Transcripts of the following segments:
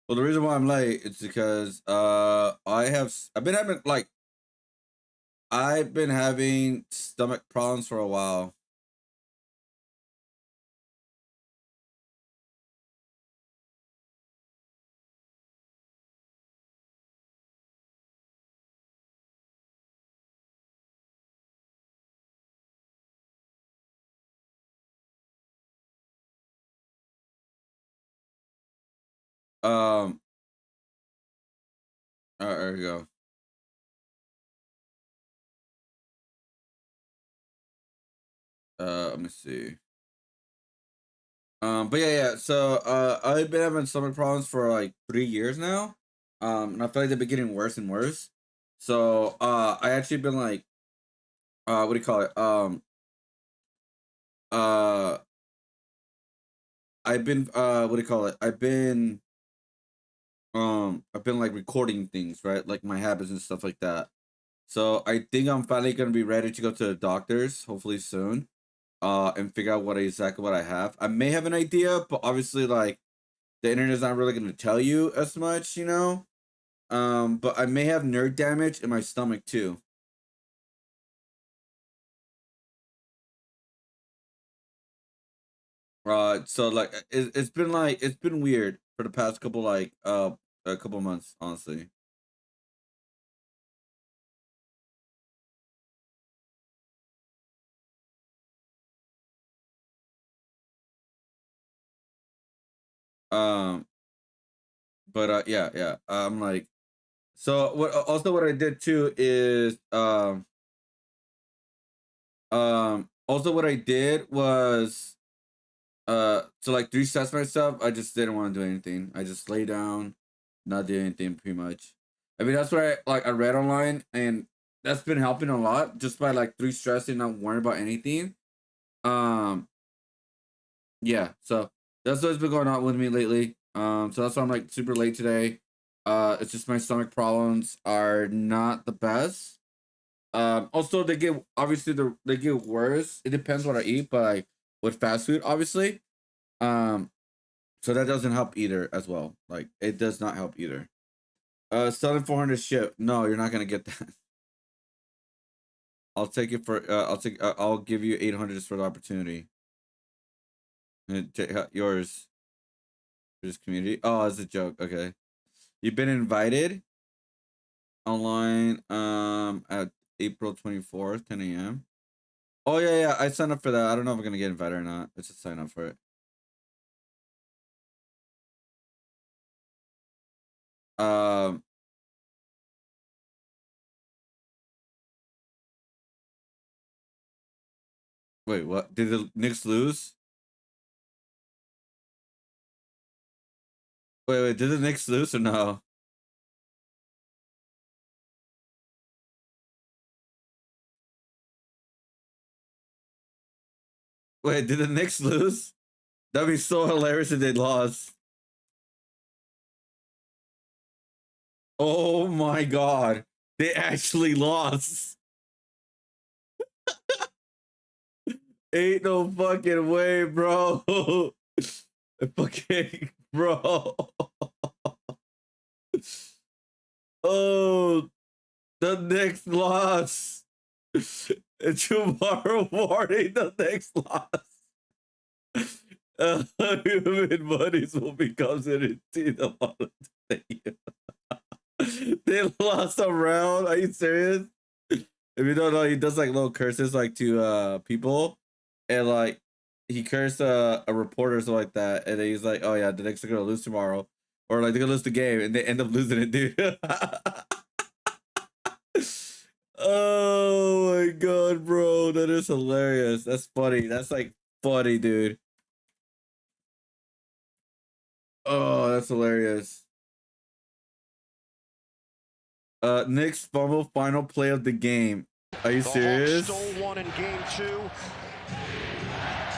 Well, the reason why I'm late is because I've been having stomach problems for a while. Um, there we go. Let me see. But yeah. So I've been having stomach problems for like 3 years now. And I feel like they've been getting worse and worse. So I actually been like what do you call it? Uh I've been what do you call it? I've been like recording things, right? Like my habits and stuff like that. So I think I'm finally gonna be ready to go to the doctors, hopefully soon, and figure out exactly what I have. I may have an idea, but obviously, like the internet's not really gonna tell you as much, you know. But I may have nerve damage in my stomach too. So like it's been weird for the past couple a couple months, honestly. Um, but yeah. I'm like, so what? Also, what I did too is also what I did was to like reset myself. I just didn't want to do anything. I just lay down, not do anything, pretty much. I mean, that's what I read online, and that's been helping a lot just by like stressing, not worrying about anything. Um, yeah. So that's what's been going on with me lately. So that's why I'm like super late today. It's just my stomach problems are not the best. Also they get obviously they get worse. It depends what I eat, but like with fast food, obviously. Um, so that doesn't help either as well. Like it does not help either. Selling 400 ship. No, you're not gonna get that. I'll take it for. I'll give you 800 just for the opportunity. And yours for this community. Oh, it's a joke. Okay, you've been invited online. At April 24th, 10 a.m. Oh yeah. I signed up for that. I don't know if I'm gonna get invited or not. Let's just sign up for it. Um. Wait. What? Did the Knicks lose? Wait. Did the Knicks lose or no? Wait. Did the Knicks lose? That'd be so hilarious if they lost. Oh my god. They actually lost. Ain't no fucking way, bro. Fucking bro. Oh, the next loss. Tomorrow morning, the next loss. Human bodies will become in the They lost a round. Are you serious? If you don't know, he does like little curses like to people, and like he cursed a reporter or something like that, and then he's like, "Oh yeah, the Knicks are gonna lose tomorrow," or like they're gonna lose the game, and they end up losing it, dude. Oh my god, bro, that is hilarious. That's funny. That's like funny, dude. Oh, that's hilarious. Knicks fumble final play of the game. Are you serious? The Hawks stole one in game 2.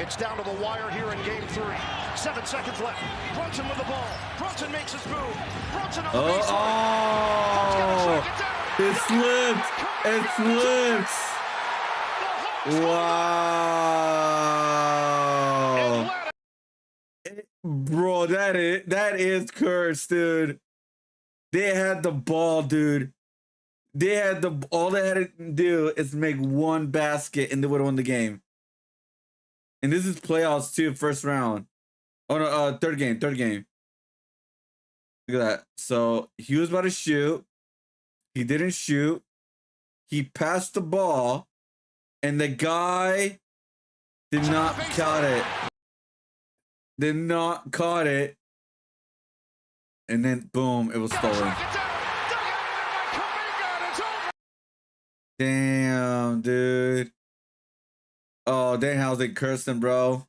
It's down to the wire here in game 3. 7 seconds left. Brunson with the ball. Brunson makes his move. Brunson on the baseline. It slipped. It slipped. Wow. Bro, that is cursed, dude. They had the ball, dude. They had all they had to do is make one basket and they would have won the game. And this is playoffs too, first round. Oh no, third game. Look at that. So he was about to shoot. He didn't shoot. He passed the ball, and the guy did not caught it. Did not caught it. And then boom, it was stolen. Damn, dude. Oh, dang, how's it cursing, bro?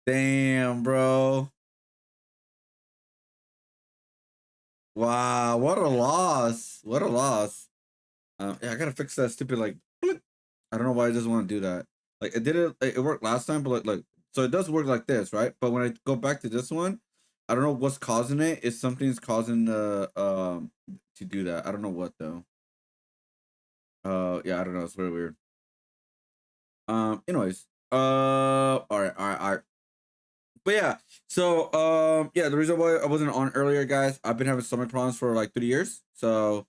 Damn, bro. Wow, what a loss. What a loss. Yeah, I gotta fix that stupid, like, I don't know why it doesn't want to do that. Like, it worked last time, but like, so it does work like this, right? But when I go back to this one, I don't know what's causing it. If something's causing the, to do that. I don't know what, though. Yeah, I don't know. It's very weird. Anyways, all right. But yeah, so yeah, the reason why I wasn't on earlier, guys, I've been having stomach problems for like 3 years. So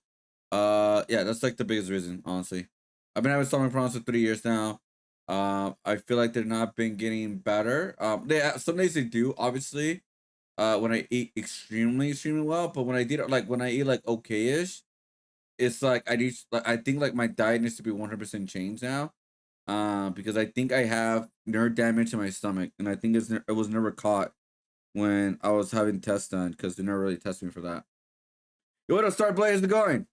yeah, that's like the biggest reason, honestly. I've been having stomach problems for 3 years now. I feel like they're not been getting better. Some days they do, obviously. When I eat extremely well, but when I eat like okay-ish, it's like I think like my diet needs to be 100% changed now. Because I think I have nerve damage in my stomach, and I think it was never caught when I was having tests done because they never really tested me for that. Yo, what up, Star Blaze? How's it going?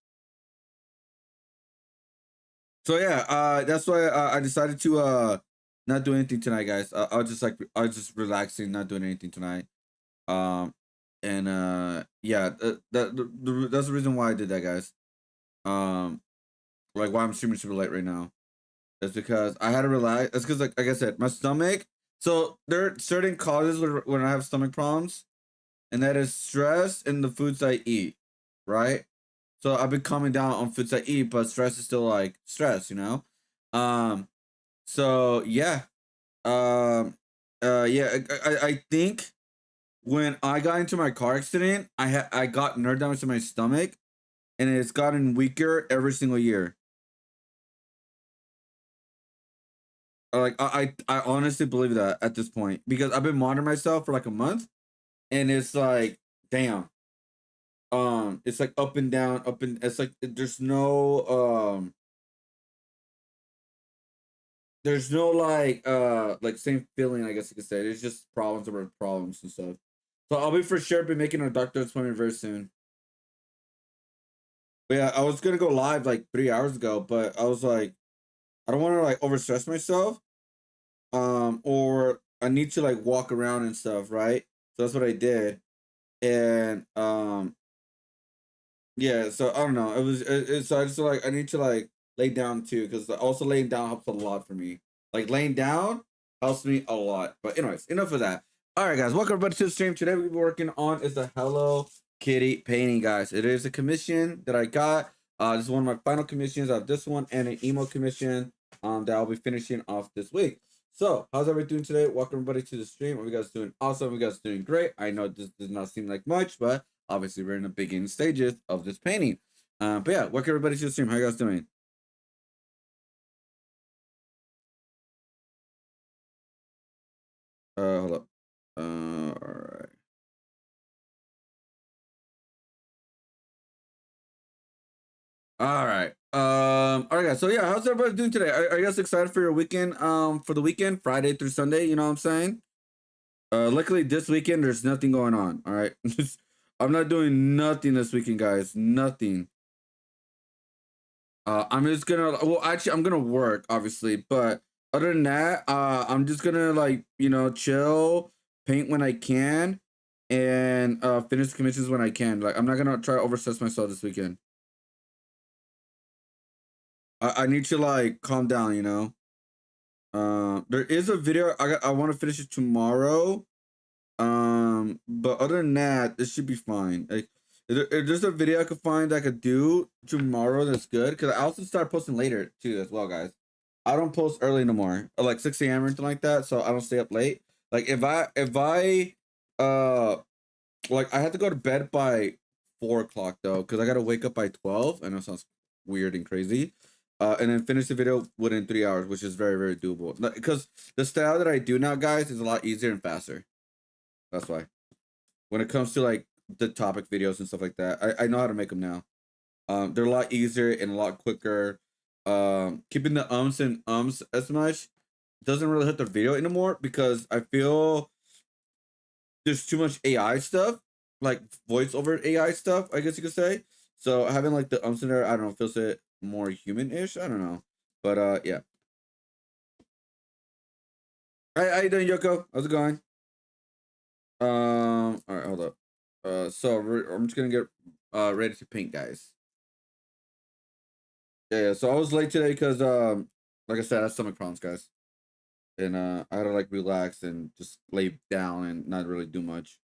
So yeah, that's why I decided to not do anything tonight, guys. I was just relaxing, not doing anything tonight. And yeah, that's the reason why I did that, guys. Like why I'm streaming super late right now. It's because I had to relax. It's because, like I said, my stomach. So there are certain causes when I have stomach problems, and that is stress and the foods I eat, right? So I've been calming down on foods I eat, but stress is still like stress, you know. So yeah, yeah. I think when I got into my car accident, I got nerve damage to my stomach, and it's gotten weaker every single year. Like I honestly believe that at this point because I've been monitoring myself for like a month, and it's like, damn, it's like up and down, it's like there's no like same feeling, I guess you could say. There's just problems over problems and stuff. So I'll be for sure be making a doctor appointment very soon. But yeah, I was gonna go live like 3 hours ago, but I was like, I don't want to like overstress myself. Or I need to like walk around and stuff, right? So that's what I did. And yeah, so I don't know. So I just like I need to like lay down too, because also laying down helps a lot for me. Like laying down helps me a lot. But anyways, enough of that. All right, guys, welcome everybody to the stream. Today we'll be working on is the Hello Kitty painting, guys. It is a commission that I got. This is one of my final commissions. I have this one and an emo commission that I'll be finishing off this week. So, how's everybody doing today? Welcome everybody to the stream. Are you guys doing awesome? Are you guys doing great? I know this does not seem like much, but obviously we're in the beginning stages of this painting. But yeah, welcome everybody to the stream. How you guys doing? Hold up. All right. All right. All right, guys. So yeah, how's everybody doing today? Are you guys excited for your weekend? For the weekend, Friday through Sunday. You know what I'm saying? Luckily this weekend there's nothing going on. All right, I'm not doing nothing this weekend, guys. Nothing. I'm just gonna. Well, actually, I'm gonna work, obviously, but other than that, I'm just gonna like chill, paint when I can, and finish commissions when I can. Like, I'm not gonna try to overstress myself this weekend. I need to like calm down, you know. There is a video I want to finish it tomorrow. But other than that, this should be fine. Like, if there's a video I could find that I could do tomorrow that's good, because I also start posting later too as well, guys. I don't post early no more, or like 6 a.m. or anything like that. So I don't stay up late. Like if I uh like I had to go to bed by 4 o'clock though, because I gotta wake up by 12. I know it sounds weird and crazy. And then finish the video within 3 hours, which is very, very doable. Because the style that I do now, guys, is a lot easier and faster. That's why. When it comes to like the topic videos and stuff like that, I know how to make them now. They're a lot easier and a lot quicker. Keeping the ums and ums as much doesn't really hurt the video anymore because I feel there's too much AI stuff, like voice over AI stuff, I guess you could say. So having like the ums in there, I don't know, feels it more human-ish. I don't know. But yeah. Hi, how you doing, Yoko? How's it going? All right, hold up. So I'm just gonna get ready to paint, guys. Yeah, so I was late today because like I said, I had stomach problems, guys. And I had to like relax and just lay down and not really do much.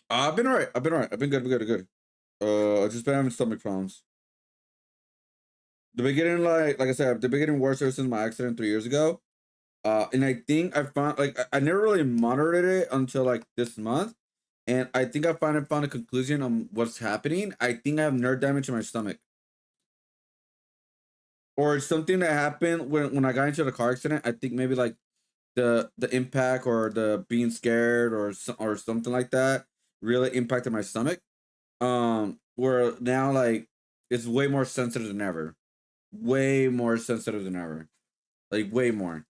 I've been alright. I've been alright. I've been good. Good. I've just been having stomach problems. The beginning, like I said, the beginning worse ever since my accident 3 years ago. And I think I found like I never really monitored it until like this month, and I think I finally found a conclusion on what's happening. I think I have nerve damage in my stomach, or it's something that happened when I got into the car accident. I think maybe like the impact or the being scared or something like that really impacted my stomach. Where now like it's way more sensitive than ever, way more sensitive than ever, like way more.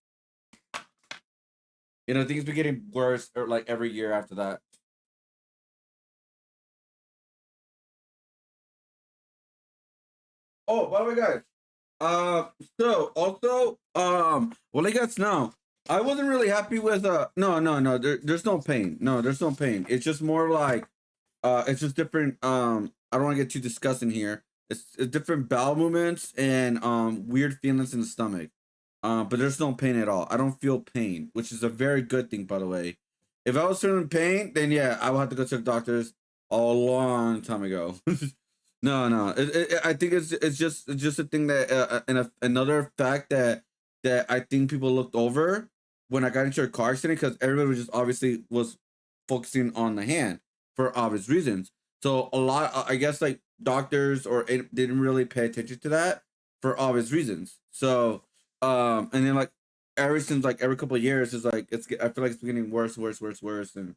You know, things been getting worse or like every year after that. Oh, by the way, guys. So also, well, I guess now I wasn't really happy with no. There's no pain. No, there's no pain. It's just more like it's just different. I don't want to get too disgusting here. It's different bowel movements and weird feelings in the stomach. But there's no pain at all. I don't feel pain, which is a very good thing, by the way. If I was feeling pain, then yeah, I would have to go to the doctors a long time ago. No. I think it's just a thing that another fact that I think people looked over when I got into a car accident because everybody was just obviously was focusing on the hand for obvious reasons. So a lot, I guess, like doctors or it didn't really pay attention to that for obvious reasons. So and then like ever since like every couple of years, it's like I feel like it's getting worse, and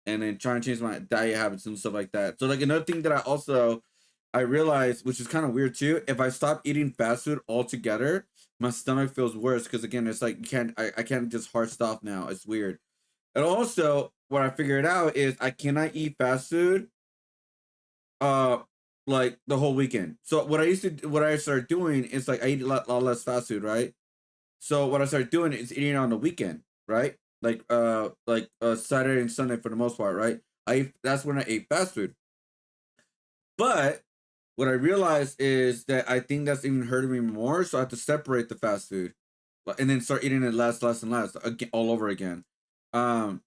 then trying to change my diet habits and stuff like that. So like another thing that I realized, which is kind of weird too, if I stop eating fast food altogether, my stomach feels worse because again, it's like I can't just hard stop now. It's weird. And also, what I figured out is I cannot eat fast food uh like the whole weekend. So what I started doing is like I eat lot less fast food, right? So what I started doing is eating on the weekend, right? Like Saturday and Sunday for the most part, right? That's when I ate fast food. But what I realized is that I think that's even hurting me more, so I have to separate the fast food, and then start eating it less and less again, all over again. Um,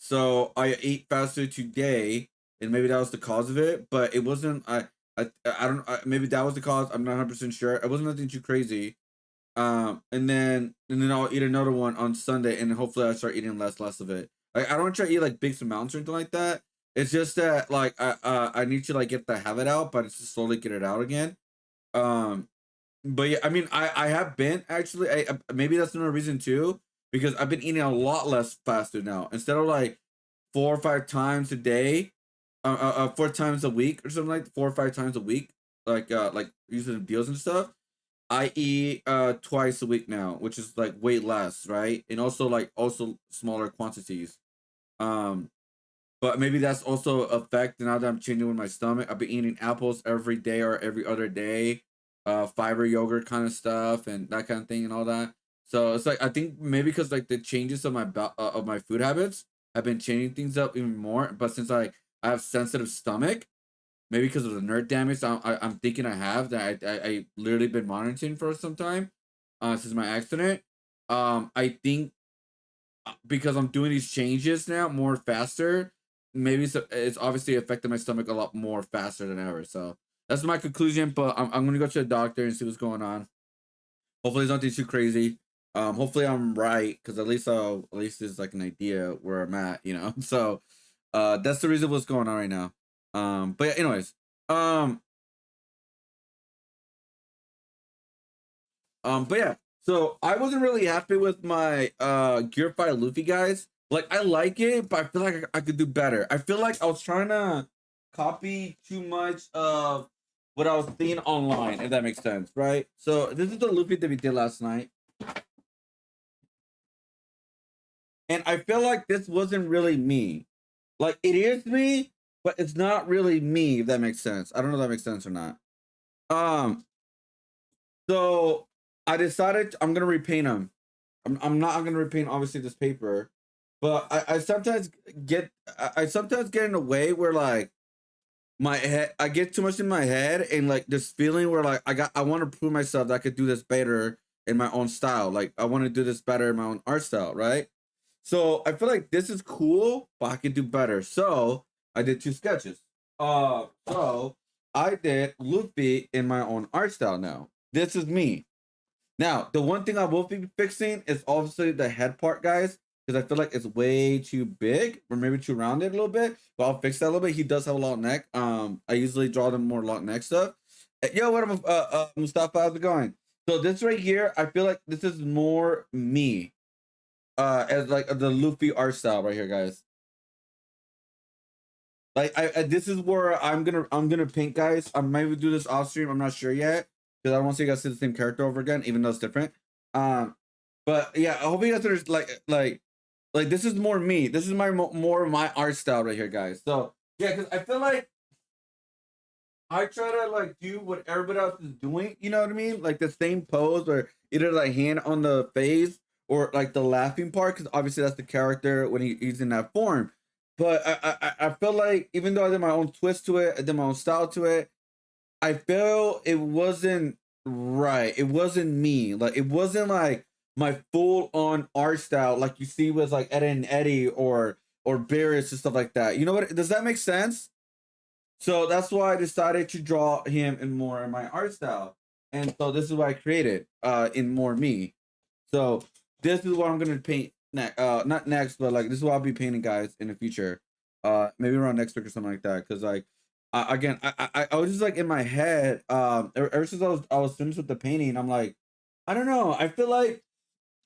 so I ate fast food today, and maybe that was the cause of it, but it wasn't. I don't. Maybe that was the cause. I'm not 100% sure. It wasn't nothing too crazy. And then I'll eat another one on Sunday, and hopefully I start eating less of it. Like I don't try to eat like big amounts or anything like that. It's just that like I need to like get the habit out, but it's just slowly get it out again. Um, but yeah, I mean I have been actually maybe that's another reason too because I've been eating a lot less fast food now instead of like 4 or 5 times a day, 4 times a week or something like 4 or 5 times a week, like using deals and stuff. I eat twice a week now, which is like way less, right? And also like also smaller quantities. Um, but maybe that's also a fact now that I'm changing with my stomach. I've been eating apples every day or every other day, fiber yogurt kind of stuff and that kind of thing and all that. So it's like I think maybe because like the changes of of my food habits have been changing things up even more. But since I have sensitive stomach, maybe because of the nerve damage I'm thinking I have that I literally been monitoring for some time, since my accident. I think because I'm doing these changes now more faster, maybe it's obviously affected my stomach a lot more faster than ever. So That's my conclusion. But I'm gonna go to the doctor and see what's going on. Hopefully, it's nothing too crazy. Hopefully I'm right because at least there's like an idea where I'm at, you know. So, that's the reason what's going on right now. But yeah, anyways, um, but yeah. So I wasn't really happy with my Gear 5 Luffy guys. Like I like it, but I feel like I could do better. I feel like I was trying to copy too much of what I was seeing online, if that makes sense, right? So this is the Luffy that we did last night. And I feel like this wasn't really me. Like it is me, but it's not really me, if that makes sense. I don't know if that makes sense or not. Um, so I decided I'm gonna repaint them. I'm gonna repaint obviously this paper, but I sometimes I sometimes get in a way where like my head I get too much in my head and like this feeling where like I want to prove myself that I could do this better in my own style. Like I want to do this better in my own art style, right? So I feel like this is cool, but I could do better. So I did two sketches. So I did Luffy in my own art style now. This is me. Now, the one thing I will be fixing is obviously the head part, guys, because I feel like it's way too big or maybe too rounded a little bit. But I'll fix that a little bit. He does have a long neck. I usually draw them more long neck stuff. Yo, what up, Mustafa? How's it going? So this right here, I feel like this is more me, as like the Luffy art style right here, guys. Like I this is where I'm gonna paint, guys. I might do this off stream. I'm not sure yet because I don't want to see you guys see the same character over again, even though it's different. Um, but yeah, I hope you guys are like this is more me. This is my more of my art style right here, guys. So yeah, because I feel like I try to like do what everybody else is doing. You know what I mean? Like the same pose or either like hand on the face or like the laughing part, because obviously that's the character when he's in that form. But I feel like even though I did my own twist to it, I did my own style to it, I feel it wasn't right. It wasn't me. Like it wasn't like my full on art style like you see with like Ed and Eddie or Barris and stuff like that. You know what? Does that make sense? So that's why I decided to draw him in more in my art style. And so this is what I created in more me. So this is what I'm gonna paint next not next, but like this is what I'll be painting, guys, in the future. Maybe around next week or something like that. Cause like again I was just like in my head, ever since I was finished with the painting, I'm like, I don't know. I feel like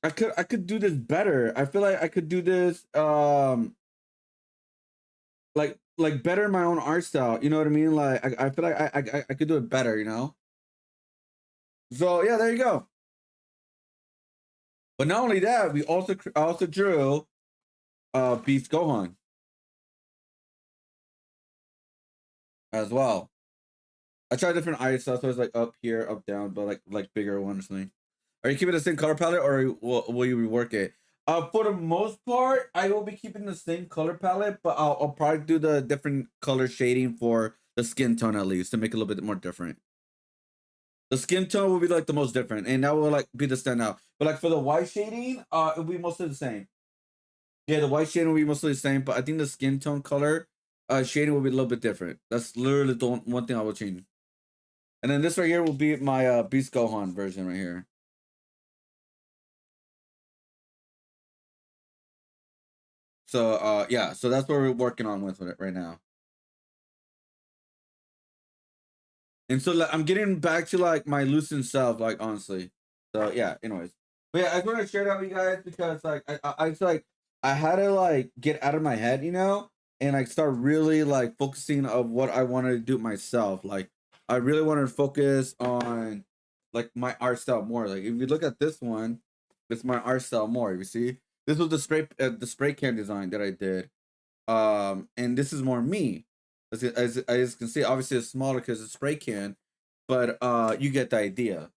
I could do this better. I feel like I could do this like better in my own art style. You know what I mean? Like I feel like I could do it better, you know? So yeah, there you go. But not only that, I also drew Beast Gohan as well. I tried different art styles, so it's like up here, up down, but like bigger one or something. Are you keeping the same color palette or will you rework it? For the most part, I will be keeping the same color palette, but I'll probably do the different color shading for the skin tone at least to make it a little bit more different. The skin tone will be like the most different, and that will like be the standout. But like for the white shading, it'll be mostly the same. Yeah, the white shading will be mostly the same, but I think the skin tone color shading will be a little bit different. That's literally the one thing I will change. And then this right here will be my Beast Gohan version right here. So yeah, so that's what we're working on with it right now. And so like, I'm getting back to like my loosened self, like honestly. So yeah, anyways. But yeah, I just want to share that with you guys because like I it's like I had to like get out of my head, you know, and like start really like focusing of what I wanted to do myself. Like I really wanted to focus on like my art style more. Like if you look at this one, it's my art style more. You see, this was the spray can design that I did, and this is more me. As you can see, obviously it's smaller because it's spray can, but you get the idea.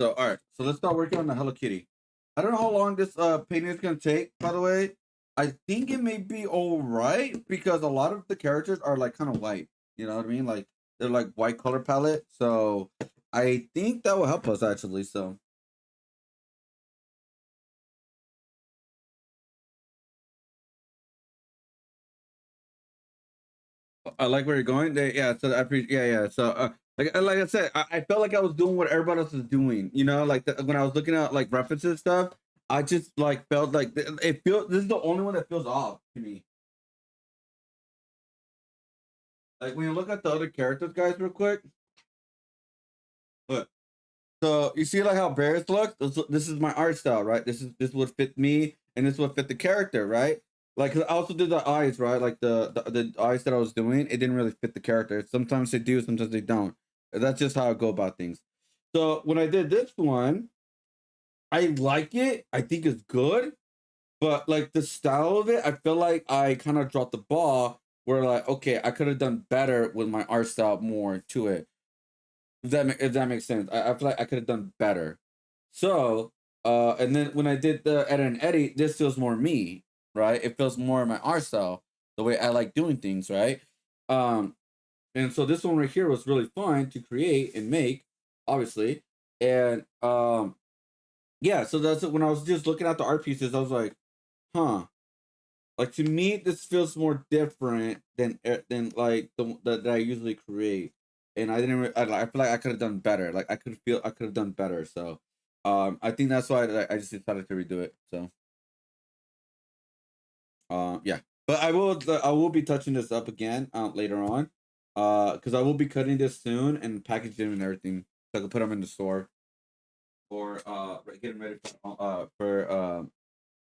So all right, so let's start working on the Hello Kitty. I don't know how long this painting is gonna take. By the way, I think it may be all right because a lot of the characters are like kind of white. You know what I mean? Like they're like white color palette. So I think that will help us actually. So I like where you're going. Yeah. So I appreciate. Yeah, yeah. So like I said, I felt like I was doing what everybody else is doing. You know, like when I was looking at like references stuff, I just like felt like it feels. This is the only one that feels off to me. Like when you look at the other characters, guys, real quick. Look. So you see like how Barris looks? This is my art style, right? This would fit me and this would fit the character, right? Like 'cause I also did the eyes, right? Like the eyes that I was doing, it didn't really fit the character. Sometimes they do, sometimes they don't. That's just how I go about things. So when I did this one, I like it. I think it's good, but like the style of it, I feel like I kind of dropped the ball. Where like, okay, I could have done better with my art style more to it. If that makes sense. I feel like I could have done better. So, and then when I did the Ed and Eddie, this feels more me, right? It feels more my art style, the way I like doing things, right? Um, and so this one right here was really fun to create and make, obviously. And yeah, so that's it. When I was just looking at the art pieces, I was like, huh. Like to me, this feels more different than like the that I usually create, and I didn't. I feel like I could have done better. Like I could have done better. So, I think that's why I just decided to redo it. So, yeah. But I will be touching this up again later on, because I will be cutting this soon and packaging them and everything so I can put them in the store or getting ready for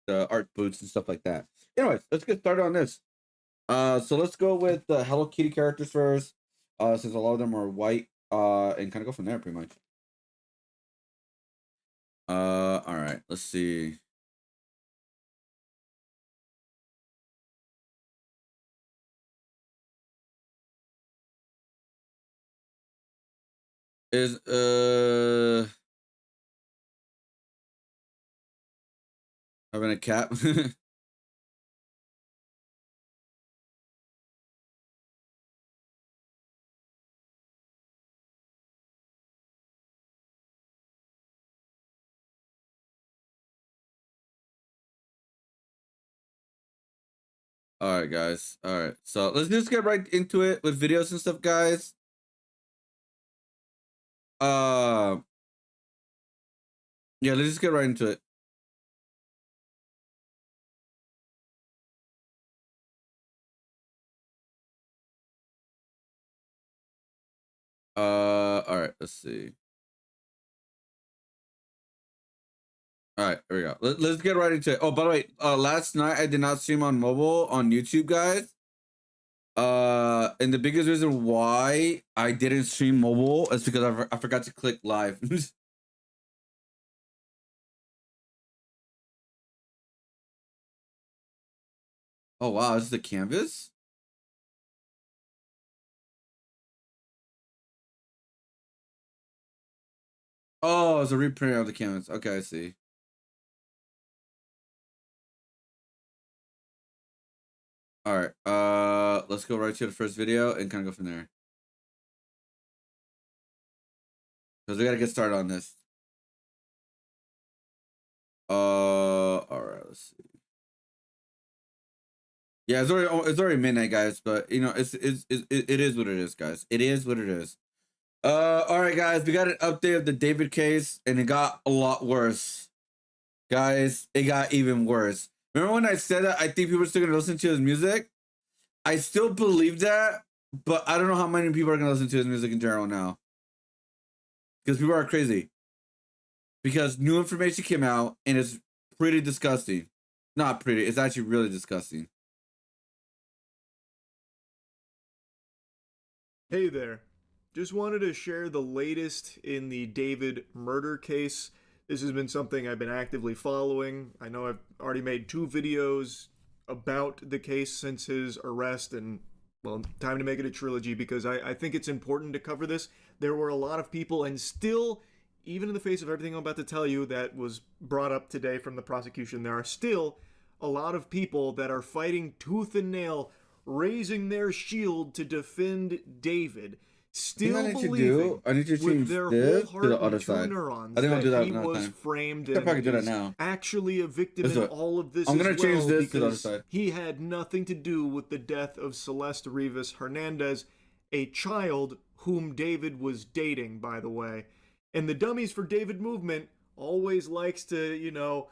the art boots and stuff like that. Anyways, let's get started on this. So let's go with the Hello Kitty characters first, since a lot of them are white, and kind of go from there, pretty much. All right, let's see. Is having a cap? All right, guys. All right, so let's just get right into it with videos and stuff, guys. Uh, yeah, let's just get right into it. All right, let's see. All right, here we go. Let's get right into it. Oh, by the way, last night I did not stream on mobile on YouTube, guys. And the biggest reason why I didn't stream mobile is because I forgot to click live. Oh wow, this is the canvas. Oh, it's a reprint of the canvas. Okay, I see. All right. Let's go right to the first video and kind of go from there because we gotta get started on this. All right. Let's see. Yeah, it's already midnight, guys. But you know, it is what it is, guys. It is what it is. All right, guys. We got an update of the David case, and it got a lot worse. Guys, it got even worse. Remember when I said that I think people are still gonna listen to his music? I still believe that, but I don't know how many people are gonna listen to his music in general now. Because people are crazy. Because new information came out and it's pretty disgusting. Not pretty, it's actually really disgusting. Hey there. Just wanted to share the latest in the David murder case. This has been something I've been actively following. I know I've already made 2 videos about the case since his arrest, and well, time to make it a trilogy because I think it's important to cover this. There were a lot of people, and still, even in the face of everything I'm about to tell you that was brought up today from the prosecution, there are still a lot of people that are fighting tooth and nail, raising their shield to defend David, still believing I need to with change their whole this to the heart other and two side. neurons I think I'll do that that he another was time. framed I could probably and do that is now. actually a victim Let's in do it. all of this I'm as gonna change well, this to the other because side. he had nothing to do with the death of Celeste Rivas Hernandez, a child whom David was dating, by the way. And the Dummies for David movement always likes to,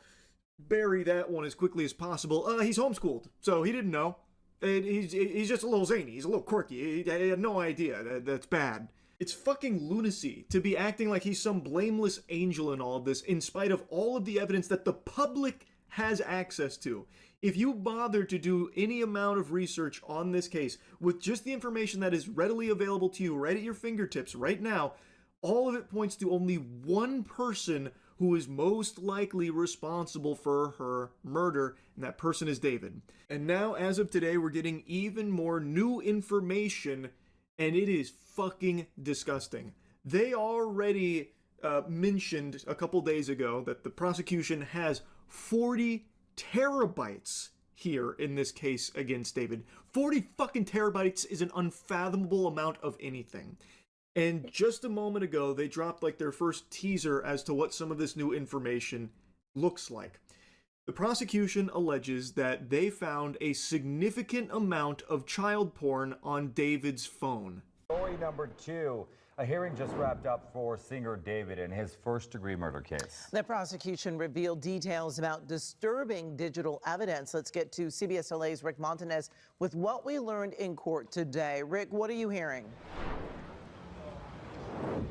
bury that one as quickly as possible. He's homeschooled, so he didn't know. And he's just a little zany. He's a little quirky. He had no idea. That's bad. It's fucking lunacy to be acting like he's some blameless angel in all of this, in spite of all of the evidence that the public has access to. If you bother to do any amount of research on this case with just the information that is readily available to you right at your fingertips right now, all of it points to only one person who is most likely responsible for her murder, and that person is David. And now, as of today, we're getting even more new information, and it is fucking disgusting. They already mentioned a couple days ago that the prosecution has 40 terabytes here in this case against David. 40 fucking terabytes is an unfathomable amount of anything. And just a moment ago, they dropped like their first teaser as to what some of this new information looks like. The prosecution alleges that they found a significant amount of child porn on David's phone. Story number 2. A hearing just wrapped up for singer David in his first-degree murder case. The prosecution revealed details about disturbing digital evidence. Let's get to CBS LA's Rick Montanez with what we learned in court today. Rick, what are you hearing?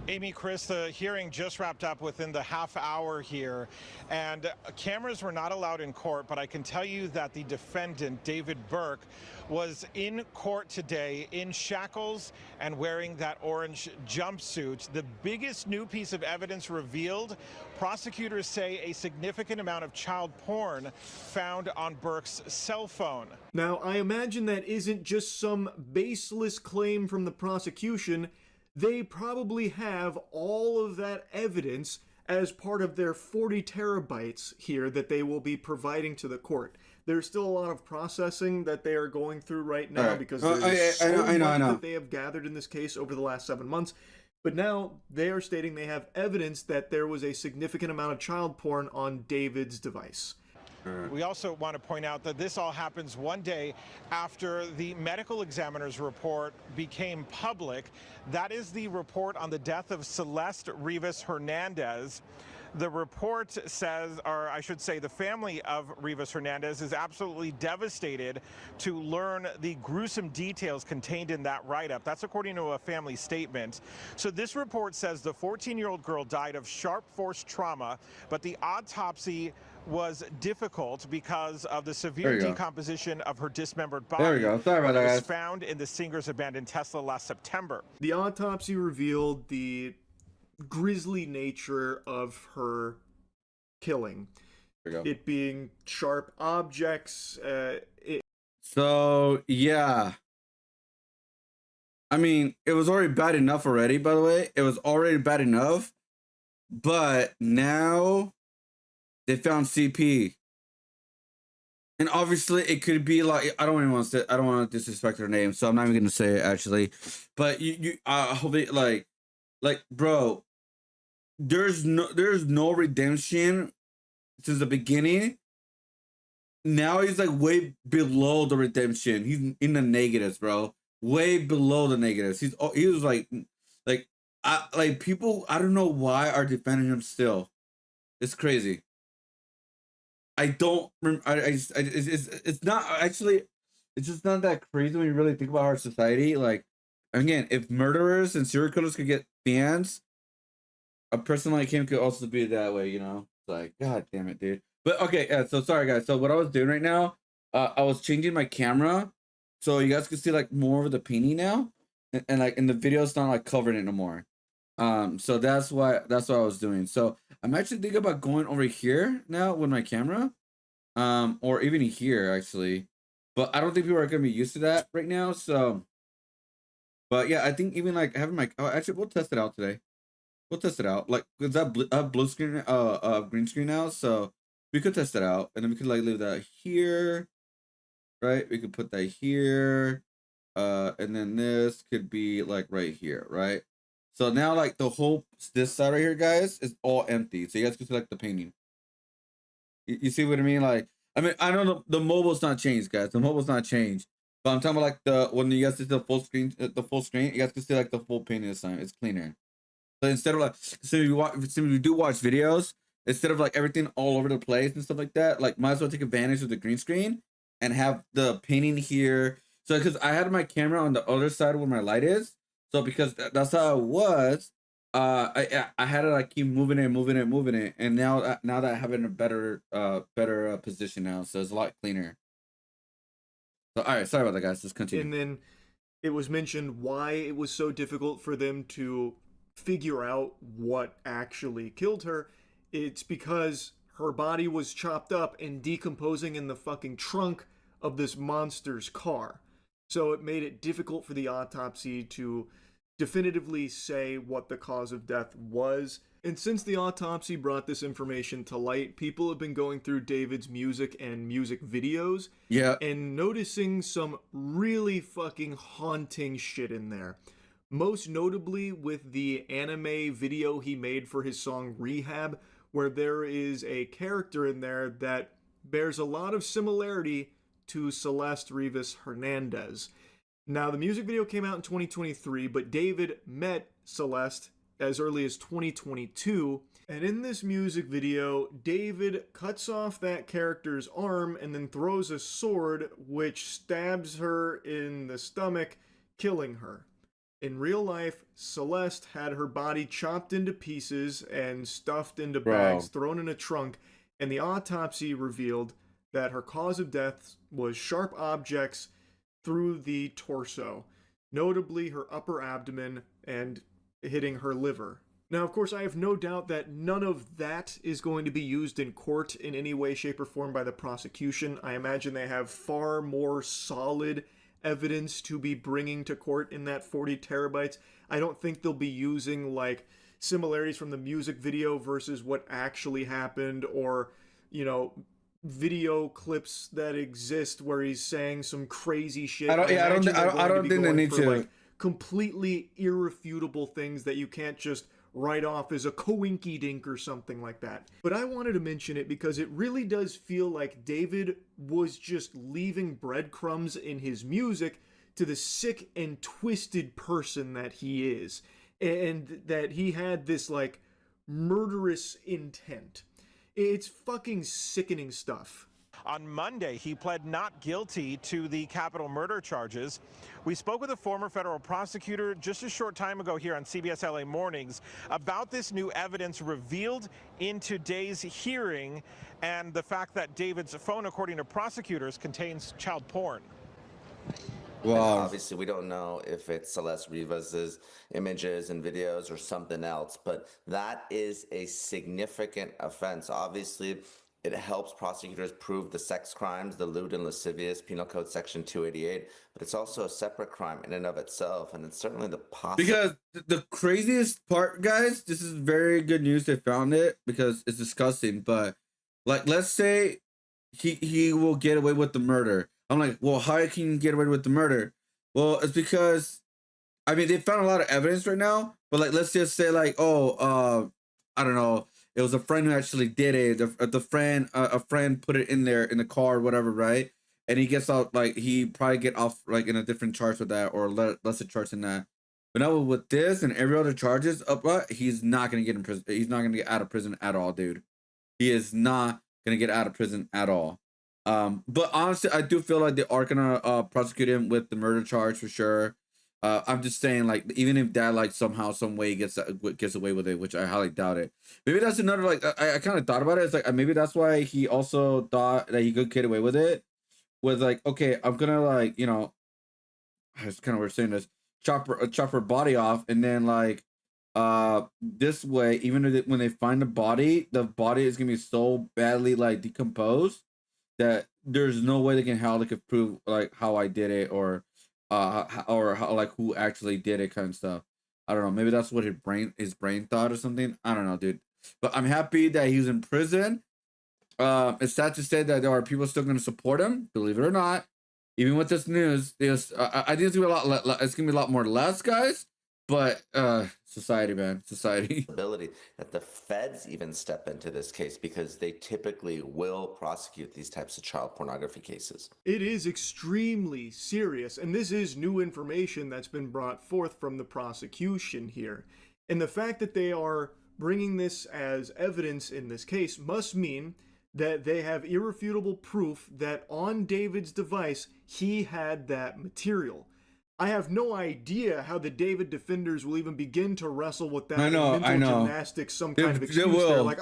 Amy, Chris, the hearing just wrapped up within the half hour here, and cameras were not allowed in court, but I can tell you that the defendant, David Burke, was in court today in shackles and wearing that orange jumpsuit. The biggest new piece of evidence revealed, prosecutors say a significant amount of child porn found on Burke's cell phone. Now, I imagine that isn't just some baseless claim from the prosecution. They probably have all of that evidence as part of their 40 terabytes here that they will be providing to the court. There's still a lot of processing that they are going through right now because there's so much that they have gathered in this case over the last 7 months. But now they are stating they have evidence that there was a significant amount of child porn on David's device. We also want to point out that this all happens one day after the medical examiner's report became public. That is the report on the death of Celeste Rivas Hernandez. The report says, or I should say the family of Rivas Hernandez is absolutely devastated to learn the gruesome details contained in that write-up. That's according to a family statement. So this report says the 14-year-old girl died of sharp force trauma, but the autopsy was difficult because of the severe decomposition of her dismembered body. There we go. Sorry about that, guys. Was found in the singer's abandoned Tesla last September. The autopsy revealed the grisly nature of her killing. It being sharp objects. So, yeah. I mean, it was already bad enough already, by the way. It was already bad enough. But now they found CP. And obviously it could be like, I don't want to disrespect her name, so I'm not even gonna say it actually. But I hope it like bro, there's no redemption since the beginning. Now he's like way below the redemption. He's in the negatives, bro. Way below the negatives. He was like people, I don't know why are defending him still. It's crazy. It's not actually, it's just not that crazy when you really think about our society. Like, again, if murderers and serial killers could get fans, a person like him could also be that way, you know? It's like, god damn it, dude. But okay, yeah, so sorry guys. So what I was doing right now, I was changing my camera so you guys can see like more of the painting now. And like in the video, it's not like covering it no more. So that's what I was doing. So I'm actually thinking about going over here now with my camera, or even here actually, but I don't think people are gonna be used to that right now. So, but yeah, I think even like having my, actually we'll test it out today. We'll test it out. Like, cause that blue screen, green screen now. So we could test it out, and then we could like leave that here, right? We could put that here, and then this could be like right here, right? So now like the whole this side right here, guys, is all empty. So you guys can select the painting. You see what I mean? Like, I mean, I don't know. The mobile's not changed, guys. The mobile's not changed. But I'm talking about like when you guys see the full screen, you guys can see like the full painting this time. It's cleaner. So instead of like, so if you do watch videos, instead of like everything all over the place and stuff like that, like might as well take advantage of the green screen and have the painting here. So because I had my camera on the other side where my light is, so because that's how it was, I had to like keep moving it, and now that I have it in a better position now, so it's a lot cleaner. So all right, sorry about that, guys. Just continue. And then it was mentioned why it was so difficult for them to figure out what actually killed her. It's because her body was chopped up and decomposing in the fucking trunk of this monster's car. So it made it difficult for the autopsy to definitively say what the cause of death was. And since the autopsy brought this information to light, people have been going through David's music and music videos, and noticing some really fucking haunting shit in there. Most notably with the anime video he made for his song Rehab, where there is a character in there that bears a lot of similarity to Celeste Rivas Hernandez. Now, the music video came out in 2023, but David met Celeste as early as 2022. And in this music video, David cuts off that character's arm and then throws a sword which stabs her in the stomach, killing her. In real life, Celeste had her body chopped into pieces and stuffed into bags, thrown in a trunk, and the autopsy revealed that her cause of death was sharp objects through the torso, notably her upper abdomen and hitting her liver. Now, of course, I have no doubt that none of that is going to be used in court in any way, shape, or form by the prosecution. I imagine they have far more solid evidence to be bringing to court in that 40 terabytes. I don't think they'll be using like similarities from the music video versus what actually happened, or, you know, video clips that exist where he's saying some crazy shit. I don't think they need to, like, completely irrefutable things that you can't just write off as a coinky-dink or something like that. But I wanted to mention it because it really does feel like David was just leaving breadcrumbs in his music to the sick and twisted person that he is, and that he had this like murderous intent. It's fucking sickening stuff. On Monday, he pled not guilty to the capital murder charges. We spoke with a former federal prosecutor just a short time ago here on CBS LA Mornings about this new evidence revealed in today's hearing and the fact that David's phone, according to prosecutors, contains child porn. Well, obviously, we don't know if it's Celeste Rivas's images and videos or something else, but that is a significant offense. Obviously, it helps prosecutors prove the sex crimes, the lewd and lascivious, Penal Code Section 288, but it's also a separate crime in and of itself, and it's certainly the because the craziest part, guys, this is very good news they found it, because it's disgusting, but like, let's say he will get away with the murder. I'm like, well, how can you get away with the murder? Well, it's because, I mean, they found a lot of evidence right now, but like, let's just say like, oh, I don't know, it was a friend who actually did it. A friend put it in there in the car or whatever, right? And he gets out, like, he probably get off like in a different charge with that, or lesser charge than that. But now with this and every other charges up, he's not gonna get in prison. He's not gonna get out of prison at all, dude. He is not gonna get out of prison at all. But honestly, I do feel like they are gonna prosecute him with the murder charge for sure. I'm just saying, like, even if that like somehow, some way gets away with it, which I highly doubt it. Maybe that's another, like, I kind of thought about it. It's like maybe that's why he also thought that he could get away with it. Was like, okay, I'm gonna, like, you know, it's kind of weird saying this, chop her body off, and then like this way, even if when they find the body is gonna be so badly like decomposed that there's no way they could prove like how I did it, or how, like, who actually did it, kind of stuff. I don't know. Maybe that's what his brain thought or something. I don't know, dude. But I'm happy that he's in prison. It's sad to say that there are people still going to support him, believe it or not. Even with this news, I think it's gonna be it's gonna be a lot more less guys, but society, man, society. Ability that the feds even step into this case because they typically will prosecute these types of child pornography cases. It is extremely serious, and this is new information that's been brought forth from the prosecution here. And the fact that they are bringing this as evidence in this case must mean that they have irrefutable proof that on David's device he had that material. I have no idea how the David defenders will even begin to wrestle with that mental gymnastics, some kind of excuse. They're like,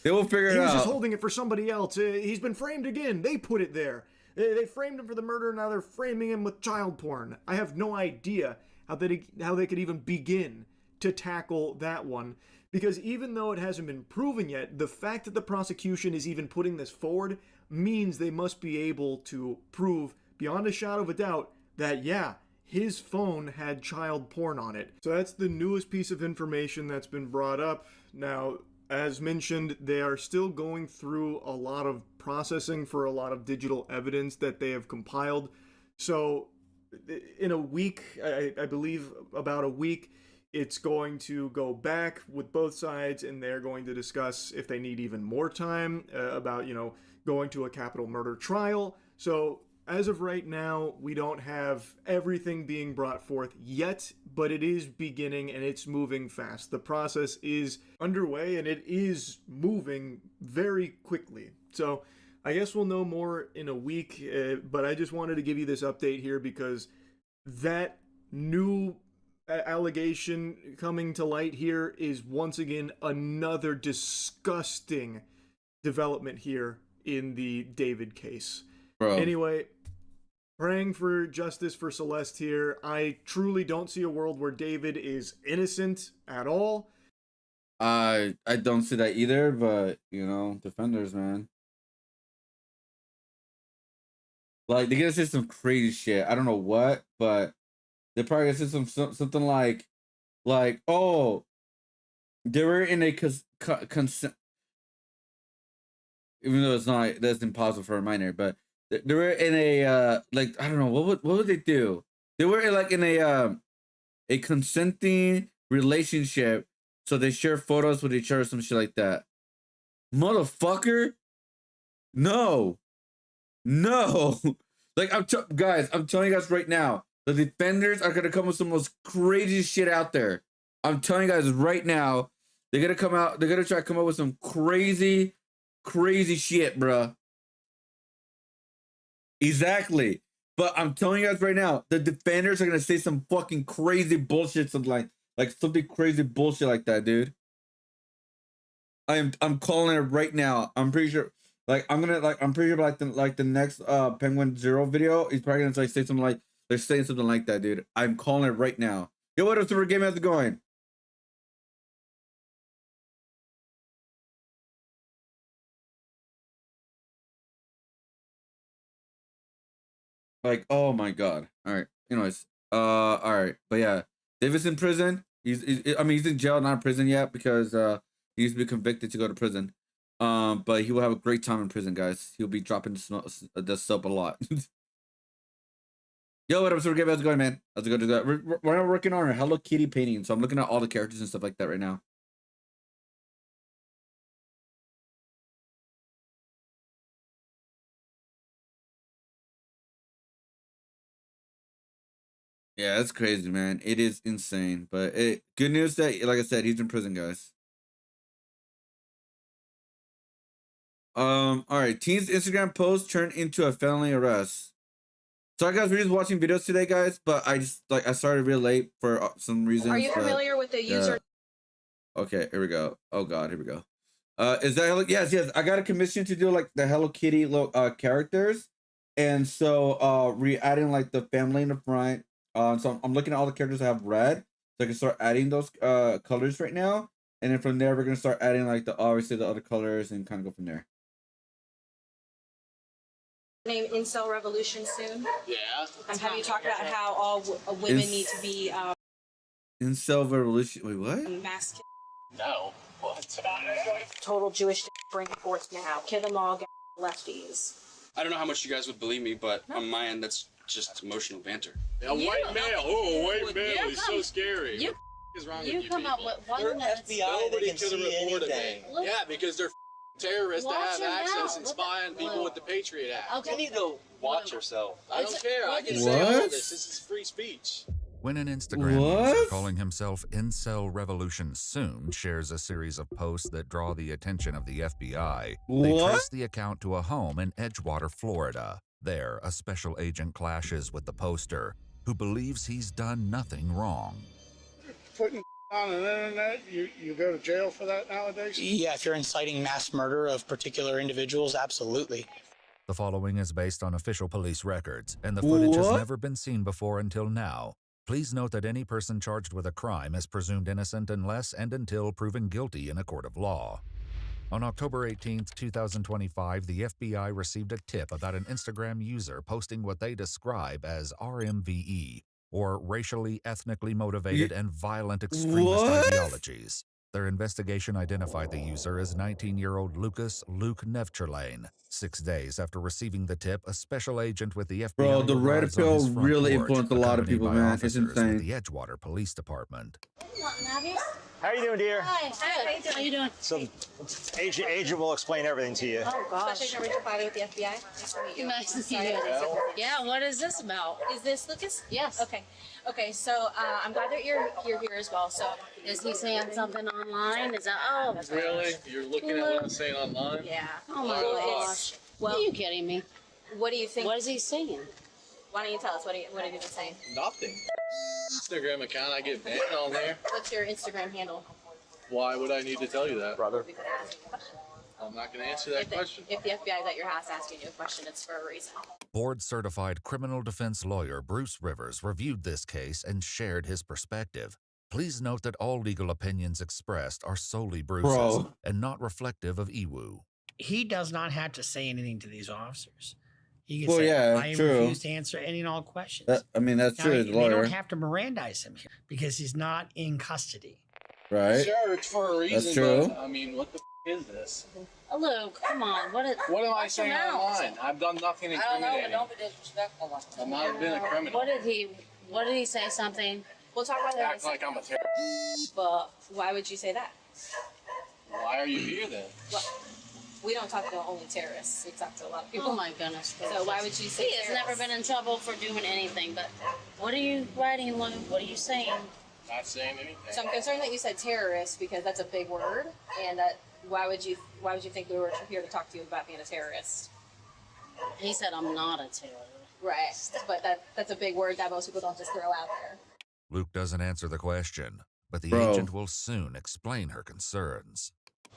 they will figure it out. He was just holding it for somebody else. He's been framed again. They put it there. They framed him for the murder. Now they're framing him with child porn. I have no idea how they could even begin to tackle that one. Because even though it hasn't been proven yet, the fact that the prosecution is even putting this forward means they must be able to prove beyond a shadow of a doubt that, yeah, his phone had child porn on it. So that's the newest piece of information that's been brought up. Now, as mentioned, they are still going through a lot of processing for a lot of digital evidence that they have compiled. So in a week, I believe about a week, it's going to go back with both sides, and they're going to discuss if they need even more time about, going to a capital murder trial. So as of right now, we don't have everything being brought forth yet, but it is beginning and it's moving fast. The process is underway and it is moving very quickly. So I guess we'll know more in a week, but I just wanted to give you this update here because that new allegation coming to light here is once again another disgusting development here in the David case. Bro. Anyway, praying for justice for Celeste here. I truly don't see a world where David is innocent at all. I don't see that either, but defenders, man. Like they're gonna say some crazy shit. I don't know what, but they're probably gonna say something like, oh, they were in a consent. Even though that's impossible for a minor, but they were in a I don't know what would they do? They were in a consenting relationship, so they share photos with each other, some shit like that. Motherfucker, no. Like I'm telling you guys right now, the defenders are gonna come with some most crazy shit out there. I'm telling you guys right now, they're gonna come out. They're gonna try to come up with some crazy shit, bruh. Exactly. But I'm telling you guys right now, the defenders are gonna say some fucking crazy bullshit, something like something crazy bullshit like that, dude. I'm calling it right now. I'm pretty sure. I'm pretty sure the next Penguin Zero video, he's probably gonna say something like they're saying something like that, dude. I'm calling it right now. Yo, what up, Super Game? How's it going? Like, oh my god. All right. Anyways, all right. But yeah, David's in prison. He's in jail, not in prison yet, because he needs to be convicted to go to prison. But he will have a great time in prison, guys. He'll be dropping the soap a lot. Yo, what up, Super Game? How's it going, man? How's it going? We're working on our Hello Kitty painting, so I'm looking at all the characters and stuff like that right now. Yeah, that's crazy, man. It is insane. But good news that, like I said, he's in prison, guys. All right. Teen's Instagram post turned into a felony arrest. Sorry, guys, we're just watching videos today, guys. But I started real late for some reason. Are you familiar with the user? Okay, here we go. Oh God, here we go. Is that yes? I got a commission to do the Hello Kitty characters, and so re-adding the family in the front. So I'm looking at all the characters that have red, so I can start adding those colors right now, and then from there we're gonna start adding obviously the other colors and kind of go from there. Name Incel Revolution soon. Yeah. Have you talked about how all women need to be Incel Revolution? Wait, what? masculine? No. What? Total Jewish bring forth now. Kill them all, lefties. I don't know how much you guys would believe me, but on my end, that's just emotional banter. A white male. Oh, a white male. He's so scary. What is wrong with You you come people? up with one They're minute. FBI. Nobody could have reported anything. me. Yeah, because they're terrorists that Watch have your access mouth. and spy on people with the Patriot Act. Okay. You need to watch yourself. I don't It's- care. I what can is- say all What? this. This is free speech. When an Instagram What? user calling himself Incel Revolution Soon shares a series of posts that draw the attention of the FBI, they What? trace the account to a home in Edgewater, Florida. There, a special agent clashes with the poster, who believes he's done nothing wrong. Putting on the internet, you go to jail for that nowadays? Yeah, if you're inciting mass murder of particular individuals, absolutely. The following is based on official police records, and the footage has What? never been seen before until now. Please note that any person charged with a crime is presumed innocent unless and until proven guilty in a court of law. On October 18, 2025, the FBI received a tip about an Instagram user posting what they describe as RMVE, or racially, ethnically motivated, and violent extremist What? ideologies. Their investigation identified the user as 19-year-old Luke Nevcherlane. 6 days after receiving the tip, a special agent with the FBI Bro, the red arrives on pill his front really porch, influenced a lot of accompanied people, by man. It's officers with insane. the Edgewater Police Department. How you doing, dear? Hi. How you doing? So, agent will explain everything to you. Oh gosh. Special Agent Richard Bobby with the FBI. Nice to meet you. Nice to meet Sorry, you. I didn't say that. Yeah. What is this about? Is this Lucas? Yes. Okay. Okay. So I'm glad that you're here as well. So Is he saying something online? Is that? Oh. Really? You're looking at what I'm saying online? yeah. Oh my Well, gosh. well, Are you kidding me? what do you think? What is he saying? Why don't you tell us? What have you been saying? Nothing. Instagram account, I get banned on there. What's your Instagram handle? Why would I need to tell you that, brother? We could ask you a question. I'm not going to answer that question. If the FBI is at your house asking you a question, it's for a reason. Board-certified criminal defense lawyer Bruce Rivers reviewed this case and shared his perspective. Please note that all legal opinions expressed are solely Bruce's Bro. and not reflective of EWU. He does not have to say anything to these officers. He can Well, say, yeah, I true. refuse to answer any and all questions. I mean, that's Now, true. they As a lawyer, don't have to Mirandize him here because he's not in custody. right? Sure, it's for a reason. That's true. But, I mean, what the is this? Oh, Luke, come on. What is? What am I Watch your saying mouth. online? I've done nothing incriminating. be disrespectful. I've not been a criminal. What did he say? Something? We'll talk about that. in a Act like second. I'm a terrorist. But why would you say that? Why are you here then? Well, we don't talk to only terrorists. We talk to a lot of people. Oh my goodness. So why would you say He has never been in trouble for doing anything. But what are you writing, Luke? What are you saying? Not saying anything. So I'm concerned that you said terrorist because that's a big word, and that why would you think we were here to talk to you about being a terrorist? He said I'm not a terrorist. Right, but that's a big word that most people don't just throw out there. Luke doesn't answer the question, but the Bro. agent will soon explain her concerns.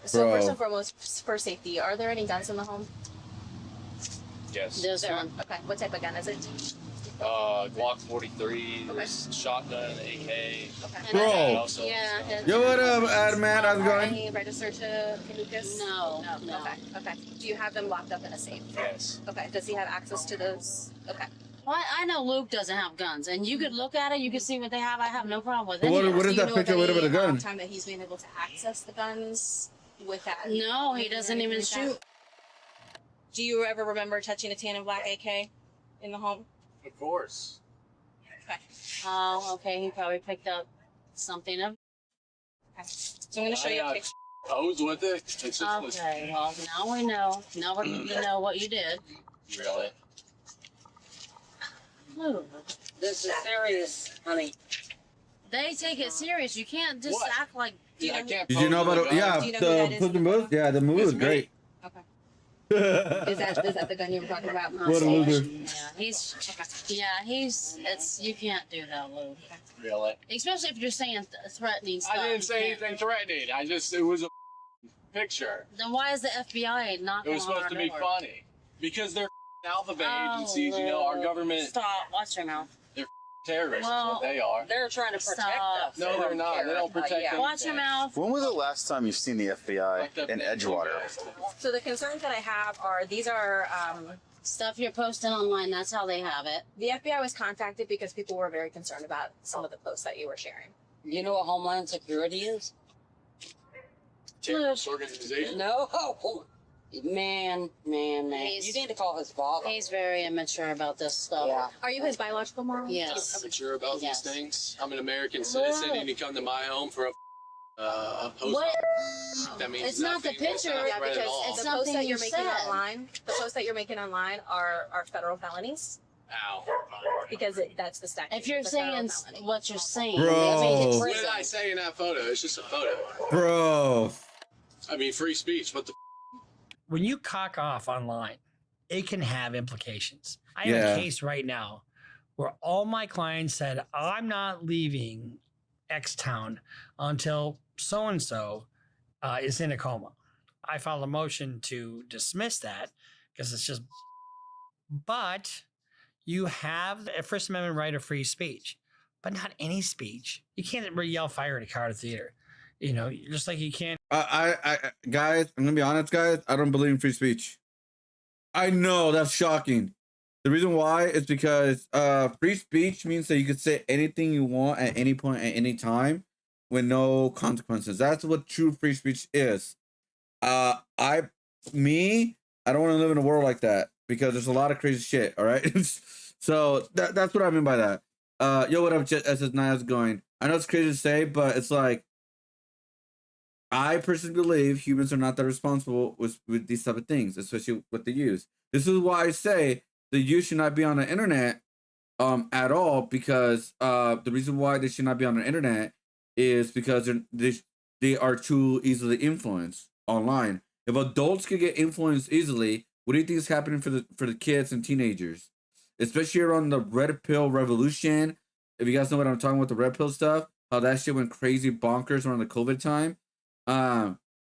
So Bro. first and foremost, for safety, are there any guns in the home? Yes. This There. one. Okay, what type of gun is it? Glock 43, Okay. shotgun, AK. Bro. Also, Yeah. Yo, what up, Adman? How's it Are going? any registered to Lucas? No. Okay. Okay. Do you have them locked up in a safe? Yes. Okay. Does he have access to those? Okay. Well, I know Luke doesn't have guns, and you could look at it. You can see what they have. I have no problem with But it. what is Do you that know picture of with any, a gun? time that he's been able to access the guns without? No, he doesn't even anything like shoot. that? Do you ever remember touching a tan and black AK in the home? Of course. Okay. Oh, okay. He probably picked up something of. Okay. So I'm going to show you a picture. Pose with it. It's just Okay. Well, now we know. Now we know what you did. really. Luke, This is serious, honey. they take it serious. You can't just What? act like. I can't Did you know pose about with it? a gun. Yeah, Do you know who that the is? Puss in Boots? Yeah, the movie It's was me. great. Okay. Is that the gun you were talking about? What a loser. Yeah, it's you can't do that, Luke. Really. Especially if you're saying threatening stuff. I didn't you say can't. anything threatening. It was a picture. Then why is the FBI knocking It was on our supposed to be door? funny. Because they're alphabet Oh, agencies, you know, our Luke. government Stop. Watch your mouth. terrorists Well, is what they are. They're trying to protect Stop. us. No, they're not. They don't protect Watch your mouth. When was the last time you've seen the FBI Like the in big Edgewater? guys. So the concerns that I have are these are Stuff you're posting online, that's how they have it. the FBI was contacted because people were very concerned about some of the posts that you were sharing. You know what Homeland Security is? terrorist organization? No. Man. You need to call his father. He's very immature about this stuff. Yeah. Are you his biological mom? Yes. I'm mature about Yes. these things. I'm an American citizen, and you come to my home for a post. What? That means It's not the nothing. It's picture. not Yeah, right at because all. It's the posts something that you you're making said. online, the posts that you're making online are federal felonies Ow. because that's the statute. If you're It's a federal saying felony. what you're saying, Bro. that means it's What prison. did I say in that photo? It's just a photo. Bro. I mean, free speech. What the? When you cock off online, it can have implications. I have Yeah. a case right now where all my clients said, I'm not leaving X town until so-and-so is in a coma. I filed a motion to dismiss that because it's just, but you have a First Amendment right of free speech, but not any speech. You can't yell fire at a crowded theater. You know, just like you can't. Guys, I'm gonna be honest, guys. I don't believe in free speech. I know that's shocking. The reason why is because free speech means that you can say anything you want at any point at any time with no consequences. That's what true free speech is. I don't want to live in a world like that because there's a lot of crazy shit. All right, so that's what I mean by that. Yo, what up, SS9? How's it going? I know it's crazy to say, but it's like I personally believe humans are not that responsible with these type of things, especially what they use. This is why I say the youth should not be on the internet at all, because the reason why they should not be on the internet is because they are too easily influenced online. If adults could get influenced easily, what do you think is happening for the kids and teenagers? Especially around the red pill revolution. If you guys know what I'm talking about, the red pill stuff, how that shit went crazy bonkers around the COVID time.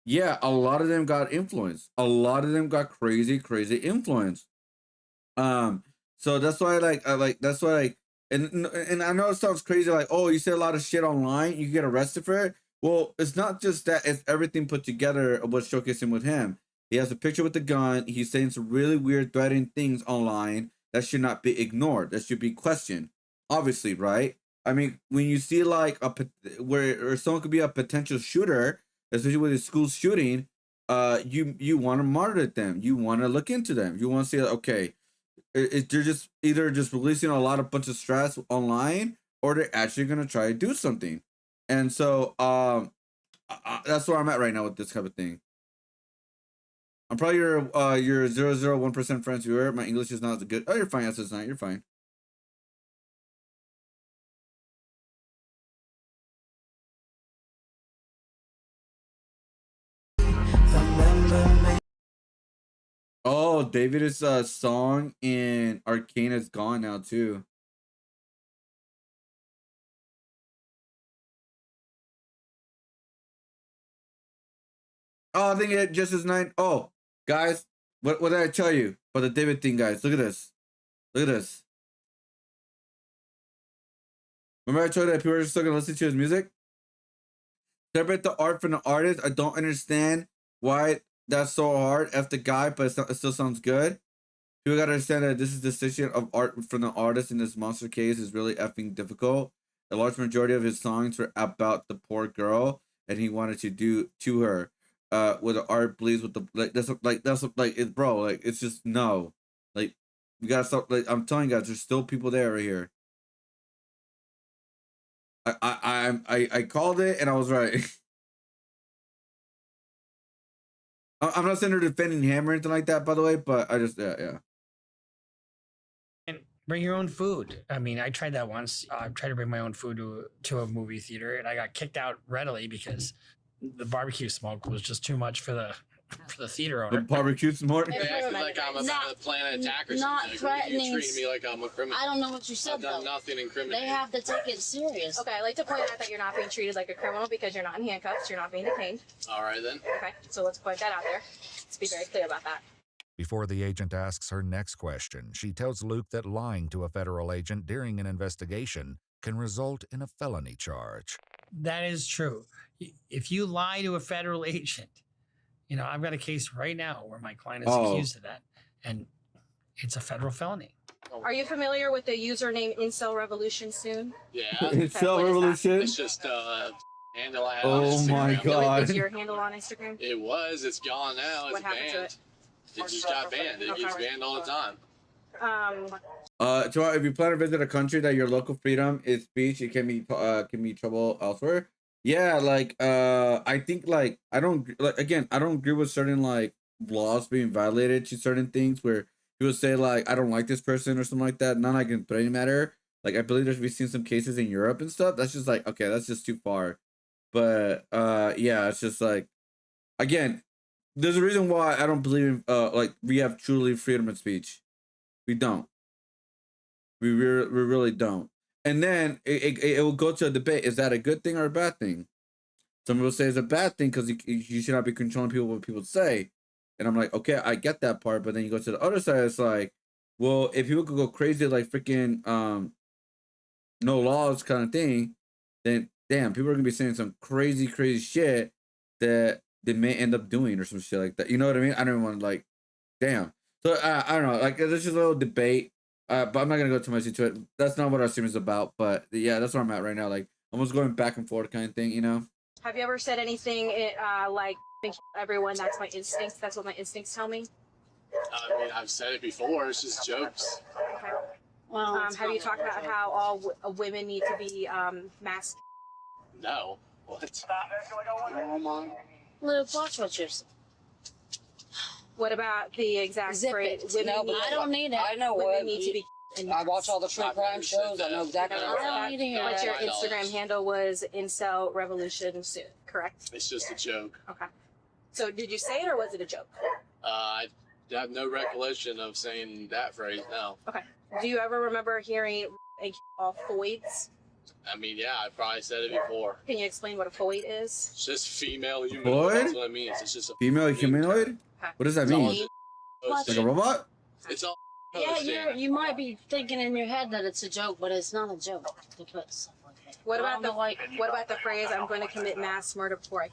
Yeah, a lot of them got influenced. A lot of them got crazy influence. So that's why that's why and I know it sounds crazy, like, oh, you say a lot of shit online, you get arrested for it. Well, it's not just that, it's everything put together of what's showcasing with him. He has a picture with the gun, he's saying some really weird threatening things online that should not be ignored, that should be questioned. Obviously, right? I mean, when you see like where someone could be a potential shooter, especially with a school shooting, you want to monitor them, you want to look into them, you want to see, okay, they're just either just releasing a bunch of stress online, or they're actually gonna try to do something. And so that's where I'm at right now with this type of thing. I'm probably your 001% French viewer. My English is not as good. Oh, you're fine. That's not. You're fine. Oh, David's song in Arcane is gone now too. Oh, I think it just is 9. Oh, guys, what did I tell you about the David thing, guys? Look at this. Look at this. Remember I told you that people are still gonna listen to his music? Separate the art from the artist. I don't understand why that's so hard. F the guy, but it still sounds good. People gotta understand that this is the decision of art from the artist in this monster case is really effing difficult. A large majority of his songs were about the poor girl, and he wanted to do to her. With the art bleeds with the it's bro, like it's just no. Like you gotta stop, like I'm telling you guys, there's still people there right here. I called it and I was right. I'm not saying they're defending him or anything like that, by the way, but I just yeah. And bring your own food. I mean, I tried that once. I tried to bring my own food to a movie theater, and I got kicked out readily because the barbecue smoke was just too much for the theater owner. The barbecue smoke. They act like I'm about to plan an attack or not something. threatening. You treat me like I'm a criminal. I don't know what you said, I've done though. nothing incriminating. They have to take it serious. Okay, I like to point out that you're not being treated like a criminal because you're not in handcuffs, you're not being detained. All right, then. Okay, so let's point that out there. Let's be very clear about that. Before the agent asks her next question, she tells Luke that lying to a federal agent during an investigation can result in a felony charge. That is true. If you lie to a federal agent, you know, I've got a case right now where my client is accused of that, and it's a federal felony. Are you familiar with the username Incel Revolution Soon? Yeah. Incel Revolution. It's just handle I had on Oh Instagram. my It was god. your handle on Instagram? It was. It's gone now. It's What happened to banned. It just got banned. It gets banned all the time. So if you plan to visit a country that your local freedom is speech, it can be trouble elsewhere. Yeah, like I think like I don't like again I don't agree with certain like laws being violated to certain things where people say like I don't like this person or something like that. Not like in threatening matter. Like I believe we've seen some cases in Europe and stuff. That's just like okay, that's just too far. But yeah, it's just like again, there's a reason why I don't believe in like we have truly freedom of speech. We don't. We really don't. And then it will go to a debate. Is that a good thing or a bad thing? Some people say it's a bad thing because you should not be controlling people what people say. And I'm like, okay, I get that part. But then you go to the other side, it's like, well, if people could go crazy like freaking no laws kind of thing, then damn, people are gonna be saying some crazy shit that they may end up doing or some shit like that. You know what I mean? I don't want to like, damn. So I don't know. Like there's just a little debate. But I'm not gonna go too much into it. That's not what our stream is about. But yeah, that's where I'm at right now. Like almost going back and forth kind of thing, you know. Have you ever said anything like everyone? That's my instincts. That's what my instincts tell me. I mean, I've said it before. It's just jokes. Okay. Well, have you talked about how all women need to be masked? No. What? Luke, watch what you're saying. What about the exact Zip phrase? it. Women No, need, I don't need it. I know women what need to be. I watch all the true crime shows. I know exactly I what don't need to hear But that. your Instagram handle was Incel Revolution Soon, correct? It's just a joke. Okay. So did you say it or was it a joke? I have no recollection of saying that phrase. No. Okay. Do you ever remember hearing all foids? I mean, yeah, I probably said it before. Can you explain what a foid is? It's just female humanoid. What? That's what it means. It's just a Female humanoid? What does that It's all mean? just Watch Like a robot? It's all Yeah, posting. you might be thinking in your head that it's a joke, but it's not a joke to put stuff like that. What I about don't the know why- what about the phrase "I'm going to commit mass murder before I"?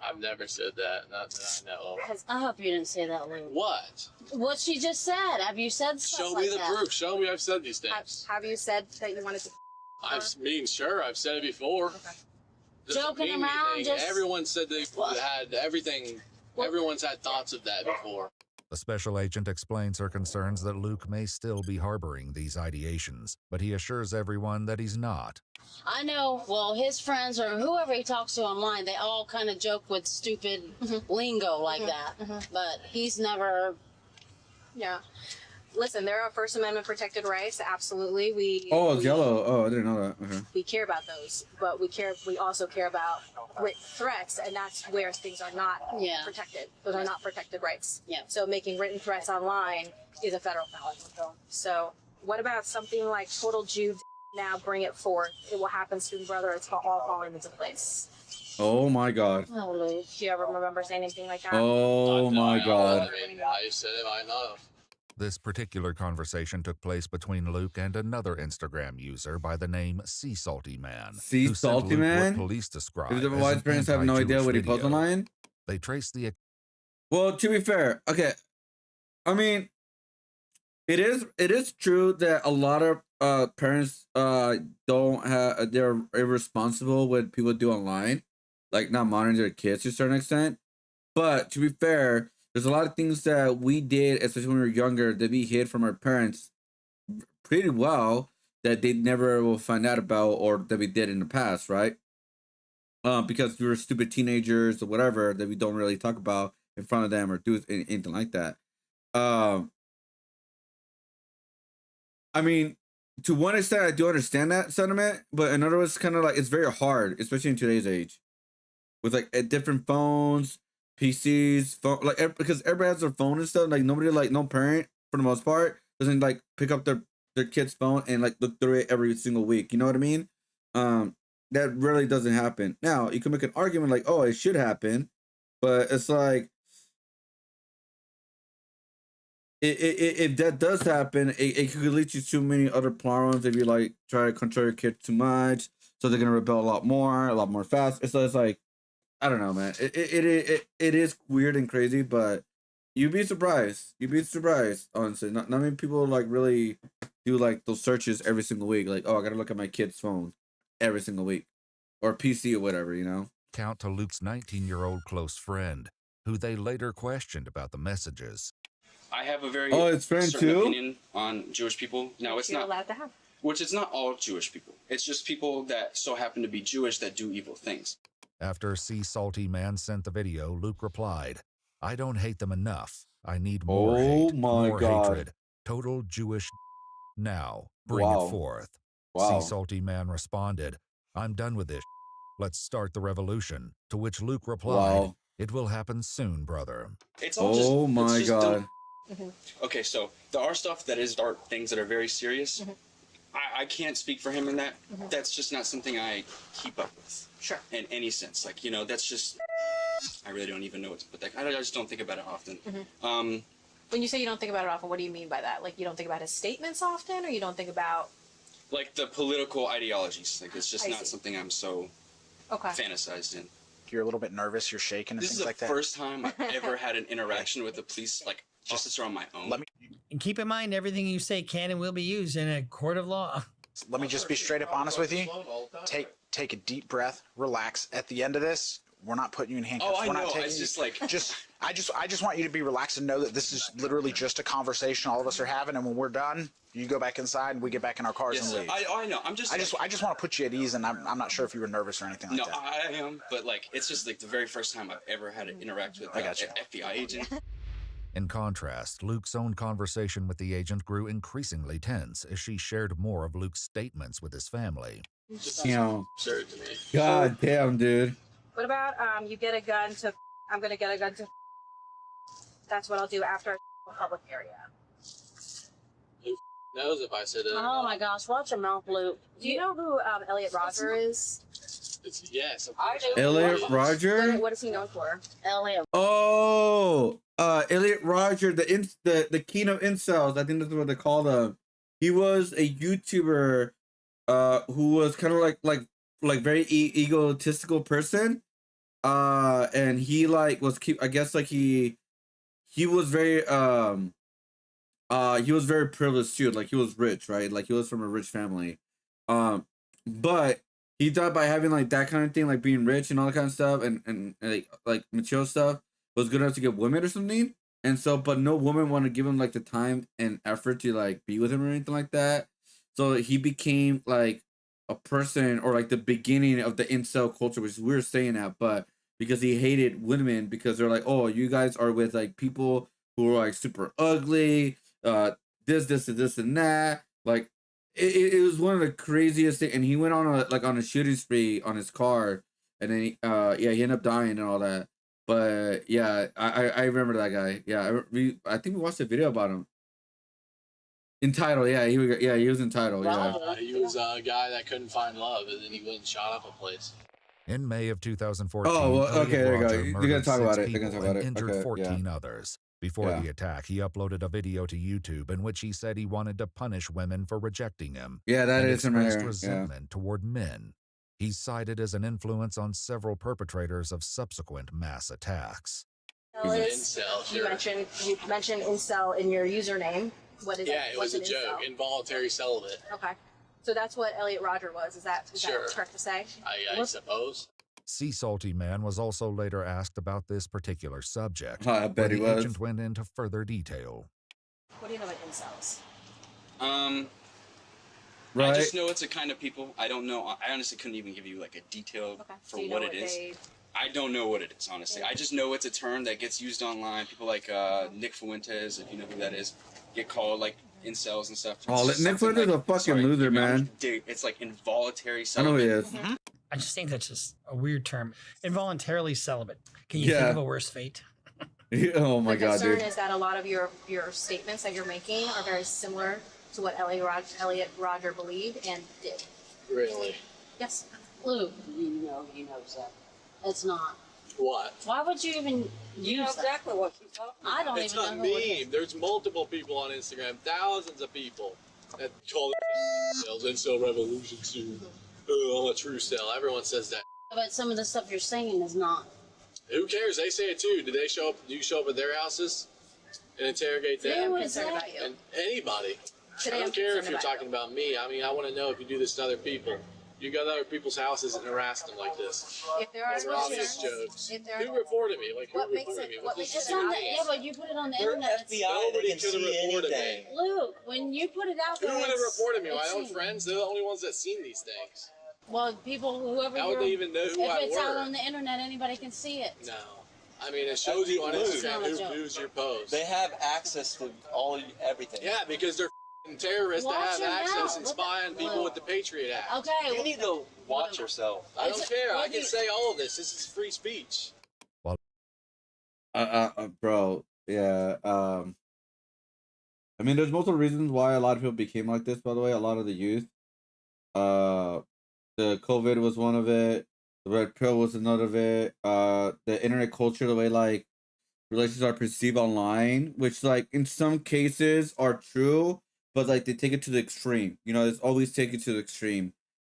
I've never said that. Not that I know of. I hope you didn't say that, Luke. What? What she just said. Have you said stuff Show like me the that? proof. Show me I've said these things. Have you said that you wanted to? Sure, I've said it before. Doesn't Joking mean around, anything. just- Everyone said they had everything. Everyone's had thoughts of that before. The special agent explains her concerns that Luke may still be harboring these ideations, but he assures everyone that he's not. I know, well, his friends or whoever he talks to online, they all kind of joke with stupid lingo like that. But he's never. Yeah. Listen, there are First Amendment protected rights. Absolutely, Oh, it's yellow. Oh, I didn't know that. Okay. we care about those, but we also care about written threats, and that's where things are not protected. Those are not protected rights. Yeah. So making written threats online is a federal felony. So what about something like total Jew? Now bring it forth. It will happen soon, brother. It's all falling into place. Oh my god. Oh, Luke. Do you ever remember saying anything like that? Oh my god. I mean, I said it. I know. This particular conversation took place between Luke and another Instagram user by the name Sea Salty Man. Sea who sent Salty Luke Man? What police describe If the as white an parents have no idea anti-Jewish what he posts video. online? They traced the Well, to be fair, okay. I mean, it is true that a lot of parents don't have they're irresponsible with people do online, like not monitoring their kids to a certain extent. But to be fair, there's a lot of things that we did, especially when we were younger, that we hid from our parents pretty well that they never will find out about or that we did in the past, right? Because we were stupid teenagers or whatever that we don't really talk about in front of them or do anything like that. I mean, to one extent, I do understand that sentiment, but in other words, kind of like it's very hard, especially in today's age, with like different phones, PCs, phone, like because everybody has their phone and stuff. Like nobody, like no parent for the most part, doesn't like pick up their kid's phone and like look through it every single week. You know what I mean? That really doesn't happen. Now you can make an argument like, oh, it should happen, but it's like. If that does happen, it could lead to too many other problems if you like try to control your kids too much, so they're gonna rebel a lot more fast. So it's like, I don't know, man. It is weird and crazy, but you'd be surprised. You'd be surprised, honestly. Not many people like really do like those searches every single week. Like, oh, I gotta look at my kid's phone every single week. or PC or whatever, you know. Count to Luke's 19-year-old close friend, who they later questioned about the messages. I have a very it's friend certain too? opinion on Jewish people. Now, it's You're not allowed to have. which is not all Jewish people. It's just people that so happen to be Jewish that do evil things. After Sea Salty Man sent the video, Luke replied, "I don't hate them enough. I need more hate, more hatred. Total Jewish now. Bring it forth." Sea Salty Man responded, "I'm done with this. Let's start the revolution." To which Luke replied, "It will happen soon, brother." It's all dumb. Okay, so there are stuff that is dark, things that are very serious. I can't speak for him in that. That's just not something I keep up with. Sure. In any sense. Like, you know, that's just, I really don't even know what to put that. I just don't think about it often. When you say you don't think about it often, what do you mean by that? Like, you don't think about his statements often, or you don't think about... Like, the political ideologies. Like, it's just not something I'm so fantasized in. You're a little bit nervous, you're shaking and things like that. This is the first time I've ever had an interaction with the police, like, justice or on my own. And keep in mind, everything you say can and will be used in a court of law. Let me just be straight up honest with you. Take a deep breath, relax. At the end of this, we're not putting you in handcuffs. Oh, I we're know. Not taking It's just like... I just want you to be relaxed and know that this is literally just a conversation all of us are having, and when we're done, you go back inside and we get back in our cars and leave. I know. I just want to put you at ease, and I'm not sure if you were nervous or anything like that. No, I am, but like it's just like the very first time I've ever had to interact with an FBI agent. In contrast, Luke's own conversation with the agent grew increasingly tense as she shared more of Luke's statements with his family. You know, absurd to me. God damn, dude. What about you get a gun to... I'm going to get a gun to... That's what I'll do after a public area. Who knows if I said it? Oh my gosh, watch your mouth, Luke. Do you know who Elliot Roger is? Yes, I do. Elliot Roger? What is he known for? Elliot. Oh, Elliot Roger, the king of incels. I think that's what they called him. He was a YouTuber, who was kind of like very egotistical person. And he like was I guess like he was very he was very privileged too. Like he was rich, right? Like he was from a rich family. But he thought by having like that kind of thing, like being rich and all that kind of stuff, and like material stuff, was good enough to get women or something. And so, but no woman wanted to give him like the time and effort to like be with him or anything like that. So he became like a person, or like the beginning of the incel culture, which we were saying that, but because he hated women because they're like, oh, you guys are with like people who are like super ugly, this and that. Like it was one of the craziest things. And he went on a shooting spree on his car, and then he ended up dying and all that. But yeah, I remember that guy. Yeah, I think we watched a video about him. Entitled, he was entitled. Yeah, he was a guy that couldn't find love, and then he went and shot up a place. In May of 2014, oh, well, okay, there you go. Roger You're gonna talk about it. murdered 6 You're gonna talk people about it. and injured Okay, 14 others. Before Yeah. the attack, he uploaded a video to YouTube in which he said he wanted to punish women for rejecting him. Yeah, that and is him right expressed here. Yeah. resentment toward men. He's cited as an influence on several perpetrators of subsequent mass attacks. Incel, You mentioned incel in your username. What is Yeah, it was what's a an joke. incel? Involuntary celibate. Okay, so that's what Elliot Roger was. Is that Sure. correct to say? I suppose. Sea Salty Man was also later asked about this particular subject. I bet where he the was. agent went into further detail. What do you know about incels? Right. I just know it's a kind of people. I don't know. I honestly couldn't even give you like a detail So for you what know it is. they... I don't know what it is, honestly. I just know it's a term that gets used online. People like Nick Fuentes, if you know who that is, get called like incels and stuff. Oh, It's just Nick something Fuentes is a fucking sorry, loser, man. It's like involuntary I celibate. know he is. I just think that's just a weird term. Involuntarily celibate. Can you Yeah. think of a worse fate? Oh my the god, concern dude. is that a lot of your statements that you're making are very similar to what Elliot Roger believed and did. Really? Yes. Luke, you know he knows that. It's not. What? Why would you even use that? what you're talking I don't It's even not know who it is. me. There's multiple people on Instagram, thousands of people that call themselves incel revolution soon. Oh, I'm a true cell. Everyone says that. But some of the stuff you're saying is not. Who cares? They say it too. Do they show up? Do you show up at their houses and interrogate Today them? I'm concerned about you. And anybody. Today I I'm don't care if concerned you're about talking about me. I mean, I want to know if you do this to other people. You go to other people's houses and harass them like this. If there are Those are obvious jokes. if there are, Who reported me? Like, who what makes reported it? me? What makes it It's on the, obvious? yeah, but you put it on the We're internet. FBI. Nobody They can could have see reported anything. me. Luke, when you put it out Who there, would have reported me? My it's own seen. friends? They're the only ones that seen these things. Well, people, whoever How would you're, they even know who if I it's out were? on the internet, anybody can see it. No. I mean, it shows you on Luke. Instagram It's not a who views your post. They have access to everything. Yeah, because they're terrorists that Watch have your access mouth. and What the- spy on people with the Patriot Act. Okay. You need to watch yourself. I don't care. I what can do you- say all of this. This is free speech. Bro, yeah. I mean, there's multiple reasons why a lot of people became like this. By the way, a lot of the youth. The COVID was one of it. The red pill was another of it. The internet culture, the way like relationships are perceived online, which like in some cases are true, but like they take it to the extreme. You know, it's always taken to the extreme.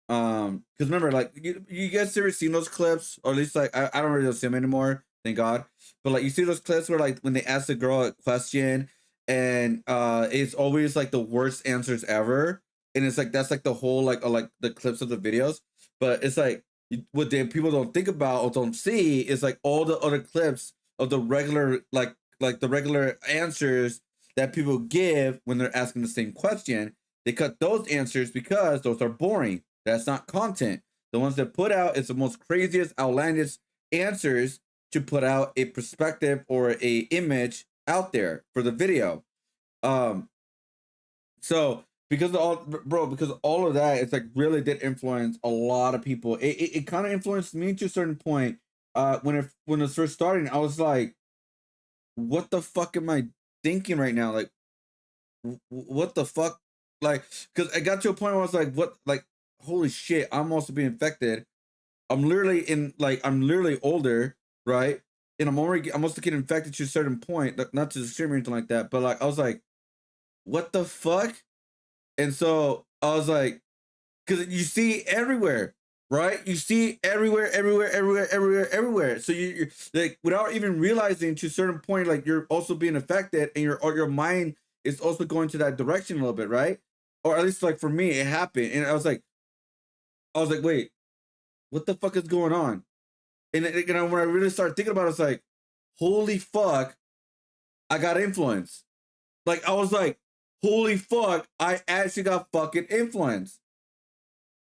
Because remember, like you guys ever seen those clips, or at least like I don't really see them anymore, thank God. But like you see those clips where like when they ask the girl a question, and it's always like the worst answers ever, and it's like that's like the whole like the clips of the videos, but it's like what they people don't think about or don't see is like all the other clips of the regular like the regular answers that people give when they're asking the same question. They cut those answers because those are boring. That's not content. The ones that put out is the most craziest, outlandish answers to put out a perspective or a image out there for the video. So because all of that, it's like really did influence a lot of people. It kind of influenced me to a certain point. When it was first starting, I was like, what the fuck am I thinking right now? Like, what the fuck? Like, because I got to a point where I was like, what? Like, holy shit, I'm also being infected. I'm literally older, right? And I'm also getting infected to a certain point, not to the extreme or anything like that. But like, I was like, what the fuck? And so I was like, because you see everywhere, right? You see everywhere. So you're like, without even realizing to a certain point, like you're also being affected, and your mind is also going to that direction a little bit, right? Or at least like for me, it happened, and I was like, wait, what the fuck is going on? And when I really started thinking about it, it's like, holy fuck, I got influenced. Like I was like, holy fuck, I actually got fucking influenced.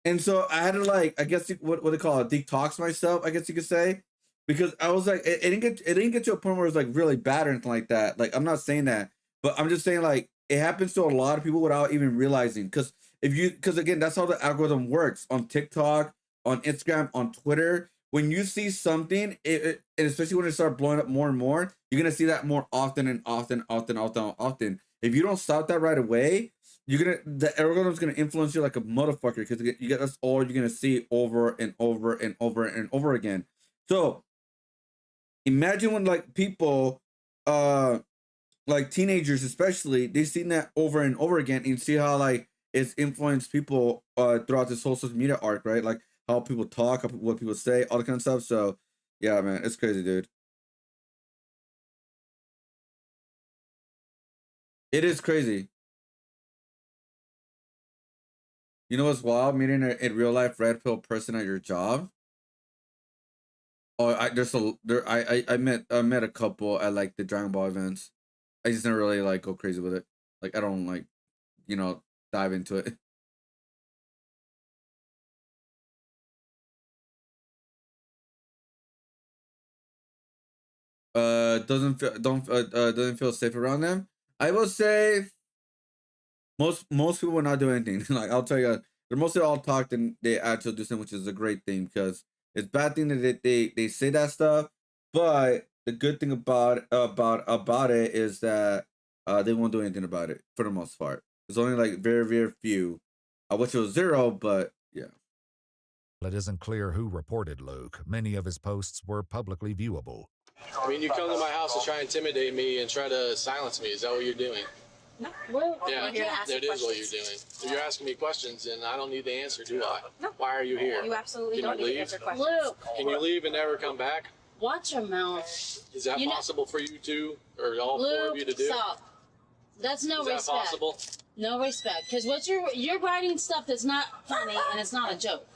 And so I had to like, I guess what they call it, detox myself, I guess you could say, because I was like, it didn't get to a point where it was like really bad or anything like that. Like I'm not saying that, but I'm just saying like it happens to a lot of people without even realizing. Because again, that's how the algorithm works on TikTok, on Instagram, on Twitter. When you see something, and especially when it starts blowing up more and more, you're gonna see that more often and often. If you don't stop that right away, the algorithm's gonna influence you like a motherfucker, because that's all you're gonna see over and over and over and over again. So imagine when like people, like teenagers especially, they've seen that over and over again, and see how like it's influenced people throughout this whole social media arc, right? Like how people talk, what people say, all that kind of stuff. So yeah, man, it's crazy, dude. It is crazy. You know what's wild? Meeting a real life red pill person at your job. Oh, I met a couple at like the Dragon Ball events. I just never really like go crazy with it. Like I don't like, dive into it. Doesn't feel safe around them. I will say most people will not do anything. Like I'll tell you, they're mostly all talk and they actually do something, which is a great thing, because it's bad thing that they say that stuff, but the good thing about it is that they won't do anything about it for the most part. There's only like very, very few. I wish it was zero, but yeah. It isn't clear who reported Luke. Many of his posts were publicly viewable. I mean, you come to my house to try and intimidate me and try to silence me. Is that what you're doing? No, well, Yeah, that is what you're doing. So you're asking me questions, and I don't need the answer, do I? No. Why are you here? You absolutely don't need to answer questions. Luke, Can you leave and never come back? watch your mouth. Is that possible for you two, or all Luke, four of you to do? stop. That's no Is that respect. possible? No respect, because what you're writing stuff that's not funny and it's not a joke.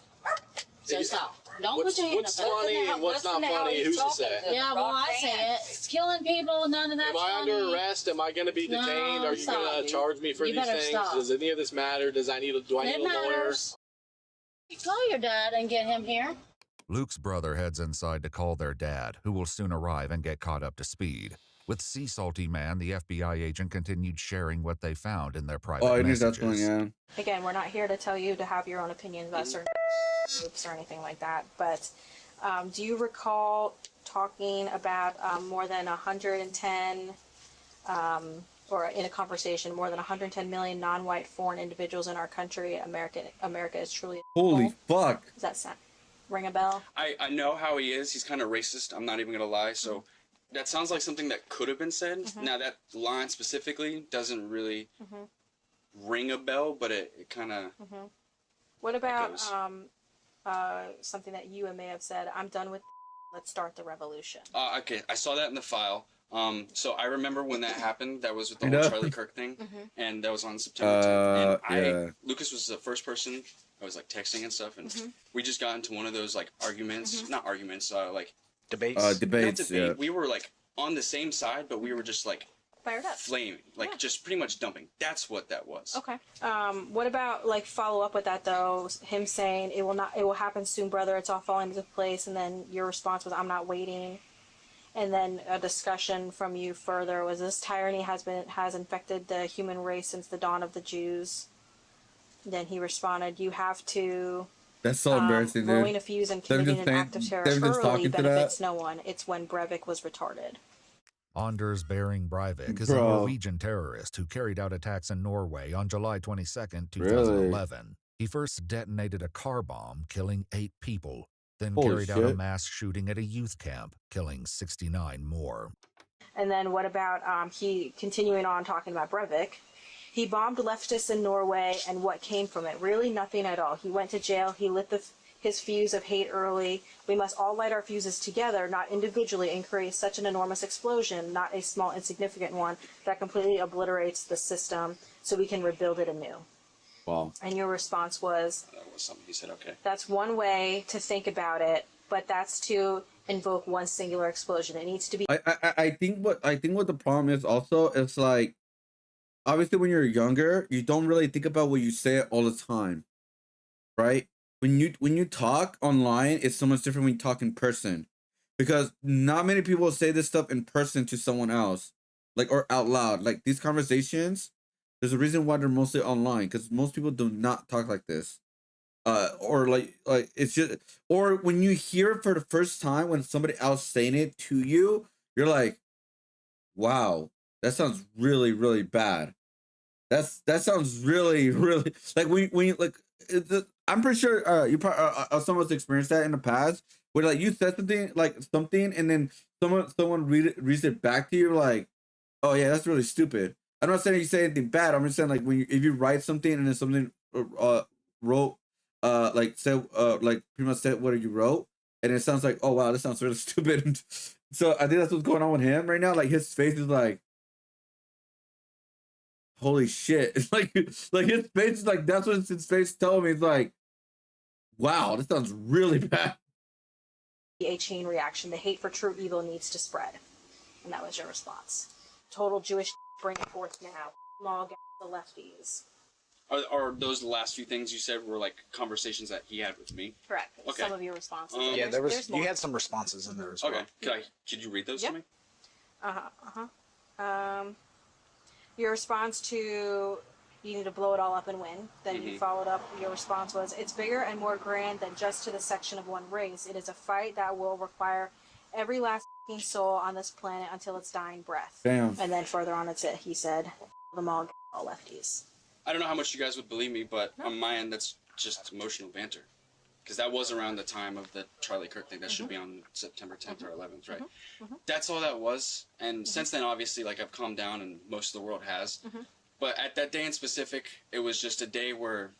So stop. Don't put your hand What's up. funny and what's not funny? Who's to say? Yeah, well, I say it. It's killing people. None of that's Am I funny. under arrest? Am I going to be detained? Are you going to charge me for You these better things? stop. Does any of this matter? Do I need a lawyer? Matters. You call your dad and get him here. Luke's brother heads inside to call their dad, who will soon arrive and get caught up to speed. With Sea Salty Man, the FBI agent continued sharing what they found in their private messages. Again, we're not here to tell you to have your own opinions about certain groups or anything like that, but do you recall talking about more than 110, or in a conversation, more than 110 million non-white foreign individuals in our country? America is truly... Holy fuck. Does that sound, ring a bell? I know how he is. He's kind of racist. I'm not even going to lie. So that sounds like something that could have been said. Now, that line specifically doesn't really ring a bell, but it kind of... What about something that you may have said, I'm done with, let's start the revolution? Okay, I saw that in the file. So I remember when that happened. That was with the whole Charlie Kirk thing, and that was on September 10th. And Lucas was the first person I was like texting and stuff, and we just got into one of those like arguments, not arguments, like debates. Debates. Yeah. We were like on the same side, but we were just like fired up, flaming, like just pretty much dumping. That's what that was. Okay. What about like follow up with that though? Him saying it will happen soon, brother. It's all falling into place, and then your response was, I'm not waiting. And then a discussion from you further was, this tyranny has infected the human race since the dawn of the Jews. Then he responded, you have to. That's so embarrassing, dude. Blowing a fuse and committing an act of terror early benefits no one. It's when Breivik was retarded. Anders Behring Breivik is a Norwegian terrorist who carried out attacks in Norway on July 22nd, 2011. He first detonated a car bomb, killing 8 people, then carried out a mass shooting at a youth camp, killing 69 more. And then what about he continuing on talking about Breivik? He bombed leftists in Norway, and what came from it? Really nothing at all. He went to jail. He lit his fuse of hate early. We must all light our fuses together, not individually, and create such an enormous explosion, not a small, insignificant one, that completely obliterates the system so we can rebuild it anew. Wow. And your response was? That was something he said, okay. That's one way to think about it, but that's to invoke one singular explosion. It needs to be... I think what the problem is also, is like, obviously when you're younger, you don't really think about what you say all the time, right? When you talk online, it's so much different when you talk in person, because not many people say this stuff in person to someone else, like, or out loud. Like, these conversations, there's a reason why they're mostly online, because most people do not talk like this, or like it's just, or when you hear it for the first time when somebody else saying it to you, you're like, wow, that sounds really, really bad. That sounds really, really, like when you like. I'm pretty sure you probably someone's experienced that in the past, where like you said something, and then someone reads it back to you, like, oh yeah, that's really stupid. I'm not saying you say anything bad. I'm just saying, like, if you write something and then something wrote like said like pretty much said what you wrote, and it sounds like, oh wow, this sounds really stupid. So I think that's what's going on with him right now. Like, his face is like, holy shit. It's like his face is like, that's what his face telling me. It's like, wow, this sounds really bad. A chain reaction. The hate for true evil needs to spread. And that was your response. Total Jewish, bring it forth now. Log the lefties. Are those the last few things you said were like conversations that he had with me? Correct. Okay. Some of your responses. Yeah, you had some responses in there as well. Okay. Could you read those to me? Your response to, you need to blow it all up and win. Then you followed up, your response was, it's bigger and more grand than just to the section of one race. It is a fight that will require every last soul on this planet until its dying breath. Damn. And then further on he said, them all lefties. I don't know how much you guys would believe me, but on my end, that's just emotional banter. Because that was around the time of the Charlie Kirk thing. That should be on September 10th or 11th, right? That's all that was. And since then, obviously, like, I've calmed down, and most of the world has. But at that day in specific, it was just a day where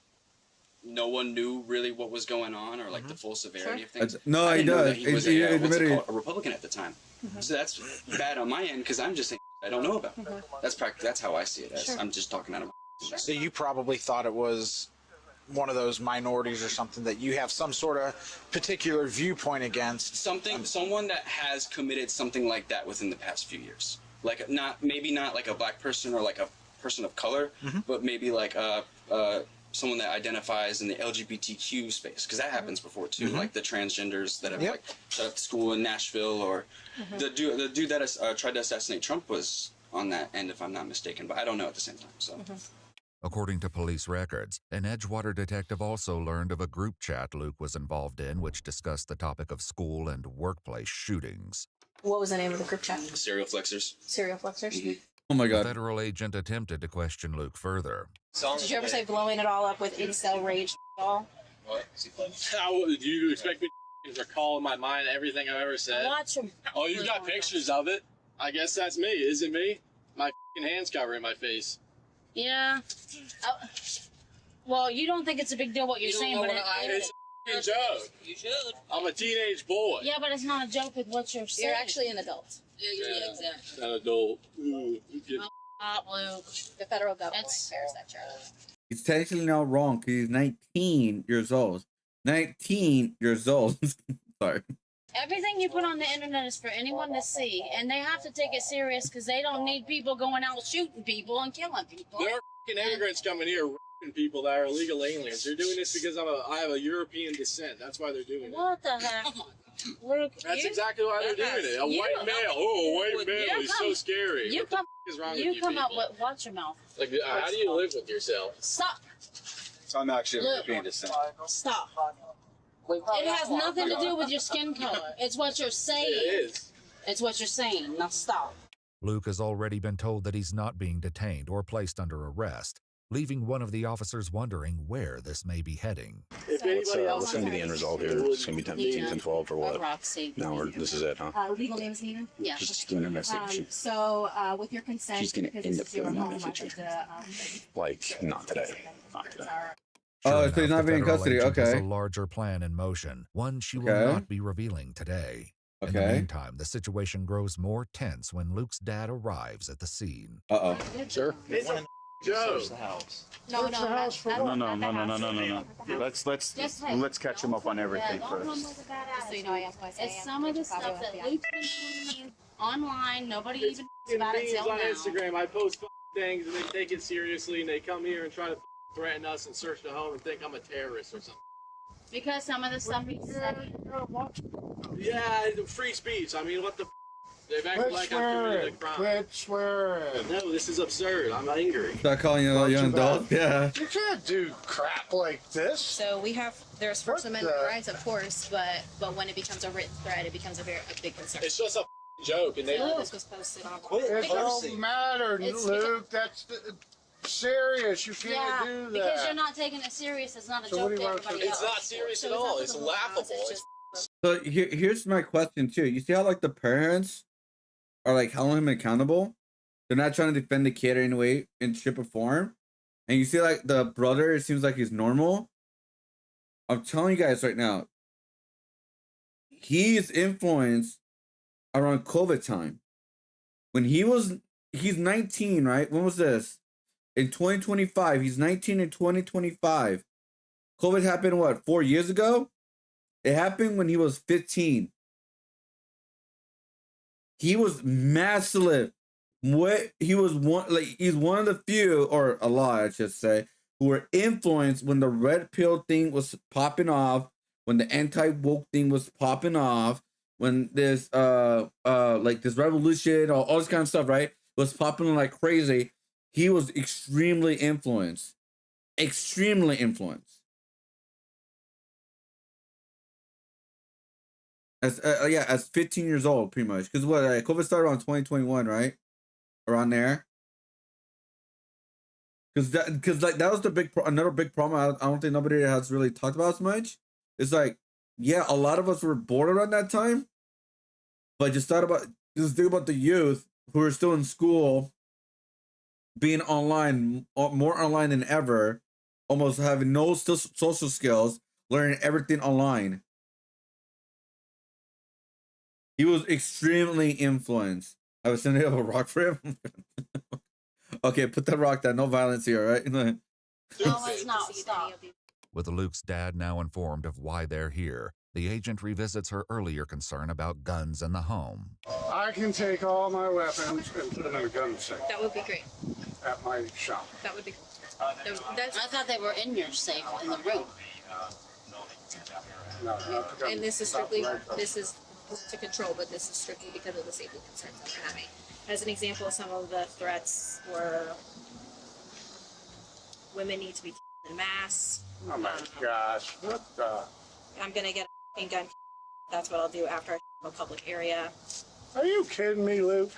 no one knew really what was going on, or like the full severity of things. No, he does. He was a Republican at the time. So that's bad on my end, because I'm just saying I don't know about. That's how I see it. I'm just talking out of my. So you probably thought it was one of those minorities or something that you have some sort of particular viewpoint against. Someone that has committed something like that within the past few years. Like maybe not like a black person or like a person of color, but maybe like someone that identifies in the LGBTQ space, because that happens before too, like the transgenders that have like shut up school in Nashville, or the dude that tried to assassinate Trump was on that end, if I'm not mistaken, but I don't know at the same time. So. According to police records, an Edgewater detective also learned of a group chat Luke was involved in which discussed the topic of school and workplace shootings. What was the name of the group chat? Serial flexers. Serial flexers? Oh my A God. federal agent attempted to question Luke further. Did you ever say blowing it all up with incel rage all? What? How do you expect me to recall in my mind everything I've ever said? Watch him. Oh, you got pictures of it? I guess that's me. Is it me? My hands covering my face. Yeah. Well, you don't think it's a big deal what you're saying, but it's a joke. You should. I'm a teenage boy. Yeah, but it's not a joke with what you're saying. You're actually an adult. Yeah, exactly. An adult. Ooh, Luke. The federal government bears that charge. He's technically not wrong because he's 19 years old. 19 years old. Sorry. Everything you put on the internet is for anyone to see, and they have to take it serious because they don't need people going out shooting people and killing people. There are immigrants coming here raping people that are illegal aliens. They're doing this because I have a European descent. That's why they're doing it. What the heck? Luke, That's exactly why they're doing it. A white male. Oh, a white male. He's so scary. You what the come, f is wrong you with you come people? out with watch your mouth. Like, how do you live with yourself? Stop. So I'm actually a Look. European descent. Stop. It has nothing to do with your skin color. It's what you're saying. It is. It's what you're saying. Now stop. Luke has already been told that he's not being detained or placed under arrest, leaving one of the officers wondering where this may be heading. If anybody else What's going to be the end result here? It's going to be 10, 15, 10, 12 or what? Roxy. No, this is it, huh? Legal name is Nina. Yeah. Just doing an investigation. So, with your consent, She's gonna because end this up is your doing that in home, the I future. think Like, not today. Not today. Oh, Sure so he's enough, not the being in federal custody. agent has Okay. a larger plan in motion, one she will Okay. not be revealing today. In the Okay. meantime, the situation grows more tense when Luke's dad arrives at the scene. Uh-oh. Sir? It's a joke. No, No. Let's catch him up on everything first. So you know, I asked why I say It's some of the stuff that Luke's been putting online. Nobody even knows about it Memes till on now. Instagram. I post things and they take it seriously and they come here and try to threaten us and search the home and think I'm a terrorist or something. Because some of the stuff he said. Yeah, free speech. I mean, what the? They've acted like I'm committing a crime. Quit swearing. No, this is absurd. I'm angry. Start calling you a young adult. Yeah. You can't do crap like this. So there's First Amendment rights, of course, but when it becomes a written threat, it becomes a big concern. It's just a joke, and they. So this was posted on. It don't matter, Luke. That's serious. You can't Yeah, do that. because you're not taking it serious. It's not a So joke what do to you want everybody to else. It's not serious So at it's all. not It's something laughable. it's just- So here's my question too. You see how like the parents are like holding him accountable? They're not trying to defend the kid in any way in shape or form. And you see like the brother, it seems like he's normal. I'm telling you guys right now, he's influenced around COVID time. When he's 19, right? When was this? In 2025. He's 19 in 2025. COVID happened what, 4 years ago? It happened when he was 15. He was massive. He's one of the few, or a lot, I should say, who were influenced when the red pill thing was popping off, when the anti-woke thing was popping off, when this like this revolution, all this kind of stuff, right, was popping like crazy. He was extremely influenced. Extremely influenced. As 15 years old, pretty much. Because what, COVID started on 2021, right? Around there. Because that was another big problem. I don't think nobody has really talked about as much. It's like, yeah, a lot of us were bored around that time, but just think about the youth who are still in school, being online, more online than ever, almost having no social skills, learning everything online. He was extremely influenced. I was sending up a rock for him. Okay, put that rock down. No violence here, right? No, it's not. Stop. With Luke's dad now informed of why they're here, the agent revisits her earlier concern about guns in the home. I can take all my weapons and put them in a gun safe That would be great. at my shop. That would be cool. I thought they were in your safe in the room. No, And this is strictly, this is to control, but this is strictly because of the safety concerns that we're having. As an example, some of the threats were women need to be in masks. Oh my gosh, what the? I'm gonna get a f***ing gun. That's what I'll do after I a public area. Are you kidding me, Luke?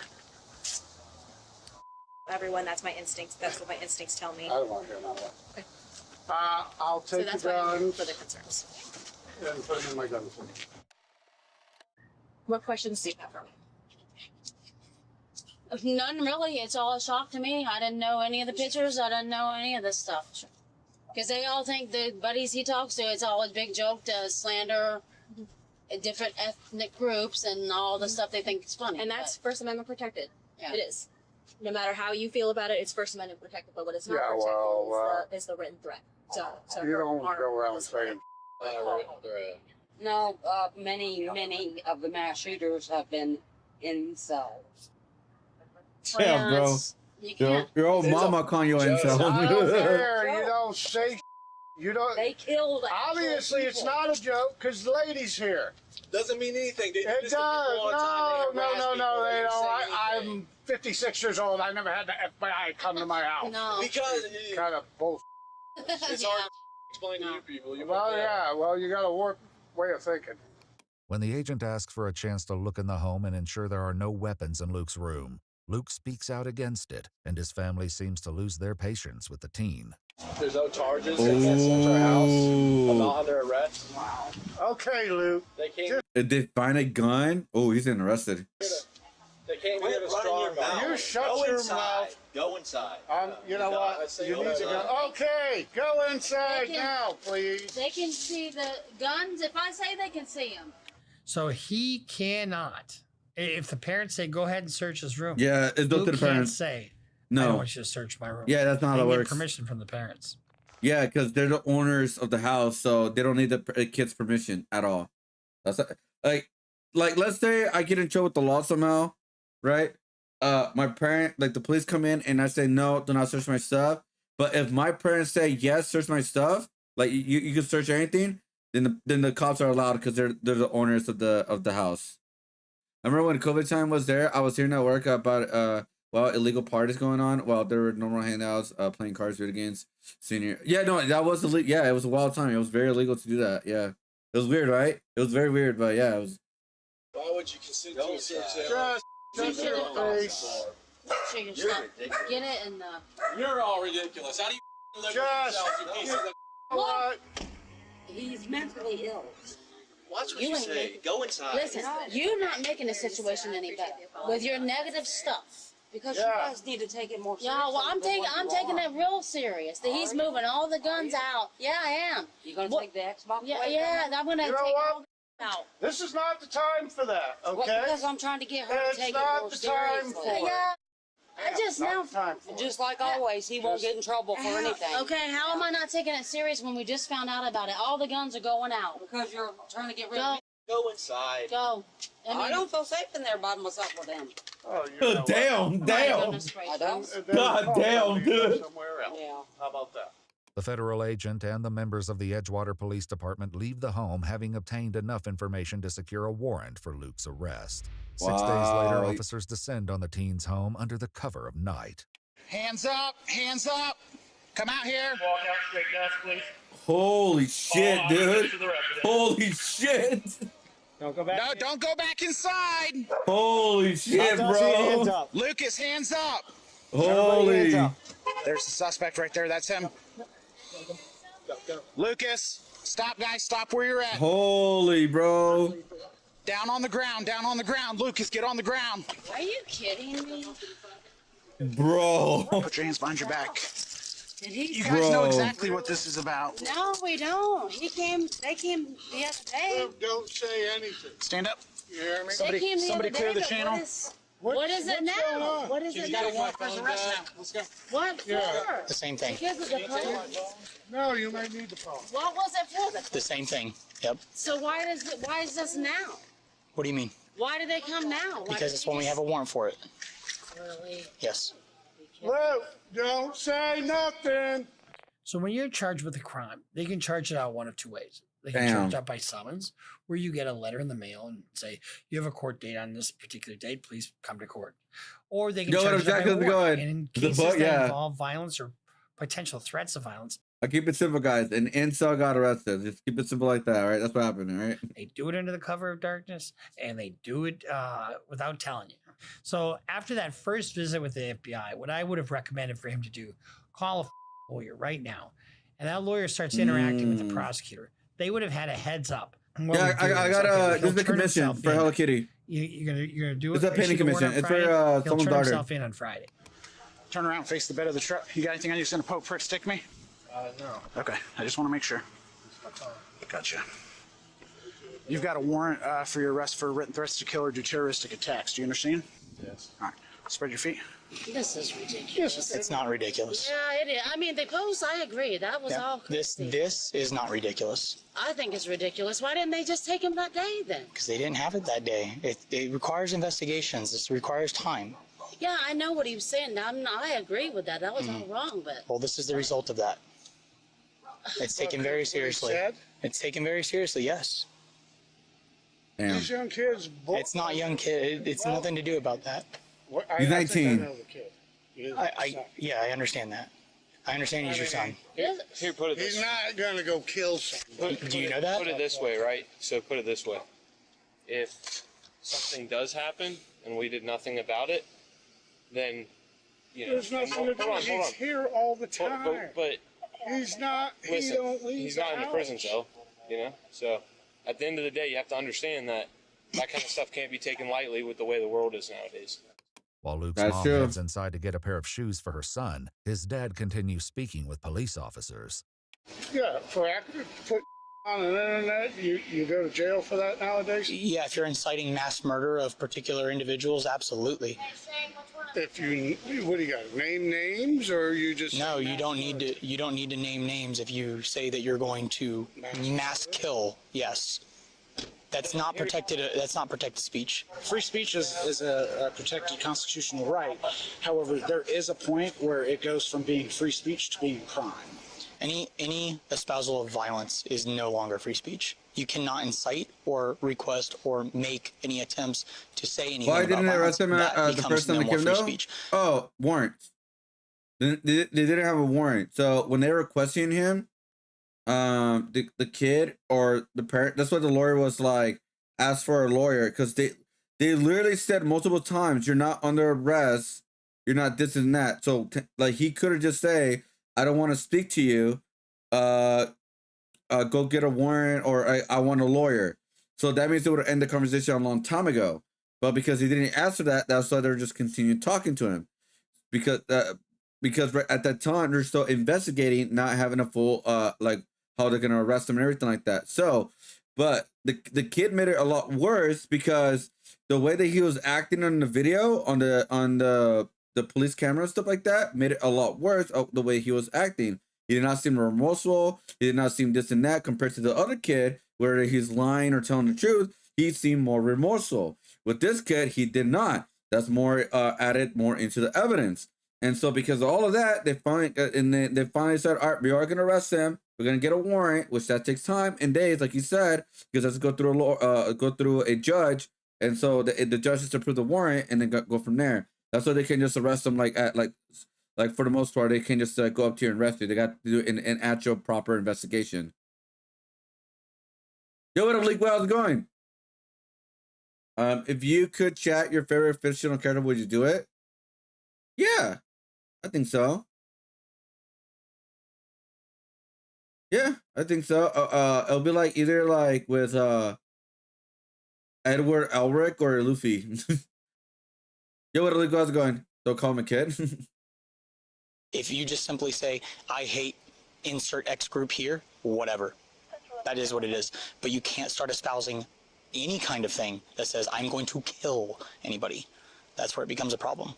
Everyone, that's my instincts. That's what my instincts tell me. I don't want to hear none of that. Okay. I'll So take that's the why I'm here guns for the concerns. and put them in my gun safe. What questions do you have for me? None really. It's all a shock to me. I didn't know any of the pictures. I didn't know any of this stuff. Because they all think the buddies he talks to, it's all a big joke to slander different ethnic groups and all the stuff they think is funny. And that's First Amendment protected. Yeah. It is. No matter how you feel about it, it's First Amendment protected. But what is not Yeah, protected well, is the written threat. So You don't go around saying. No, many of the mass shooters have been incels. Yeah, bro. Your old mama calling you I don't care. incel. You don't say. You don't. They killed. Obviously, it's not a joke because the lady's here. Doesn't mean anything. They It does. No. They don't. I'm 56 years old. I never had the FBI come to my house. No. Because Kind of bull. it's hard to explain to you people. Well, yeah. Well, you got a warped way of thinking. When the agent asks for a chance to look in the home and ensure there are no weapons in Luke's room, Luke speaks out against it, and his family seems to lose their patience with the teen. There's no charges against our house. I'm not under arrest. Okay, Luke. They came. If they find a gun, oh, he's getting arrested. They came here to strong mouth. You shut Go your inside. mouth. Go inside. You know what? You need to go. Okay, go inside now, please. They can see the guns. If I say they can see them. So he cannot. If the parents say, go ahead and search his room. Yeah, it's up to the Luke parents. can't say, I No. don't want you to search my room. Yeah, that's not how They that need works. permission from the parents. Yeah, because they're the owners of the house, so they don't need the kid's permission at all. That's like let's say I get in trouble with the law somehow, right? My parent, like the police come in and I say no, do not search my stuff. But if my parents say yes, search my stuff, like you can search anything, then the cops are allowed because they're the owners of the house. I remember when COVID time was there, I was hearing at work about illegal parties going on while there were normal hangouts, playing cards, video games, senior. Yeah, no, that was illegal. Yeah, it was a wild time. It was very illegal to do that. Yeah, it was weird, right? It was very weird, but yeah, it was. Why would you consider to search that? Just shut your face. Get it in the. You're all ridiculous. How do you live with yourself? You pieces of What? He's mentally ill. Watch what You you ain't say. making- Go inside. Listen, you're not making the situation any better with your negative stuff. Because you guys need to take it more seriously. Yeah, well, I'm than what taking you it real serious. That he's moving all the guns out. Yeah, I am. You gonna What- take the Xbox Yeah, away yeah, from her? I'm gonna You know take what? all the out. This is not the time for that. Well, Okay. because I'm trying to get her It's to take it not more the time seriously. for it. Yeah, I just Not now. the time for it. Just like always, he won't get in trouble for anything. Okay, how am I not taking it serious when we just found out about it? All the guns are going out. Because you're trying to get rid Go, of me. Go inside. go. I don't feel safe in there by myself with him. Oh, you know what? Damn. Goodness I gracious. don't. And then God call damn, somebody to go dude. Somewhere else. Yeah. How about that? The federal agent and the members of the Edgewater Police Department leave the home having obtained enough information to secure a warrant for Luke's arrest. 6 days later, Wow. officers descend on the teen's home under the cover of night. Hands up! Hands up! Come out here! Walk out straight desk, please. Holy shit, dude! Holy shit! Don't go back. No, don't go back inside! Holy shit, bro! Lucas, hands up! Holy! There's the suspect right there. That's him. Lucas, stop, guys. Stop where you're at. Holy, bro! Down on the ground. Down on the ground. Lucas, get on the ground. Are you kidding me? Bro! Put your hands behind your back. Did he? You guys know Bro. exactly what this is about. No, we don't. They came the other day. Don't say anything. Stand up. You hear me? They came the Somebody other clear day, the but channel. What is it now? What is it now? Let's go. What for? The same thing. Because of the phone? No, you may need the phone. What was it for? The same thing. Yep. So why is this now? What do you mean? Why do they come now? Because it's when we have a warrant for it. Really? Yes. Luke, don't say nothing. So when you're charged with a crime, they can charge it out one of two ways. They can Damn. charge it out by summons, where you get a letter in the mail and say, you have a court date on this particular date, please come to court. Or they can You know charge what it out by exactly warrant. going? And in The cases boat, that yeah. involve violence or potential threats of violence, I keep it simple, guys. An incel got arrested. Just keep it simple like that, all right? That's what happened, all right? they do it under the cover of darkness, and they do it without telling you. So after that first visit with the FBI, what I would have recommended for him to do, call a lawyer right now. And that lawyer starts interacting with the prosecutor. They would have had a heads up. And what Yeah, we'd do I is, got okay, this is he'll the turn commission himself for in. Hello Kitty. You're gonna do it. It's a painting issue the warrant commission. on It's for, Friday. He'll someone's turn daughter. himself in on Friday. Turn around, face the bed of the truck. You got anything on you that's gonna poke, prick, stick me? No. Okay, I just want to make sure. Gotcha. You've got a warrant for your arrest for written threats to kill or do terroristic attacks. Do you understand? Yes. All right. Spread your feet. This is ridiculous. It's not ridiculous. Yeah, it is. I mean, the post, I agree. That was all. This is not ridiculous I think it's ridiculous. Why didn't they just take him that day then? because they didn't have it that day. It requires investigations. This requires time. Yeah, I know what he was saying. I agree with that. That was all wrong, but Well, this is the result of that. It's taken very seriously. It's taken very seriously. Yes. Damn. These young kids. It's not young kid. It's nothing to do about that. He's I think 19. I know the kid. He is my son. Yeah, I understand that. I understand he's your son. Here, put it He's this not gonna go kill somebody. Do you know that? Put it this way, right? So put it this way. If something does happen and we did nothing about it, then, you know. There's nothing to do. Hold on. He's here all the time. But He's not. He listen, don't leave. he's not in the prison cell, you know? So at the end of the day, you have to understand that that kind of stuff can't be taken lightly with the way the world is nowadays. While Luke's That's mom true. heads inside to get a pair of shoes for her son, his dad continues speaking with police officers. Yeah, for put on the internet, you go to jail for that nowadays. Yeah, if you're inciting mass murder of particular individuals, absolutely. If you, what do you got? Name names, or you just? No, you don't need to. You don't need to name names if you say that you're going to mass kill. Yes, that's not protected. That's not protected speech. Free speech is a protected constitutional right. However, there is a point where it goes from being free speech to being a crime. Any espousal of violence is no longer free speech. You cannot incite or request or make any attempts to say anything Why about didn't they violence. arrest him That the becomes first time no they more came free though? speech. Oh, warrants. They didn't have a warrant. So when they were questioning him, the kid or the parent, that's what the lawyer was like, ask for a lawyer, because they literally said multiple times, you're not under arrest, you're not this and that. So like he could have just say, I don't want to speak to you. Go get a warrant, or I want a lawyer. So that means they would have ended the conversation a long time ago. But because he didn't answer that, that's why they're just continuing talking to him. Because right at that time they're still investigating, not having a full like how they're gonna arrest him and everything like that. So, but the kid made it a lot worse because the way that he was acting on the video on the police camera and stuff like that made it a lot worse. The way he was acting, he did not seem remorseful. He did not seem this and that compared to the other kid where he's lying or telling the truth. He seemed more remorseful. With this kid, he did not. That's more added more into the evidence. And so because of all of that, they finally said, all right, we are going to arrest him. We're going to get a warrant, which that takes time and days, like you said, because that's go through a judge. And so the judge has to approve the warrant and then go from there. That's why they can just arrest them like for the most part, they can just go up to you and arrest you. They got to do an actual proper investigation. Yo, what up, Leak? How's it going? If you could chat your favorite fictional character, would you do it? Yeah, I think so. Yeah, I think so. It'll be like either like with Edward Elric or Luffy. Yo, what up, Leak? How's it going? Don't call him a kid. If you just simply say, I hate insert X group here, whatever. That is what it is. But you can't start espousing any kind of thing that says, I'm going to kill anybody. That's where it becomes a problem,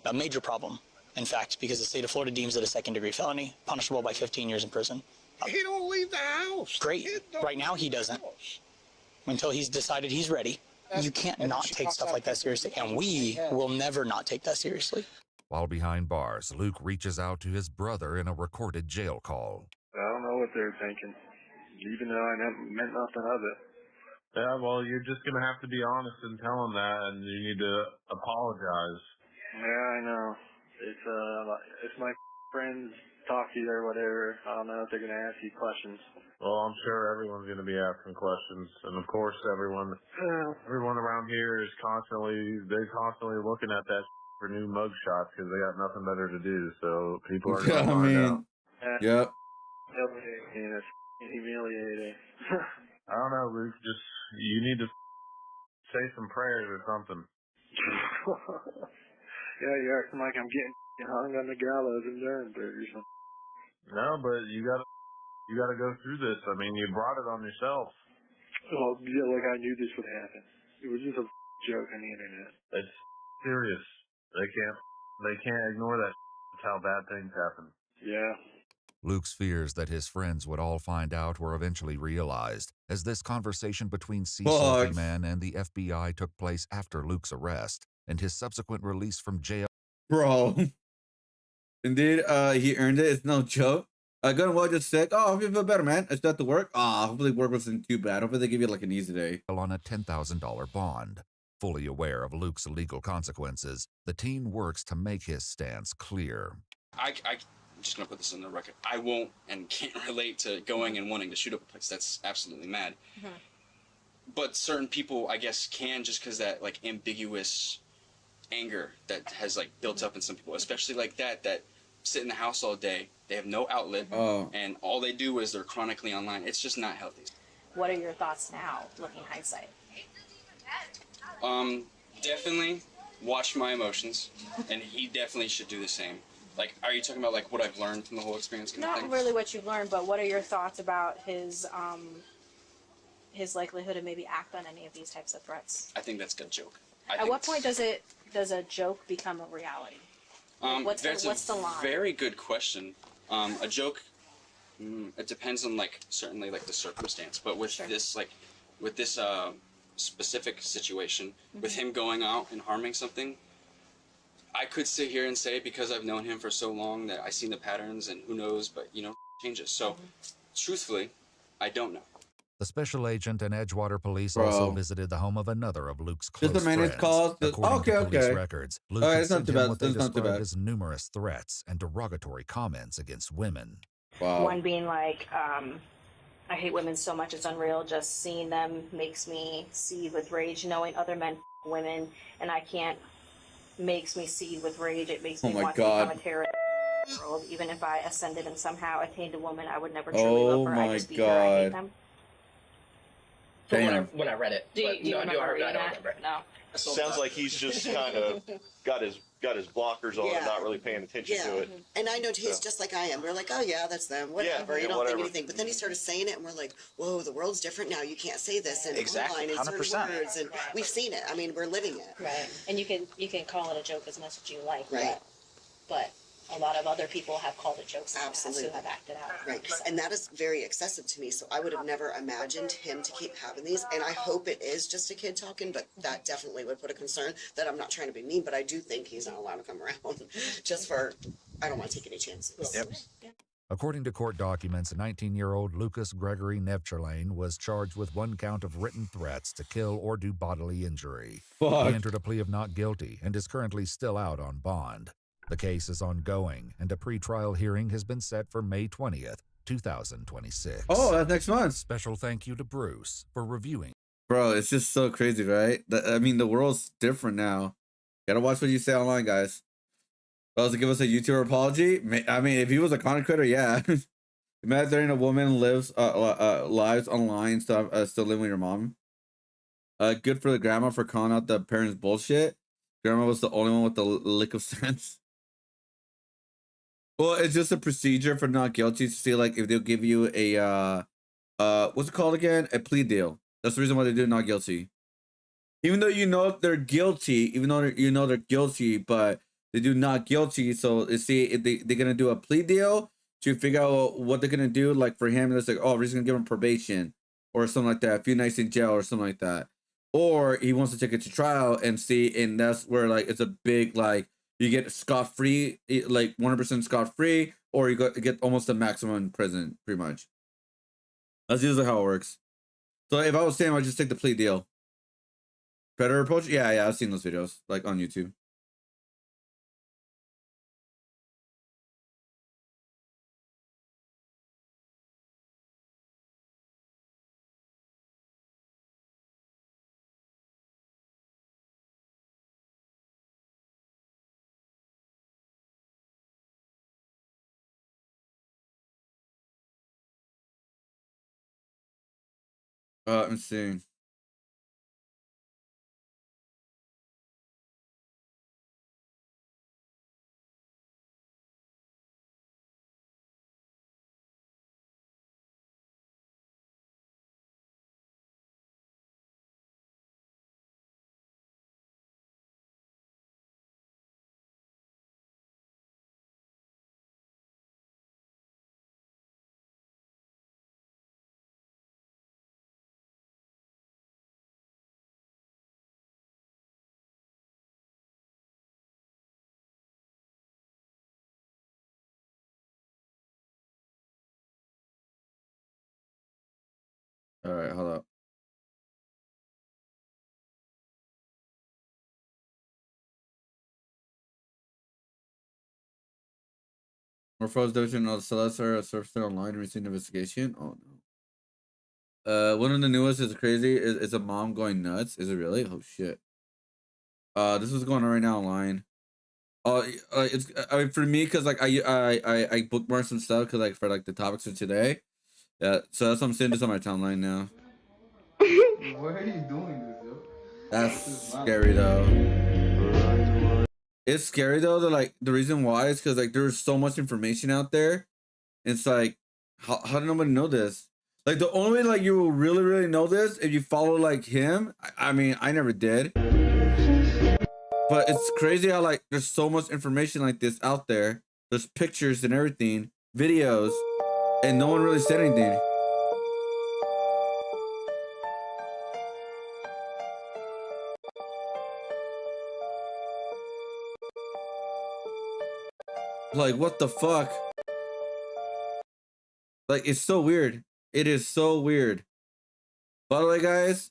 a major problem, in fact, because the state of Florida deems it a second-degree felony, punishable by 15 years in prison. He don't leave the house. Great. Right now he doesn't. Until he's decided he's ready. You can't not take stuff like that seriously, and we will never not take that seriously. While behind bars, Luke reaches out to his brother in a recorded jail call. I don't know what they're thinking, even though I never meant nothing of it. Yeah, well, you're just going to have to be honest and tell them that, and you need to apologize. Yeah, I know. If my friends talk to you or whatever, I don't know if they're going to ask you questions. Well, I'm sure everyone's going to be asking questions, and of course everyone around here is constantly looking at that for new mug shots because they got nothing better to do, so people are going to find out. Yep. It's humiliating. I don't know, Luke, you need to say some prayers or something. Yeah, you're acting like I'm getting hung on the gallows in Nuremberg or something. No, but you gotta go through this. I mean, you brought it on yourself. Well, yeah, like I knew this would happen. It was just a joke on the internet. It's serious. They can't ignore that. That's how bad things happen. Yeah. Luke's fears that his friends would all find out were eventually realized as this conversation between Sea Salty Man and the FBI took place after Luke's arrest and his subsequent release from jail. Bro. Indeed, he earned it. It's no joke. Good one just said, oh, I hope you feel better, man. I still have to work. Hopefully work wasn't too bad. Hopefully they give you like an easy day. On a $10,000 bond. Fully aware of Luke's legal consequences, the teen works to make his stance clear. I'm just going to put this on the record. I won't and can't relate to going and wanting to shoot up a place. That's absolutely mad. Mm-hmm. But certain people, I guess, can just because that, like, ambiguous anger that has, like, built up in some people, especially like that sit in the house all day. They have no outlet, and all they do is they're chronically online. It's just not healthy. What are your thoughts now, looking hindsight? Definitely watch my emotions, and he definitely should do the same. Like, are you talking about like what I've learned from the whole experience? Not really what you've learned, but what are your thoughts about his likelihood to maybe act on any of these types of threats? I think that's a joke. At what point does a joke become a reality? What's the line? Very good question. A joke, it depends on certainly the circumstance, but with this specific situation, with him going out and harming something, I could sit here and say, because I've known him for so long, that I've seen the patterns and who knows, but changes. So truthfully, I don't know. The special agent and Edgewater police also visited the home of another of Luke's close just a minute friends. called. According to police records, Luke had sent him what they described as numerous threats and derogatory comments against women. Wow. One being like, I hate women so much it's unreal. Just seeing them makes me seethe with rage. Knowing other men women and I can't makes me seethe with rage. It makes me want to become a terrorist. World. Even if I ascended and somehow attained a woman, I would never truly love her. I just be her. I hate them. When I read it. Do you remember reading that? Remember. No. Sounds like he's just kind of got his blockers on and not really paying attention to it. And I know he's just like I am. We're like, oh yeah, that's them. Whatever. You don't think anything. But then he started saying it, and we're like, whoa, the world's different now. You can't say this in online in certain words, and we've seen it. I mean, we're living it. Right. And you can call it a joke as much as you like. Right. But a lot of other people have called it jokes Absolutely. who have acted out. Right. And that is very excessive to me. So I would have never imagined him to keep having these. And I hope it is just a kid talking, but that definitely would put a concern that I'm not trying to be mean, but I do think he's not allowed to come around just for, I don't want to take any chances. Yep. According to court documents, 19-year-old Lucas Gregory Nevcherlane was charged with 1 count of written threats to kill or do bodily injury. Fuck. He entered a plea of not guilty and is currently still out on bond. The case is ongoing, and a pretrial hearing has been set for May 20th, 2026. Oh, that's next month. Special thank you to Bruce for reviewing. Bro, it's just so crazy, right? I mean, the world's different now. Gotta watch what you say online, guys. Also, give us a YouTuber apology. I mean, if he was a content creator, yeah. Imagine a woman lives lives online, still living with your mom. Good for the grandma for calling out the parents' bullshit. Grandma was the only one with the lick of sense. Well, it's just a procedure for not guilty to see like if they'll give you a what's it called again? A plea deal. That's the reason why they do not guilty. even though you know they're guilty, even though you know they're guilty, but they do not guilty. So you see, if they're gonna do a plea deal to figure out what they're gonna do. Like for him, it's like, oh, we're just gonna give him probation or something like that, a few nights in jail or something like that. Or he wants to take it to trial and see, and that's where like it's a big like you get scot free, like 100% scot free, or you get almost the maximum in prison, pretty much. That's usually how it works. So if I was saying, I'd just take the plea deal. Predator approach? Yeah, I've seen those videos, like on YouTube. Let me see. All right, hold up. Morphose Division of Celestar, a surface online recent investigation. Oh no. One of the newest is crazy. Is a mom going nuts? Is it really? Oh shit. This is going on right now online. It's I mean for me because like I bookmarked some stuff because like for like the topics for today. Yeah, so that's why I'm seeing this on my timeline now. Why are you doing this, yo? That's scary though. It's scary though. That like the reason why is because like there's so much information out there. It's like how did nobody know this? Like the only way like you will really know this if you follow like him. I mean I never did. But it's crazy how like there's so much information like this out there. There's pictures and everything, videos, and no one really said anything. Like what the fuck? Like it's so weird. It is so weird. By the way, guys,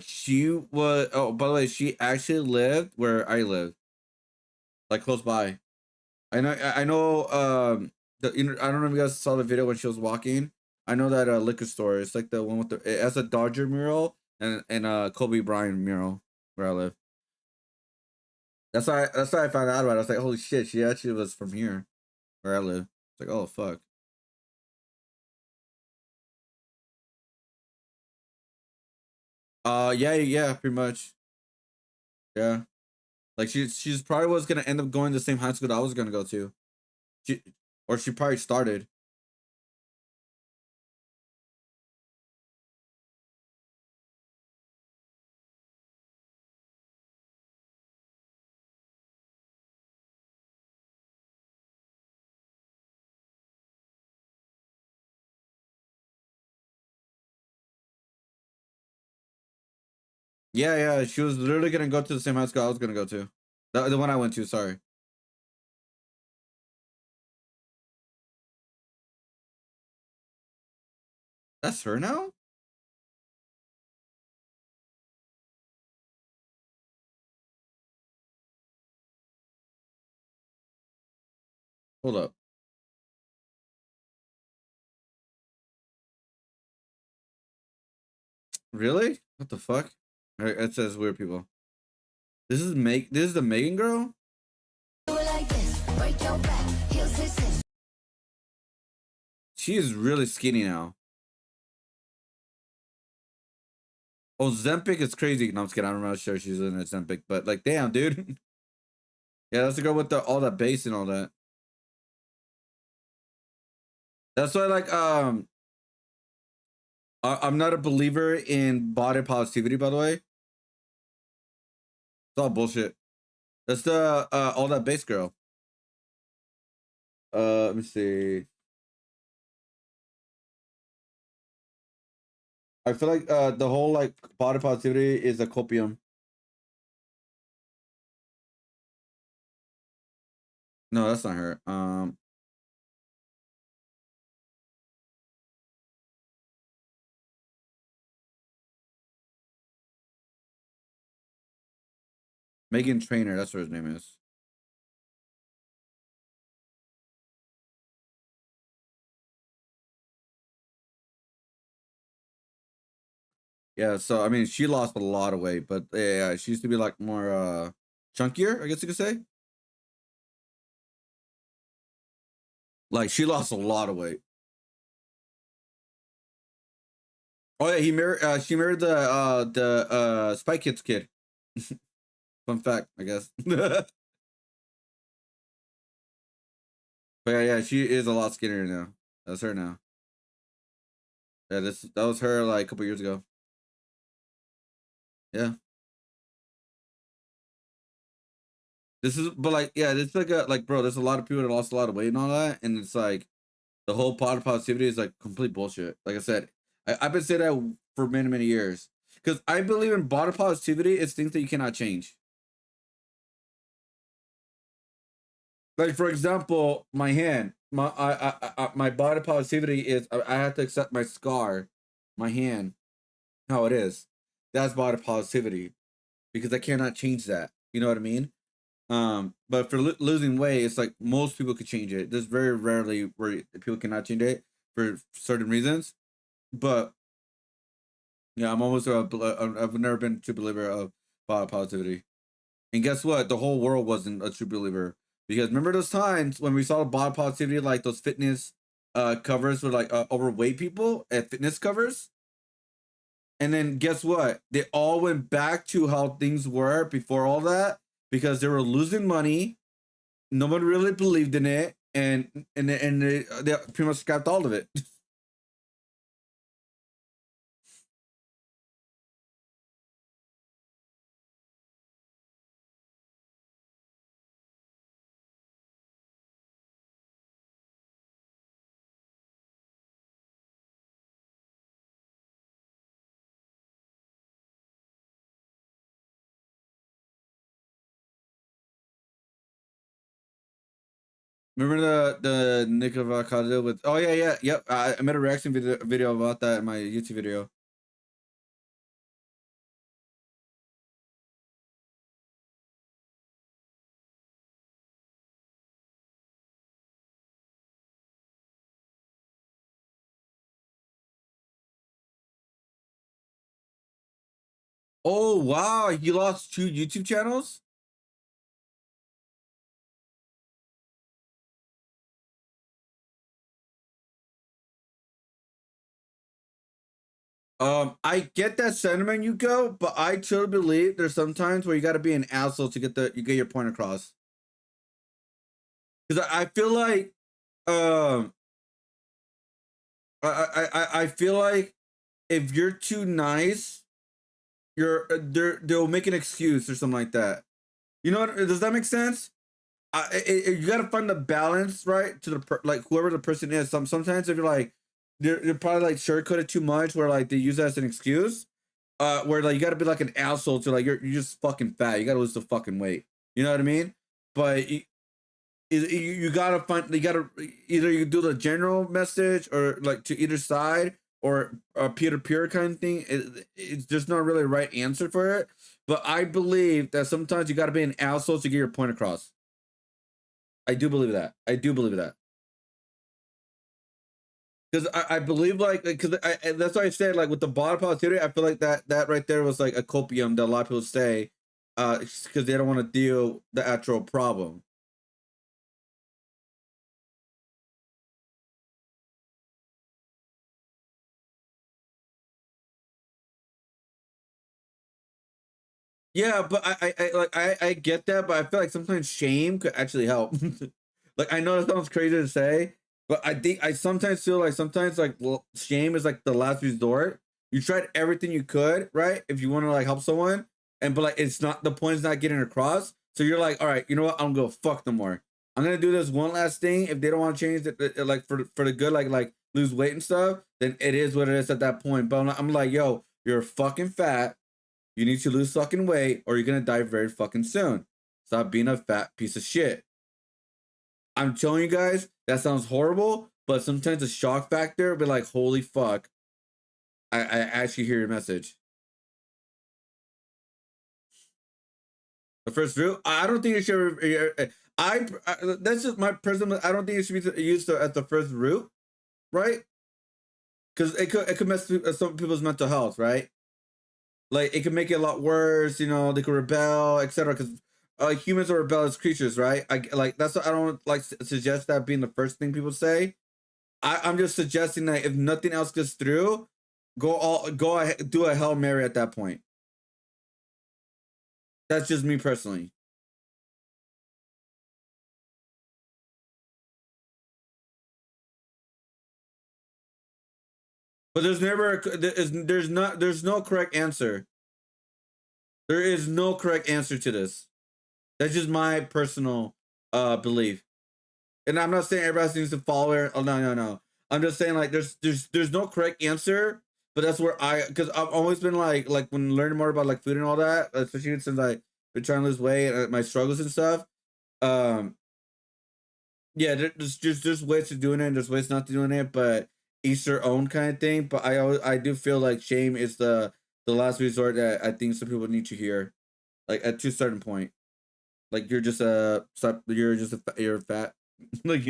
she was. Oh, by the way, she actually lived where I live, like close by. I know. I don't know if you guys saw the video when she was walking. I know that liquor store. It's like the one with the. It has a Dodger mural and a Kobe Bryant mural where I live. That's why I found out about it. I was like, holy shit, she actually was from here, where I live. It's like, oh fuck. Yeah, pretty much. Yeah. Like she's probably was gonna end up going to the same high school that I was gonna go to. She or she probably started. Yeah, she was literally gonna go to the same high school I was gonna go to. The one I went to, sorry. That's her now? Hold up. Really? What the fuck? Alright, it says weird people. This is the Megan girl? She is really skinny now. Oh, Zempic is crazy. No, I'm just kidding. I'm not sure she's in a Zempic, but like, damn, dude. Yeah, that's the girl with all that bass and all that. That's why, like, I'm not a believer in body positivity, by the way. It's all bullshit. That's the all that bass girl. Let me see. I feel like the whole like body positivity is a copium. No, that's not her. Megan Trainor, that's what his name is. Yeah, so I mean she lost a lot of weight, but yeah, she used to be like more chunkier, I guess you could say. Like she lost a lot of weight. Oh yeah, she married the Spy Kids kid. Fun fact, I guess. But yeah, she is a lot skinnier now. That's her now. Yeah, that was her like a couple years ago. Yeah. This is, but like, yeah, it's like bro, there's a lot of people that lost a lot of weight and all that, and it's like the whole body positivity is like complete bullshit. Like I said, I've been saying that for many, many years because I believe in body positivity. It's things that you cannot change. Like for example, my hand, my body positivity is I have to accept my scar, my hand, how it is. That's body positivity because I cannot change that. You know what I mean? But for losing weight, it's like most people could change it. There's very rarely where people cannot change it for certain reasons. But yeah, I'm almost I've never been a true believer of body positivity. And guess what? The whole world wasn't a true believer because remember those times when we saw body positivity, like those fitness covers for like overweight people at fitness covers. And then guess what? They all went back to how things were before all that because they were losing money. Nobody really believed in it, and they pretty much scrapped all of it. Remember the Nick of Avocado with? Oh yeah, yeah, yep. I made a reaction video about that in my YouTube video. Oh wow, you lost 2 YouTube channels? I get that sentiment, you go, but I truly believe there's sometimes where you got to be an asshole to get your point across. Because I feel like, um, I feel like if you're too nice, they'll make an excuse or something like that. You know what? Does that make sense? You got to find the balance, right? To like whoever the person is. Sometimes if you're like they're probably like sugarcoat it too much, where like they use that as an excuse. Where like you got to be like an asshole to like you're just fucking fat. You got to lose the fucking weight. You know what I mean? But you gotta find you gotta either you do the general message or like to either side or a peer-to-peer kind of thing. It's just not really a right answer for it. But I believe that sometimes you gotta be an asshole to get your point across. I do believe that. I do believe that. Because I believe like because that's why I said like with the body positivity, I feel like that right there was like a copium that a lot of people say because they don't want to deal the actual problem. Yeah, but I get that, but I feel like sometimes shame could actually help. Like I know that sounds crazy to say, but I think I sometimes feel like sometimes like shame is like the last resort. You tried everything you could, right? If you want to like help someone, and but like it's not, the point's not getting across. So you're like, all right, you know what? I'm gonna fuck no more. I'm gonna do this one last thing. If they don't want to change it, like for the good, like lose weight and stuff, then it is what it is at that point. But I'm like, yo, you're fucking fat. You need to lose fucking weight, or you're gonna die very fucking soon. Stop being a fat piece of shit. I'm telling you guys, that sounds horrible, but sometimes the shock factor, be like, holy fuck, I actually hear your message. The first route, I don't think it should. That's just my personal. I don't think it should be used as the first route, right? Because it could mess with some people's mental health, right? Like it could make it a lot worse. You know, they could rebel, etc. Because humans are rebellious creatures, right? I like that's what I don't like suggest that being the first thing people say. I'm just suggesting that if nothing else gets through, go ahead, do a Hail Mary at that point. That's just me personally. But there's no correct answer. There is no correct answer to this. That's just my personal belief. And I'm not saying everybody needs to follow it. Oh no. I'm just saying like there's no correct answer, but that's where because I've always been like when learning more about like food and all that, especially since I've been trying to lose weight and my struggles and stuff. Yeah, there's ways to doing it and there's ways not to doing it, but each their own kind of thing. But I do feel like shame is the last resort that I think some people need to hear, like at to a certain point. Like you're fat, like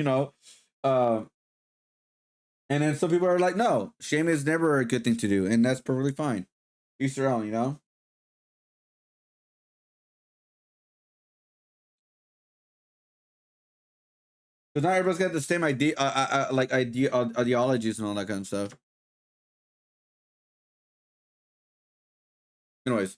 and then some people are like, no, shame is never a good thing to do, and that's perfectly fine. Each their own. Because not everybody's got the same ideologies and all that kind of stuff. Anyways,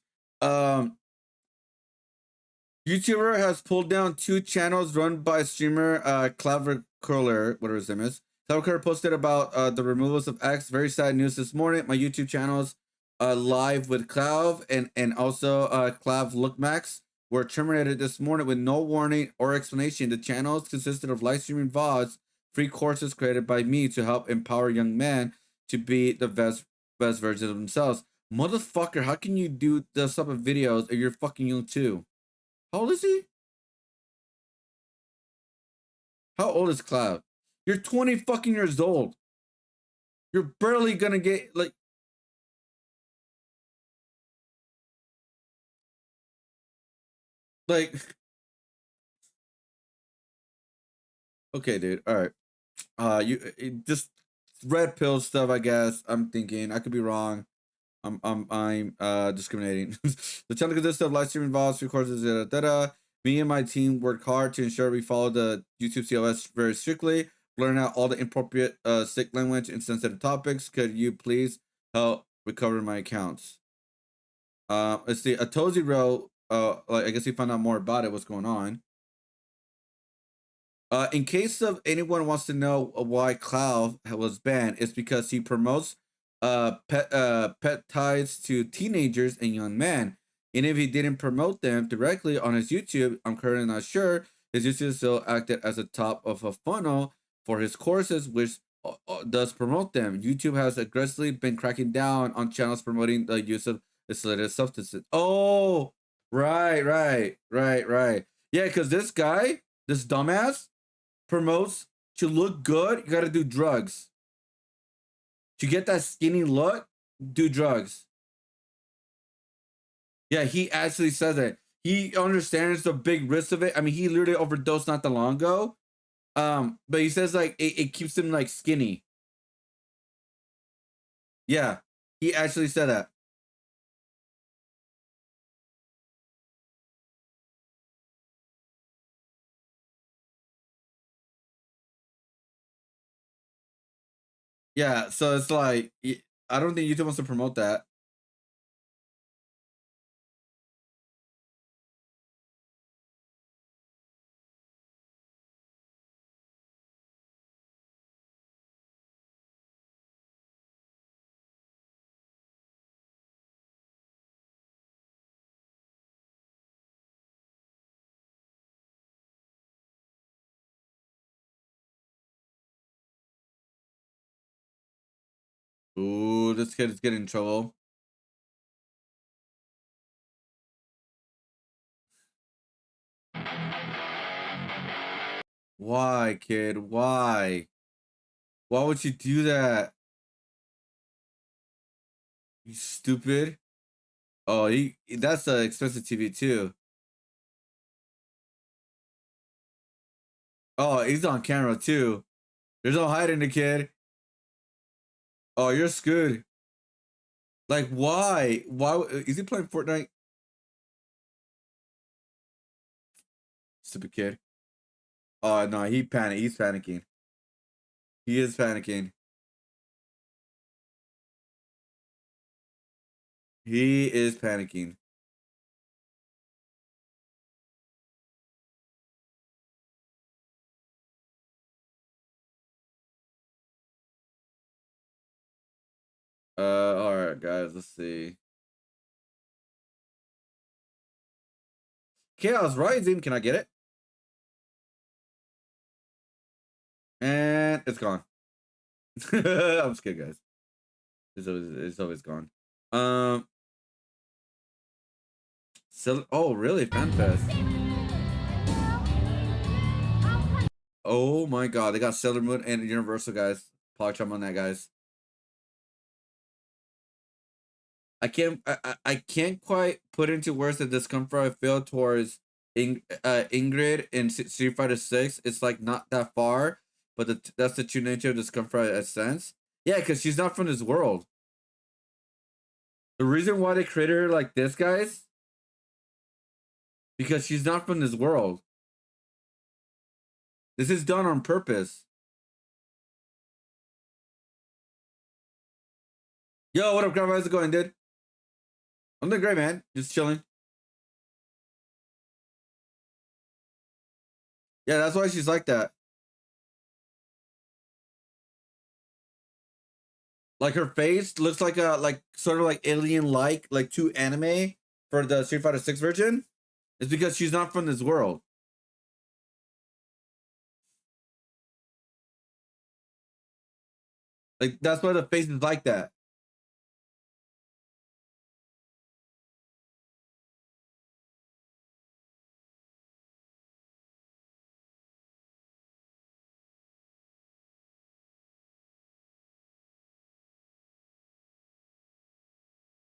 YouTuber has pulled down 2 channels run by streamer Clever Curler, whatever his name is. Clever Curler posted about the removals of X. Very sad news this morning. My YouTube channels, Live with Clav and also Clav Look Max, were terminated this morning with no warning or explanation. The channels consisted of live streaming VODs, free courses created by me to help empower young men to be the best version of themselves. Motherfucker, how can you do this type of videos if you're fucking young too? How old is he? How old is Cloud? You're 20 fucking years old. You're barely gonna get like okay, dude. All right. Just red pill stuff, I guess. I'm thinking. I could be wrong. I'm discriminating. The channel consists of live streaming VODs, courses, Me and my team work hard to ensure we follow the YouTube COS very strictly, blurring out all the inappropriate sick language and sensitive topics. Could you please help recover my accounts? Let's see. Atozi wrote, like I guess he found out more about it, what's going on. In case of anyone wants to know why Cloud was banned, it's because he promotes pet ties to teenagers and young men. And if he didn't promote them directly on his YouTube, I'm currently not sure. His YouTube still acted as a top of a funnel for his courses, which does promote them. YouTube has aggressively been cracking down on channels promoting the use of illicit substances. Oh, right. Yeah, because this guy, this dumbass, promotes to look good, you gotta do drugs. To get that skinny look, do drugs. Yeah, he actually says it. He understands the big risk of it. I mean, he literally overdosed not that long ago. But he says like it keeps him like skinny. Yeah, he actually said that. Yeah, so it's like I don't think YouTube wants to promote that. Ooh, this kid is getting in trouble. Why, kid? Why? Why would you do that? You stupid. Oh, that's an expensive TV too. Oh, he's on camera too. There's no hiding the kid. Oh, you're screwed. Like, why? Why is he playing Fortnite? Stupid kid. Oh no, he's panicking. He is panicking. He is panicking. All right, guys, let's see. Chaos Rising, can I get it? And it's gone. I'm just kidding, guys. It's always gone. So, oh, really? FanFest. Oh my god, they got Sailor Moon and Universal, guys. Pogchamp on that, guys. I can't quite put into words the discomfort I feel towards Ingrid in Street Fighter 6. It's like not that far, but that's the true nature of discomfort I sense. Yeah, because she's not from this world. The reason why they created her like this, guys, because she's not from this world. This is done on purpose. Yo, what up, Grandma? How's it going, dude? I'm doing great, man. Just chilling. Yeah, that's why she's like that. Like her face looks like sort of like alien-like, like too anime for the Street Fighter 6 version. It's because she's not from this world. Like that's why the face is like that.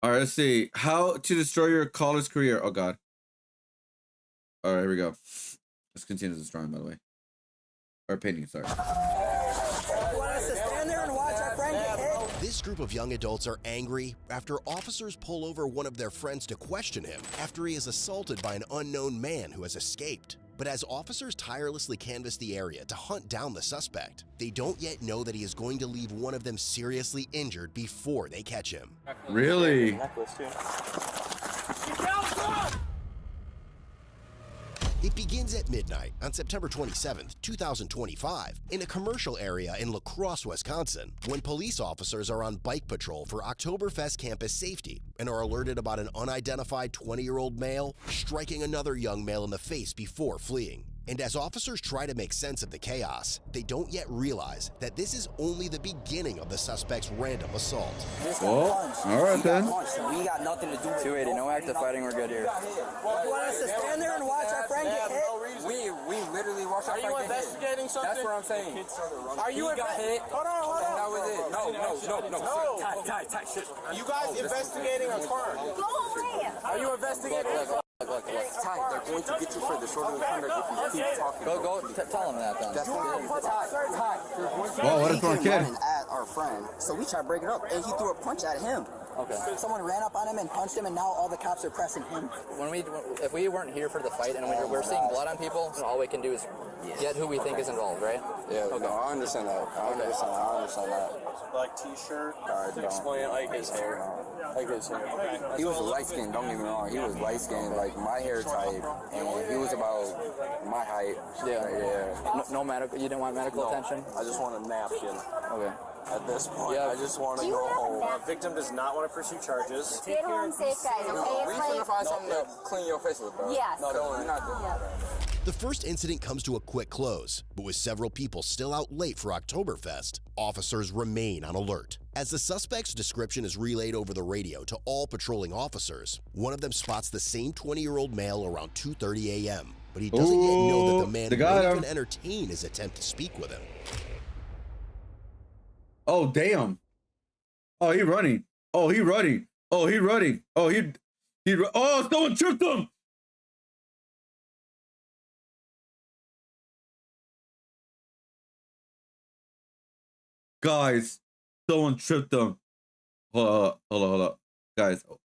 All right, let's see. How to destroy your college career. Oh, God. All right, here we go. Let's continue this drawing, by the way. Or painting, sorry. This group of young adults are angry after officers pull over one of their friends to question him after he is assaulted by an unknown man who has escaped. But as officers tirelessly canvass the area to hunt down the suspect, they don't yet know that he is going to leave one of them seriously injured before they catch him. Really? It begins at midnight on September 27th, 2025, in a commercial area in La Crosse, Wisconsin, when police officers are on bike patrol for Oktoberfest campus safety and are alerted about an unidentified 20-year-old male striking another young male in the face before fleeing. And as officers try to make sense of the chaos, they don't yet realize that this is only the beginning of the suspect's random assault. Well, all right then. We got nothing to do with it. 280, no active fighting, we're good here. You want us to stand there and watch our friend get hit? We literally watched our friend get hit. Are you investigating something? That's what I'm saying. Are you got hit? Hold on. And that was it. No. Tie, shit. You guys investigating a crime? Go away. Are you investigating a crime? Look, Ty, they're going to get you for the short of the conduct if you keep talking. Go, tell them that then. Ty, they're going to Whoa, what is going on, at our friend, so we tried to break it up, and he threw a punch at him. Okay. Someone ran up on him and punched him, and now all the cops are pressing him. If we weren't here for the fight and we're seeing blood on people, all we can do is get who we think is involved, right? Yeah, okay. No, I understand that. I understand that. Black t-shirt. Explain like his hair. He was light skinned, don't get me wrong. He was light skinned, like my hair type, and he was about my height. Yeah. No medical. You didn't want medical attention? I just want a napkin. Okay. At this point, I just want to go home. Victim does not want to pursue charges. Get home safe, guys, okay? We finna find something to clean your face with, bro. Yes. No, you're not doing that. The first incident comes to a quick close, but with several people still out late for Oktoberfest, officers remain on alert. As the suspect's description is relayed over the radio to all patrolling officers, one of them spots the same 20-year-old male around 2:30 a.m., but he doesn't yet know that the man won't even entertain his attempt to speak with him. Oh, damn. Oh, he running. Oh, he running. Oh, he running. Oh, oh, someone tripped him. Guys, someone tripped them. Hold up. Guys, hold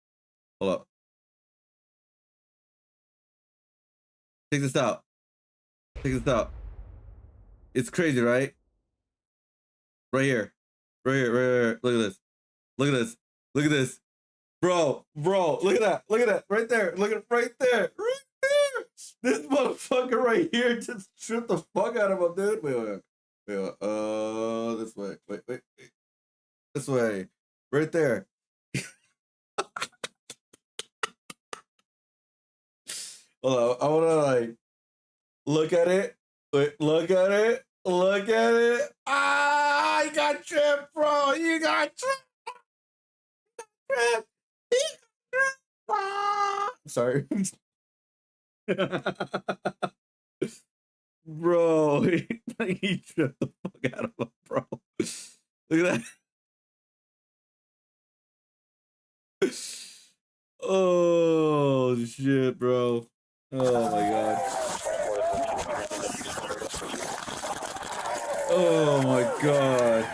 up. Check this out. It's crazy, right? Right here. Look at this. Bro, look at that. Right there. Right there. This motherfucker right here just tripped the fuck out of him, dude. Wait. This way. Wait. This way. Right there. Hold on. I wanna look at it. Wait, look at it. Ah, you got tripped, bro. You got tripped. Ah. Sorry. Bro, he tripped the fuck out of him, bro. Look at that. Oh, shit, bro. Oh, my God. Oh, my God.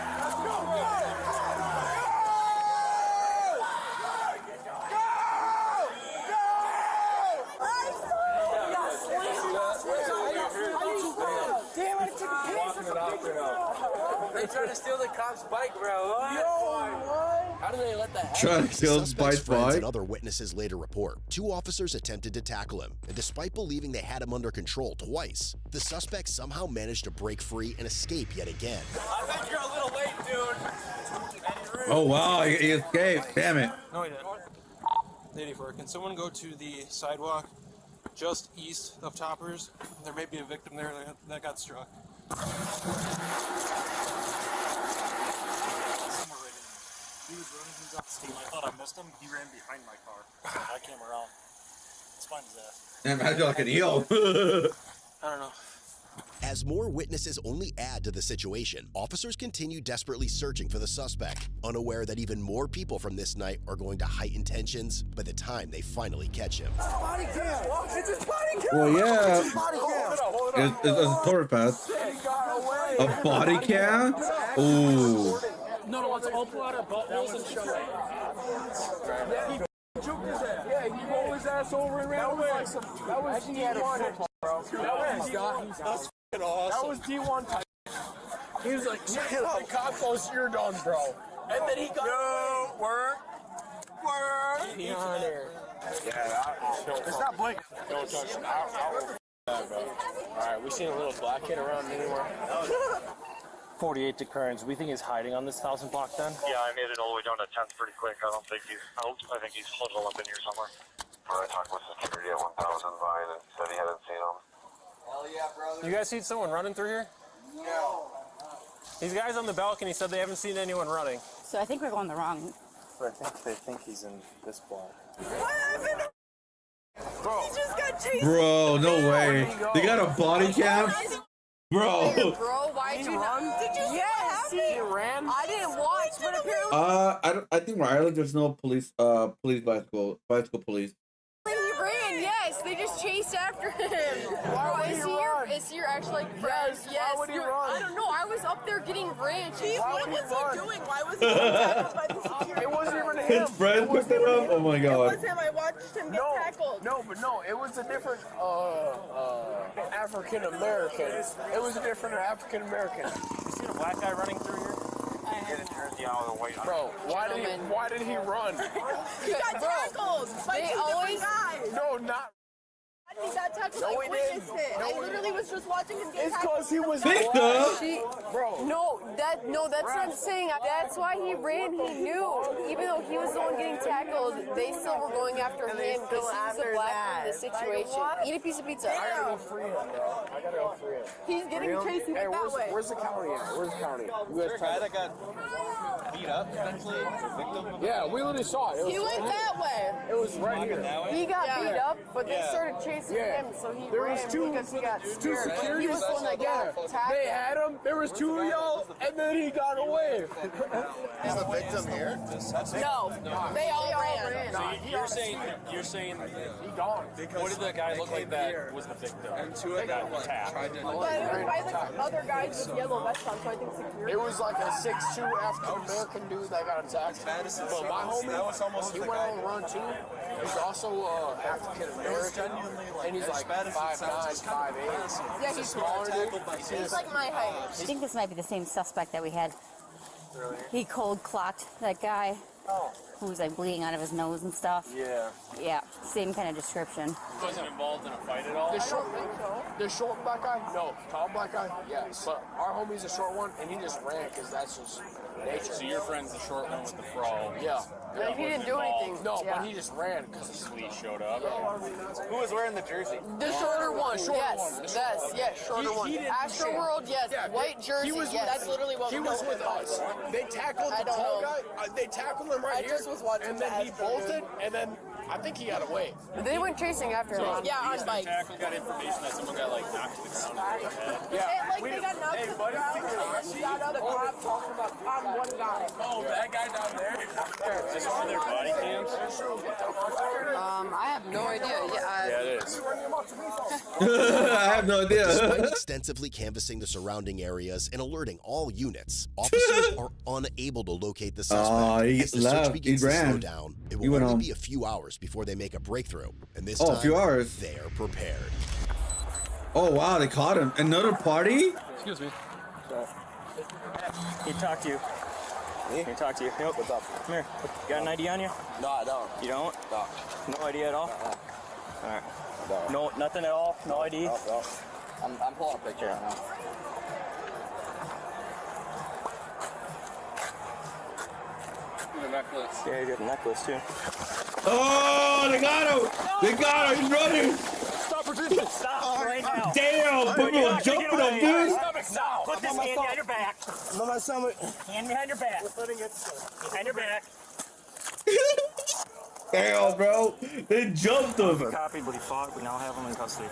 They tried to steal the cop's bike, bro. How do they let that happen? Trying to steal the Suspect's friends bike. and other witnesses later report 2 officers attempted to tackle him, and despite believing they had him under control twice, the suspect somehow managed to break free and escape yet again. I think you're a little late, dude. Oh, wow. He escaped. Damn it. No, he didn't. 84. Can someone go to the sidewalk just east of Toppers? There may be a victim there that got struck. He was running, he was off steam. I thought I missed him. He ran behind my car. I came around. Let's find his ass. Damn, I feel like an eel. I don't know. As more witnesses only add to the situation, officers continue desperately searching for the suspect, unaware that even more people from this night are going to heighten tensions by the time they finally catch him. Body cam! It's his body cam! Well, yeah. It's his body cam! It's a tour pass. A body cam? Ooh. No, let's all pull out our buttholes and show it. He juked his ass. Yeah, he rolled his ass over and ran away. That was D1, bro. That's awesome. That was D1 type. He was like, the cop goes, you're done, bro. And then he got work. Get on there. Yeah, it's not blinking. Don't touch it. Alright, we seen a little black kid around anywhere. 48 to Kearns. We think he's hiding on this 1,000 block then? Yeah, I made it all the way down to 10th pretty quick. I think he's huddled up in here somewhere. I talked with security at 1,000 Vine and said he hadn't seen him. Hell yeah, brother. You guys see someone running through here? No. These guys on the balcony said they haven't seen anyone running. So I think we're going the wrong. I think they think he's in this block. Bro. He just got chased. Bro, no way. They got a body cam? Bro. Bro, why'd you run? Did you see what happened? He ran? I didn't watch, but apparently I think Rhode Island there's no police bicycle police. he ran. Yes, they just chased after him. Why would he run? Is he your actual like Yes, friend? Yes. why would he you're- run? I don't know. I was up there getting ranch. What was he doing? Why was he tackled by the security? It wasn't even him. His friend picked it up? Oh my god. him. I watched him get tackled. No, it was a different African American. It was a different African American. You seen a black guy running through here? Bro, why did he run? He got tackled by two different guys. No, not. He got tackled. I witnessed it. I literally was just watching him get tackled. It's because he was Victor. Bro. No, that's what I'm saying. That's why he ran. He knew. Even though he was the one getting tackled, they still were going after him because he was the black man in the situation. Eat a piece of pizza. I gotta go free him, bro. I gotta go free him. He's getting chased that way. Where's the county at? Where's the county? You guys guy that got beat up eventually, the victim? Yeah, we literally saw it. He went that way. It was right here. He got beat up, but they started chasing him, so he ran because he got scared. He was the one that got tackled. They had him. There was two of y'all, and then he got away. Is the victim here? No, they all ran. So you're saying he gone. What did the guy look like that was the victim? And two of them attacked. But it was by the other guys with yellow vests on, so I think security. It was like a 6'2" African American dude that got attacked. But my homie, he went on run too. He's also African American, and he's like 5'9", 5'8". Yeah, he's smaller. He's like my height. I think this might be the same suspect that we had. He cold clocked that guy who was like bleeding out of his nose and stuff. Yeah. Yeah, same kind of description. Wasn't involved in a fight at all? The short black guy? No. Tall black guy? Yes. But our homie's a short one, and he just ran because that's just nature. So your friend's the short one with the fro. Yeah. Yeah, he didn't do anything. No, but he just ran because the police showed up. Who was wearing the jersey? The shorter one. Shorter one. Astro World, yes. Yeah, white jersey, yes. That's literally what he was with us. They tackled the tall guy. They tackled him right here, and then he bolted, and then I think he got away. They went chasing after him. Yeah, on bikes. Tackle got information that someone got like knocked to the ground. Yeah. Like they got knocked to the ground, and he got up, the cop talking about on one guy. Oh, that guy down there? Is this one of their body cams? I have no idea. Yeah, it is. I have no idea. Despite extensively canvassing the surrounding areas and alerting all units, officers are unable to locate the suspect. He As the left. search begins He to slow ran. down, it He will went only home. be a few hours before they make a breakthrough. And this Oh, time, a few hours. they're prepared. Oh wow, they caught him. Another party? Excuse me. He talked to you. Me? He talked to you. Yep. What's up? Come here. You got an ID on you? No, I don't. You don't? No. No ID at all? All right. No, nothing at all? No ID? No. I'm pulling a picture right now. The necklace. Yeah, you got a necklace too. Oh, they got him! They got him! He's running! Stop resisting! Stop right now! Damn! People are jumping him, dude! Stop it! Stop! Put this hand behind your back. No, my stomach. Hand behind your back. Behind your back. Damn, bro! They jumped him! Copy, but he fought. We now have him in custody.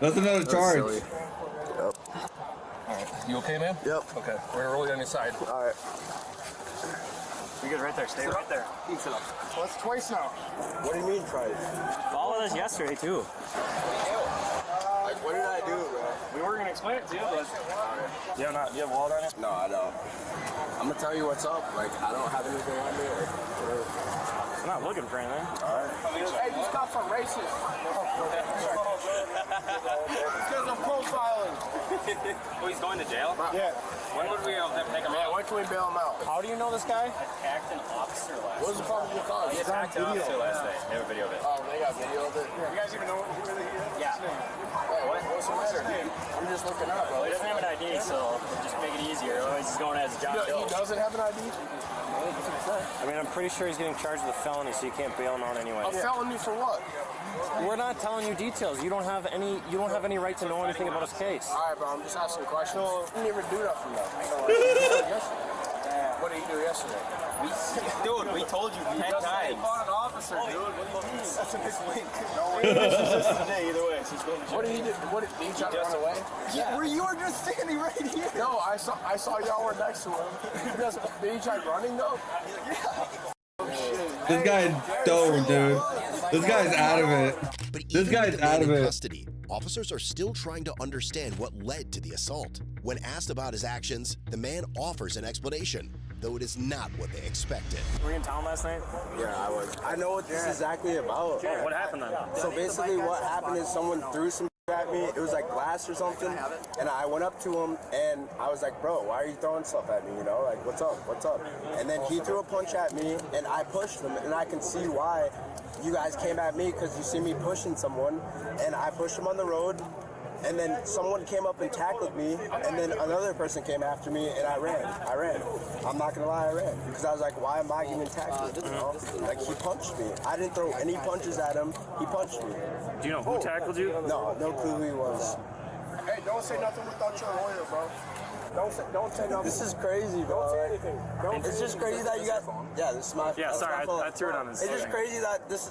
That's another charge. Silly. Yep. Alright. You okay, man? Yep. Okay. We're gonna roll you on your side. Alright. You good right there. Stay right there. Well, that's twice now. What do you mean, try it? Followed us yesterday too. Like, what did I do, bro? We were gonna explain it to you, but you have a wallet on you? No, I don't. I'm gonna tell you what's up. Like, I don't have anything on me. Like, whatever. I'm not looking for anything. Alright. Hey, these cops are racist. Because of profiling. Oh, he's going to jail? Yeah. When would we have to take him Yeah, out? when can we bail him out? How do you know this guy? Attacked an officer last What was the probable cause? He attacked an officer last night. They have a video of it. Oh, they got video of it. You guys even know who really he is? Yeah. Hey, what's the matter? I'm just looking up, bro. Well, he doesn't have an ID, so just make it easier. Otherwise, he's going as a job. He doesn't have an ID? I mean, I'm pretty sure he's getting charged with a felony, so you can't bail him out anyway. A felony for what? We're not telling you details. You don't have any. You don't have any right to know anything about his case. All right, bro. I'm just asking questions. You didn't even do nothing though. What did he do yesterday? Dude, we told you 10 times. He fought an officer, dude. What do you mean? That's a nice link. Either way, she's going to jail. What did he do? What did he try to run away? Yeah. Where you were just standing right here. No, I saw y'all were next to him. Did he try running though? This guy's stoned, dude. This guy's out of it. But This even guy's with the out man of in it. custody, officers are still trying to understand what led to the assault. When asked about his actions, the man offers an explanation, though it is not what they expected. Were you in town last night? Yeah, I was. I know what this is exactly about. What happened then? So basically what happened is someone threw some at me. It was like glass or something. And I went up to him and I was like, bro, why are you throwing stuff at me? You know, like, what's up? What's up? And then he threw a punch at me and I pushed him and I can see why you guys came at me because you see me pushing someone, and I pushed him on the road, and then someone came up and tackled me, and then another person came after me, and I ran. I'm not gonna lie, I ran. Because I was like, why am I getting tackled? You know? Like, he punched me. I didn't throw any punches at him. He punched me. Do you know who tackled you? No clue who he was. Hey, don't say nothing without your lawyer, bro. Don't say nothing. This is crazy, bro. Don't say anything. It's just crazy that you got. Yeah, this is my. Yeah, sorry, I threw it on his. It's just crazy that this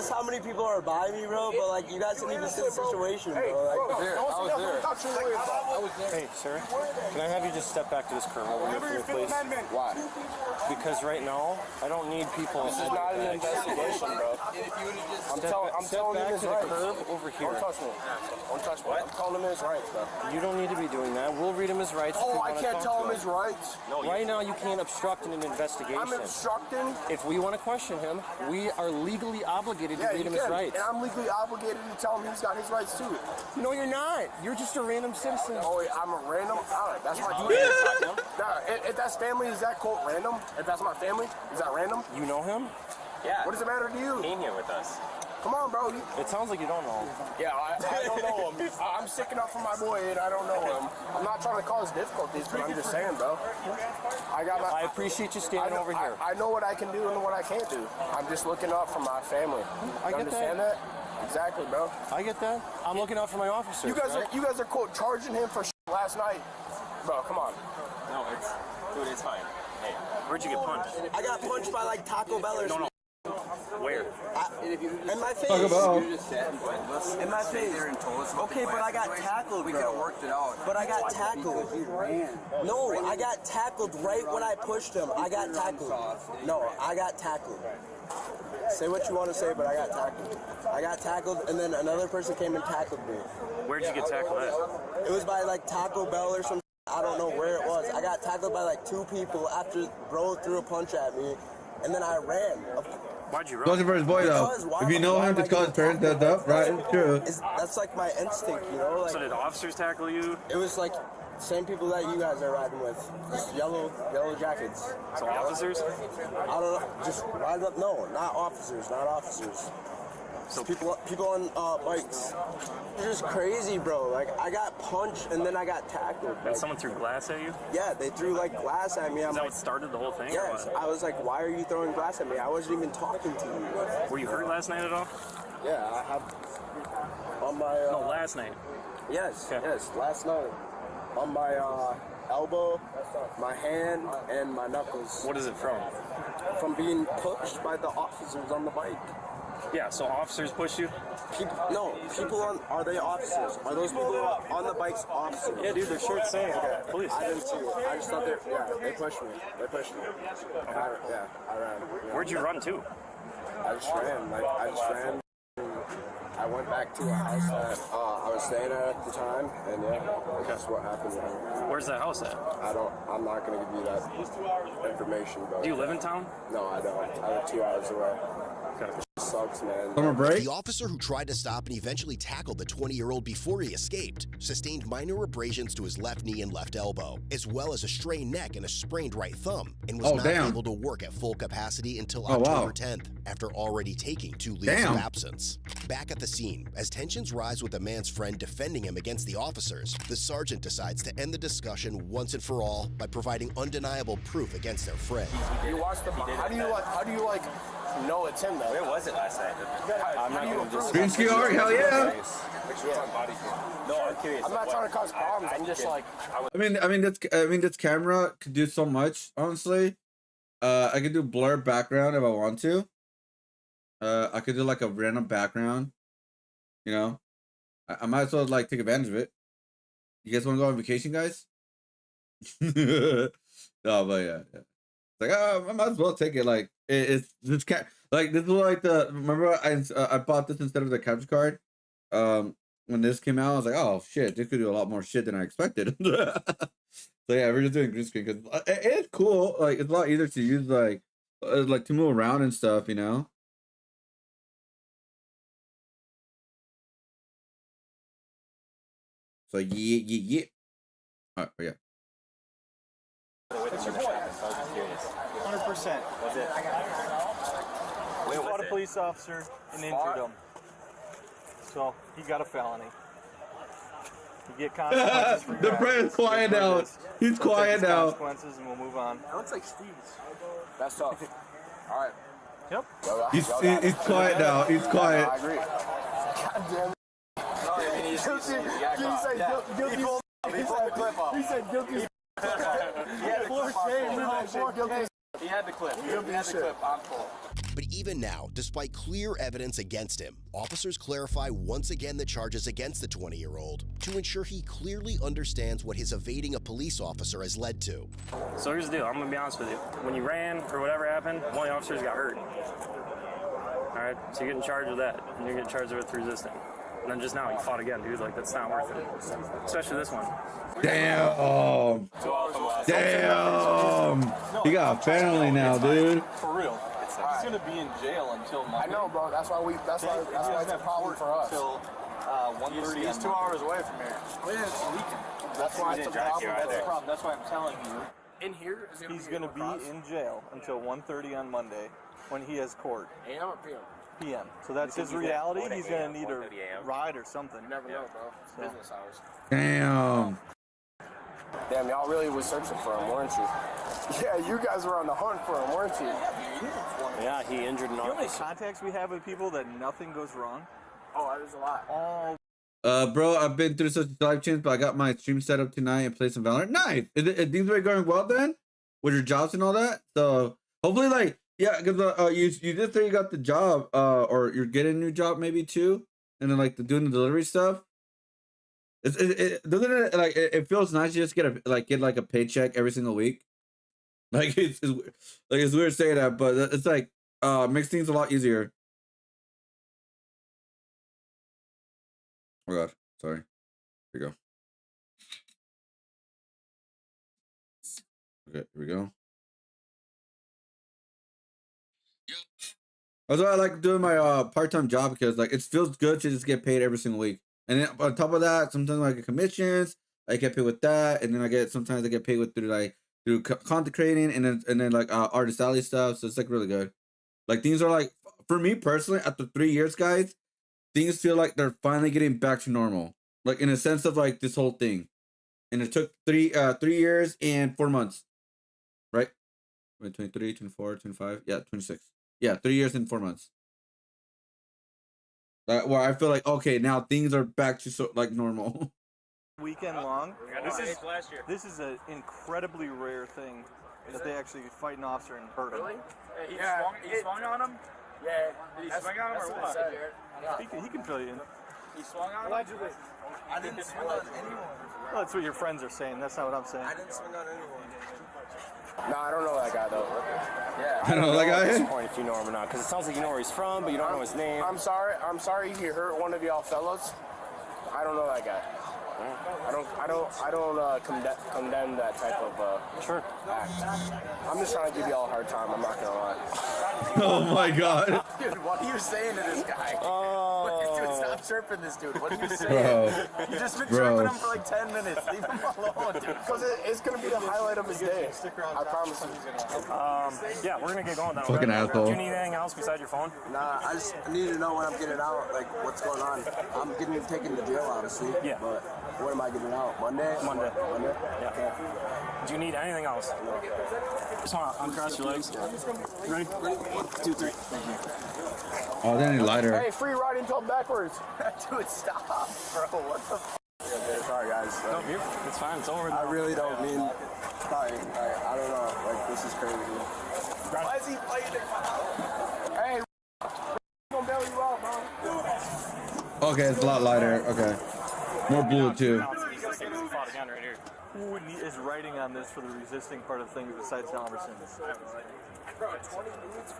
how many people are by me, bro. But like, you guys didn't even see the situation, bro. Like, I was there. Hey, sir, can I have you just step back to this curb over here for me, please? Why? Because right now, I don't need people. This is not an investigation, bro. I'm telling him his rights. Curb over here. Don't touch me. Don't touch me. I'm telling him his rights, bro. You don't need to be doing that. We'll read him his rights. Oh, I can't tell him his rights. No, right now you can't obstruct in an investigation. I'm obstructing. If we want to question him, we are legally obligated to read him his rights. And I'm legally obligated to tell him he's got his rights too. No, you're not. You're just a random citizen. Oh, I'm a random? All right, that's my if that's family, is that quote random? If that's my family, is that random? You know him? Yeah. What does it matter to you? Came here with us. Come on, bro. It sounds like you don't know him. Yeah, I don't know him. I'm sticking up for my boy, and I don't know him. I'm not trying to cause difficulties, but I'm just saying, bro. I appreciate you standing over here. I know what I can do and what I can't do. I'm just looking up for my family. I get understand that? Exactly, bro. I get that. I'm looking out for my officers. You guys are quote charging him for last night, bro. Come on. No, it's fine. Hey, where'd you get punched? I got punched by like Taco Bell or something. Where? In my face. You just said, in my face. Okay, but I got tackled. We could have worked it out. But I got tackled. No, I got tackled right when I pushed him. I got tackled. No, I got tackled. Say what you want to say, but I got tackled. I got tackled, and then another person came and tackled me. Where'd you get tackled at? It was by like Taco Bell or something. I don't know where it was. I got tackled by like 2 people after bro threw a punch at me, and then I ran. Why'd you run? Goes for his boy though. If you know him, just call his parents. That's up, right? It's true. That's like my instinct, you know. Like, so did officers tackle you? It was like same people that you guys are riding with, just yellow jackets. So officers? I don't know. Just ride up. No, not officers. So people on bikes. It's just crazy, bro. Like, I got punched and then I got tackled. And someone threw glass at you? Yeah, they threw like glass at me. Is that what started the whole thing? Yes. I was like, why are you throwing glass at me? I wasn't even talking to you. Were you hurt last night at all? Yeah, I have on my. No, last night. Yes, yes, last night. On my elbow, my hand, and my knuckles. What is it from? From being pushed by the officers on the bike. Yeah, so officers push you? People are they officers? Are those people on the bikes officers? Yeah, dude, their shirts saying police. I didn't see it. I just thought they pushed me. They pushed me. Okay. I ran. Where'd you run to? I just ran. I went back to a house that I was staying at the time, and that's what happened. Where's that house at? I'm not gonna give you that information, but. Do you live in town? No, I don't. I live 2 hours away. Okay. Sucks, man. Summer break? The officer who tried to stop and eventually tackled the 20-year-old before he escaped sustained minor abrasions to his left knee and left elbow, as well as a strained neck and a sprained right thumb, and was not able to work at full capacity until October 10th, after already taking 2 leaves of absence. Back at the scene, as tensions rise with the man's friend defending him against the officers, the sergeant decides to end the discussion once and for all by providing undeniable proof against their friend. You watched the. How do you like? No, it's him though. Where was it last night? I'm not going to just. Green ski art, hell yeah! No, I'm curious. I'm not trying to cause problems. I'm just like. I mean, this camera could do so much. Honestly, I could do blur background if I want to. I could do like a random background. You know, I might as well like take advantage of it. You guys want to go on vacation, guys? No, but yeah. Like, I might as well take it. Like, it's this like this is like remember I bought this instead of the capture card. When this came out, I was like, oh shit, this could do a lot more shit than I expected. So yeah, we're just doing green screen because it's cool. Like, it's a lot easier to use, like to move around and stuff, you know. So yeah. All right, yeah. What's your point? 100%. Was it? He fought a police officer and injured him. So he got a felony. You get consequences for your The friend's quiet now. He's quiet now. Consequences, and we'll move on. That looks like Steve's. That's tough. All right. Yep. He's quiet now. He's quiet. I agree. God damn it. He said guilty. He said guilty. He had the clip. I'm full. But even now, despite clear evidence against him, officers clarify once again the charges against the 20-year-old to ensure he clearly understands what his evading a police officer has led to. So here's the deal. I'm going to be honest with you. When you ran or whatever happened, one of the officers got hurt. All right? So you're getting charged with that. And you're getting charged with resisting. And then just now, you fought again, dude. Like, that's not worth it. Especially this one. Damn. Damn. He got a family now, dude. For real. He's gonna be in jail until Monday. I know, bro. That's why it's a problem for us. Until 1:30. He's 2 hours away from here. Oh yeah, it's a weekend. That's why it's a problem. That's the problem. That's why I'm telling you. In here, he's gonna be in jail until 1:30 on Monday, when he has court. AM or PM? PM. So that's his reality. He's gonna need a ride or something. You never know, bro. It's business hours. Damn. Damn, y'all really was searching for him, weren't you? Yeah, you guys were on the hunt for him, weren't you? Yeah, he injured an You know how many officer. contacts we have with people that nothing goes wrong? Oh, there's a lot. Bro, I've been through such life change, but I got my stream set up tonight and play some Valorant. Nice. Things are going well then with your jobs and all that. So hopefully, like, yeah, because you just say you got the job, or you're getting a new job maybe too, and then like doing the delivery stuff. Doesn't it like it feels nice to just get a paycheck every single week. Like it's weird saying that, but it's like makes things a lot easier. Oh god, sorry. Here we go. Okay, here we go. That's why I like doing my part-time job, because like it feels good to just get paid every single week. And then on top of that, sometimes I get commissions, I get paid with that, and then sometimes I get paid with through content creating, and then like artist alley stuff. So it's like really good. Like things are like, for me personally, after 3 years, guys, things feel like they're finally getting back to normal. Like in a sense of like this whole thing, and it took 3 years and 4 months, right? 23, 24, 25, yeah, 26, yeah, 3 years and 4 months. Where I feel like, okay, now things are back to like normal. Weekend long. This is an incredibly rare thing that they actually fight an officer and hurt him. Really? He swung on him? Yeah. Did he swing on him or what? He can fill you in. He swung on him? Allegedly. I didn't swing on anyone. Well, that's what your friends are saying. That's not what I'm saying. I didn't swing on anyone. No, I don't know that guy though. Yeah, I don't know that guy. At this point, if you know him or not, because it sounds like you know where he's from, but you don't know his name. I'm sorry he hurt one of y'all fellas. I don't know that guy. I don't condemn that type of act. I'm just trying to give y'all a hard time. I'm not gonna lie. Oh my god. Dude, what are you saying to this guy? Dude, stop chirping this dude. What are you saying? Bro. You just been Bro. chirping him for like 10 minutes. Leave him alone, dude. Because it's gonna be the highlight of his day. I promise you. Yeah, we're gonna get going now. Fucking asshole. Do you need anything else besides your phone? Nah, I just need to know when I'm getting out, like what's going on. I'm getting taken to jail, obviously. Yeah. But when am I getting out? Monday? Monday. Yeah. Okay. Do you need anything else? Just want to uncross your legs. Ready? 1, 2, 3. Thank you. Oh, they need lighter. Hey, free riding till backwards. Dude, stop, bro. What the f? Yeah, sorry, guys. No, it's fine. It's over. I really don't mean. I don't know. Like, this is crazy. Why is he playing it? Hey, gonna bail you out, bro. Okay, it's a lot lighter. Okay. More blue too. Who is writing on this for the resisting part of things besides Alverson's?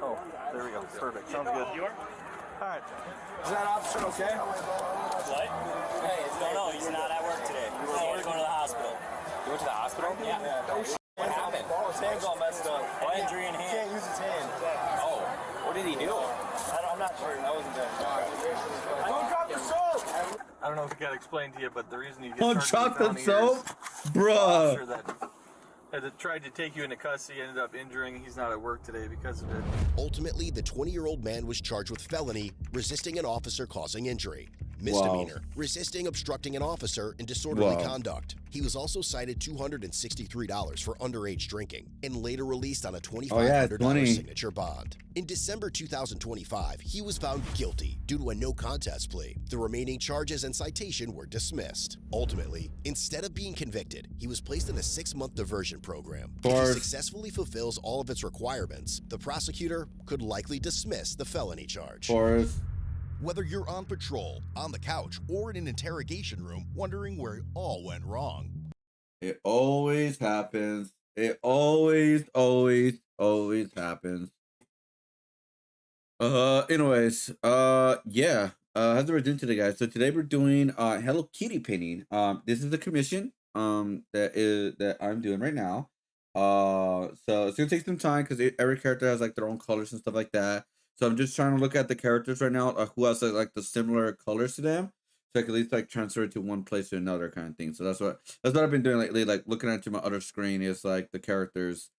Oh, there we go. Perfect. Sounds good. You are? All right. Is that officer okay? What? Hey, no, he's not at work today. He's going to the hospital. You went to the hospital? Yeah. What happened? His hand's all messed up. What injury in hand? He can't use his hand. Oh, what did he do? I'm not sure. I wasn't there. Don't drop the soap! I don't know if I can explain to you, but the reason you get Oh, charged with chocolate felony soap? is Bruh. officer that had tried to take you into custody, ended up injuring. He's not at work today because of it. Ultimately, the 20-year-old man was charged with felony, resisting an officer causing injury. Misdemeanor, resisting obstructing an officer and disorderly conduct. He was also cited $263 for underage drinking and later released on a $2,500 signature bond. In December 2025, he was found guilty due to a no contest plea. The remaining charges and citation were dismissed. Ultimately, instead of being convicted, he was placed in a 6-month diversion program. If he successfully fulfills all of its requirements, the prosecutor could likely dismiss the felony charge. Whether you're on patrol, on the couch, or in an interrogation room wondering where it all went wrong. It always happens. It always happens. Anyways, yeah. How's we doing today, guys? So today we're doing Hello Kitty painting. This is the commission that I'm doing right now. So it's gonna take some time because every character has like their own colors and stuff like that. So I'm just trying to look at the characters right now, who has like the similar colors to them, so I can at least like transfer it to one place to another kind of thing. So that's what I've been doing lately. Like looking at my other screen is like the characters,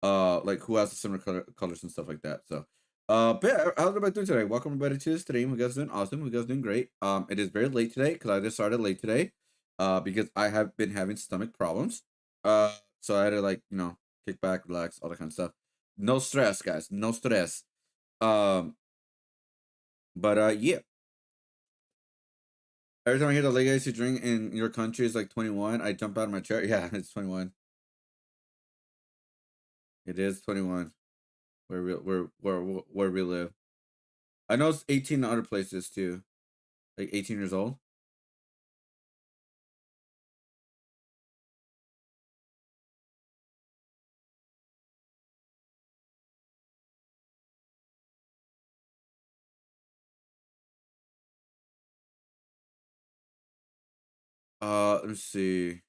like who has the similar colors and stuff like that. So, but yeah, how's everybody doing today? Welcome everybody to the stream. You guys doing awesome. You guys doing great. It is very late today because I just started late today, because I have been having stomach problems. So I had to like kick back, relax, all that kind of stuff. No stress, guys. No stress. But yeah. Every time I hear the legal age to drink in your country is like 21, I jump out of my chair. Yeah, it's 21. It is 21. Where we live. I know it's 18 in other places too. Like 18 years old. Let me see.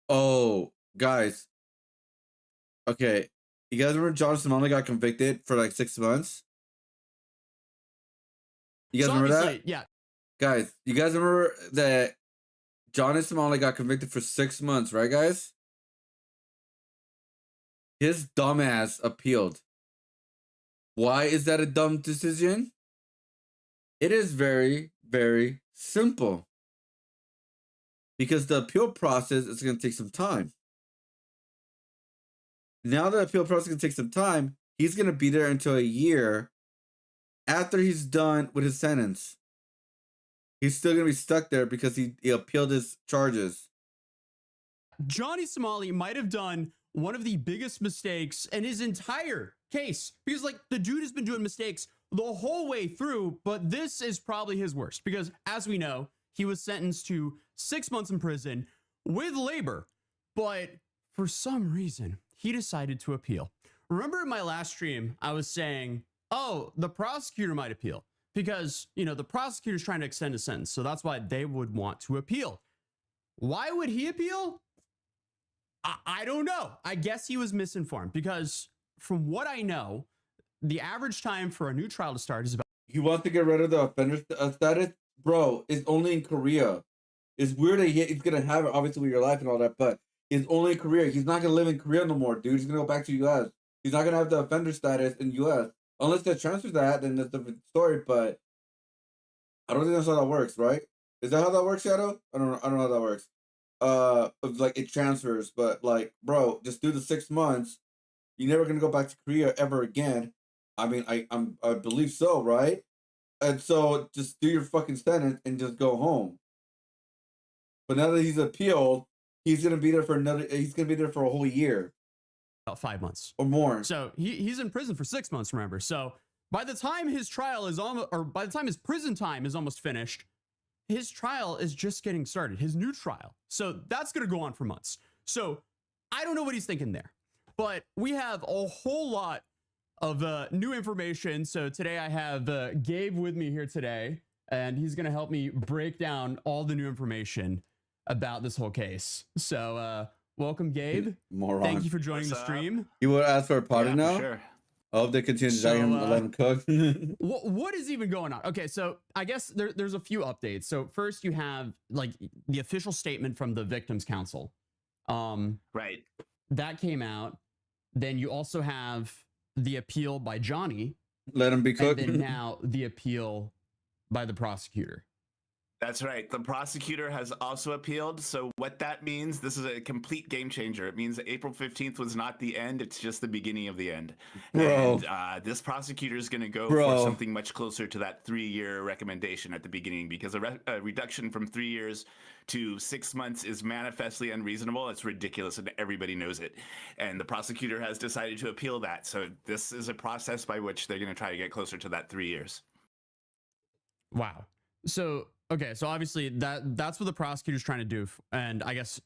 Oh, guys. Okay. You guys remember John Simone got convicted for like 6 months? You guys remember that? Yeah. Guys, you guys remember that Johnny Simone got convicted for 6 months, right, guys? His dumbass appealed. Why is that a dumb decision? It is very, very simple. Because the appeal process is going to take some time. Now the appeal process is going to take some time, he's going to be there until a year after he's done with his sentence. He's still going to be stuck there because he appealed his charges. Johnny Somali might have done one of the biggest mistakes in his entire case, because like the dude has been doing mistakes the whole way through, but this is probably his worst because, as we know, he was sentenced to 6 months in prison with labor, but for some reason he decided to appeal. Remember in my last stream I was saying, oh, the prosecutor might appeal because the prosecutor's trying to extend a sentence, so that's why they would want to appeal. Why would he appeal? I don't know. I guess he was misinformed because from what I know, the average time for a new trial to start is about... He wants to get rid of the offender status? Bro, it's only in Korea. It's weird that he's going to have it, obviously, with your life and all that, but it's only in Korea. He's not going to live in Korea no more, dude. He's going to go back to U.S. He's not going to have the offender status in U.S. Unless they transfer that, then that's a different story, but I don't think that's how that works, right? Is that how that works, Shadow? I don't know how that works. Like it transfers, but like, bro, just do the 6 months. You're never gonna go back to Korea ever again. I mean, I believe so, right? And so just do your fucking sentence and just go home. But now that he's appealed, he's gonna be there for a whole year. About 5 months or more. So he's in prison for 6 months, remember? So by the time his trial is almost, or by the time his prison time is almost finished, his trial is just getting started, his new trial. So that's going to go on for months. So I don't know what he's thinking there, but we have a whole lot of new information. So today I have Gabe with me here today, and he's going to help me break down all the new information about this whole case. So welcome, Gabe. Moron. Thank you for joining the stream. You would ask for a pardon now? Sure. I hope they continue to drag him and let him cook. What is even going on? Okay, so I guess there's a few updates. So first you have like the official statement from the Victims Council. Right. That came out. Then you also have the appeal by Johnny. Let him be cooked. And then now the appeal by the prosecutor. That's right. The prosecutor has also appealed. So what that means, this is a complete game changer. It means that April 15th was not the end. It's just the beginning of the end. Bro. And this prosecutor is going to go Bro. for something much closer to that 3-year recommendation at the beginning, because a reduction from 3 years to 6 months is manifestly unreasonable. It's ridiculous, and everybody knows it. And the prosecutor has decided to appeal that. So this is a process by which they're going to try to get closer to that 3 years. Wow. So, okay, so obviously that's what the prosecutor's trying to do. And I guess,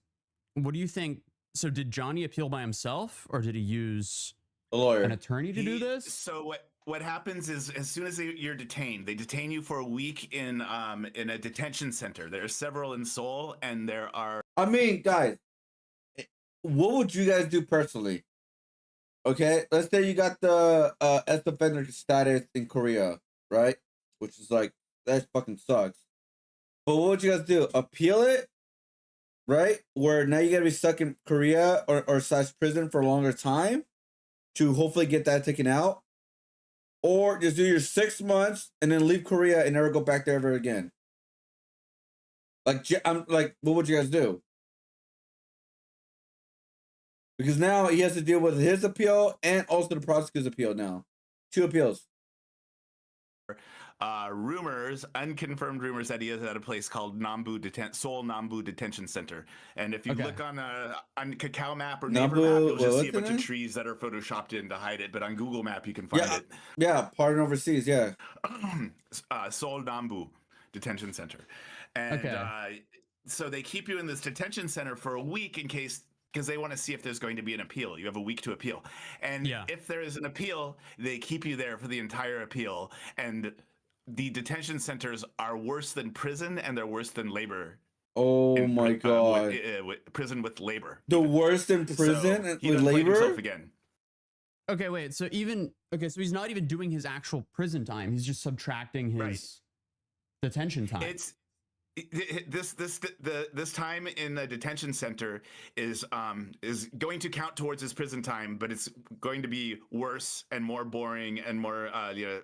what do you think? So did Johnny appeal by himself, or did he use a lawyer, an attorney to do this? So what happens is, as soon as you're detained, they detain you for a week in a detention center. There are several in Seoul, and there are... I mean, guys, what would you guys do personally? Okay, let's say you got the ex-offender status in Korea, right? Which is like, that fucking sucks. But what would you guys do? Appeal it, right? Where now you gotta be stuck in Korea or slash prison for a longer time to hopefully get that taken out, or just do your 6 months and then leave Korea and never go back there ever again. Like, I'm like, what would you guys do? Because now he has to deal with his appeal and also the prosecutor's appeal now. 2 appeals. Rumors, unconfirmed rumors, that he is at a place called Seoul Nambu Detention Center. And if you look on Kakao Map or Neighbor Map, you'll just see a bunch of trees that are photoshopped in to hide it. But on Google Map, you can find it. Yeah, pardon overseas, yeah. Seoul Nambu Detention Center. And so they keep you in this detention center for a week in case... because they want to see if there's going to be an appeal. You have a week to appeal. And if there is an appeal, they keep you there for the entire appeal. And the detention centers are worse than prison, and they're worse than labor. Oh my God. Prison with labor. The worst in prison with labor? Again. Okay, wait. So so he's not even doing his actual prison time. He's just subtracting his detention time. This time in the detention center is going to count towards his prison time, but it's going to be worse and more boring and more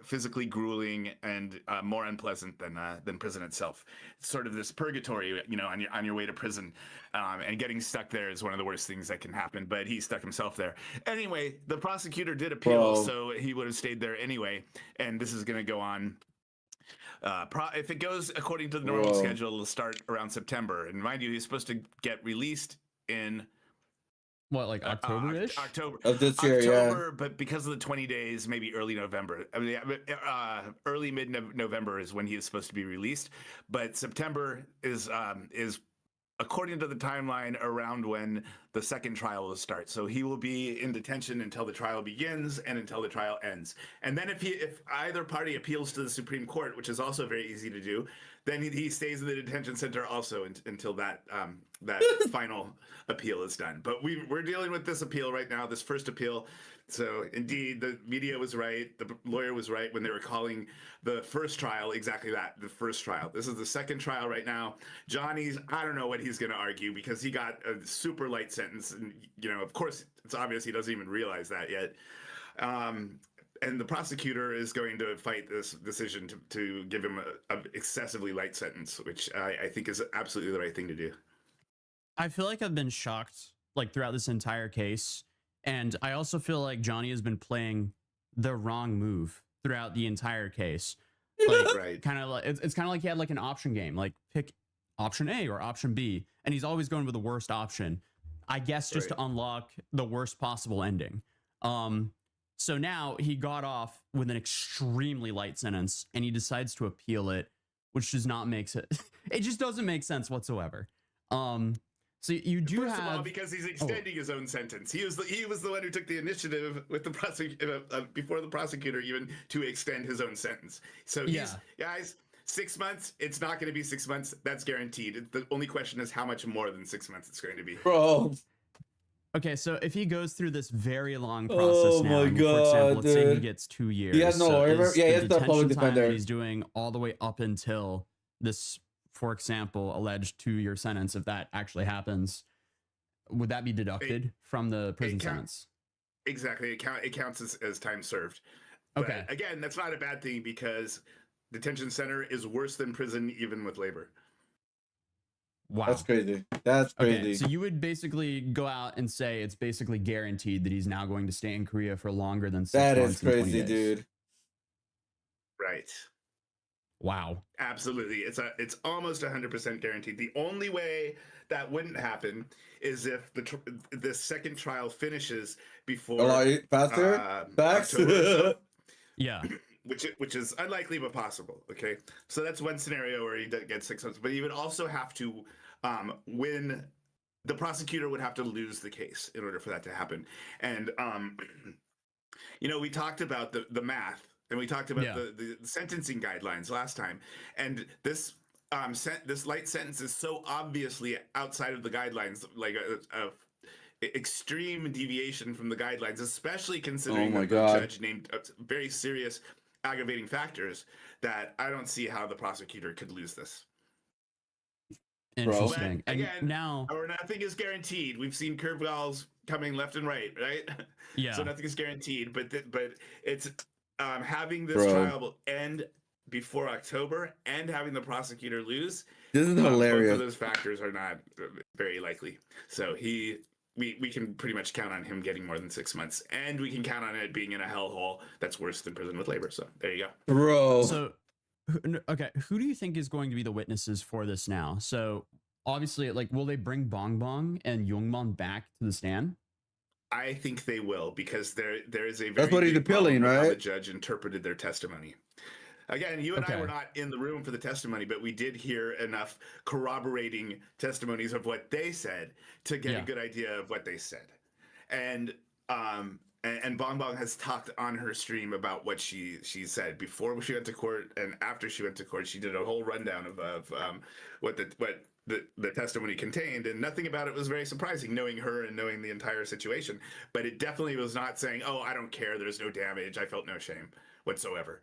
physically grueling and more unpleasant than prison itself. It's sort of this purgatory, on your way to prison, and getting stuck there is one of the worst things that can happen. But he stuck himself there. Anyway, the prosecutor did appeal, so he would have stayed there anyway. And this is going to go on. If it goes according to the normal schedule, it'll start around September. And mind you, he's supposed to get released in what, like October-ish? October of this year, October, but because of the 20 days, maybe early November. I mean, early mid-November is when he is supposed to be released. But September is according to the timeline, around when the second trial will start. So he will be in detention until the trial begins and until the trial ends. And then if either party appeals to the Supreme Court, which is also very easy to do, then he stays in the detention center also until that final appeal is done. But we're dealing with this appeal right now, this first appeal. So indeed, the media was right. The lawyer was right when they were calling the first trial exactly that, the first trial. This is the second trial right now. Johnny's, I don't know what he's going to argue because he got a super light sentence. And, of course, it's obvious he doesn't even realize that yet. And the prosecutor is going to fight this decision to give him an excessively light sentence, which I think is absolutely the right thing to do. I feel like I've been shocked throughout this entire case. And I also feel like Johnny has been playing the wrong move throughout the entire case. Right. Kind of like it's kind of like he had an option game, pick option A or option B, and he's always going with the worst option. I guess just to unlock the worst possible ending. So now he got off with an extremely light sentence, and he decides to appeal it, which does not make sense. It just doesn't make sense whatsoever. So you do First of all, because he's extending his own sentence. He was the one who took the initiative with the prosecutor before the prosecutor even to extend his own sentence. So guys, 6 months. It's not going to be 6 months. That's guaranteed. The only question is how much more than 6 months it's going to be. Bro. Okay, so if he goes through this very long process Oh now, my I mean, for example, God, let's say he dude. gets 2 years. He has no so lawyer. is Yeah, he the has the public detention time that defender. he's doing all the way up until this, for example, alleged 2-year sentence, if that actually happens, would that be deducted from the prison sentence? Exactly. It counts as time served. Okay. But again, that's not a bad thing because detention center is worse than prison, even with labor. Wow. That's crazy. That's crazy. Okay, so you would basically go out and say it's basically guaranteed that he's now going to stay in Korea for longer than 6 That months is and 20 crazy, days. dude. Right. Wow. Absolutely. It's almost 100% guaranteed. The only way that wouldn't happen is if the second trial finishes before A lot faster? Facts? October or so. Yeah. Which is unlikely but possible. Okay, so that's one scenario where he gets 6 months, but he would also have to win. The prosecutor would have to lose the case in order for that to happen. And we talked about the math, and we talked about the sentencing guidelines last time, and this this light sentence is so obviously outside of the guidelines, like a extreme deviation from the guidelines, especially considering that the judge named very serious aggravating factors, that I don't see how the prosecutor could lose this. Interesting. But again, and now, nothing is guaranteed. We've seen curveballs coming left and right? Yeah. So nothing is guaranteed, but it's having this trial end before October and having the prosecutor lose. This is hilarious. Both of those factors are not very likely. So we can pretty much count on him getting more than 6 months, and we can count on it being in a hellhole that's worse than prison with labor. So there you go. Bro. So, okay, who do you think is going to be the witnesses for this now? So obviously, like, will they bring Bong Bong and Youngman back to the stand? I think they will, because there is a very That's what he's big appealing, problem with how right? the judge interpreted their testimony. Again, you and I were not in the room for the testimony, but we did hear enough corroborating testimonies of what they said to get a good idea of what they said. And Bong Bong has talked on her stream about what she said before she went to court and after she went to court. She did a whole rundown of what the testimony contained, and nothing about it was very surprising, knowing her and knowing the entire situation. But it definitely was not saying, "Oh, I don't care. There's no damage. I felt no shame whatsoever."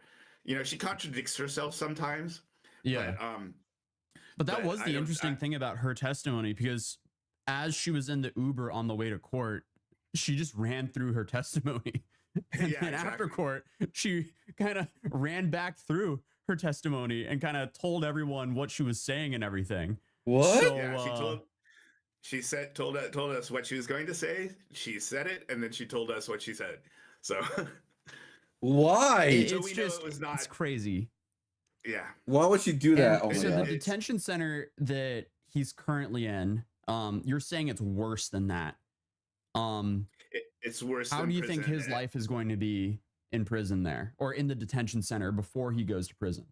She contradicts herself sometimes. Yeah. But that was the interesting thing about her testimony, because as she was in the Uber on the way to court, she just ran through her testimony. And then after court, she kind of ran back through her testimony and kind of told everyone what she was saying and everything. What? So, Yeah, she told us what she was going to say. She said it, and then she told us what she said. So why? It's crazy. Yeah. Why would she do that? And Oh my so God. the detention center that he's currently in, you're saying it's worse than that. It's worse. How than do you think prison. his life is going to be in prison there, or in the detention center before he goes to prison?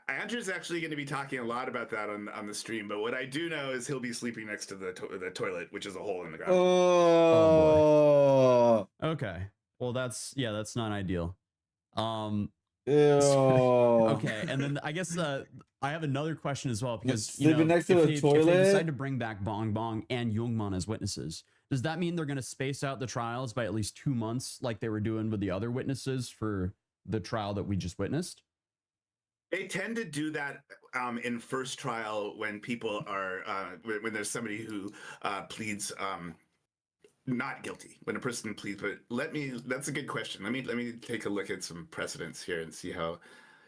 Andrew's actually going to be talking a lot about that on the stream, but what I do know is he'll be sleeping next to the toilet, which is a hole in the ground. Oh. Okay. Well, that's not ideal. Ew. Okay, and then I guess I have another question as well, because Sleeping next to the if toilet? they decide to bring back Bong Bong and Youngman as witnesses, does that mean they're going to space out the trials by at least 2 months, like they were doing with the other witnesses for the trial that we just witnessed? They tend to do that in first trial when people are when there's somebody who pleads not guilty, when a person pleads. But that's a good question. Let me take a look at some precedents here and see how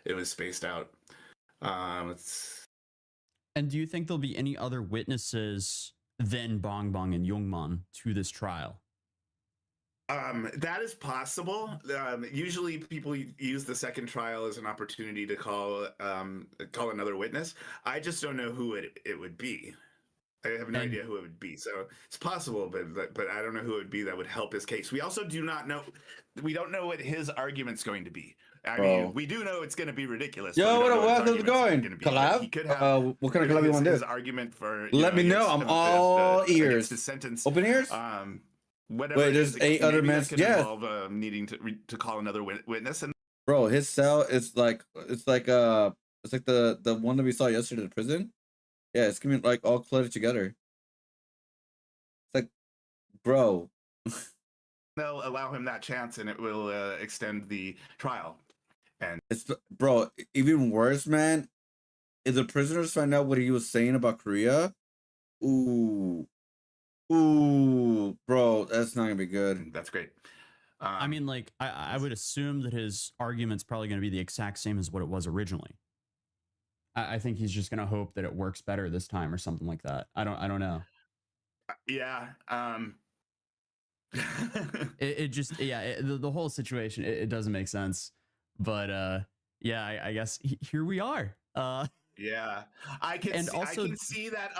it was spaced out. And do you think there'll be any other witnesses than Bong Bong and Youngman to this trial? That is possible. Usually people use the second trial as an opportunity to call another witness. I just don't know who it would be. I have no idea who it would be. So it's possible, but I don't know who it would be that would help his case. We also do not know. We don't know what his argument's going to be. I mean, we do know it's going to be ridiculous. Yo, how's it going? Collab? He could have, what kind of collab you want to do? His argument for Let me know. I'm all ears. His sentence. Open ears. Whatever. Wait, there's 8 other men. Yeah. Involve needing to call another witness. And bro, his cell is like the one that we saw yesterday in the prison. Yeah, it's gonna be like all cluttered together. It's like bro. They'll allow him that chance, and it will extend the trial. And bro, even worse, man. If the prisoners find out what he was saying about Korea, ooh, bro, that's not gonna be good. That's great. I mean, like, I would assume that his argument's probably going to be the exact same as what it was originally. I think he's just going to hope that it works better this time or something like that. I don't know. Yeah. It just, yeah, the whole situation, it doesn't make sense. But yeah, I guess here we are. Yeah, I can see that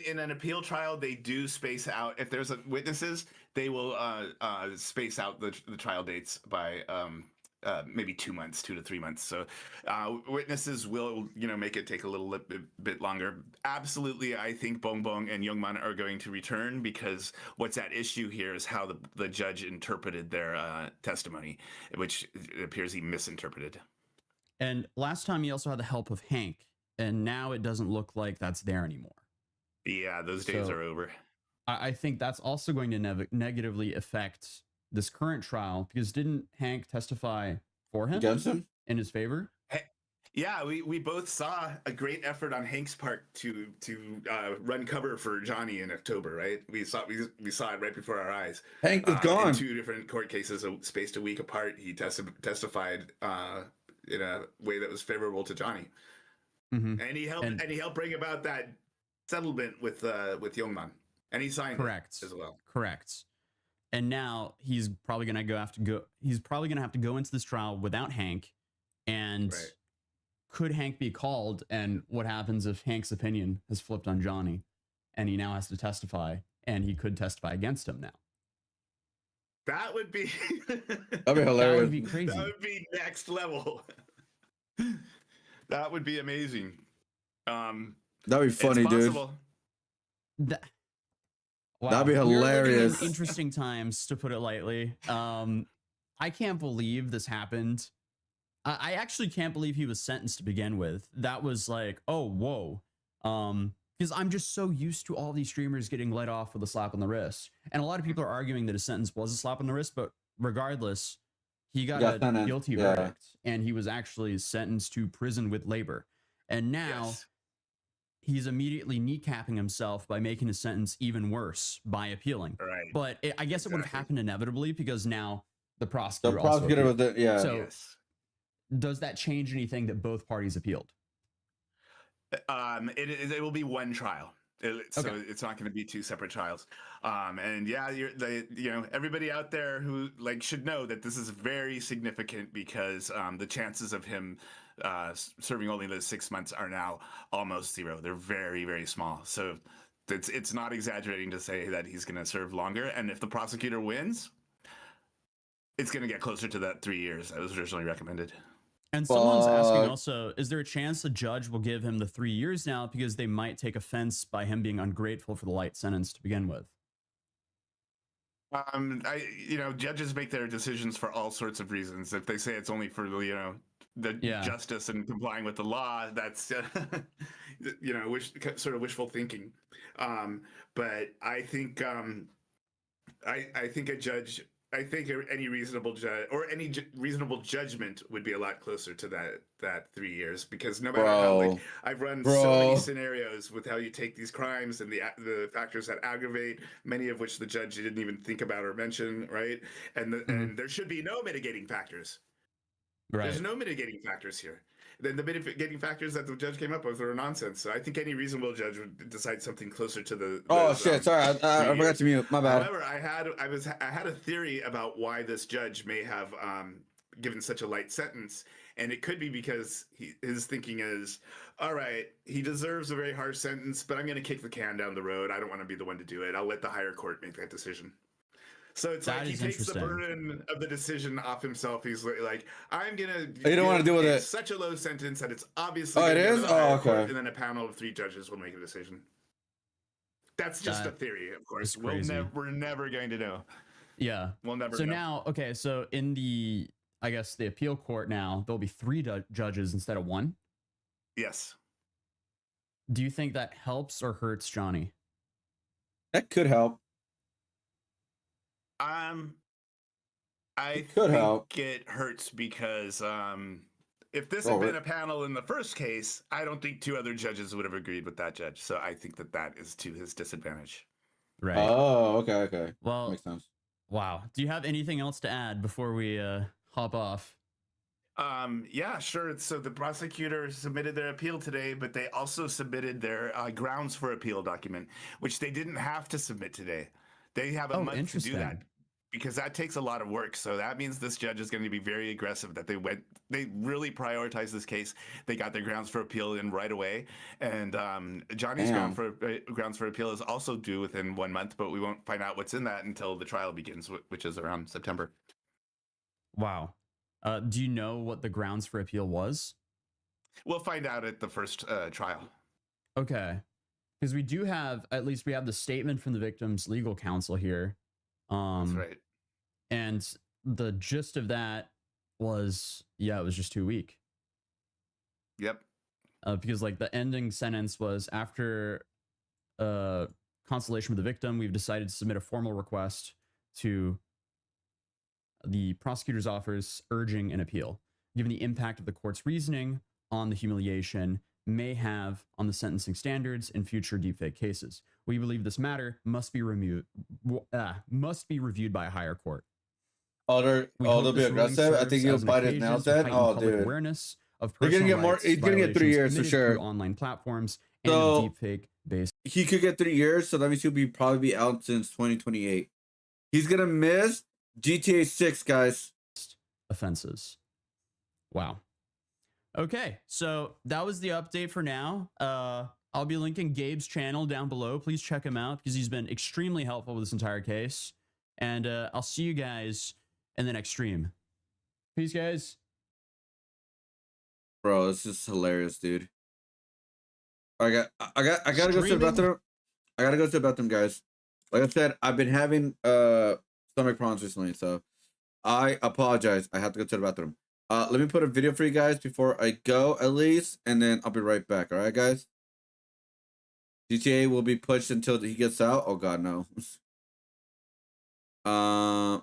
in an appeal trial they do space out, if there's witnesses, they will space out the trial dates by maybe 2 months, 2 to 3 months. So witnesses will make it take a little bit longer. Absolutely, I think Bong Bong and Youngman are going to return, because what's at issue here is how the judge interpreted their testimony, which it appears he misinterpreted. And last time he also had the help of Hank, and now it doesn't look like that's there anymore. Yeah, those days are over. I think that's also going to negatively affect this current trial, because didn't Hank testify for him? Against him? In his favor? Yeah, we both saw a great effort on Hank's part to run cover for Johnny in October, right? We saw it right before our eyes. Hank is gone. In 2 different court cases, spaced a week apart. He testified in a way that was favorable to Johnny. Mm-hmm. And he helped bring about that settlement with Youngman, and he signed it as well. Correct. And now he's probably gonna have to go into this trial without Hank. And could Hank be called? And what happens if Hank's opinion has flipped on Johnny, and he now has to testify, and he could testify against him now? That would be that'd be hilarious. That would be crazy. That would be next level. That would be amazing. That'd be funny, dude. Wow. That'd be hilarious. We're living in interesting times, to put it lightly. I can't believe this happened. I actually can't believe he was sentenced to begin with. That was like, oh, whoa. Because I'm just so used to all these streamers getting let off with a slap on the wrist. And a lot of people are arguing that his sentence was a slap on the wrist, but regardless, he got a guilty verdict, and he was actually sentenced to prison with labor. And now he's immediately kneecapping himself by making his sentence even worse by appealing. Right. But I guess it would have happened inevitably, because now the prosecutor was the, So does that change anything that both parties appealed? It will be one trial. So it's not going to be 2 separate trials. And yeah, everybody out there who should know that this is very significant, because the chances of him serving only those 6 months are now almost 0. They're very, very small. So it's not exaggerating to say that he's going to serve longer. And if the prosecutor wins, it's going to get closer to that 3 years that was originally recommended. And someone's asking also, is there a chance the judge will give him the 3 years now, because they might take offense by him being ungrateful for the light sentence to begin with? Judges make their decisions for all sorts of reasons. If they say it's only for the justice and complying with the law, that's sort of wishful thinking. But I think I think a judge. I think any reasonable judge or any reasonable judgment would be a lot closer to that 3 years, because no matter how I've run so many scenarios with how you take these crimes and the factors that aggravate, many of which the judge didn't even think about or mention, right? And and there should be no mitigating factors. Right. There's no mitigating factors here. Then the mitigating factors that the judge came up with are nonsense. So I think any reasonable judge would decide something closer to the. Shit! Sorry, I forgot to mute. My bad. However, I had a theory about why this judge may have given such a light sentence, and it could be because his thinking is, all right, he deserves a very harsh sentence, but I'm going to kick the can down the road. I don't want to be the one to do it. I'll let the higher court make that decision. So it's like he takes the burden of the decision off himself. He's like, I'm gonna. You don't want to deal with it. Such a low sentence that it's obviously. Oh, it is. Okay. And then a panel of 3 judges will make a decision. That's just a theory, of course. We're never going to know. Yeah, we'll never. So know. now, okay, so in the appeal court now, there'll be 3 judges instead of 1. Yes. Do you think that helps or hurts Johnny? That could help. I could think help. it hurts because if this Oh, had been right. a panel in the first case, I don't think 2 other judges would have agreed with that judge. So I think that is to his disadvantage. Right. Oh, okay. Well, makes sense. Wow. Do you have anything else to add before we hop off? Yeah, sure. So the prosecutor submitted their appeal today, but they also submitted their grounds for appeal document, which they didn't have to submit today. They have a month to do that because that takes a lot of work. So that means this judge is going to be very aggressive that they really prioritized this case. They got their grounds for appeal in right away. And Johnny's grounds for appeal is also due within 1 month, but we won't find out what's in that until the trial begins, which is around September. Wow. Do you know what the grounds for appeal was? We'll find out at the first trial. Okay. Because we do have, at least we have the statement from the victim's legal counsel here. That's right. And the gist of that was, it was just too weak. Yep. Because like the ending sentence was, after consultation with the victim, we've decided to submit a formal request to the prosecutor's office urging an appeal, given the impact of the court's reasoning on the humiliation may have on the sentencing standards in future deepfake cases. We believe this matter must be reviewed by a higher court. They'll be aggressive. I think he'll bite his nails then. Oh, dude. Awareness of they're gonna get more. He's gonna get 3 years for sure. Online platforms and deepfake based. He could get 3 years, so that means he'll probably be out since 2028. He's gonna miss GTA 6, guys. Offenses. Wow. Okay, so that was the update for now. I'll be linking Gabe's channel down below. Please check him out because he's been extremely helpful with this entire case. And I'll see you guys in the next stream. Peace, guys. Bro, this is hilarious, dude. I gotta go to the bathroom. I gotta go to the bathroom, guys. Like I said, I've been having stomach problems recently, so I apologize. I have to go to the bathroom. Let me put a video for you guys before I go, at least, and then I'll be right back. All right, guys? GTA will be pushed until he gets out. Oh, God, no.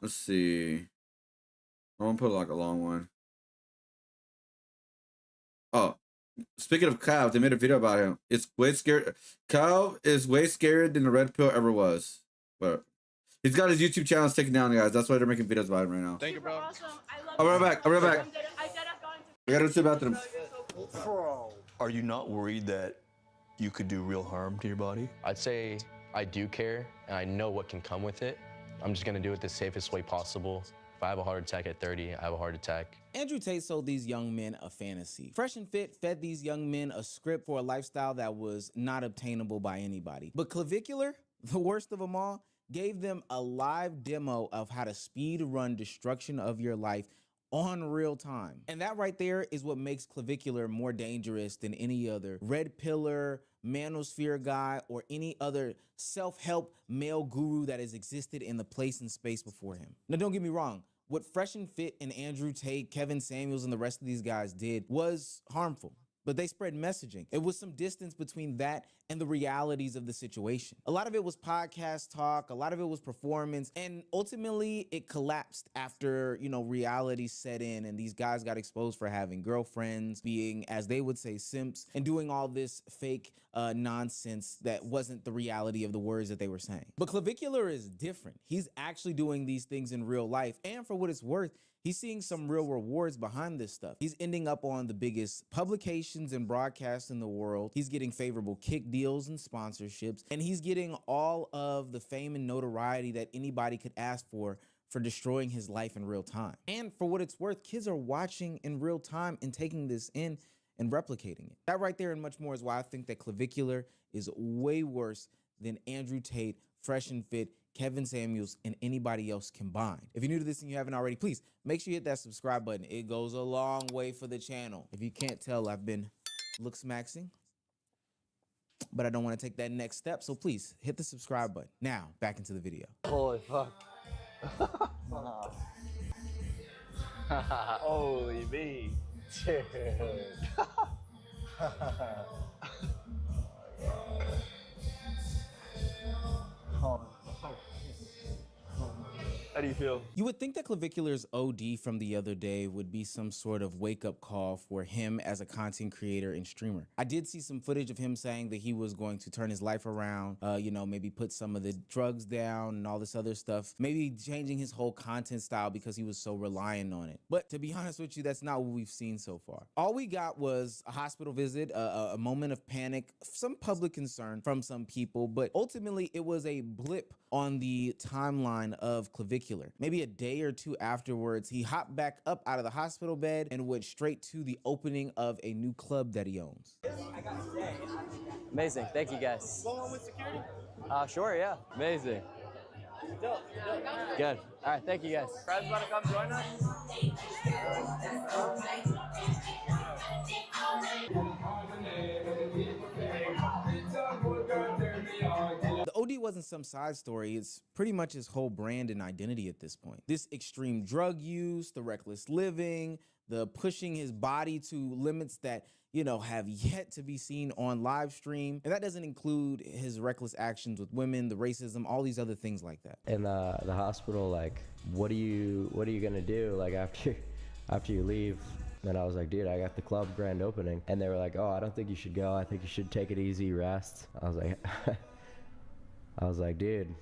Let's see. I'm gonna put like a long one. Oh, speaking of Kyle, they made a video about him. It's way scary. Kyle is way scarier than the red pill ever was. But he's got his YouTube channels taken down, guys. That's why they're making videos about him right now. Thank you, bro. I'll be right back. I'll be right back. I gotta go to the bathroom. Are you not worried that you could do real harm to your body? I'd say I do care, and I know what can come with it. I'm just gonna do it the safest way possible. If I have a heart attack at 30, I have a heart attack. Andrew Tate sold these young men a fantasy. Fresh and Fit fed these young men a script for a lifestyle that was not obtainable by anybody. But Clavicular, the worst of them all, gave them a live demo of how to speed run destruction of your life on real time. And that right there is what makes Clavicular more dangerous than any other red pillar, manosphere guy, or any other self-help male guru that has existed in the place and space before him. Now, don't get me wrong. What Fresh and Fit and Andrew Tate, Kevin Samuels, and the rest of these guys did was harmful. But they spread messaging. It was some distance between that and the realities of the situation. A lot of it was podcast talk, a lot of it was performance, and ultimately it collapsed after, reality set in and these guys got exposed for having girlfriends, being, as they would say, simps, and doing all this fake nonsense that wasn't the reality of the words that they were saying. But Clavicular is different. He's actually doing these things in real life, and for what it's worth, he's seeing some real rewards behind this stuff. He's ending up on the biggest publications and broadcasts in the world. He's getting favorable kick deals and sponsorships, and he's getting all of the fame and notoriety that anybody could ask for destroying his life in real time. And for what it's worth, kids are watching in real time and taking this in and replicating it. That right there and much more is why I think that Clavicular is way worse than Andrew Tate, Fresh and Fit, Kevin Samuels, and anybody else combined. If you're new to this and you haven't already, please make sure you hit that subscribe button. It goes a long way for the channel. If you can't tell, I've been looks-maxing, but I don't want to take that next step, so please hit the subscribe button. Now, back into the video. Holy fuck. Holy me. Dude. Oh, How do you feel? You would think that Clavicular's OD from the other day would be some sort of wake-up call for him as a content creator and streamer. I did see some footage of him saying that he was going to turn his life around, you know, maybe put some of the drugs down and all this other stuff, maybe changing his whole content style because he was so reliant on it. But to be honest with you, that's not what we've seen so far. All we got was a hospital visit, a moment of panic, some public concern from some people, but ultimately it was a blip on the timeline of Clavicular. Maybe a day or two afterwards, he hopped back up out of the hospital bed and went straight to the opening of a new club that he owns. Amazing. Thank you, guys. Going on with security? Sure, yeah. Amazing. Good. All right, thank you, guys. Brad's about to come join us. The OD wasn't some side story. It's pretty much his whole brand and identity at this point. This extreme drug use, the reckless living, the pushing his body to limits that, you know, have yet to be seen on live stream. And that doesn't include his reckless actions with women, the racism, all these other things like that. In the hospital, like, what are you gonna do, like, after you leave? And I was like, dude, I got the club grand opening. And they were like, oh, I don't think you should go. I think you should take it easy, rest. I was like, dude,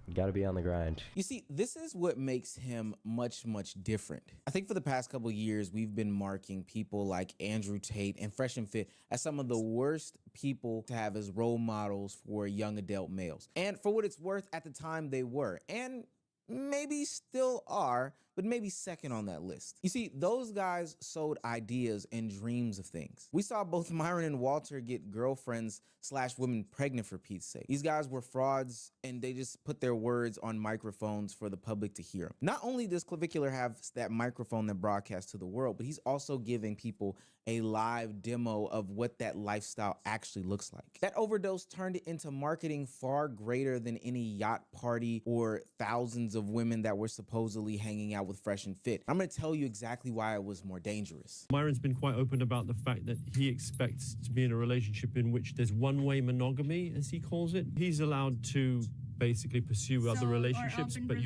you gotta be on the grind. You see, this is what makes him much, much different. I think for the past couple of years, we've been marking people like Andrew Tate and Fresh and Fit as some of the worst people to have as role models for young adult males. And for what it's worth, at the time they were, and maybe still are, but maybe second on that list. You see, those guys sold ideas and dreams of things. We saw both Myron and Walter get girlfriends/women pregnant, for Pete's sake. These guys were frauds, and they just put their words on microphones for the public to hear. Not only does Clavicular have that microphone that broadcasts to the world, but he's also giving people a live demo of what that lifestyle actually looks like. That overdose turned it into marketing far greater than any yacht party or thousands of women that were supposedly hanging out with Fresh and Fit. I'm gonna tell you exactly why it was more dangerous. Myron's been quite open about the fact that he expects to be in a relationship in which there's one-way monogamy, as he calls it. He's allowed to basically pursue other relationships, but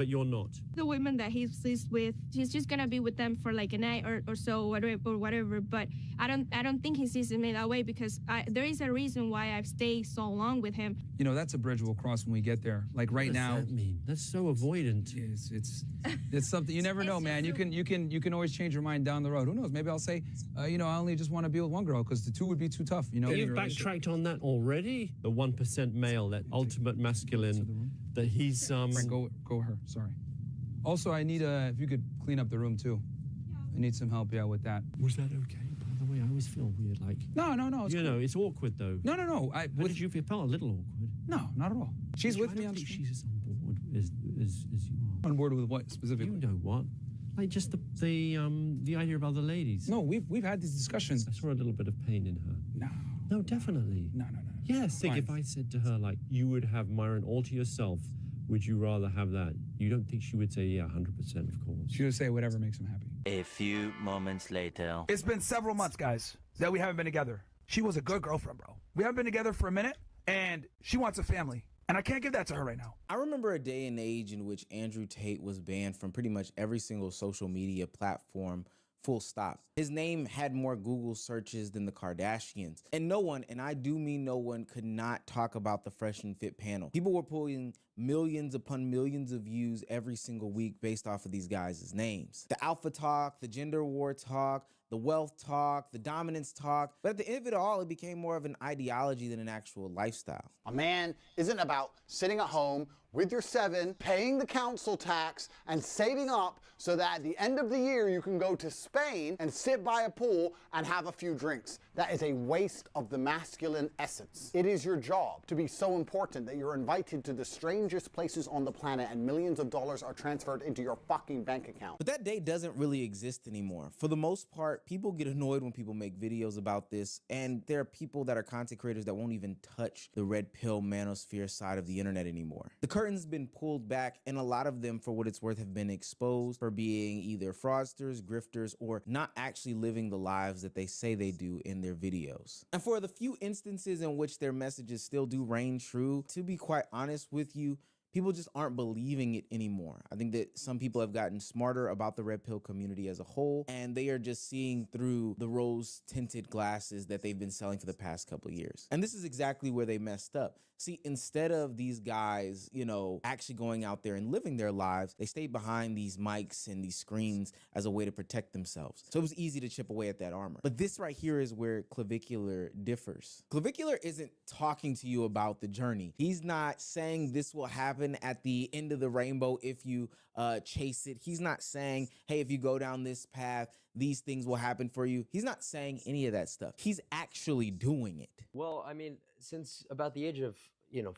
you're not. The women that he's with, he's just gonna be with them for like a night or so, or whatever. But I don't think he sees me that way, because there is a reason why I've stayed so long with him. You know, that's a bridge we'll cross when we get there. Like right now. What does that mean? That's so avoidant. It's something you never know, man. You can always change your mind down the road. Who knows? Maybe I'll say, you know, I only just want to be with one girl because the two would be too tough. You know, you've backtracked on that already. The 1% male, that ultimate masculine. That he's Frank, go her. Sorry. Also, I need if you could clean up the room too. I need some help, with that. Was that okay? By the way, I always feel weird, like. No. You know, it's awkward though. No. Did you feel a little awkward? No, not at all. She's with me on stream. She's as on board as you are. On board with what specifically? You know what? Like just the idea of other ladies. No, we've had these discussions. I saw a little bit of pain in her. No, definitely. No. Yes, think if I said to her, like, you would have Myron all to yourself, would you rather have that? You don't think she would say, yeah, 100%, of course. She would say whatever makes him happy. A few moments later. It's been several months, guys, that we haven't been together. She was a good girlfriend, bro. We haven't been together for a minute, and she wants a family. And I can't give that to her right now. I remember a day and age in which Andrew Tate was banned from pretty much every single social media platform, full stop. His name had more Google searches than the Kardashians. And no one, and I do mean no one, could not talk about the Fresh and Fit panel. People were pulling millions upon millions of views every single week based off of these guys' names. The alpha talk, the gender war talk, the wealth talk, the dominance talk. But at the end of it all, it became more of an ideology than an actual lifestyle. A man isn't about sitting at home with your 7, paying the council tax, and saving up so that at the end of the year you can go to Spain and sit by a pool and have a few drinks. That is a waste of the masculine essence. It is your job to be so important that you're invited to the strangest places on the planet and millions of dollars are transferred into your fucking bank account. But that day doesn't really exist anymore. For the most part, people get annoyed when people make videos about this, and there are people that are content creators that won't even touch the red pill manosphere side of the internet anymore. The curtain's been pulled back, and a lot of them, for what it's worth, have been exposed for being either fraudsters, grifters, or not actually living the lives that they say they do in their videos. And for the few instances in which their messages still do reign true, to be quite honest with you, people just aren't believing it anymore. I think that some people have gotten smarter about the red pill community as a whole, and they are just seeing through the rose-tinted glasses that they've been selling for the past couple of years. And this is exactly where they messed up. See, instead of these guys, you know, actually going out there and living their lives, they stayed behind these mics and these screens as a way to protect themselves. So it was easy to chip away at that armor. But this right here is where Clavicular differs. Clavicular isn't talking to you about the journey. He's not saying this will happen at the end of the rainbow if you chase it. He's not saying, hey, if you go down this path, these things will happen for you. He's not saying any of that stuff. He's actually doing it. Well, I mean, since about the age of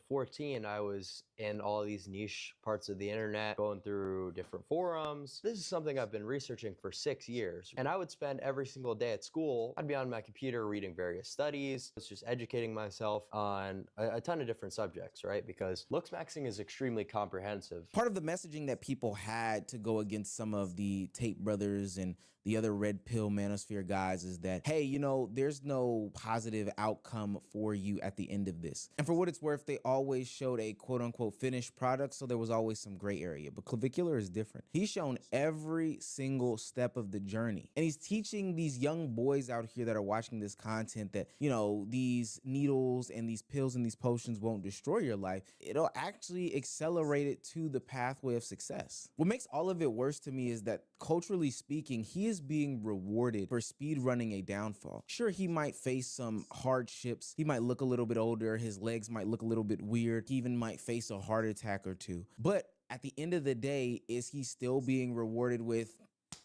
14, I was in all these niche parts of the internet, going through different forums. This is something I've been researching for 6 years. And I would spend every single day at school, I'd be on my computer reading various studies. I was just educating myself on a ton of different subjects, right? Because looks maxing is extremely comprehensive. Part of the messaging that people had to go against some of the Tate brothers and the other red pill manosphere guys is that, hey, you know, there's no positive outcome for you at the end of this. And for what it's worth, they always showed a quote unquote finished product, so there was always some gray area. But Clavicular is different. He's shown every single step of the journey. And he's teaching these young boys out here that are watching this content that, you know, these needles and these pills and these potions won't destroy your life. It'll actually accelerate it to the pathway of success. What makes all of it worse to me is that culturally speaking, he is being rewarded for speed running a downfall. Sure, he might face some hardships. He might look a little bit older. His legs might look a little bit weird. He even might face a heart attack or two. But at the end of the day, is he still being rewarded with,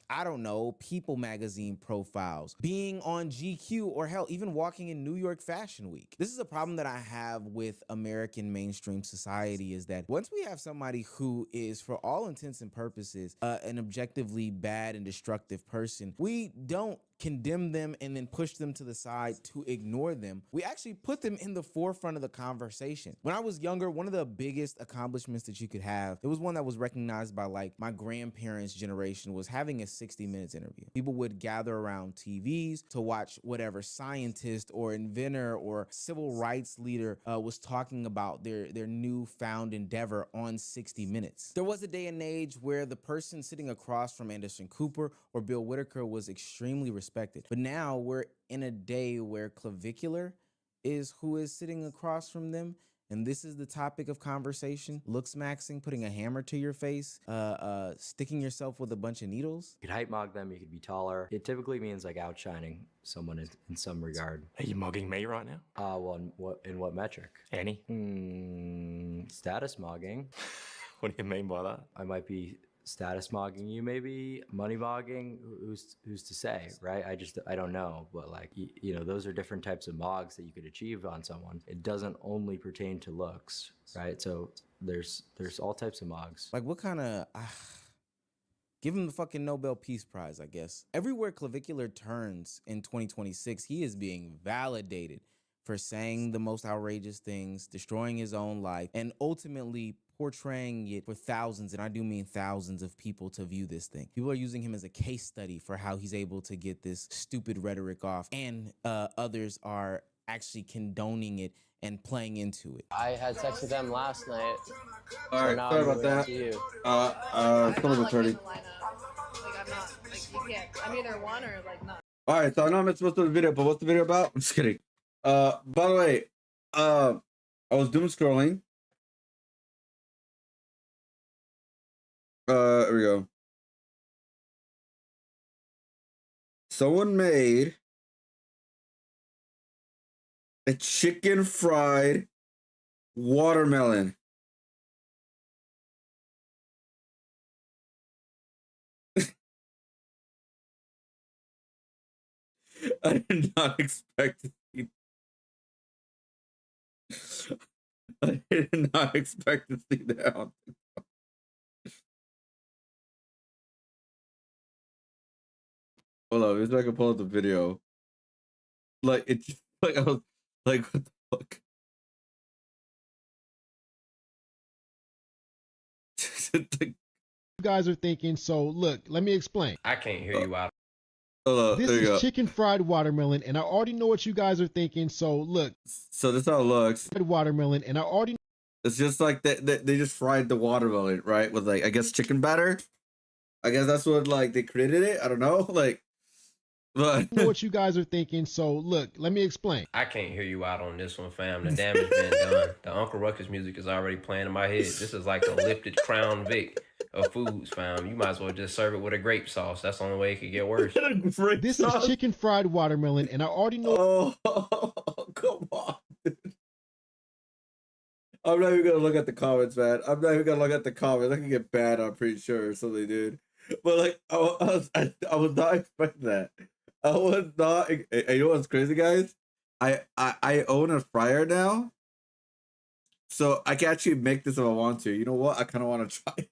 I don't know, People magazine profiles, being on GQ, or hell, even walking in New York Fashion Week? This is a problem that I have with American mainstream society, is that once we have somebody who is, for all intents and purposes, an objectively bad and destructive person, we don't condemn them and then push them to the side to ignore them. We actually put them in the forefront of the conversation. When I was younger, one of the biggest accomplishments that you could have, it was one that was recognized by like my grandparents' generation, was having a 60 Minutes interview. People would gather around TVs to watch whatever scientist or inventor or civil rights leader was talking about their newfound endeavor on 60 Minutes. There was a day and age where the person sitting across from Anderson Cooper or Bill Whitaker was extremely respected. But now we're in a day where Clavicular is who is sitting across from them. And this is the topic of conversation: looks maxing, putting a hammer to your face, sticking yourself with a bunch of needles. You could hype mog them, you could be taller. It typically means like outshining someone in some regard. Are you mugging me right now? Well, in what metric? Any? Status mogging. What do you mean by that? I might be status mogging you, maybe money mogging. Who's to say, right? I don't know, but like you know, those are different types of mogs that you could achieve on someone. It doesn't only pertain to looks, right? So there's all types of mogs. Like what kind of give him the fucking Nobel Peace Prize, I guess. Everywhere Clavicular turns in 2026, he is being validated for saying the most outrageous things, destroying his own life, and ultimately portraying it for thousands, and I do mean thousands of people, to view this thing. People are using him as a case study for how he's able to get this stupid rhetoric off, and others are actually condoning it and playing into it. I had sex with them last night. All right, sorry about that. Some of the 30. I'm either one or like not. All right, so I know I'm supposed to do the video, but what's the video about? I'm just kidding. By the way, I was doom scrolling. Here we go. Someone made a chicken fried watermelon. I did not expect to see. I did not expect to see that on TikTok. Hold on, maybe I can pull up the video. Like it's just, like I was like, what the fuck? You guys are thinking, so look, let me explain. I can't hear you out. This is chicken fried watermelon, and I already know what you guys are thinking, so look. So this is how it looks. Watermelon, and I already It's just like they just fried the watermelon, right? With like, I guess, chicken batter. I guess that's what like they created it. I don't know. Like, but I know what you guys are thinking. So look, let me explain. I can't hear you out on this one, fam. The damage been done. The Uncle Ruckus music is already playing in my head. This is like the lifted Crown Vic of foods, fam. You might as well just serve it with a grape sauce. That's the only way it could get worse. This is chicken fried watermelon, and I already know. Oh, come on. I'm not even gonna look at the comments, man. I'm not even gonna look at the comments. I can get banned, I'm pretty sure, or something, dude. But like, I was not expecting that. I was not. You know what's crazy, guys? I own a fryer now, so I can actually make this if I want to. You know what? I kind of want to try it.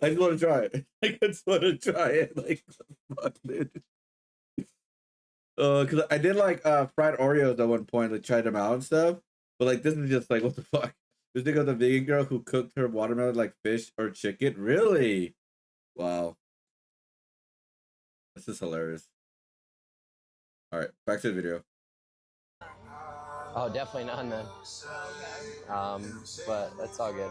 I just want to try it. I just want to try it. Like, fuck, dude. Cause I did like fried Oreos at one point, like tried them out and stuff. But like this is just like, what the fuck? Just think of the vegan girl who cooked her watermelon like fish or chicken. Really? Wow. This is hilarious. All right, back to the video. Oh, definitely not, man. But that's all good.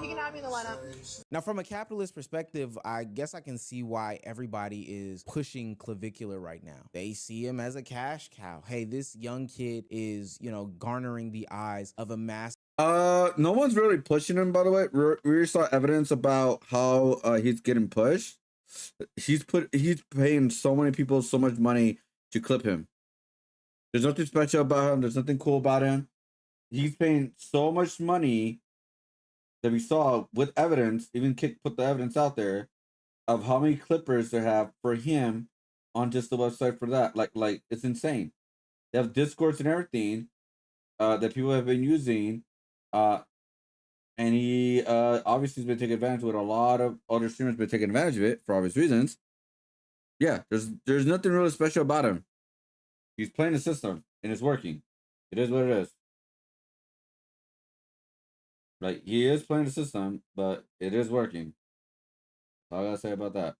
He can have me in the lineup. Now, from a capitalist perspective, I guess I can see why everybody is pushing Clavicular right now. They see him as a cash cow. Hey, this young kid is, garnering the eyes of a mass. No one's really pushing him, by the way. We saw evidence about how he's getting pushed. He's paying so many people so much money to clip him. There's nothing special about him. There's nothing cool about him. He's paying so much money that we saw with evidence, even Kick put the evidence out there of how many clippers they have for him on just the website for that. Like it's insane. They have Discords and everything that people have been using. And he obviously has been taking advantage of it. A lot of other streamers been taking advantage of it for obvious reasons. Yeah, there's nothing really special about him. He's playing the system and it's working. It is what it is. Like, he is playing the system, but it is working. All I gotta say about that.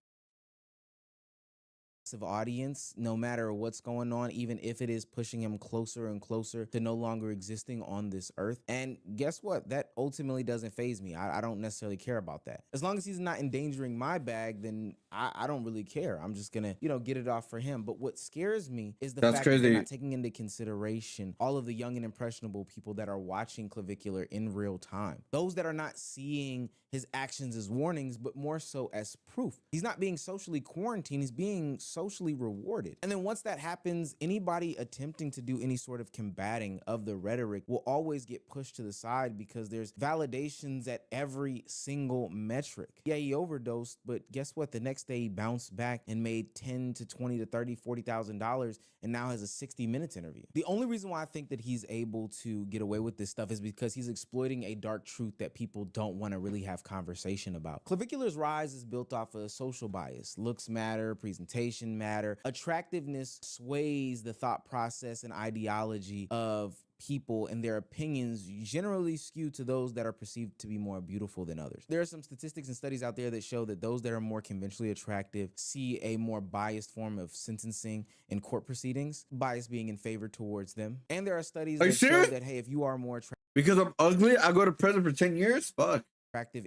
Audience, no matter what's going on, even if it is pushing him closer and closer to no longer existing on this earth. And guess what? That ultimately doesn't faze me. I don't necessarily care about that. As long as he's not endangering my bag, then I don't really care. I'm just gonna, get it off for him. But what scares me is the fact that they're not taking into consideration all of the young and impressionable people that are watching Clavicular in real time. Those that are not seeing his actions as warnings, but more so as proof. He's not being socially quarantined, he's being socially rewarded. And then once that happens, anybody attempting to do any sort of combating of the rhetoric will always get pushed to the side because there's validations at every single metric. Yeah, he overdosed, but guess what? The next day he bounced back and made $10 to $20 to $30, $40,000 and now has a 60 minutes interview. The only reason why I think that he's able to get away with this stuff is because he's exploiting a dark truth that people don't want to really have conversation about. Clavicular's rise is built off of social bias. Looks matter, presentation matter. Attractiveness sways the thought process and ideology of people, and their opinions generally skew to those that are perceived to be more beautiful than others. There are some statistics and studies out there that show that those that are more conventionally attractive see a more biased form of sentencing in court proceedings, bias being in favor towards them. And there are studies that show that, hey, if you are more attractive because I'm ugly, I go to prison for 10 years? Fuck.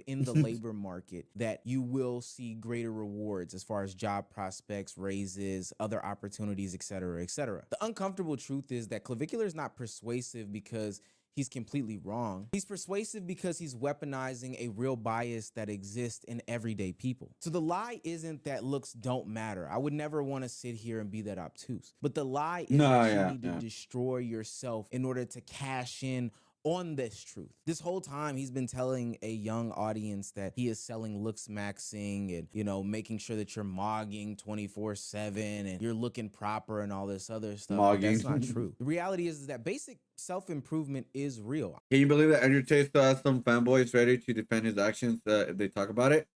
In the labor market, that you will see greater rewards as far as job prospects, raises, other opportunities, etc., etc. The uncomfortable truth is that Clavicular is not persuasive because he's completely wrong. He's persuasive because he's weaponizing a real bias that exists in everyday people. So the lie isn't that looks don't matter. I would never want to sit here and be that obtuse. But the lie is that you need to destroy yourself in order to cash in on this truth. This whole time he's been telling a young audience that he is selling looks maxing and, making sure that you're mogging 24/7 and you're looking proper and all this other stuff. But that's not true. The reality is that basic self-improvement is real. Can you believe that Andrew Tate still has some fanboys ready to defend his actions if they talk about it?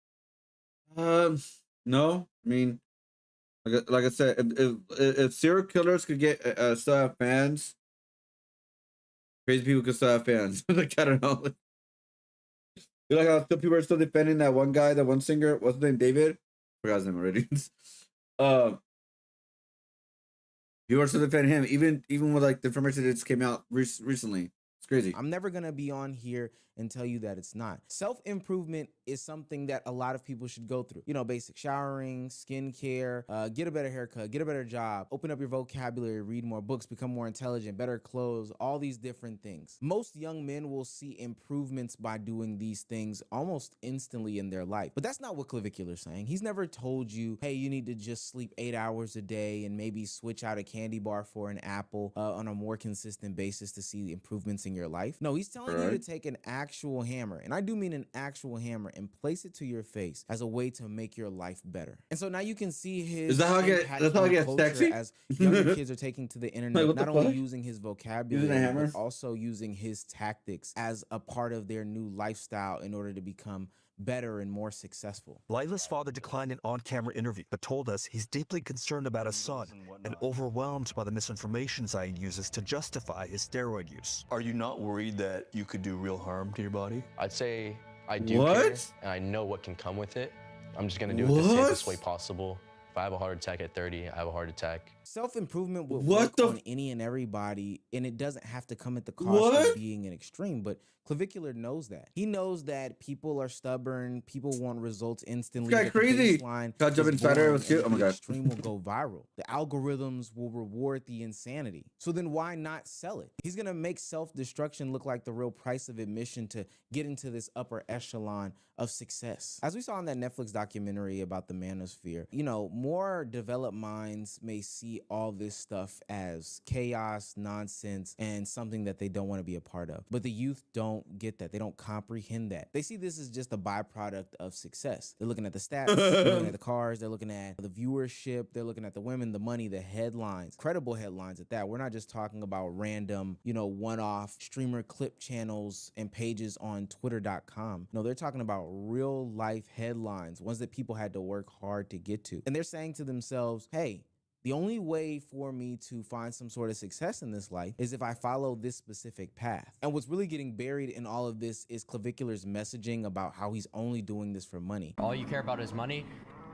No. I mean, like I said, if serial killers could get still have fans, crazy people could still have fans. Like, I don't know. You like how still people are still defending that one guy, that one singer. What's his name? David? I forgot his name already. He wants to defend him, even with like the information that just came out recently. It's crazy. I'm never gonna be on here and tell you that it's not. Self-improvement is something that a lot of people should go through. You know, basic showering, skincare, get a better haircut, get a better job, open up your vocabulary, read more books, become more intelligent, better clothes, all these different things. Most young men will see improvements by doing these things almost instantly in their life. But that's not what Clavicular's saying. He's never told you, hey, you need to just sleep 8 hours a day and maybe switch out a candy bar for an apple on a more consistent basis to see the improvements in your life. No, he's telling you to take an actual hammer, and I do mean an actual hammer, and place it to your face as a way to make your life better. And so now you can see his that's how I get sexy? as younger kids are taking to the internet, Like, not only using his vocabulary, but hammer? also using his tactics as a part of their new lifestyle in order to become better and more successful. Lila's father declined an on-camera interview, but told us he's deeply concerned about his son and overwhelmed by the misinformation Zion uses to justify his steroid use. Are you not worried that you could do real harm to your body? I'd say I do care, and I know what can come with it. I'm just gonna do it the safest way possible. If I have a heart attack at 30, I have a heart attack. Self-improvement will work on any and everybody, and it doesn't have to come at the cost of being an extreme, but Clavicular knows that. He knows that people are stubborn, people want results instantly. This guy crazy. God, jump insider, it was cute. Oh my God. Extreme will go viral. The algorithms will reward the insanity. So then why not sell it? He's gonna make self-destruction look like the real price of admission to get into this upper echelon of success. As we saw in that Netflix documentary about the manosphere, you know, more developed minds may see all this stuff as chaos, nonsense, and something that they don't want to be a part of. But the youth don't get that. They don't comprehend that. They see this as just a byproduct of success. They're looking at the stats, they're looking at the cars, they're looking at the viewership, they're looking at the women, the money, the headlines, credible headlines at that. We're not just talking about random, you know, one-off streamer clip channels and pages on twitter.com. No, they're talking about real life headlines, ones that people had to work hard to get to. And they're saying to themselves, hey, the only way for me to find some sort of success in this life is if I follow this specific path. And what's really getting buried in all of this is Clavicular's messaging about how he's only doing this for money. All you care about is money?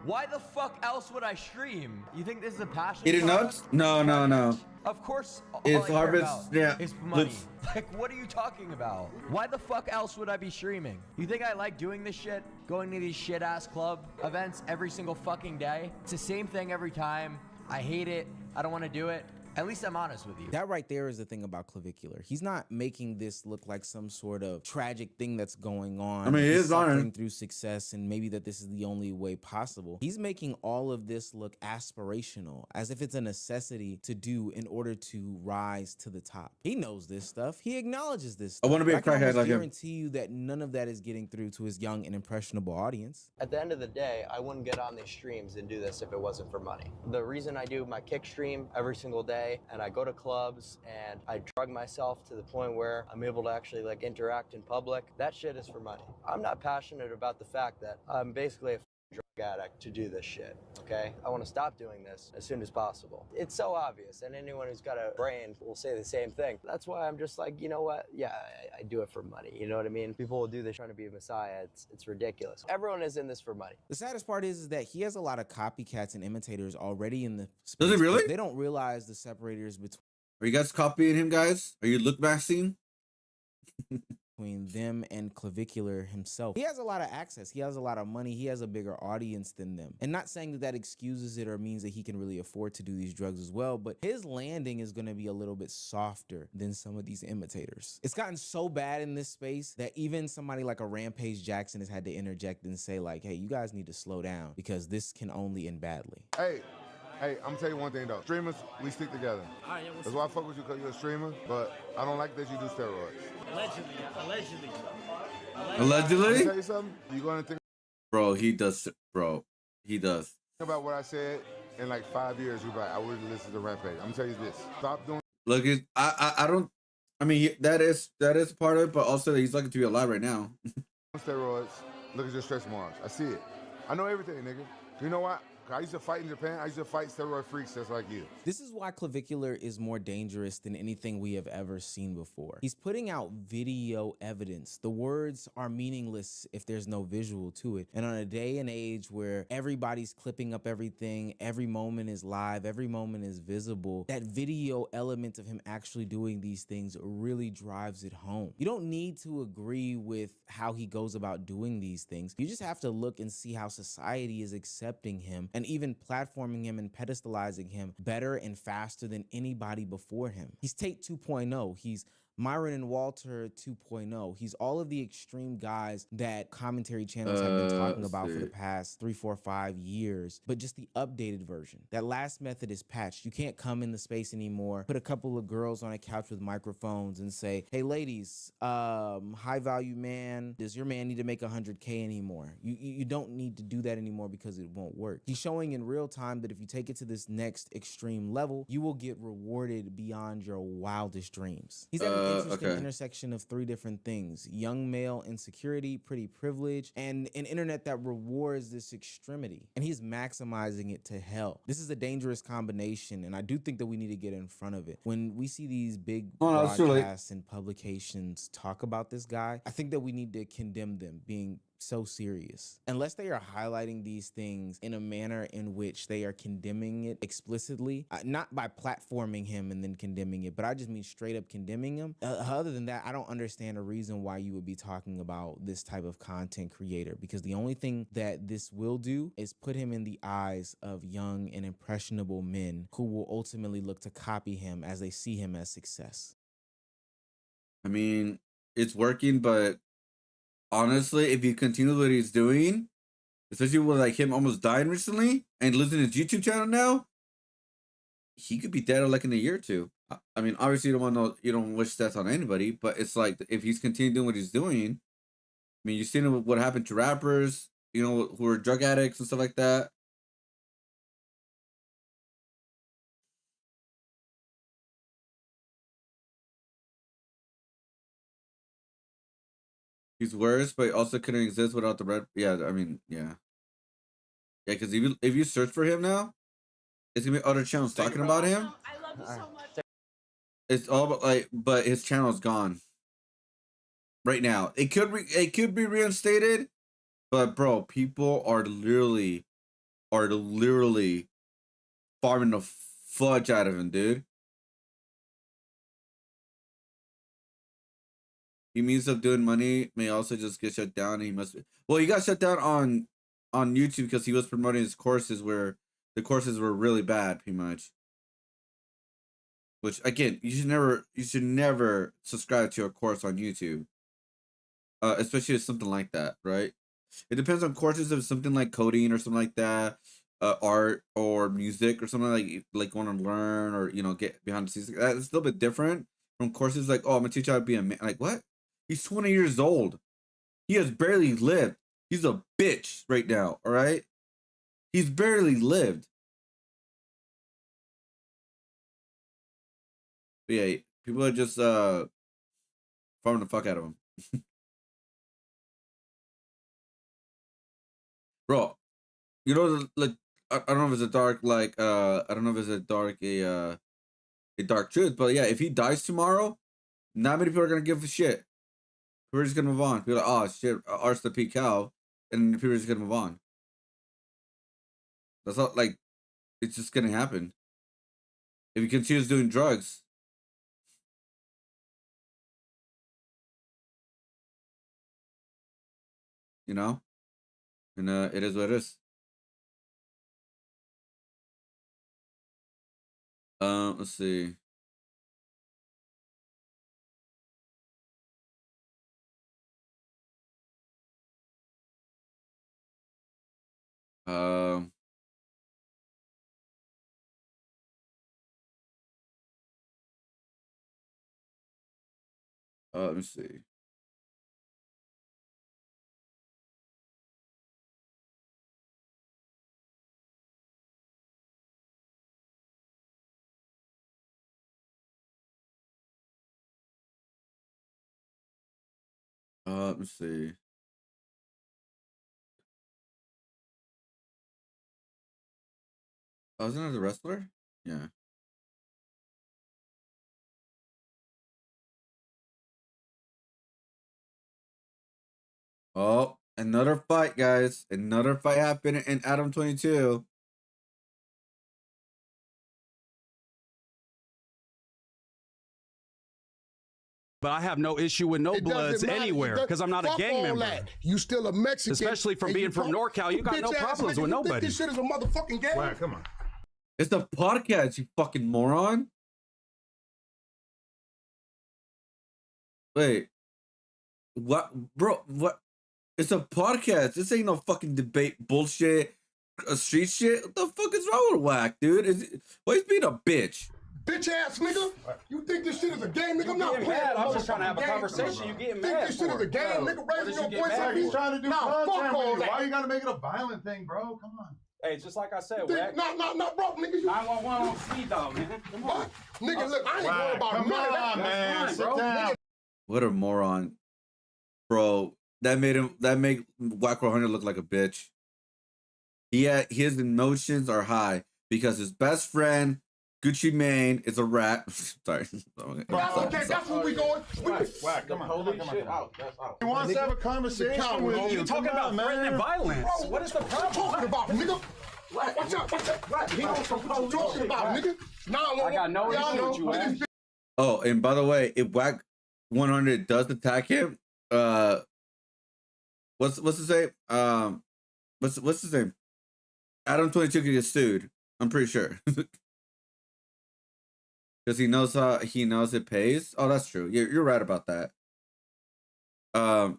Why the fuck else would I stream? You think this is a passion? Eating nuts? No. Of course, It's harvest. Yeah. It's money. Like, what are you talking about? Why the fuck else would I be streaming? You think I like doing this shit? Going to these shit-ass club events every single fucking day? It's the same thing every time. I hate it. I don't want to do it. At least I'm honest with you. That right there is the thing about Clavicular. He's not making this look like some sort of tragic thing that's going on. I mean, he is suffering through success and maybe that this is the only way possible. He's making all of this look aspirational, as if it's a necessity to do in order to rise to the top. He knows this stuff. He acknowledges this stuff. I want to be a crackhead like him. I guarantee you that none of that is getting through to his young and impressionable audience. At the end of the day, I wouldn't get on these streams and do this if it wasn't for money. The reason I do my kick stream every single day and I go to clubs and I drug myself to the point where I'm able to actually like interact in public, that shit is for money. I'm not passionate about the fact that I'm basically a drug addict to do this shit, okay? I want to stop doing this as soon as possible. It's so obvious, and anyone who's got a brain will say the same thing. That's why I'm just like, you know what? Yeah, I do it for money. You know what I mean? People will do this trying to be a messiah. It's ridiculous. Everyone is in this for money. The saddest part is that he has a lot of copycats and imitators already in the space. Does he really? They don't realize the separators between Are you guys copying him, guys? Are you look maxing? them and Clavicular himself. He has a lot of access. He has a lot of money. He has a bigger audience than them. And not saying that that excuses it or means that he can really afford to do these drugs as well, but his landing is going to be a little bit softer than some of these imitators. It's gotten so bad in this space that even somebody like a Rampage Jackson has had to interject and say like, hey, you guys need to slow down because this can only end badly. Hey, I'm gonna tell you one thing though. Streamers, we stick together. That's why I fuck with you, because you're a streamer, but I don't like that you do steroids. Allegedly. Allegedly? Let me tell you something. You're gonna think Bro, he does. about what I said in like 5 years. You're like, I wouldn't listen to Rampage. I'm gonna tell you this. Stop doing. Look, I don't. I mean, that is part of it, but also he's lucky to be alive right now. Steroids. Look at your stretch marks. I see it. I know everything, nigga. You know why? I used to fight in Japan. I used to fight steroid freaks just like you. This is why Clavicular is more dangerous than anything we have ever seen before. He's putting out video evidence. The words are meaningless if there's no visual to it. And on a day and age where everybody's clipping up everything, every moment is live, every moment is visible, that video element of him actually doing these things really drives it home. You don't need to agree with how he goes about doing these things. You just have to look and see how society is accepting him and even platforming him and pedestalizing him better and faster than anybody before him. He's Tate 2.0. He's Myron and Walter 2.0. He's all of the extreme guys that commentary channels have been talking about for the past 3, 4, 5 years, but just the updated version. That last method is patched. You can't come in the space anymore, put a couple of girls on a couch with microphones and say, hey ladies, high value man, does your man need to make 100K anymore? You don't need to do that anymore because it won't work. He's showing in real time that if you take it to this next extreme level, you will get rewarded beyond your wildest dreams. He's at an interesting intersection of 3 different things: young male insecurity, pretty privilege, and an internet that rewards this extremity. And he's maximizing it to hell. This is a dangerous combination, and I do think that we need to get in front of it. When we see these big broadcasts and publications talk about this guy, I think that we need to condemn them being so serious. Unless they are highlighting these things in a manner in which they are condemning it explicitly, not by platforming him and then condemning it, but I just mean straight up condemning him. Other than that, I don't understand a reason why you would be talking about this type of content creator, because the only thing that this will do is put him in the eyes of young and impressionable men who will ultimately look to copy him as they see him as success. I mean, it's working, but honestly, if he continues what he's doing, especially with like him almost dying recently and losing his YouTube channel now, he could be dead like in a year or 2. I mean, obviously you don't wish death on anybody, but it's like if he's continuing doing what he's doing, I mean, you've seen what happened to rappers, you know, who are drug addicts and stuff like that. He's worse, but he also couldn't exist without the red. Yeah, I mean, yeah. Yeah, because if you search for him now, it's gonna be other channels talking about him. I love you so much. It's all about but his channel's gone right now. It could be reinstated, but bro, people are literally farming the fudge out of him, dude. He means of doing money may also just get shut down. And he must be, well, he got shut down on YouTube because he was promoting his courses where the courses were really bad, pretty much. Which again, you should never subscribe to a course on YouTube, especially if something like that, right? It depends on courses. If it's something like coding or something like that, art or music or something like want to learn or get behind the scenes. That's a little bit different from courses like, oh, I'm gonna teach you how to be a man. Like what? He's 20 years old. He has barely lived. He's a bitch right now. All right, he's barely lived. But yeah, people are just farming the fuck out of him. Bro, you know, like I don't know if it's a dark I don't know if it's a dark truth, but yeah, if he dies tomorrow, not many people are gonna give a shit. People are just gonna move on. People are like, oh shit, arse the P cow, and people are just gonna move on. That's not like it's just gonna happen. If he continues doing drugs. You know? And it is what it is. Let's see. Um let me see. Let me see. Oh, isn't it the wrestler? Yeah. Oh, another fight, guys. Another fight happened in Adam 22. But I have no issue with no bloods anywhere because I'm not a gang member. You still a Mexican. Especially from being from NorCal, you got no problems with nobody. This shit is a motherfucking game. Right, come on. It's the podcast, you fucking moron. Wait. What? Bro, what? It's a podcast. This ain't no fucking debate bullshit, street shit. What the fuck is wrong with Whack, dude? Why he's being a bitch? Bitch ass nigga. You think this shit is a game, nigga? I'm not playing. I'm just trying to have a conversation. You getting mad? Think this shit is a game, nigga? Raising your voice at me? He's trying to do Nah, fuck all that. Why you gotta make it a violent thing, bro? Come on. Hey, just like I said, Whack. No, bro, nigga. 911 on speed dog, man. Come on. Nigga, look, I ain't worried about none of that. Man, sit down. What a moron, bro. That made Whack 100 look like a bitch. His emotions are high because his best friend Gucci Mane is a rat. Sorry. Okay, that's where we going. Whack, come on. Out. That's out. He wants to have a conversation with you. You talking about threatening violence? Bro, what is the problem? Talking about, nigga? Watch out. He knows what you talking about, nigga. I got no issue with you, man. Oh, and by the way, if Whack 100 does attack him, what's his name? What's his name? Adam 22 could get sued. I'm pretty sure. Because he knows it pays. Oh, that's true. You're right about that. But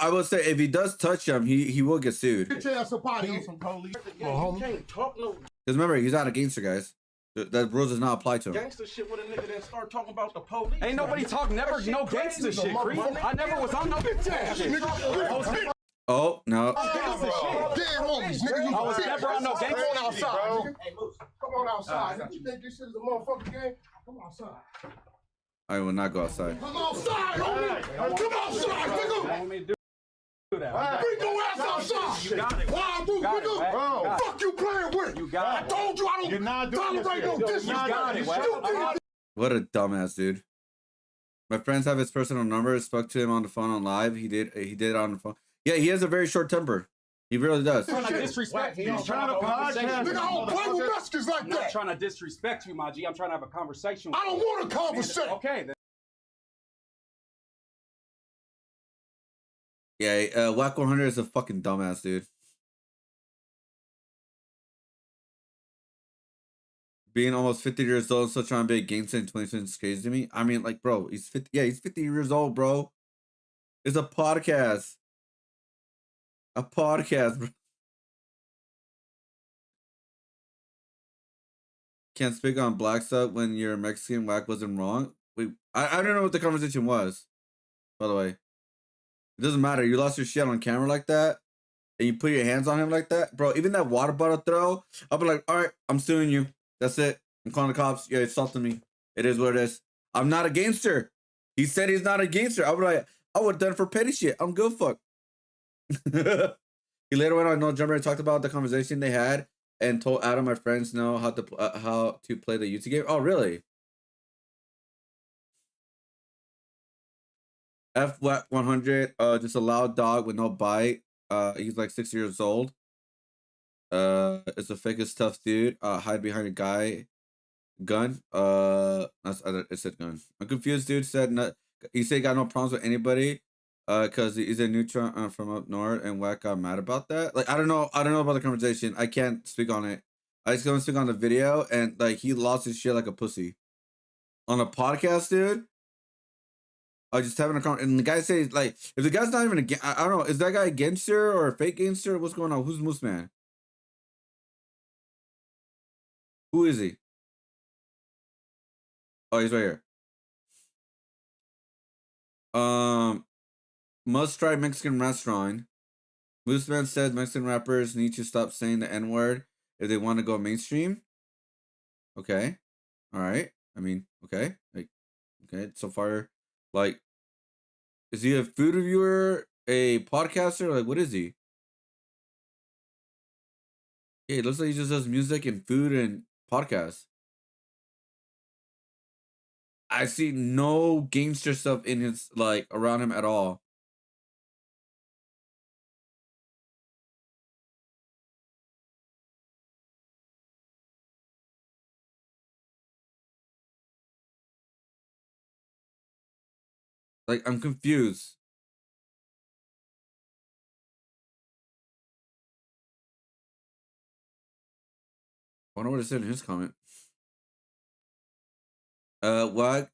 I would say if he does touch him, he will get sued. Because remember, he's not a gangster, guys. That rules does not apply to him. Gangster shit with a nigga that start talking about the police. Ain't nobody talk never no gangster shit, Creep. I never was on no shit. Oh, no. Dead homies, nigga. I was never on no gangster shit. Come on outside, bro. nigga. Come on outside. You think this shit is a motherfucking game? Come outside. I will not go outside. Come outside, homie. Come outside, nigga. We go ass outside. You got it. Why I do, nigga? Bro, fuck you playing with? You got it. I told you I don't tolerate no disrespect. You got it. What a dumbass, dude. My friends have his personal number. Spoke to him on the phone on live. He did it on the phone. Yeah, he has a very short temper. He really does. I'm trying to disrespect you. He's trying to podcast. Nigga, I don't play with Mexicans like that. I'm not trying to disrespect you, my G. I'm trying to have a conversation with I don't want a conversation. Okay, then. Yeah, Whack 100 is a fucking dumbass, dude. Being almost 50 years old and still trying to be a gangster in 2020 is crazy to me. I mean, like, bro, he's 50. Yeah, he's 50 years old, bro. It's a podcast. A podcast, bro. Can't speak on black stuff when you're Mexican. Whack wasn't wrong. Wait, I don't know what the conversation was, by the way. It doesn't matter. You lost your shit on camera like that, and you put your hands on him like that, bro. Even that water bottle throw, I'll be like, all right, I'm suing you. That's it. I'm calling the cops. Yeah, insulting me. It is what it is. I'm not a gangster. He said he's not a gangster. I would like, I would have done it for petty shit. I'm good fuck. He later went on No Jumper and talked about the conversation they had and told Adam, my friends, know how to play the YouTube game. Oh, really? F100, just a loud dog with no bite. He's like 6 years old. It's the fakest tough dude. Hide behind a guy. Gun. It said gun. I'm confused, dude. Said not. He said he got no problems with anybody. Cause he's a neutron from up north, and Whack got mad about that. Like I don't know about the conversation. I can't speak on it. I just gonna speak on the video, and like he lost his shit like a pussy on a podcast, dude. I was just having a conversation, and the guy says like, if the guy's not even I don't know, is that guy a gangster or a fake gangster? What's going on? Who's Moose Man? Who is he? Oh, he's right here. Must try Mexican restaurant. Moose Man says Mexican rappers need to stop saying the N-word if they want to go mainstream. Okay. All right. I mean, okay. Like, okay. So far, like, is he a food reviewer, a podcaster? Like, what is he? Yeah, it looks like he just does music and food and podcasts. I see no gangster stuff in his like around him at all. Like I'm confused. I wonder what it said in his comment. What?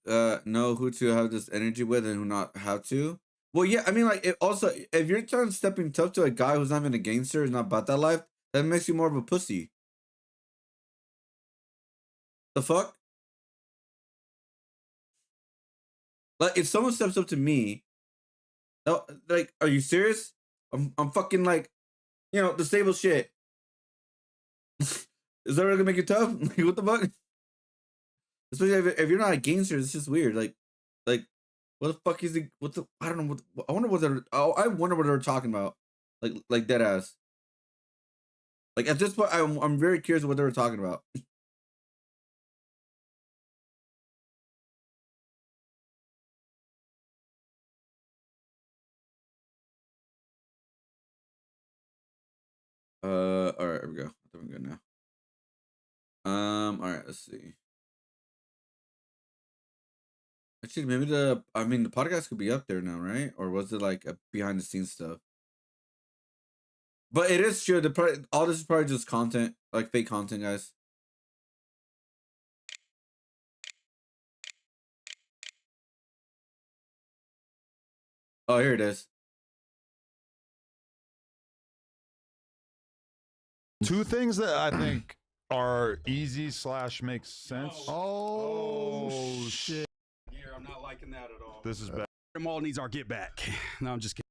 Know who to have this energy with and who not how to. Well, yeah, I mean, like, it also, if you're trying to stepping tough to a guy who's not even a gangster, is not about that life, that makes you more of a pussy. The fuck? Like, if someone steps up to me, like, are you serious? I'm fucking like, disabled shit. Is that really gonna make you tough? Like, what the fuck? Especially if you're not a gangster, it's just weird. Like, what the fuck is it? What the? I don't know. I wonder what they're. Oh, I wonder what they're talking about. Like dead ass. Like at this point, I'm very curious what they were talking about. All right, here we go. I think I'm good now. All right, let's see. Actually, maybe the podcast could be up there now, right? Or was it like a behind the scenes stuff? But it is true. All this is probably just content, like fake content, guys. Oh, here it is. Two things that I think are easy / makes sense. Oh shit. Yeah, I'm not liking that at all. This is bad. Them all needs our get back. No, I'm just kidding.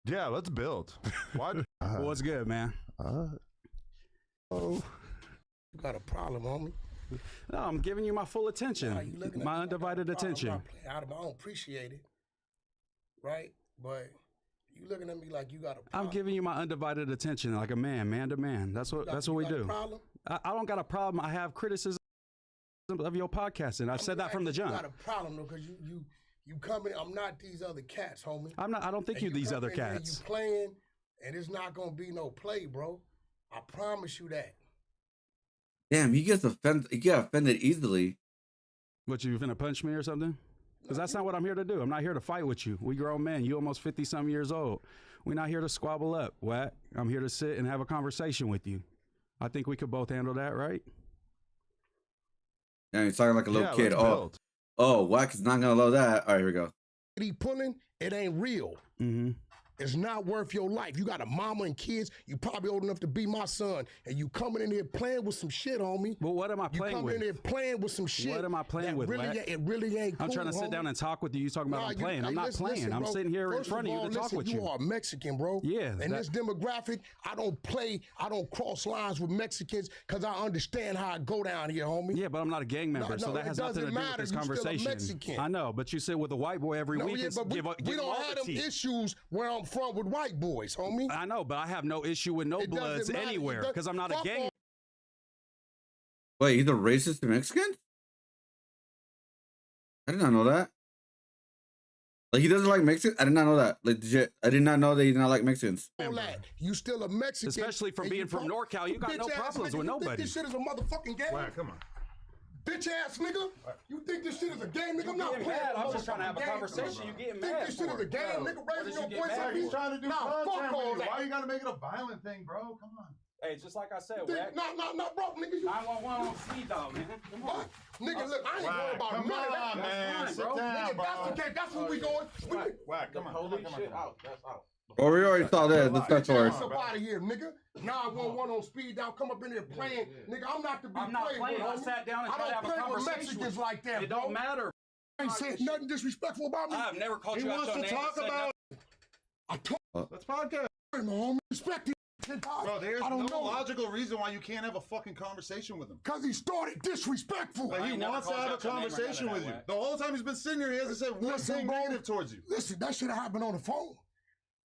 Yeah, let's build. Why? Well, what's good, man? Oh, you got a problem, homie. No, I'm giving you my full attention. Nah, you looking at my me undivided like attention. I don't appreciate it, right? But you looking at me like you got a problem. I'm giving you my undivided attention, like a man to man. That's what we do. Problem? I don't got a problem. I have criticism of your podcasting. I said that from the jump. You got a problem though, because you come in. I'm not these other cats, homie. I'm not. I don't think you these other cats. You playing, and it's not gonna be no play, bro. I promise you that. Damn, he gets offended. He get offended easily. What, you finna punch me or something? Because that's not what I'm here to do. I'm not here to fight with you. We grown men. You almost 50-some years old. We're not here to squabble up, Whack. I'm here to sit and have a conversation with you. I think we could both handle that, right? Yeah, he's talking like a little kid. Whack is not gonna allow that. All right, here we go. He pulling, it ain't real. Mm-hmm. It's not worth your life. You got a mama and kids. You probably old enough to be my son, and you coming in here playing with some shit, homie. Well, what am I playing with? You coming in here playing with some shit. What am I playing with, really, it really ain't cool, I'm trying to sit down and talk with you. You talking about I'm playing. I'm not playing. I'm sitting here in front of you to talk with you. You are Mexican, bro. Yeah. And this demographic, I don't cross lines with Mexicans because I understand how I go down here, homie. Yeah, but I'm not a gang member, so that has nothing to do with this conversation. I know, but you sit with a white boy every week and give we don't have them issues where I'm from with white boys, homie. I know, but I have no issue with no bloods anywhere because I'm not a gang. Wait, he's a racist to Mexican? I did not know that. Like, he doesn't like Mexicans? I did not know that. Like, legit. I did not know that he did not like Mexicans. You still a Mexican. Especially from being from NorCal, you got no problems with nobody. You think this shit is a motherfucking game? Wow, come on. Bitch ass nigga, you think this shit is a game, nigga? I'm not playing. I'm just trying to have a conversation. You getting mad? Think this shit is a game, nigga? Raising your voice at me? He's trying to do fuck all that. Why you gotta make it a violent thing, bro? Come on. Hey, just like I said, no, bro, nigga. 911 on speed dog, man. Come on. Nigga, look, I ain't worried about none of that. Man, sit down, nigga, bro. that's okay. That's where we going. Whack, come on. That's out. Oh, we already saw that. Let's fast forward. Get out of here, nigga. 911 on speed down. Come up in here playing. Nigga, I'm not to be playing. I sat down and tried to have a conversation. I don't play with Mexicans like that, It don't matter. I ain't saying nothing disrespectful about me. I've never called you out your name. He wants to talk about... Let's podcast. Homie, respect him. Bro, there's no logical reason why you can't have a fucking conversation with him. Because he started disrespectful. But he wants to have a conversation with you. The whole time he's been sitting here, he hasn't said one thing negative towards you. Listen, that should have happened on the phone.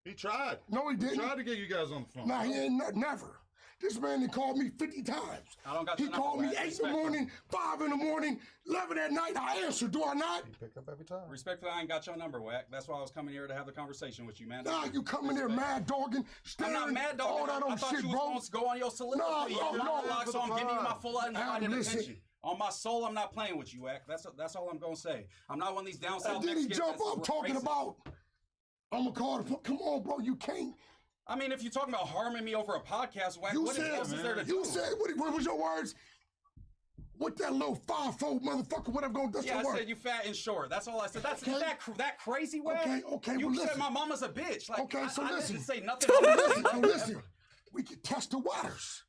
He tried. No, he didn't. He tried to get you guys on the phone. Nah, he ain't never. This man done called me 50 times. I don't got He your number, called me Wack. 8 in the morning, 5 in the morning, 11 at night. I answer, do I not? He picked up every time. Respectfully, I ain't got your number, Wack. That's why I was coming here to have the conversation with you, man. Nah, you coming there mad dogging, staring, I'm not mad all dogging. that I old thought shit, you was bro. going to go on your soliloquy. Nah, Your no, monologue, so I'm giving you my full undivided listen. attention. On my soul, I'm not playing with you, Wack. That's all I'm gonna say. I'm not one of these down south And then he Mexicans jump that's up talking racist. about, I'm gonna call the, come on, bro, you can't. I mean, if you're talking about harming me over a podcast, Wack, You what said, else is there to do? you said, what was your words? What that little 5'4" motherfucker, whatever gonna do? Yeah, I said you fat and short. That's all I said. That's Okay. that crazy, Wack? Okay, You well, said listen. my mama's a bitch. Like, Okay, so I listen. didn't say nothing. So listen, we can test the waters.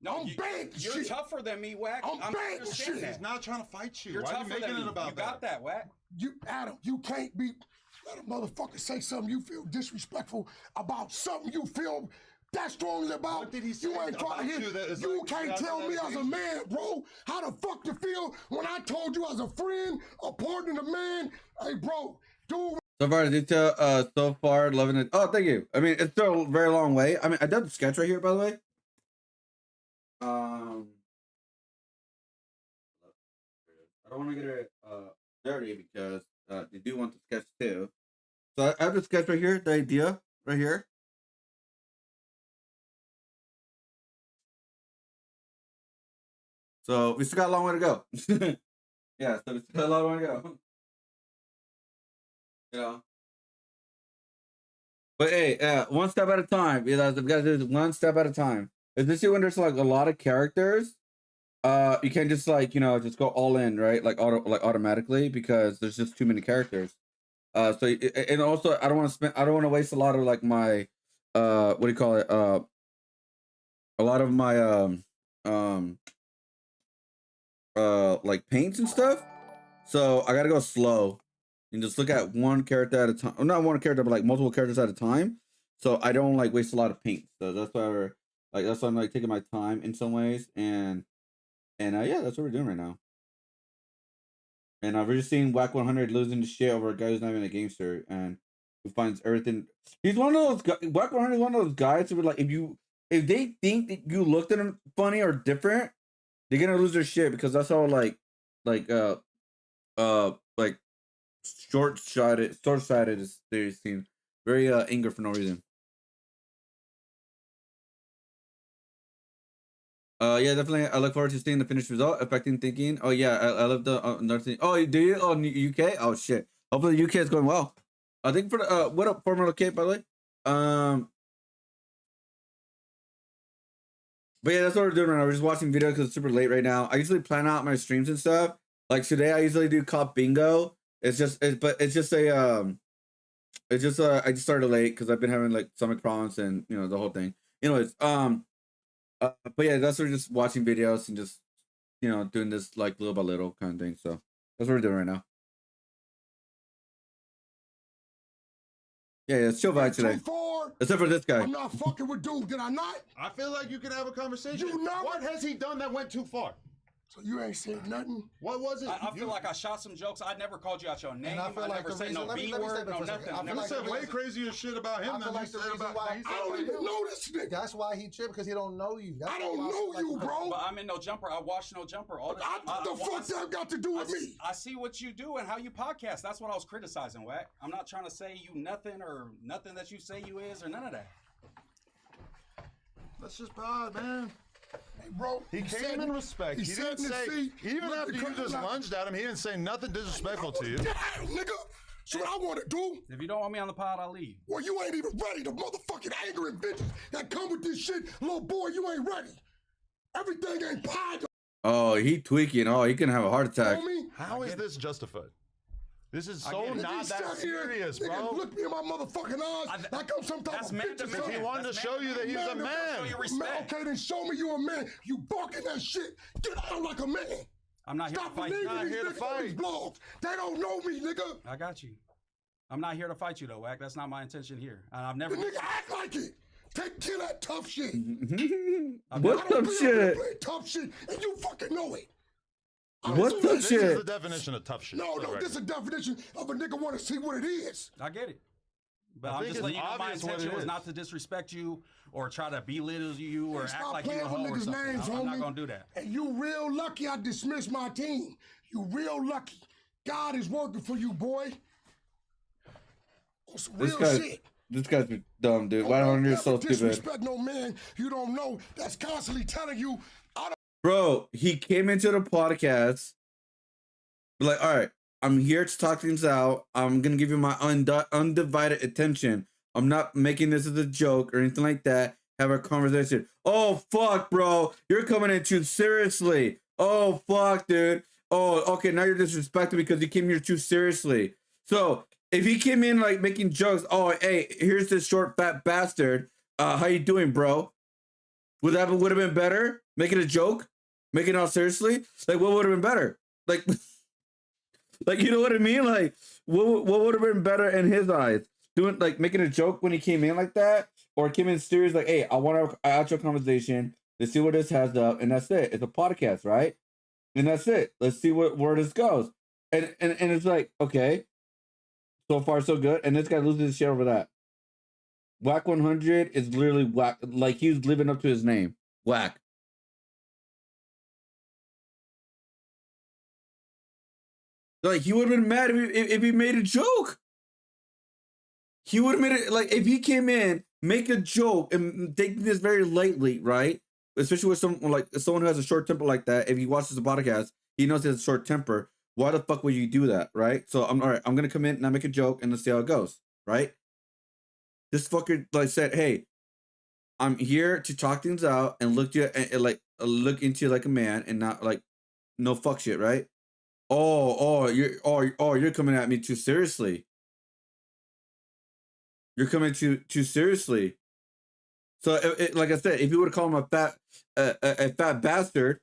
No, I'm bad you're shit. tougher than me, Wack. I'm bad understand shit. that. He's not trying to fight you. You're Why are you tougher making than it me. about You got that, Wack. You, Adam, you can't be, let a motherfucker say something you feel disrespectful about something you feel that strongly about. What did he say You ain't about trying to you hear. that is You like, can't that's tell an me as a allegation? man, bro, how the fuck to feel when I told you as a friend, a partner, a man, hey, bro, dude. So far, detail, so far, loving it. Oh, thank you. I mean, it's still a very long way. I mean, I did the sketch right here, by the way. I don't want to get it dirty because they do want the sketch too. So I have the sketch right here, the idea right here. So we still got a long way to go. Yeah, so we still got a long way to go. You know. But hey, one step at a time. You know, we gotta do this one step at a time. Especially when there's like a lot of characters, you can't just like, you know, just go all in, right? Like automatically, because there's just too many characters. So and also I don't want to waste a lot of like my what do you call it? A lot of my like paints and stuff. So I gotta go slow and just look at one character at a time. Well, not one character, but like multiple characters at a time. So I don't like waste a lot of paint. So that's why that's why I'm like taking my time in some ways. And yeah, that's what we're doing right now. And we're just seeing Wack 100 losing the shit over a guy who's not even a gangster and who finds everything. He's one of those guys. Wack 100 is one of those guys who would like if they think that you looked at him funny or different, they're gonna lose their shit because that's how like short-sighted is they seem very angry for no reason. Yeah, definitely. I look forward to seeing the finished result, affecting thinking. Oh yeah, I love the another thing. Oh, do you? Oh, UK. Oh shit. Hopefully the UK is going well. I think for the what up, Formula K, by the way. But yeah, that's what we're doing right now. We're just watching videos because it's super late right now. I usually plan out my streams and stuff. Like today, I usually do cop bingo. I just started late because I've been having like stomach problems and you know the whole thing. Anyways, but yeah, that's what we're just watching videos and just you know doing this like little by little kind of thing. So that's what we're doing right now. Yeah, it's chill vibe today. Except for this guy. I'm not fucking with dude, did I not? I feel like you can have a conversation. You never- What has he done that went too far? So you ain't said nothing? What was it? I feel like I shot some jokes. I never called you out your name. I feel like never the said reason- no let me B say word, that no for a second. nothing. I Never feel said like way crazier shit about him I feel than like you the said reason about why I don't even know this nigga. That's why he tripped, because he don't know you. That's I don't why know you, bro. But I'm in no jumper. I watch no jumper all the time. What the fuck that got to do with me? I see what you do and how you podcast. That's what I was criticizing, Wack. I'm not trying to say you nothing or nothing that you say you is or none of that. That's just bad, man. Hey, bro. He came in respect. He didn't say, even after you just lunged at him, he didn't say nothing disrespectful to you. Get at him, nigga. So what I want to do? If you don't want me on the pod, I'll leave. Well, you ain't even ready. The motherfucking anger and bitches that come with this shit, little boy, you ain't ready. Everything ain't pie. Oh, he tweaking. Oh, he can have a heart attack. How is this justified? This is so Nigga, not he that sat here, serious, nigga, bro. Look me in my motherfucking eyes. Like I'm some type of bitch or something. He wanted to show you that he was a man. Okay, then show me you a man. You barking that shit. Get out like a man. I'm not here Stop to fight you. believing Not these here to niggas on these fight. blogs. They don't know me, nigga. I got you. I'm not here to fight you though, Wack. That's not my intention here. I've never. The nigga act like it. Kill that tough shit. What tough shit? Tough shit, and you fucking know it. What tough This is shit? the definition of tough shit. No, this is a definition of a nigga want to see what it is. I get it. But I I'm think just it's letting you know my obvious what intention it was is. not to disrespect you or try to belittle you or act Stop like you playing a with hoe or niggas' something. names, I'm not homie. gonna do that. And you real lucky I dismissed my team. You real lucky. God is working for you, boy. On some real shit. This guy's dumb, dude. Why don't you so stupid? Disrespect no man you don't know that's constantly telling you Bro, he came into the podcast like, all right, I'm here to talk things out. I'm gonna give you my undivided attention. I'm not making this as a joke or anything like that. Have a conversation. Oh fuck, bro, you're coming in too seriously. Oh fuck, dude. Oh, okay, now you're disrespecting because you came here too seriously. So if he came in like making jokes, oh hey, here's this short fat bastard. How you doing, bro? Would have been better? Making a joke? Making it all seriously? Like what would have been better? Like like you know what I mean? Like what would have been better in his eyes? Doing like making a joke when he came in like that, or came in serious like, hey, I want an actual conversation. Let's see what this has up, and that's it. It's a podcast, right? And that's it. Let's see where this goes. And it's like, okay, so far so good. And this guy loses his shit over that. Whack 100 is literally whack. Like he's living up to his name. Whack. Like he would have been mad if he made a joke. He would have made it like if he came in, make a joke and taking this very lightly, right? Especially with someone who has a short temper like that. If he watches the podcast, he knows he has a short temper. Why the fuck would you do that, right? So I'm all right. I'm gonna come in and I make a joke and let's see how it goes, right? This fucker like said, "Hey, I'm here to talk things out and look into you like a man and not like no fuck shit, right? You're coming at me too seriously. You're coming too seriously. So, like I said, if you would have called him a fat bastard,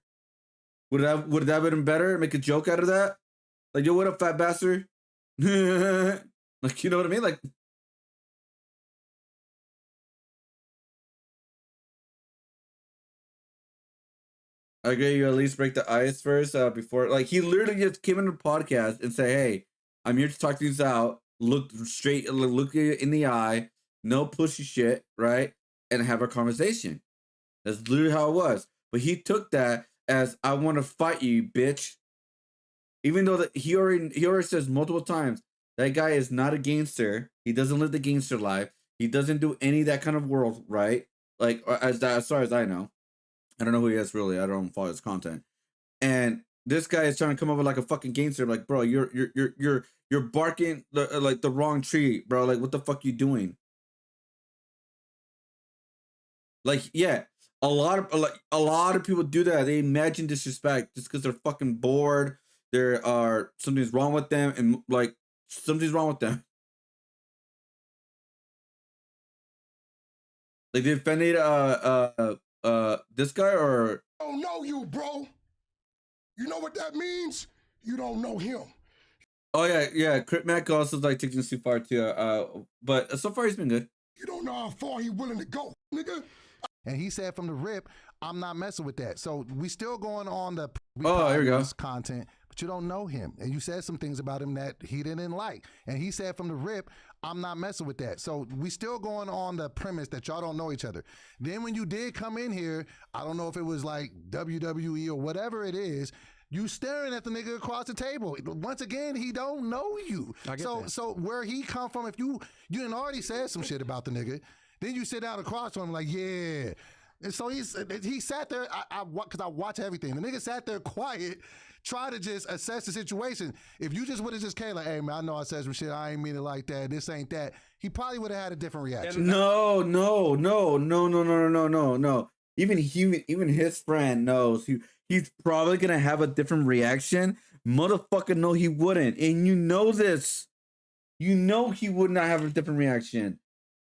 would that have been better? Make a joke out of that? Like, yo, what up, fat bastard? Like, you know what I mean? Like, I agree. You at least break the ice first before. Like, he literally just came into the podcast and say, "Hey, I'm here to talk things out. Look you in the eye. No pushy shit, right? And have a conversation." That's literally how it was. But he took that as I want to fight you, bitch. Even though that he already says multiple times that guy is not a gangster. He doesn't live the gangster life. He doesn't do any of that kind of world, right? Like as far as I know. I don't know who he is really. I don't follow his content. And this guy is trying to come up with like a fucking gangster. Like, bro, you're barking like the wrong tree, bro. Like, what the fuck you doing? Like, yeah, a lot of people do that. They imagine disrespect just because they're fucking bored. There are something's wrong with them, and like something's wrong with them. Like they offended this guy or I don't know you, bro. You know what that means? You don't know him. oh yeah, Crit Mac also like taking this too far too. But so far he's been good. You don't know how far he willing to go, nigga. And he said from the rip, I'm not messing with that. So we still going on the here we go. content, but you don't know him. And you said some things about him that he didn't like. And he said from the rip, I'm not messing with that. So we still going on the premise that y'all don't know each other. Then when you did come in here, I don't know if it was like WWE or whatever it is, you staring at the nigga across the table. Once again, he don't know you. So where he come from, if you done already said some shit about the nigga, then you sit down across from him like, yeah. And so he sat there, because I watch everything. The nigga sat there quiet, try to just assess the situation. If you just would have just came like, hey man, I know I said some shit, I ain't mean it like that, this ain't that, he probably would have had a different reaction. No. Even his friend knows he's probably gonna have a different reaction. Motherfucker, no, he wouldn't. And you know this. You know he would not have a different reaction.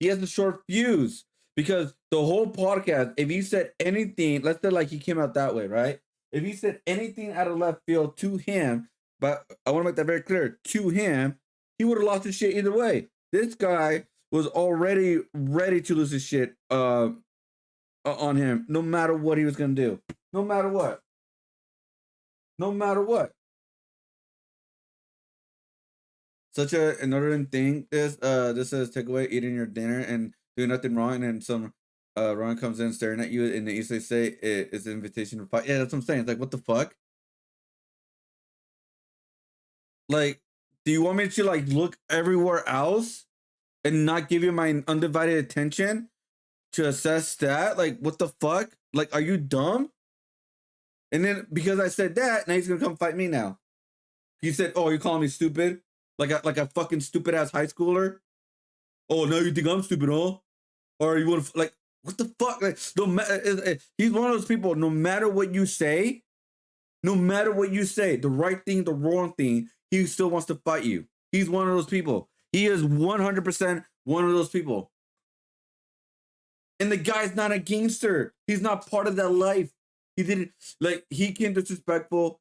He has a short fuse. Because the whole podcast, if he said anything, let's say like he came out that way, right? If he said anything out of left field to him, but I want to make that very clear, to him, he would have lost his shit either way. This guy was already ready to lose his shit on him, no matter what he was going to do. No matter what. No matter what. such a another thing is this says take away eating your dinner and doing nothing wrong, and then some Ron comes in staring at you, and they easily say it's an invitation to fight. Yeah, that's what I'm saying. It's like, what the fuck? Like, do you want me to like look everywhere else and not give you my undivided attention to assess that? Like, what the fuck? Like, are you dumb? And then because I said that, now he's gonna come fight me now. He said, "Oh, you're calling me stupid, like a fucking stupid ass high schooler." Oh, now you think I'm stupid, huh? Or you want to like what the fuck? Like, no matter, he's one of those people. No matter what you say, the right thing, the wrong thing, he still wants to fight you. He's one of those people. He is 100% one of those people. And the guy's not a gangster. He's not part of that life. He didn't like. He came disrespectful.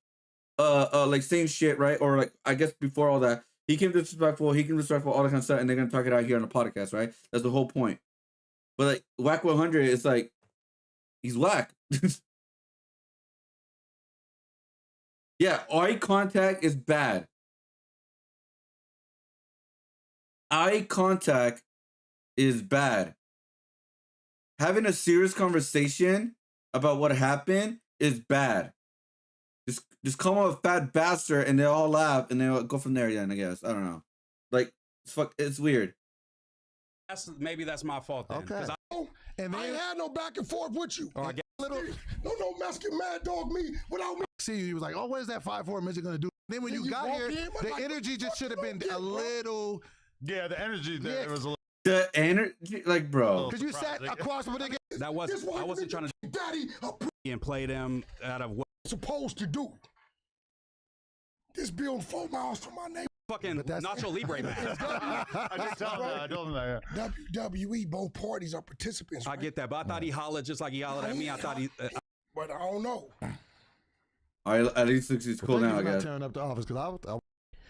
Like saying shit, right? Or like, I guess before all that, he came disrespectful, all that kind of stuff, and they're gonna talk it out here on the podcast, right? That's the whole point. But like Whack 100, it's like he's whack. Yeah, eye contact is bad. Eye contact is bad. Having a serious conversation about what happened is bad. Just call him a fat bastard and they all laugh and they'll go from there. Then I guess I don't know. Like fuck, it's weird. Maybe that's my fault then. Okay. And I ain't had no back and forth with you. Oh, I get No Mexican mad dog me without me. See, he was like, "Oh, what is that 5'4" midget gonna do?" Then when you got here, the energy just should have been a little. Yeah, the energy there was a little. The energy, like, bro. Because you sat across from the nigga. That wasn't. I wasn't trying to daddy and play them out of what supposed to do. This building 4 miles from my neighbor. Fucking Nacho Libre man. I just told him that. I told him that. Yeah. WWE, both parties are participants. I get that, but I thought he hollered just like he hollered at me. I thought he. But I don't know. All right, at least it's cool now, I guess. Tearing up the office because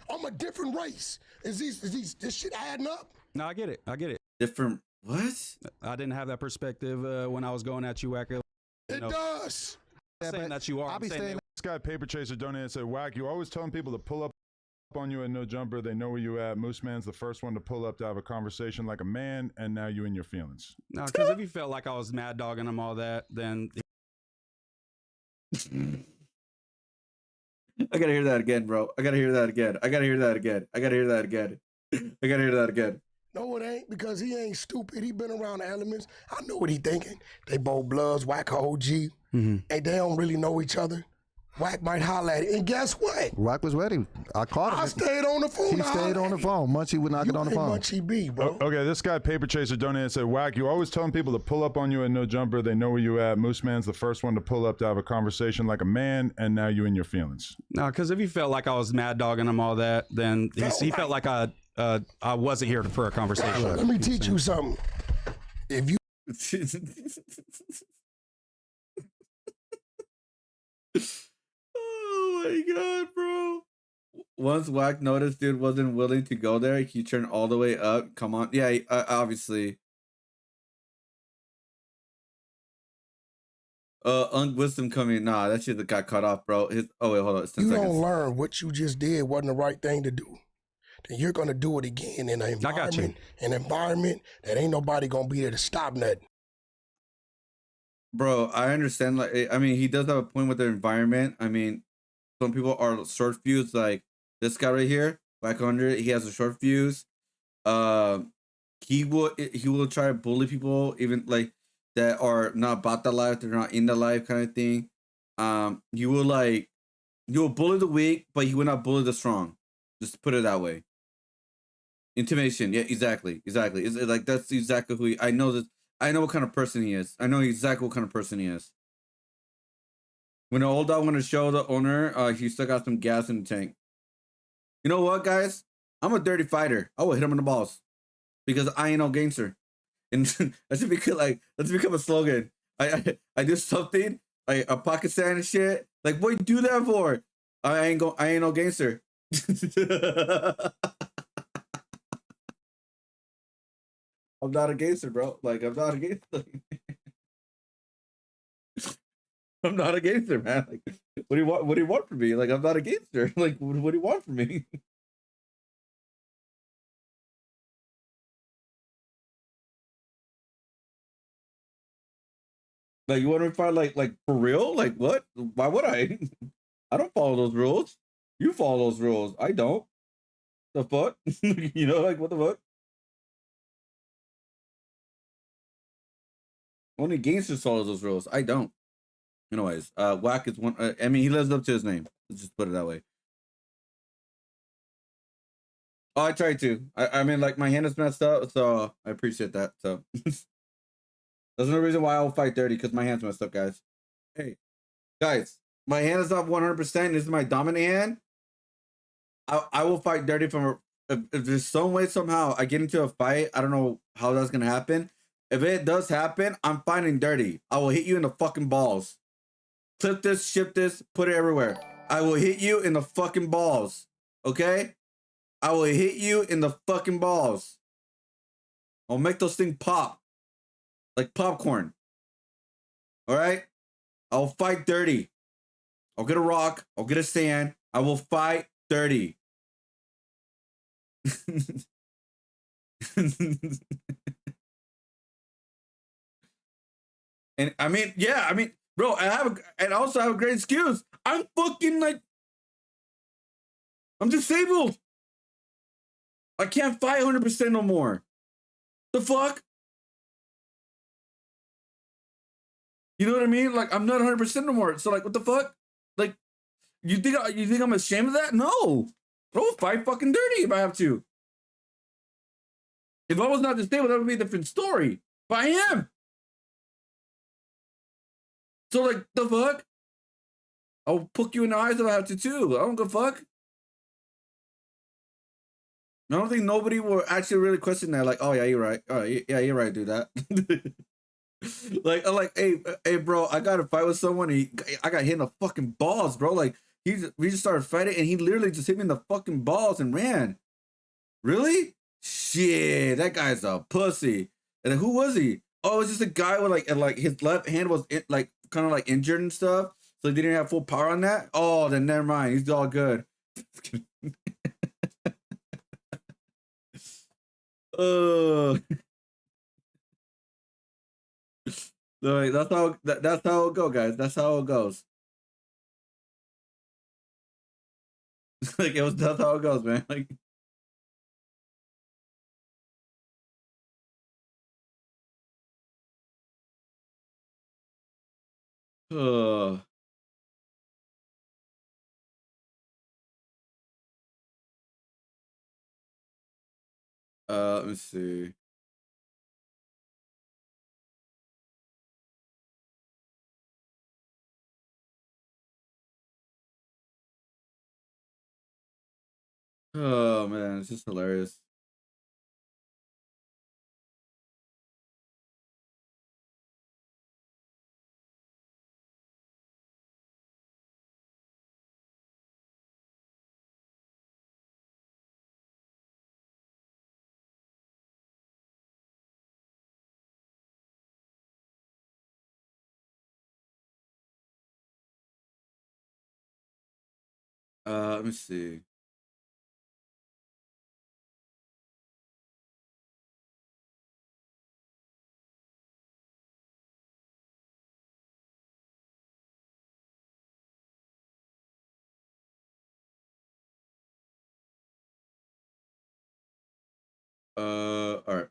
I'm a different race. Is this shit adding up? No, I get it. I get it. Different what? I didn't have that perspective when I was going at you, Wacker. It does. I'm saying that you are. I'll be saying This guy Paper Chaser donated and said, "Whack, you always telling people to pull up on you at no jumper. They know where you at. Moose Man's the first one to pull up to have a conversation like a man, and now you in your feelings." No, because if you felt like I was mad dogging him all that, then I gotta hear that again, bro. I gotta hear that again. I gotta hear that again. I gotta hear that again. I gotta hear that again. No, it ain't, because he ain't stupid. He been around the elements. I know what he thinking. They both bloods, Whack OG, and they don't really know each other. Whack might holler at it. And guess what? Whack was ready. I caught him. I stayed on the phone. He stayed on the phone. Munchie would not get on the phone. Munchie B, bro. Okay, this guy Paper Chaser donated and said, "Whack, you always telling people to pull up on you at no jumper. They know where you at. Moose Man's the first one to pull up to have a conversation like a man, and now you in your feelings." no, because if you felt like I was mad dogging him all that, then he felt like I wasn't here for a conversation. Let me teach you something. If you Oh my god, bro. Once Whack noticed dude wasn't willing to go there, he turned all the way up. Come on. Yeah, obviously. Wisdom coming. Nah, that shit got cut off, bro. Oh, wait, hold on. It's 10 you seconds. don't learn what you just did wasn't the right thing to do, then you're going to do it again in an environment that ain't nobody going to be there to stop nothing. Bro, I understand. Like, I mean, he does have a point with the environment. I mean, some people are short fuse. Like this guy right here, Black 100. He has a short fuse. He will try to bully people, even like that are not about the life. They're not in the life, kind of thing. He will bully the weak, but he will not bully the strong. Just put it that way. Intimidation. Yeah, exactly. It's like that's exactly who I know that. I know what kind of person he is. I know exactly what kind of person he is. When the old dog went to show the owner, he still got some gas in the tank. You know what, guys? I'm a dirty fighter. I will hit him in the balls because I ain't no gangster. And that should be like let's become a slogan. I do something like a pocket sand and shit. Like, what you do that for? I ain't no gangster. I'm not a gangster, bro. Like, I'm not a gangster. I'm not a gangster, man. Like, what do you want? What do you want from me? Like, I'm not a gangster. Like, what do you want from me? Like, you want to fight like for real? Like what? Why would I? I don't follow those rules. You follow those rules. I don't. The fuck? You know, like what the fuck? Only gangsters follow those rules. I don't. Anyways, Whack is one. I mean, he lives up to his name. Let's just put it that way. Oh, I tried to. I mean, like my hand is messed up, so I appreciate that. So there's no reason why I'll fight dirty because my hand's messed up, guys. Hey, guys, my hand is not 100%. This is my dominant hand. I will fight dirty from if there's some way somehow I get into a fight. I don't know how that's gonna happen. If it does happen, I'm fighting dirty. I will hit you in the fucking balls. Clip this, ship this, put it everywhere. I will hit you in the fucking balls. Okay? I will hit you in the fucking balls. I'll make those things pop. Like popcorn. Alright? I'll fight dirty. I'll get a rock. I'll get a sand. I will fight dirty. And I mean, yeah, I mean, bro, I also have a great excuse. I'm fucking like, I'm disabled. I can't fight 100% no more. The fuck? You know what I mean? Like, I'm not 100% no more. So like, what the fuck? Like, you think I'm ashamed of that? No. I'll fight fucking dirty if I have to. If I was not disabled, that would be a different story. But I am. So like, the fuck? I'll poke you in the eyes if I have to too. I don't give a fuck. I don't think nobody will actually really question that. Like, oh yeah, you're right. Oh yeah, you're right. Do that. Like, I'm like, hey, bro, I got to fight with someone. I got hit in the fucking balls, bro. Like, we just started fighting, and he literally just hit me in the fucking balls and ran. Really? Shit, that guy's a pussy. And then who was he? Oh, it was just a guy with like his left hand was like kind of like injured and stuff, so he didn't have full power on that. Oh, then never mind. He's all good. Like, that's how it go, guys. That's how it goes. Like that's how it goes, man. Like, uh, let me see. Oh man, it's just hilarious. Let me see. All right.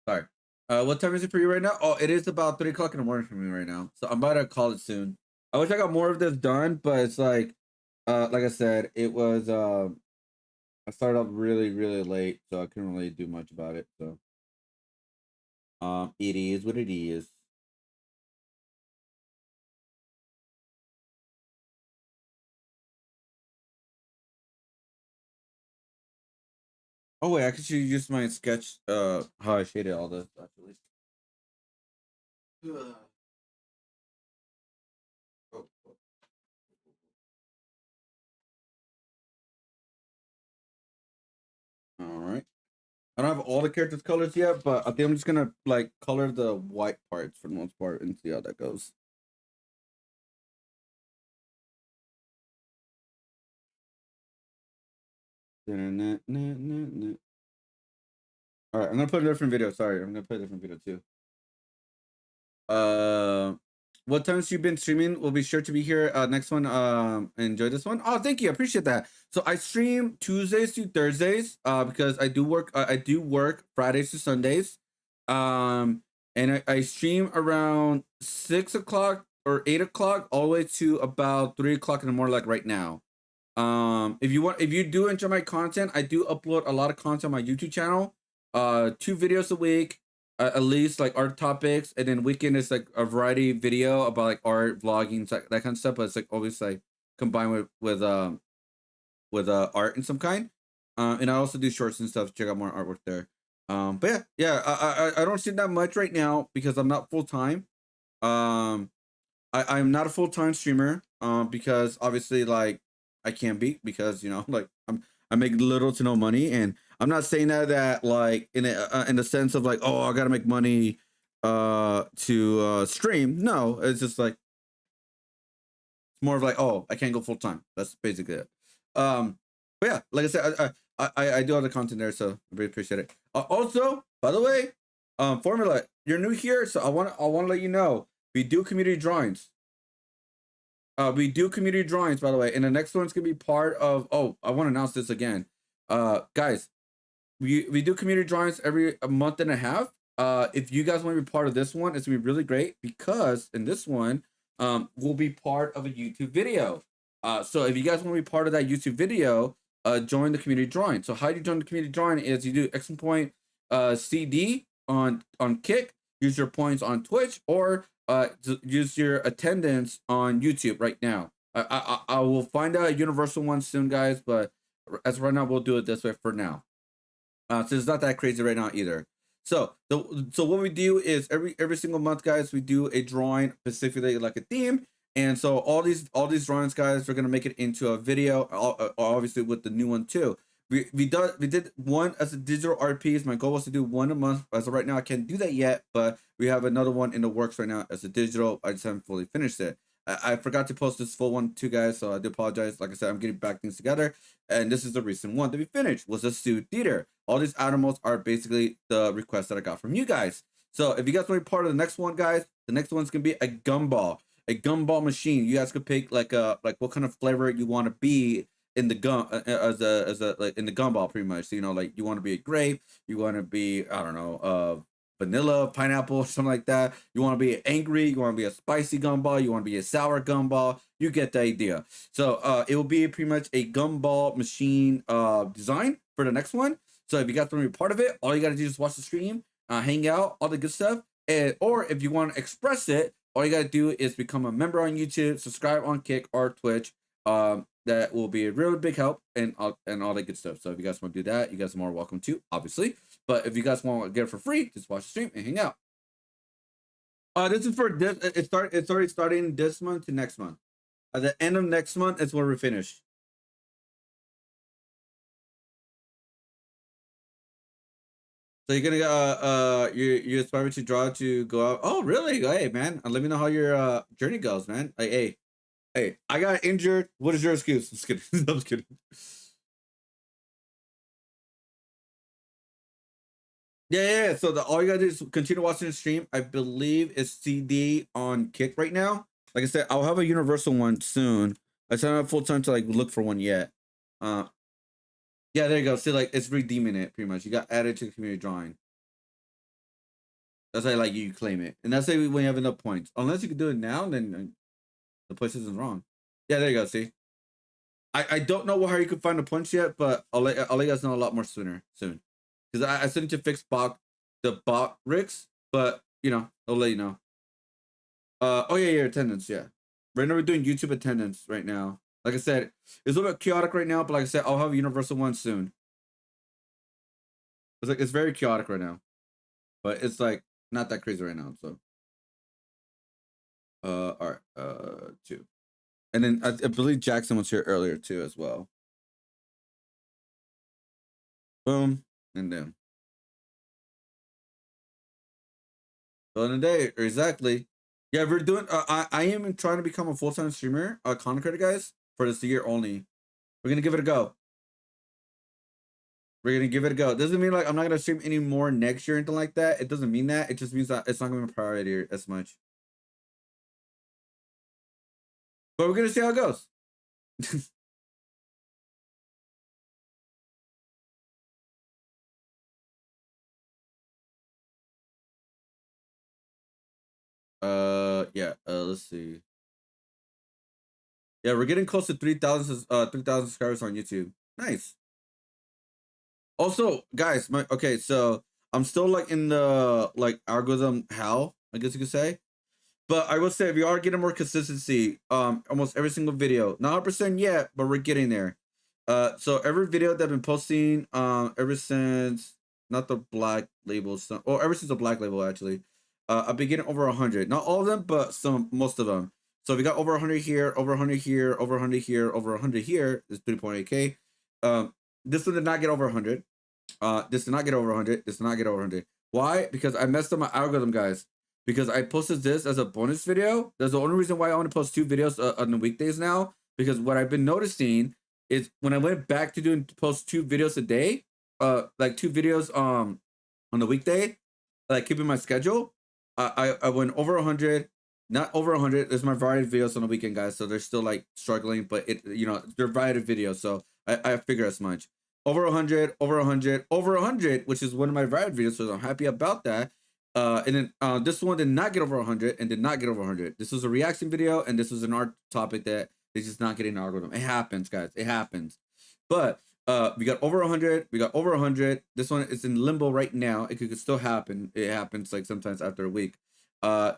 Sorry. What time is it for you right now? Oh, it is about 3 o'clock in the morning for me right now. So I'm about to call it soon. I wish I got more of this done, but it's like I said, it was I started off really, really late, so I couldn't really do much about it. So it is what it is. Oh wait, I could use my sketch how I shaded all this actually. Oh, all right. I don't have all the characters' colors yet, but I think I'm just gonna like color the white parts for the most part and see how that goes. All right, I'm gonna put a different video. Sorry, I'm gonna put a different video too. what times you've been streaming? We'll be sure to be here. Next one. Enjoy this one. Oh, thank you. I appreciate that. So I stream Tuesdays to Thursdays. Because I do work. I do work Fridays to Sundays. And I stream around 6 o'clock or 8 o'clock all the way to about 3 o'clock in the morning, like right now. If you do enjoy my content, I do upload a lot of content on my YouTube channel. 2 videos a week, at least, like art topics, and then weekend is like a variety video about like art, vlogging, that kind of stuff. But it's like always like combined with art in some kind. And I also do shorts and stuff. Check out more artwork there. But I don't see that much right now because I'm not full time. I'm not a full time streamer. Because obviously like I can't be, because like I make little to no money, and I'm not saying that like in the sense of like, oh, I gotta make money to stream. No, it's just like it's more of like, oh, I can't go full time. That's basically it. But yeah, like I said, I do all the content there, so I really appreciate it. Also, by the way, Formula, you're new here, so I want to let you know we do community drawings. We do community drawings, by the way, and the next one's gonna be part of. Oh, I want to announce this again, guys. We do community drawings every month and a half. If you guys want to be part of this one, it's gonna be really great, because in this one, we'll be part of a YouTube video. So if you guys want to be part of that YouTube video, join the community drawing. So how you join the community drawing is you do X point CD on Kick, use your points on Twitch, or use your attendance on YouTube right now. I will find out a universal one soon, guys, but as of right now, we'll do it this way for now. So it's not that crazy right now either. So what we do is every single month, guys, we do a drawing specifically like a theme. And so all these drawings, guys, we're gonna make it into a video, obviously with the new one too. We did one as a digital art piece. My goal was to do one a month. As of right now, I can't do that yet, but we have another one in the works right now as a digital. I just haven't fully finished it. I forgot to post this full one too, guys, so I do apologize. Like I said, I'm getting back things together, and this is the recent one that we finished, was a Stew Theater. All these animals are basically the requests that I got from you guys. So if you guys want to be part of the next one, guys, the next one's gonna be a gumball machine. You guys could pick like what kind of flavor you want to be in the gum as a like in the gumball, pretty much. So, like you want to be a grape, you want to be, I don't know, vanilla, pineapple, something like that. You want to be angry, you want to be a spicy gumball, you want to be a sour gumball. You get the idea. So it will be pretty much a gumball machine design for the next one. So if you guys want to be part of it, all you got to do is watch the stream, hang out, all the good stuff. Or if you want to express it, all you got to do is become a member on YouTube, subscribe on Kick or Twitch. That will be a really big help, and all that good stuff. So if you guys want to do that, you guys are more welcome to, obviously. But if you guys want to get it for free, just watch the stream and hang out. This is for this. It's already starting this month to next month. At the end of next month is where we finish. So you're gonna you're aspiring to draw to go out. Oh really? Hey man, let me know how your journey goes, man. Like, hey, I got injured. What is your excuse? I'm just kidding. I'm just kidding. Yeah. So all you gotta do is continue watching the stream. I believe it's CD on Kick right now. Like I said, I'll have a universal one soon. I just don't have full time to like look for one yet. Yeah, there you go. See, like it's redeeming it pretty much. You got added to the community drawing. That's how like you claim it, and that's when you have enough points. Unless you can do it now, then the place isn't wrong. Yeah, there you go. See, I don't know how you could find the points yet, but I'll let you guys know a lot more soon. Because I still need to fix the bot rigs, but I'll let you know. Oh yeah, your attendance. Yeah, right now we're doing YouTube attendance right now. Like I said, it's a little bit chaotic right now, but like I said, I'll have a universal one soon. It's very chaotic right now, but it's like not that crazy right now. So, all right, 2, and then I believe Jackson was here earlier too as well. Boom, and then. So in a day, exactly. Yeah, we're doing. I am trying to become a full-time streamer, content creator, guys, for this year only. We're gonna give it a go. We're gonna give it a go. Doesn't mean like I'm not gonna stream any more next year or anything like that. It doesn't mean that. It just means that it's not gonna be a priority as much. But we're gonna see how it goes. Yeah. Let's see. Yeah, we're getting close to 3,000 subscribers on YouTube. Nice. Also, guys, so I'm still like in the like algorithm hell, I guess you could say. But I will say we are getting more consistency. Almost every single video. Not 100% yet, but we're getting there. So every video that I've been posting, ever since not the black label, or ever since the black label actually, I've been getting over 100. Not all of them, but most of them. So we got over 100 here, over 100 here, over 100 here, over 100 here. It's 3.8K. This one did not get over 100. This did not get over 100. This did not get over 100. Why? Because I messed up my algorithm, guys. Because I posted this as a bonus video. That's the only reason why I want to post 2 videos on the weekdays now. Because what I've been noticing is when I went back to post 2 videos a day, like 2 videos on the weekday, like keeping my schedule, I went over 100. Not over 100. There's my variety videos on the weekend, guys. So they're still like struggling, but they're variety videos. So I figure as much. Over 100, over 100, over 100, which is one of my variety videos. So I'm happy about that. And then this one did not get over 100 and did not get over 100. This was a reaction video, and this was an art topic that is just not getting an algorithm. It happens, guys. It happens. But we got over 100. We got over 100. This one is in limbo right now. It could still happen. It happens like sometimes after a week.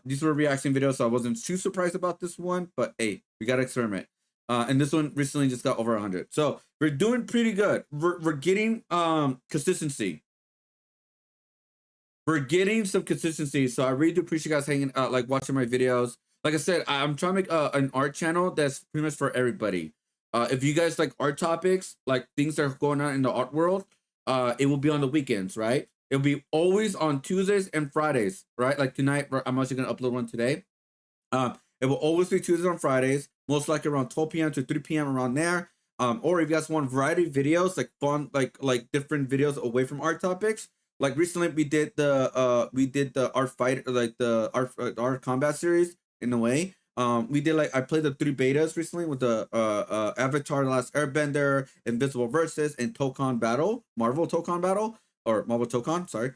These were reaction videos, so I wasn't too surprised about this one. But hey, we got to experiment. And this one recently just got over 100. So we're doing pretty good. We're getting consistency. We're getting some consistency. So I really do appreciate you guys hanging out, like watching my videos. Like I said, I'm trying to make an art channel that's pretty much for everybody. If you guys like art topics, like things that are going on in the art world, it will be on the weekends, right? It'll be always on Tuesdays and Fridays, right? Like tonight, I'm actually going to upload one today. It will always be Tuesdays and Fridays, most likely around 12 p.m. to 3 p.m. around there. Or if you guys want variety videos, like fun, like different videos away from art topics. Like recently we did the art fight, like the art combat series in a way. We did I played the 3 betas recently with the Avatar: The Last Airbender, Invisible Versus, and Tokon Battle, Marvel Tokon Battle, or Marvel Tokon, sorry.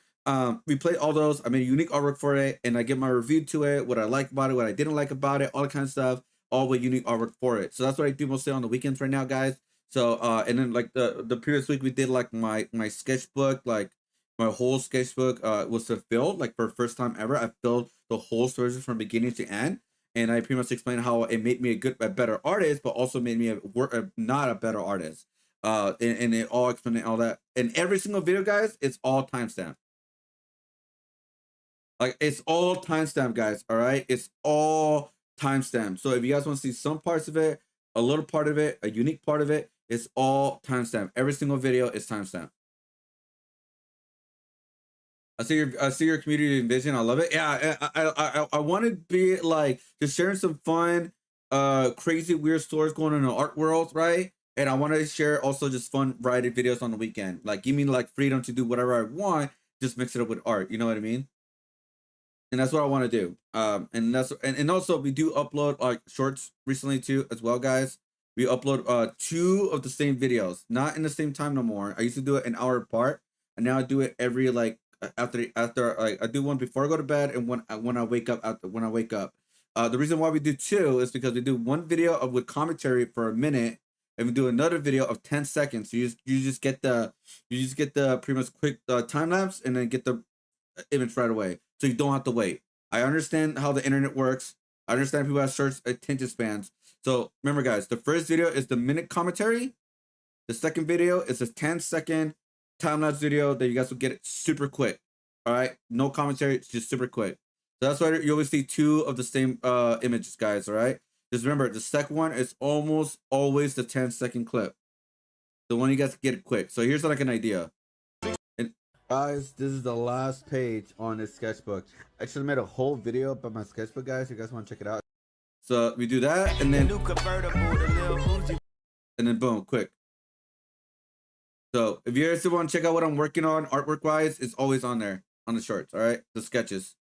We played all those. I made a unique artwork for it, and I give my review to it, what I like about it, what I didn't like about it, all that kind of stuff, all with unique artwork for it. So that's what I do mostly on the weekends right now, guys. So and then like the previous week we did like my sketchbook, like my whole sketchbook was fulfilled, like for the first time ever. I filled the whole story from beginning to end, and I pretty much explained how it made me a better artist, but also made me not a better artist. And it all explained all that. And every single video, guys, it's all timestamped. Like it's all timestamped, guys. All right, it's all timestamped. So if you guys want to see some parts of it, a little part of it, a unique part of it, it's all timestamped. Every single video is timestamped. I see your community vision. I love it. Yeah, I want to be like just sharing some fun, crazy, weird stories going on in the art world, right? And I want to share also just fun variety videos on the weekend. Like give me like freedom to do whatever I want, just mix it up with art. You know what I mean? And that's what I want to do. And also we do upload like shorts recently too as well, guys. We upload 2 of the same videos, not in the same time no more. I used to do it an hour apart, and now I do it every like after like I do one before I go to bed and when I wake up the reason why we do 2 is because we do one video with commentary for a minute, and we do another video of 10 seconds. So you just get the pretty much quick time lapse, and then get the image right away, so you don't have to wait. I understand how the internet works. I understand people have short attention spans. So remember, guys, the first video is the minute commentary. The second video is a 10-second time-lapse video that you guys will get it super quick. All right, no commentary, it's just super quick. So that's why you always see 2 of the same images, guys. All right, just remember the second one is almost always the 10-second clip, the one you guys get it quick. So here's like an idea. And guys, this is the last page on this sketchbook. I actually made a whole video about my sketchbook, guys. You guys want to check it out? So we do that, and then boom, quick. So if you guys want to check out what I'm working on artwork wise, it's always on there on the shorts. All right, the sketches.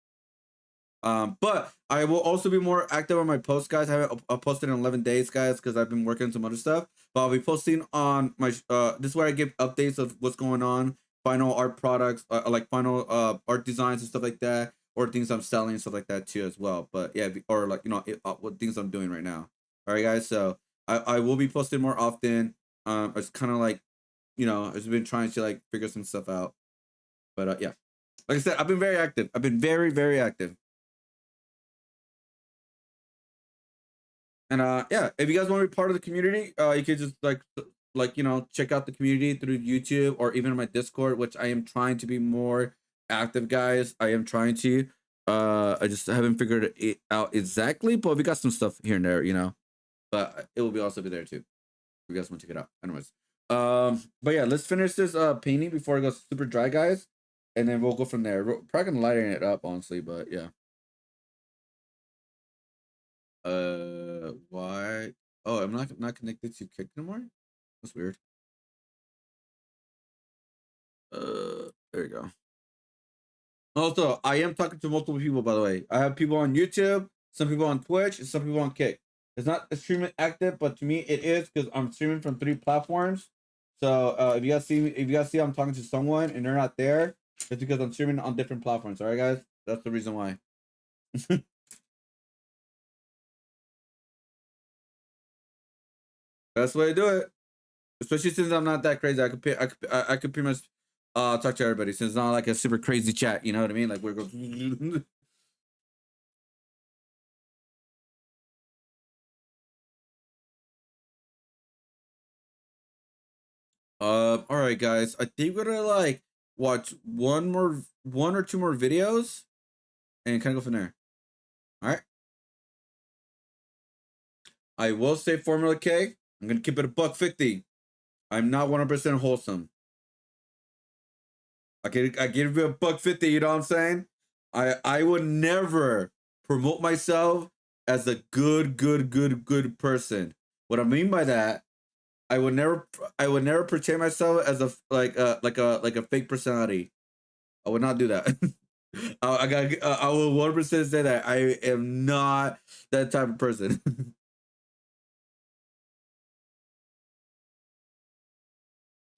But I will also be more active on my posts, guys. I haven't posted in 11 days, guys, because I've been working on some other stuff. But I'll be posting on my this is where I give updates of what's going on, final art products, like final art designs and stuff like that, or things I'm selling and stuff like that too as well. But yeah, or like what things I'm doing right now. All right, guys. So I will be posting more often. It's kind of like, I've been trying to like figure some stuff out. But yeah, like I said, I've been very active. I've been very, very active. And yeah, if you guys want to be part of the community, you could just check out the community through YouTube or even my Discord, which I am trying to be more active, guys. I am trying to. I just haven't figured it out exactly, but we got some stuff here and there, But it will also be there too. If you guys want to check it out. Anyways. But yeah, let's finish this painting before it goes super dry, guys. And then we'll go from there. We're probably gonna lighten it up, honestly, but yeah. Why? Oh, I'm not connected to Kick anymore? That's weird. There you go. Also, I am talking to multiple people, by the way. I have people on YouTube, some people on Twitch, and some people on Kick. It's not extremely active, but to me it is because I'm streaming from 3 platforms. So if you guys see I'm talking to someone and they're not there, it's because I'm streaming on different platforms. All right, guys, that's the reason why. That's the way to do it. Especially since I'm not that crazy. I could pretty much talk to everybody since it's not like a super crazy chat. You know what I mean? Like we're going. All right, guys. I think we're gonna like watch one or 2 more videos, and kind of go from there. All right. I will say Formula K. I'm gonna keep it $1.50. I'm not 100% wholesome. I give you $1.50. You know what I'm saying? I would never promote myself as a good person. What I mean by that, I would never portray myself as a fake personality. I would not do that. I will 100% say that I am not that type of person.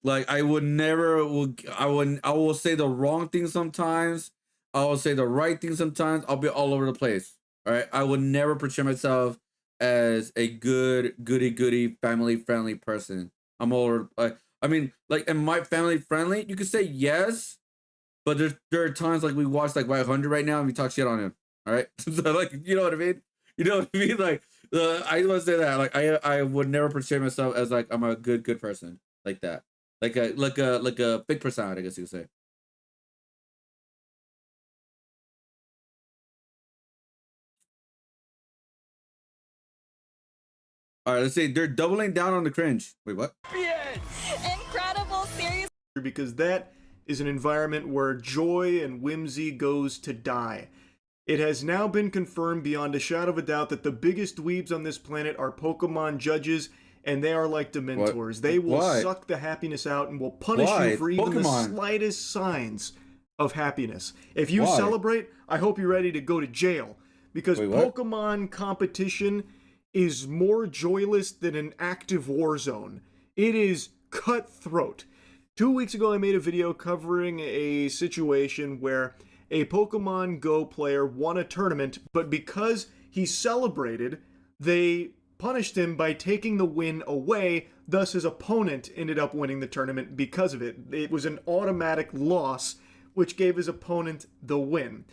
Like I will say the wrong thing sometimes. I will say the right thing sometimes. I'll be all over the place. All right. I would never portray myself as a goody family friendly person. I'm all like, I mean, like, am I family friendly? You could say yes, but there are times like we watch like White 100 right now and we talk shit on him. All right. So like, you know what I mean? You know what I mean? Like, I just want to say that like I would never portray myself as like I'm a good person like that. Like a fake personality, I guess you could say. All right, let's see. They're doubling down on the cringe. Wait, what? Incredible series. Because that is an environment where joy and whimsy goes to die. It has now been confirmed beyond a shadow of a doubt that the biggest dweebs on this planet are Pokemon judges, and they are like Dementors. What? They will Why? suck the happiness out and will punish you for even the slightest signs of happiness. If you Why? celebrate, I hope you're ready to go to jail. Because Wait, what? Pokemon competition is more joyless than an active war zone. It is cutthroat. 2 weeks ago, I made a video covering a situation where a Pokemon Go player won a tournament, but because he celebrated, they punished him by taking the win away. Thus, his opponent ended up winning the tournament because of it. It was an automatic loss, which gave his opponent the win.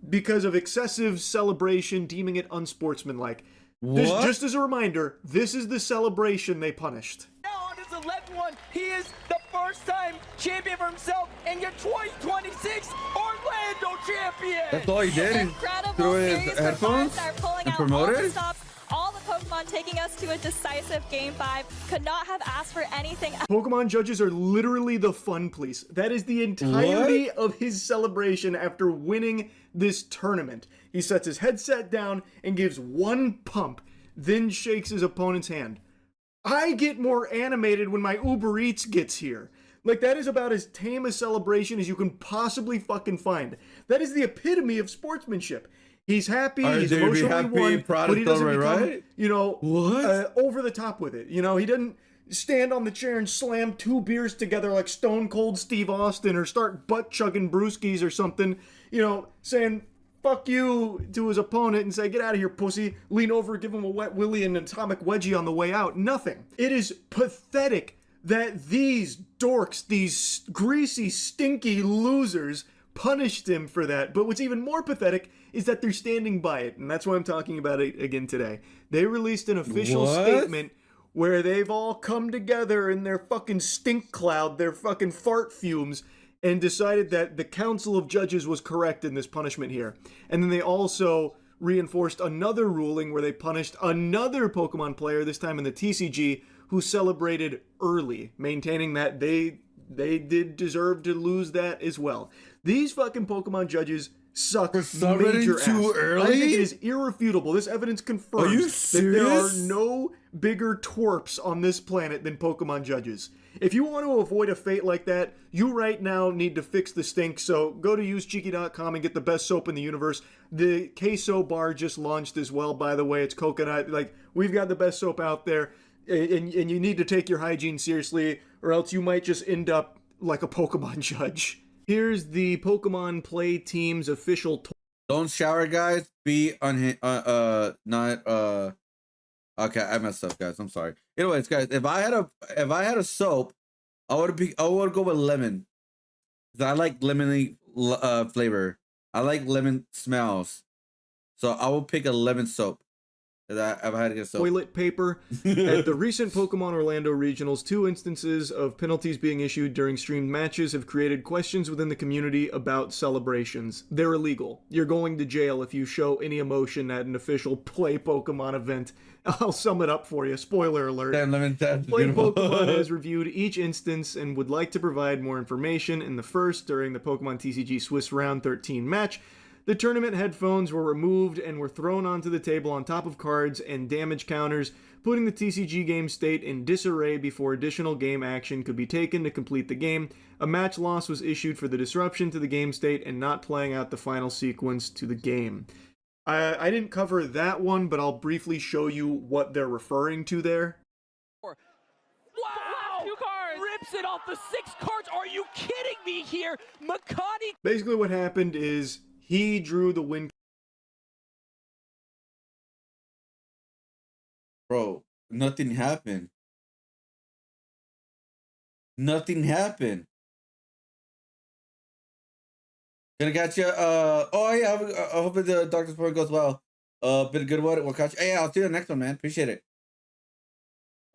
Because of excessive celebration, deeming it unsportsmanlike. Just as a reminder, this is the celebration they punished. Now on his 11th one, he is the first-time champion for himself and your 2026 Orlando champion. That's all he did. Incredible Threw his series headphones are pulling and out all promoted the it? stops. All the Pokemon taking us to a decisive Game 5. Could not have asked for anything. Pokemon judges are literally the fun police. That is the entirety of his celebration after winning this tournament. He sets his headset down and gives one pump, then shakes his opponent's hand. I get more animated when my Uber Eats gets here. Like, that is about as tame a celebration as you can possibly fucking find. That is the epitome of sportsmanship. He's happy, he's emotionally won, but he doesn't become, right? you know, What? over the top with it. You know, he doesn't stand on the chair and slam 2 beers together like Stone Cold Steve Austin, or start butt chugging brewskis or something, you know, saying fuck you to his opponent and say, get out of here, pussy, lean over, give him a wet willy and an atomic wedgie on the way out. Nothing. It is pathetic that these dorks, these greasy, stinky losers, punished him for that. But what's even more pathetic is that they're standing by it, and that's why I'm talking about it again today. They released an official statement where they've all come together in their fucking stink cloud, their fucking fart fumes, and decided that the Council of Judges was correct in this punishment here. And then they also reinforced another ruling where they punished another Pokemon player, this time in the TCG, who celebrated early, maintaining that they did deserve to lose that as well. These fucking Pokemon judges suck major ass. Too early? I think it is irrefutable. This evidence confirms Are you that there are serious? no bigger twerps on this planet than Pokemon judges. If you want to avoid a fate like that, you right now need to fix the stink. So go to usecheeky.com and get the best soap in the universe. The queso bar just launched as well, by the way. It's coconut. Like, we've got the best soap out there. And you need to take your hygiene seriously, or else you might just end up like a Pokemon judge. Here's the Pokemon Play Team's official Don't shower, guys. Be not okay, I messed up, guys. I'm sorry. Anyways, guys, if I had a soap, I would go with lemon. 'Cause I like lemony flavor. I like lemon smells. So I will pick a lemon soap. If I had to get soap. toilet paper. At the recent Pokemon Orlando Regionals, 2 instances of penalties being issued during streamed matches have created questions within the community about celebrations. They're illegal. You're going to jail if you show any emotion at an official Play Pokemon event. I'll sum it up for you. Spoiler alert. Play Pokemon has reviewed each instance and would like to provide more information. In the first, during the Pokemon TCG Swiss Round 13 match, the tournament headphones were removed and were thrown onto the table on top of cards and damage counters, putting the TCG game state in disarray before additional game action could be taken to complete the game. A match loss was issued for the disruption to the game state and not playing out the final sequence to the game. I didn't cover that one, but I'll briefly show you what they're referring to there. Wow! 2 cards! Rips it off the 6 cards! Are you kidding me here? Makani! Basically what happened is he drew the win. Bro, nothing happened. Nothing happened. Gonna catch you. Oh yeah. I hope the doctor's appointment goes well. Been a good one. We'll catch you. Hey, I'll see you in the next one, man. Appreciate it.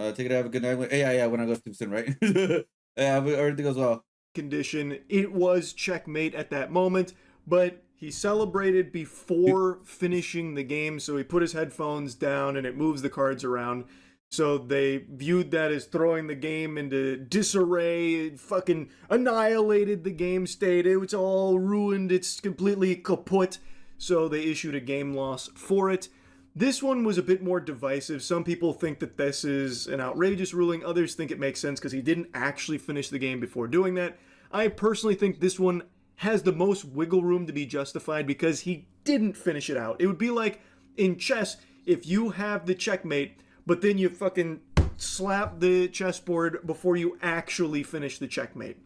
Take it. Have a good night. Yeah. When I go sleep soon, right? Yeah. Everything goes well. Condition. It was checkmate at that moment, but he celebrated before finishing the game, so he put his headphones down and it moves the cards around. So they viewed that as throwing the game into disarray. It fucking annihilated the game state. It was all ruined. It's completely kaput. So they issued a game loss for it. This one was a bit more divisive. Some people think that this is an outrageous ruling. Others think it makes sense because he didn't actually finish the game before doing that. I personally think this one has the most wiggle room to be justified because he didn't finish it out. It would be like in chess, if you have the checkmate, but then you fucking slap the chessboard before you actually finish the checkmate.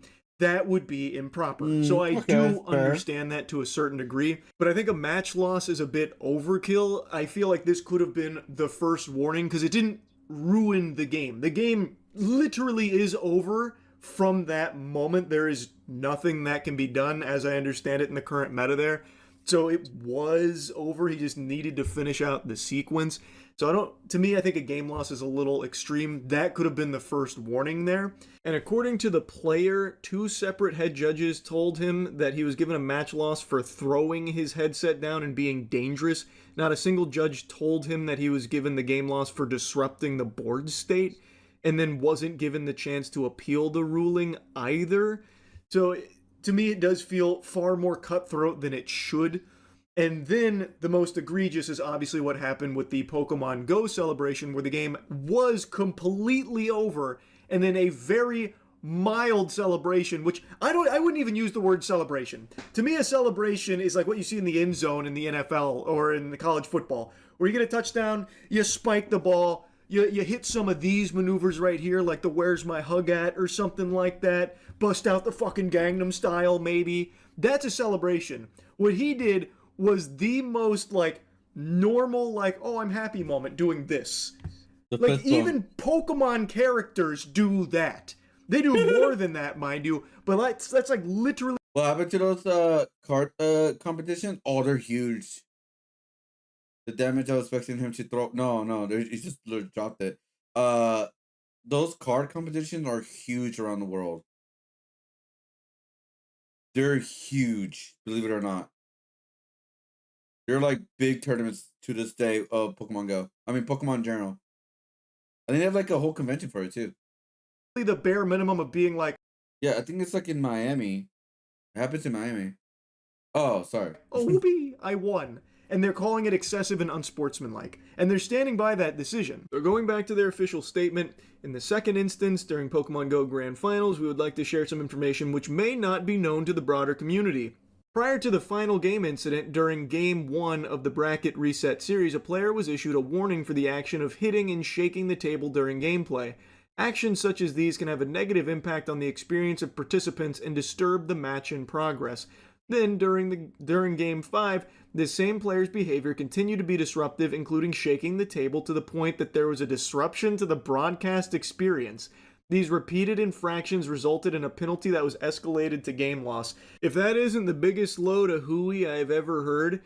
That would be improper. So I do understand that to a certain degree, but I think a match loss is a bit overkill. I feel like this could have been the first warning because it didn't ruin the game. The game literally is over from that moment. There is nothing that can be done, as I understand it, in the current meta there. So it was over. He just needed to finish out the sequence. So I think a game loss is a little extreme. That could have been the first warning there. And according to the player, 2 separate head judges told him that he was given a match loss for throwing his headset down and being dangerous. Not a single judge told him that he was given the game loss for disrupting the board state, and then wasn't given the chance to appeal the ruling either. So to me, it does feel far more cutthroat than it should. And then the most egregious is obviously what happened with the Pokemon Go celebration, where the game was completely over, and then a very mild celebration, which I wouldn't even use the word celebration. To me, a celebration is like what you see in the end zone in the NFL or in the college football, where you get a touchdown, you spike the ball, you hit some of these maneuvers right here, like the "Where's my hug at" or something like that, bust out the fucking Gangnam Style maybe. That's a celebration. What he did was the most like normal, like, oh, I'm happy moment doing this. Like even Pokemon characters do that. They do more than that, mind you, but that's like literally. What happened to those card competitions? Oh, they're huge. The damage I was expecting him to throw. No, he just dropped it. Those card competitions are huge around the world. They're huge, believe it or not. They're like big tournaments to this day of Pokemon Go. I mean, Pokemon in general. And they have like a whole convention for it too. The bare minimum of being like. Yeah, I think it's like in Miami. It happens in Miami. Oh, sorry. Oh, whoopee, I won. And they're calling it excessive and unsportsmanlike. And they're standing by that decision. They're going back to their official statement. In the second instance, during Pokemon Go Grand Finals, we would like to share some information which may not be known to the broader community. Prior to the final game incident, during Game 1 of the Bracket Reset series, a player was issued a warning for the action of hitting and shaking the table during gameplay. Actions such as these can have a negative impact on the experience of participants and disturb the match in progress. Then, during Game 5, this same player's behavior continued to be disruptive, including shaking the table to the point that there was a disruption to the broadcast experience. These repeated infractions resulted in a penalty that was escalated to game loss. If that isn't the biggest load of hooey I've ever heard,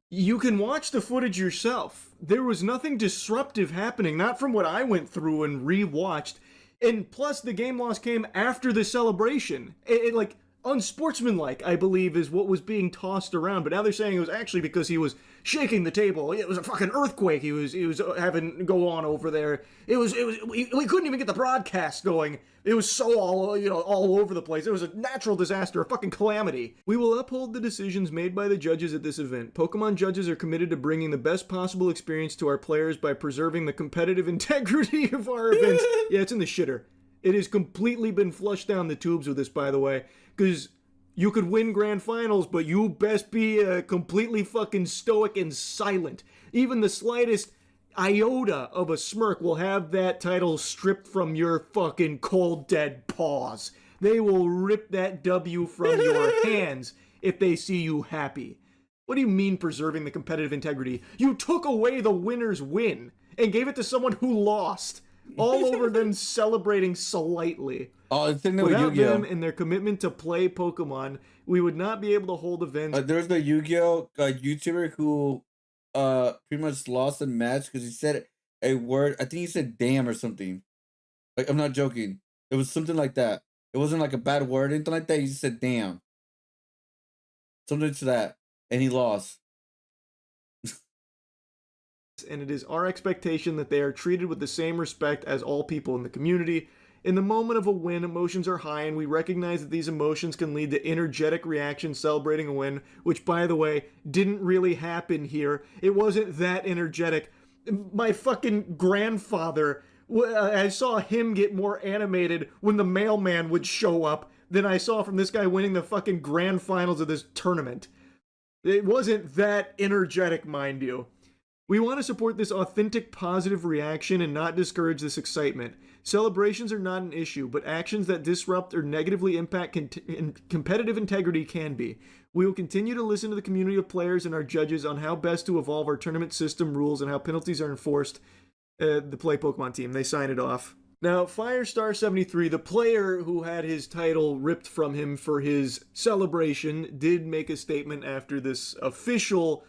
you can watch the footage yourself. There was nothing disruptive happening, not from what I went through and re-watched. And plus, the game loss came after the celebration. Like, unsportsmanlike, I believe, is what was being tossed around. But now they're saying it was actually because he was shaking the table. It was a fucking earthquake he was having go on over there. We couldn't even get the broadcast going. It was so all over the place. It was a natural disaster, a fucking calamity. We will uphold the decisions made by the judges at this event. Pokemon judges are committed to bringing the best possible experience to our players by preserving the competitive integrity of our events. Yeah, it's in the shitter. It has completely been flushed down the tubes with this, by the way, because you could win grand finals, but you best be completely fucking stoic and silent. Even the slightest iota of a smirk will have that title stripped from your fucking cold, dead paws. They will rip that W from your hands if they see you happy. What do you mean preserving the competitive integrity? You took away the winner's win and gave it to someone who lost. All over them celebrating slightly. Oh, the thing without Yu-Gi-Oh! Them and their commitment to play Pokemon, we would not be able to hold events. There's the Yu-Gi-Oh! YouTuber who pretty much lost a match because he said a word. I think he said "damn" or something. Like, I'm not joking. It was something like that. It wasn't like a bad word, anything like that. He just said "damn," something to that, and he lost. And it is our expectation that they are treated with the same respect as all people in the community. In the moment of a win, emotions are high, and we recognize that these emotions can lead to energetic reactions celebrating a win, which, by the way, didn't really happen here. It wasn't that energetic. My fucking grandfather, I saw him get more animated when the mailman would show up than I saw from this guy winning the fucking grand finals of this tournament. It wasn't that energetic, mind you. We want to support this authentic, positive reaction and not discourage this excitement. Celebrations are not an issue, but actions that disrupt or negatively impact competitive integrity can be. We will continue to listen to the community of players and our judges on how best to evolve our tournament system rules and how penalties are enforced. The Play Pokemon team, they sign it off. Now, Firestar73, the player who had his title ripped from him for his celebration, did make a statement after this official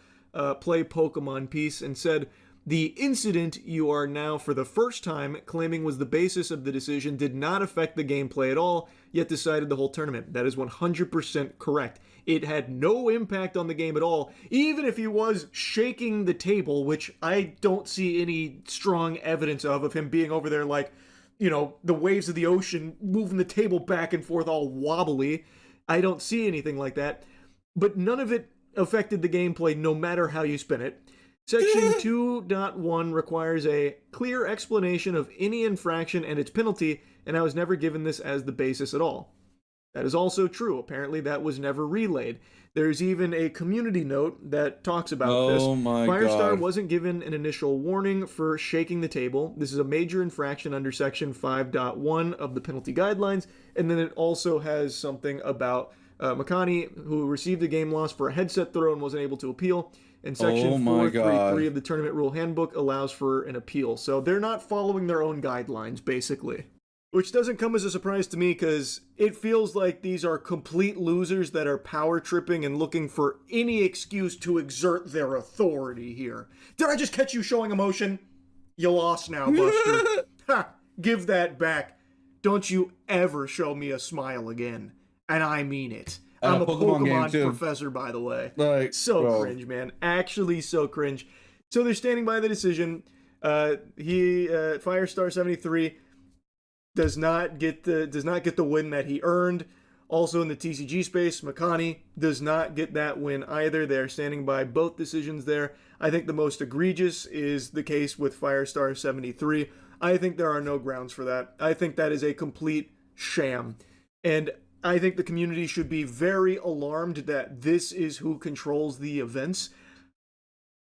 Play Pokemon piece and said, "The incident you are now for the first time claiming was the basis of the decision did not affect the gameplay at all, yet decided the whole tournament. That is 100% correct. It had no impact on the game at all, even if he was shaking the table, which I don't see any strong evidence of him being over there like, you know, the waves of the ocean, moving the table back and forth all wobbly. I don't see anything like that. But none of it affected the gameplay no matter how you spin it. Section 2.1 requires a clear explanation of any infraction and its penalty, and I was never given this as the basis at all. That is also true. Apparently that was never relayed. There's even a community note that talks about this. Oh my Firestar God. wasn't given an initial warning for shaking the table. This is a major infraction under section 5.1 of the penalty guidelines, and then it also has something about Makani, who received a game loss for a headset throw and wasn't able to appeal. And section Oh my 433 God. of the tournament rule handbook allows for an appeal. So they're not following their own guidelines, basically. Which doesn't come as a surprise to me because it feels like these are complete losers that are power tripping and looking for any excuse to exert their authority here. Did I just catch you showing emotion? You lost now, Buster. Ha! Give that back. Don't you ever show me a smile again. And I mean it. And I'm a Pokemon game, too. professor, by the way. Like, So bro. cringe, man. Actually so cringe. So they're standing by the decision. Firestar 73 does not get the win that he earned. Also in the TCG space, Makani does not get that win either. They're standing by both decisions there. I think the most egregious is the case with Firestar 73. I think there are no grounds for that. I think that is a complete sham. And I think the community should be very alarmed that this is who controls the events.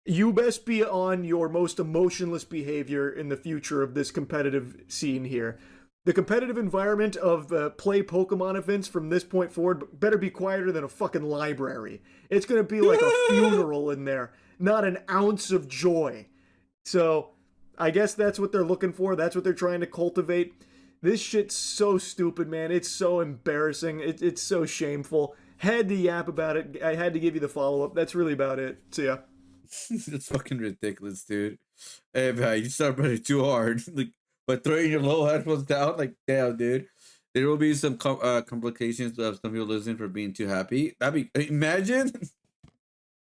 You best be on your most emotionless behavior in the future of this competitive scene here. The competitive environment of play Pokemon events from this point forward better be quieter than a fucking library. It's going to be like a funeral in there, not an ounce of joy. So I guess that's what they're looking for. That's what they're trying to cultivate. This shit's so stupid, man. It's so embarrassing. It's so shameful. Had to yap about it. I had to give you the follow-up. That's really about it. So yeah. It's fucking ridiculous, dude. Hey, man, you celebrated too hard. Like, by throwing your low headphones down, like, damn, dude. There will be some complications of some people losing for being too happy. That'd be, imagine.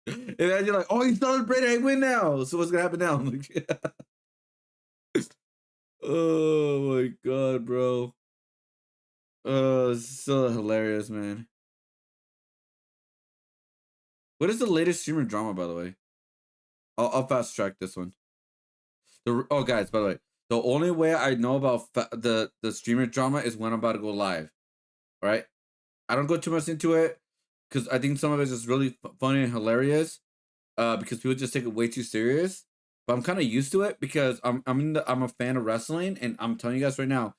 Imagine, like, oh, you celebrated, I win now. So what's gonna happen now? Like, oh my God, bro. Oh, it's so hilarious, man. What is the latest streamer drama, by the way? I'll fast track this one. Oh, guys, by the way, the only way I know about the streamer drama is when I'm about to go live. All right, I don't go too much into it because I think some of it is just really funny and hilarious. Because people just take it way too serious. But I'm kind of used to it because I'm a fan of wrestling, and I'm telling you guys right now,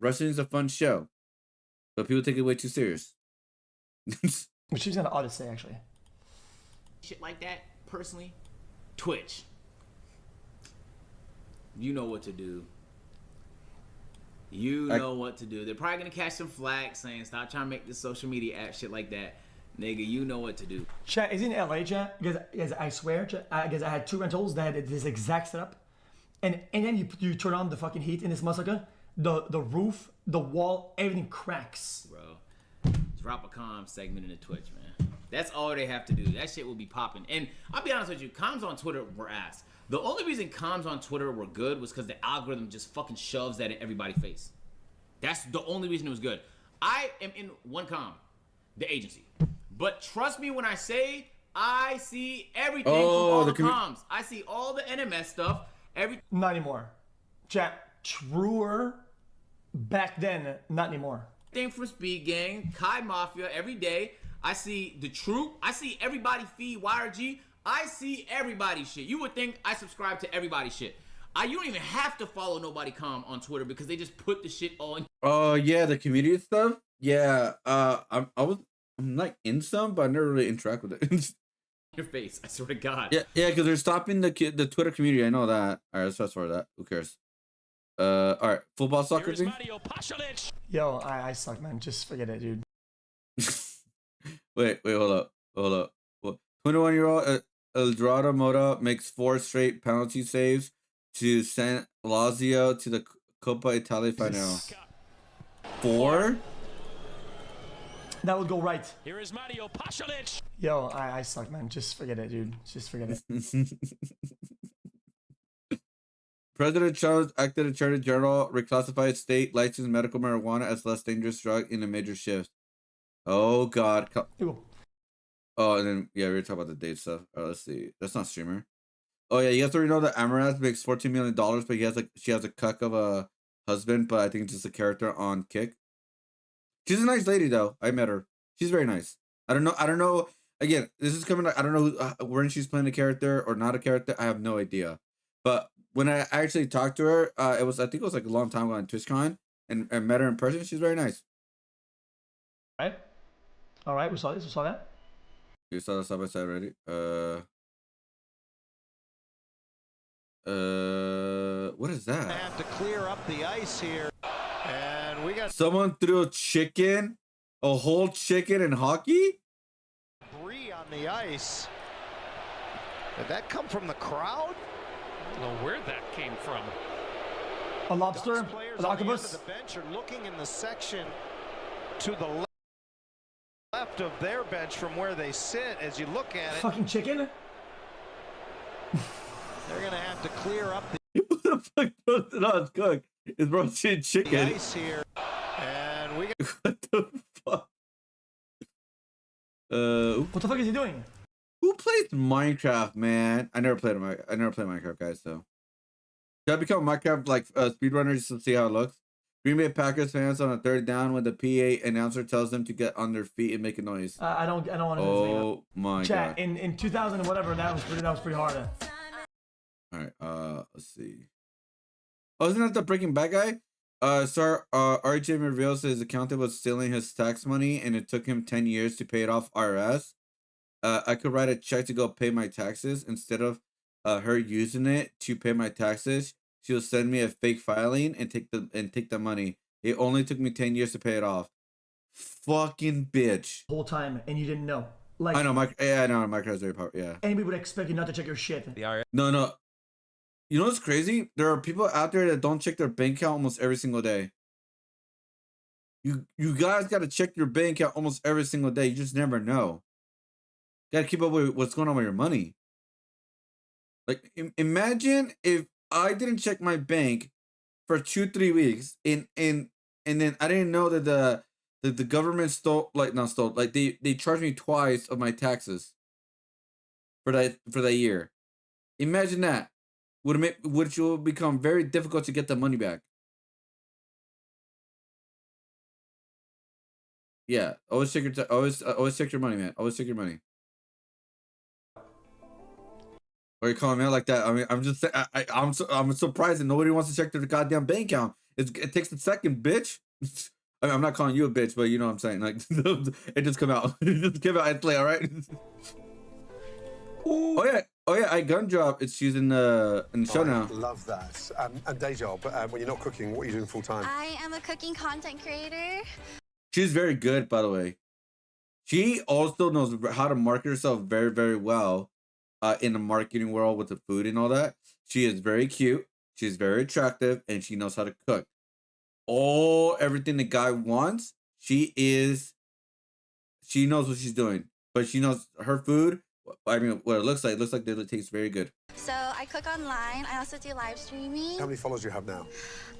wrestling is a fun show, but people take it way too serious. Which she's gonna ought to say actually. Shit like that, personally, Twitch. You know what to do. You know what to do. They're probably gonna catch some flack saying stop trying to make this social media app shit like that. Nigga, you know what to do. Chat, is in LA, chat? Because I swear, chat, because I had two rentals that had this exact setup. And then you turn on the fucking heat in this motherfucker, the roof, the wall, everything cracks. Bro, drop a comm segment into Twitch, man. That's all they have to do. That shit will be popping. And I'll be honest with you, comms on Twitter were ass. The only reason comms on Twitter were good was because the algorithm just fucking shoves that in everybody's face. That's the only reason it was good. I am in one comm, the agency. But trust me when I say I see everything from all the comms. I see all the NMS stuff. Not anymore. Chat, truer back then, not anymore. Thing from Speed Gang, Kai Mafia, every day. I see the Troop. I see everybody feed YRG. I see everybody's shit. You would think I subscribe to everybody's shit. You don't even have to follow nobody comm on Twitter because they just put the shit on. Oh yeah, the community stuff. Yeah, I'm like in some, but I never really interact with it. Your face, I swear to God. Yeah, because they're stopping the Twitter community. I know that. All right, let's fast forward that. Who cares? All right, football soccer thing. Yo, I suck, man. Just forget it, dude. Wait, hold up. 21-year-old Eldorado Mota makes 4 straight penalty saves to send Lazio to the Coppa Italia final. 4? That would go right. Here is Mario Pasalic. Yo, I suck, man. Just forget it, dude. Just forget it. President Trump acted Attorney General reclassified state licensed medical marijuana as less dangerous drug in a major shift. Oh God. Oh, and then yeah, we were talking about the date stuff. Let's see. That's not streamer. Oh yeah, you guys already know that Amaranth makes $14 million, but she has a cuck of a husband, but I think it's just a character on Kick. She's a nice lady though. I met her. She's very nice. I don't know. Again, this is coming. I don't know when she's playing a character or not a character. I have no idea. But when I actually talked to her, I think it was like a long time ago on TwitchCon, and met her in person. She's very nice. Right. All right. We saw this. We saw that. You saw the side by side already. What is that? Have to clear up the ice here, and we got Someone threw a whole chicken in hockey. Bree on the ice. Did that come from the crowd? I don't know where that came from. A lobster. Players An on the end octopus. of the bench are looking in the section to the left of their bench from where they sit. As you look at it, Fucking chicken. they're gonna have to clear up What the fuck posted on cook? It's roasted the chicken. ice here, and we got What the fuck? What the fuck is he doing? Who plays Minecraft, man? I never played Minecraft, guys. So, should I become a Minecraft like speedrunner just to see how it looks? Green Bay Packers fans on a third down when the PA announcer tells them to get on their feet and make a noise. I don't want to. Oh my Chat god! in 2000 and whatever. That was pretty hard. All right. Let's see. Oh, isn't that the Breaking Bad guy? RJ reveals his accountant was stealing his tax money, and it took him 10 years to pay it off IRS. I could write a check to go pay my taxes instead of her using it to pay my taxes. She'll send me a fake filing and take the money. It only took me 10 years to pay it off. Fucking bitch. Whole time, and you didn't know. Like I know, Minecraft is very powerful. Yeah. anybody would expect you not to check your shit. No. You know what's crazy? There are people out there that don't check their bank account almost every single day. You guys got to check your bank account almost every single day. You just never know. Got to keep up with what's going on with your money. Like, imagine if I didn't check my bank for 2-3 weeks, and then I didn't know that the government they charged me twice of my taxes for that year. Imagine that. Would you become very difficult to get the money back. Yeah, always check your always check your money, man. Always check your money. Or you calling me out like that? I mean, I'm just I'm surprised that nobody wants to check their goddamn bank account. It takes a second, bitch. I mean, I'm not calling you a bitch, but you know what I'm saying. Like, it just come out. It just came out and play, all right? Oh yeah, I gun drop. She's in the show now. Love that. And day job, when you're not cooking, what are you doing full time? I am a cooking content creator. She's very good, by the way. She also knows how to market herself very, very well in the marketing world with the food and all that. She is very cute. She's very attractive, and she knows how to cook. Everything the guy wants, she knows what she's doing. But she knows her food. I mean, what it looks like it tastes very good. So I cook online. I also do live streaming. How many followers do you have now?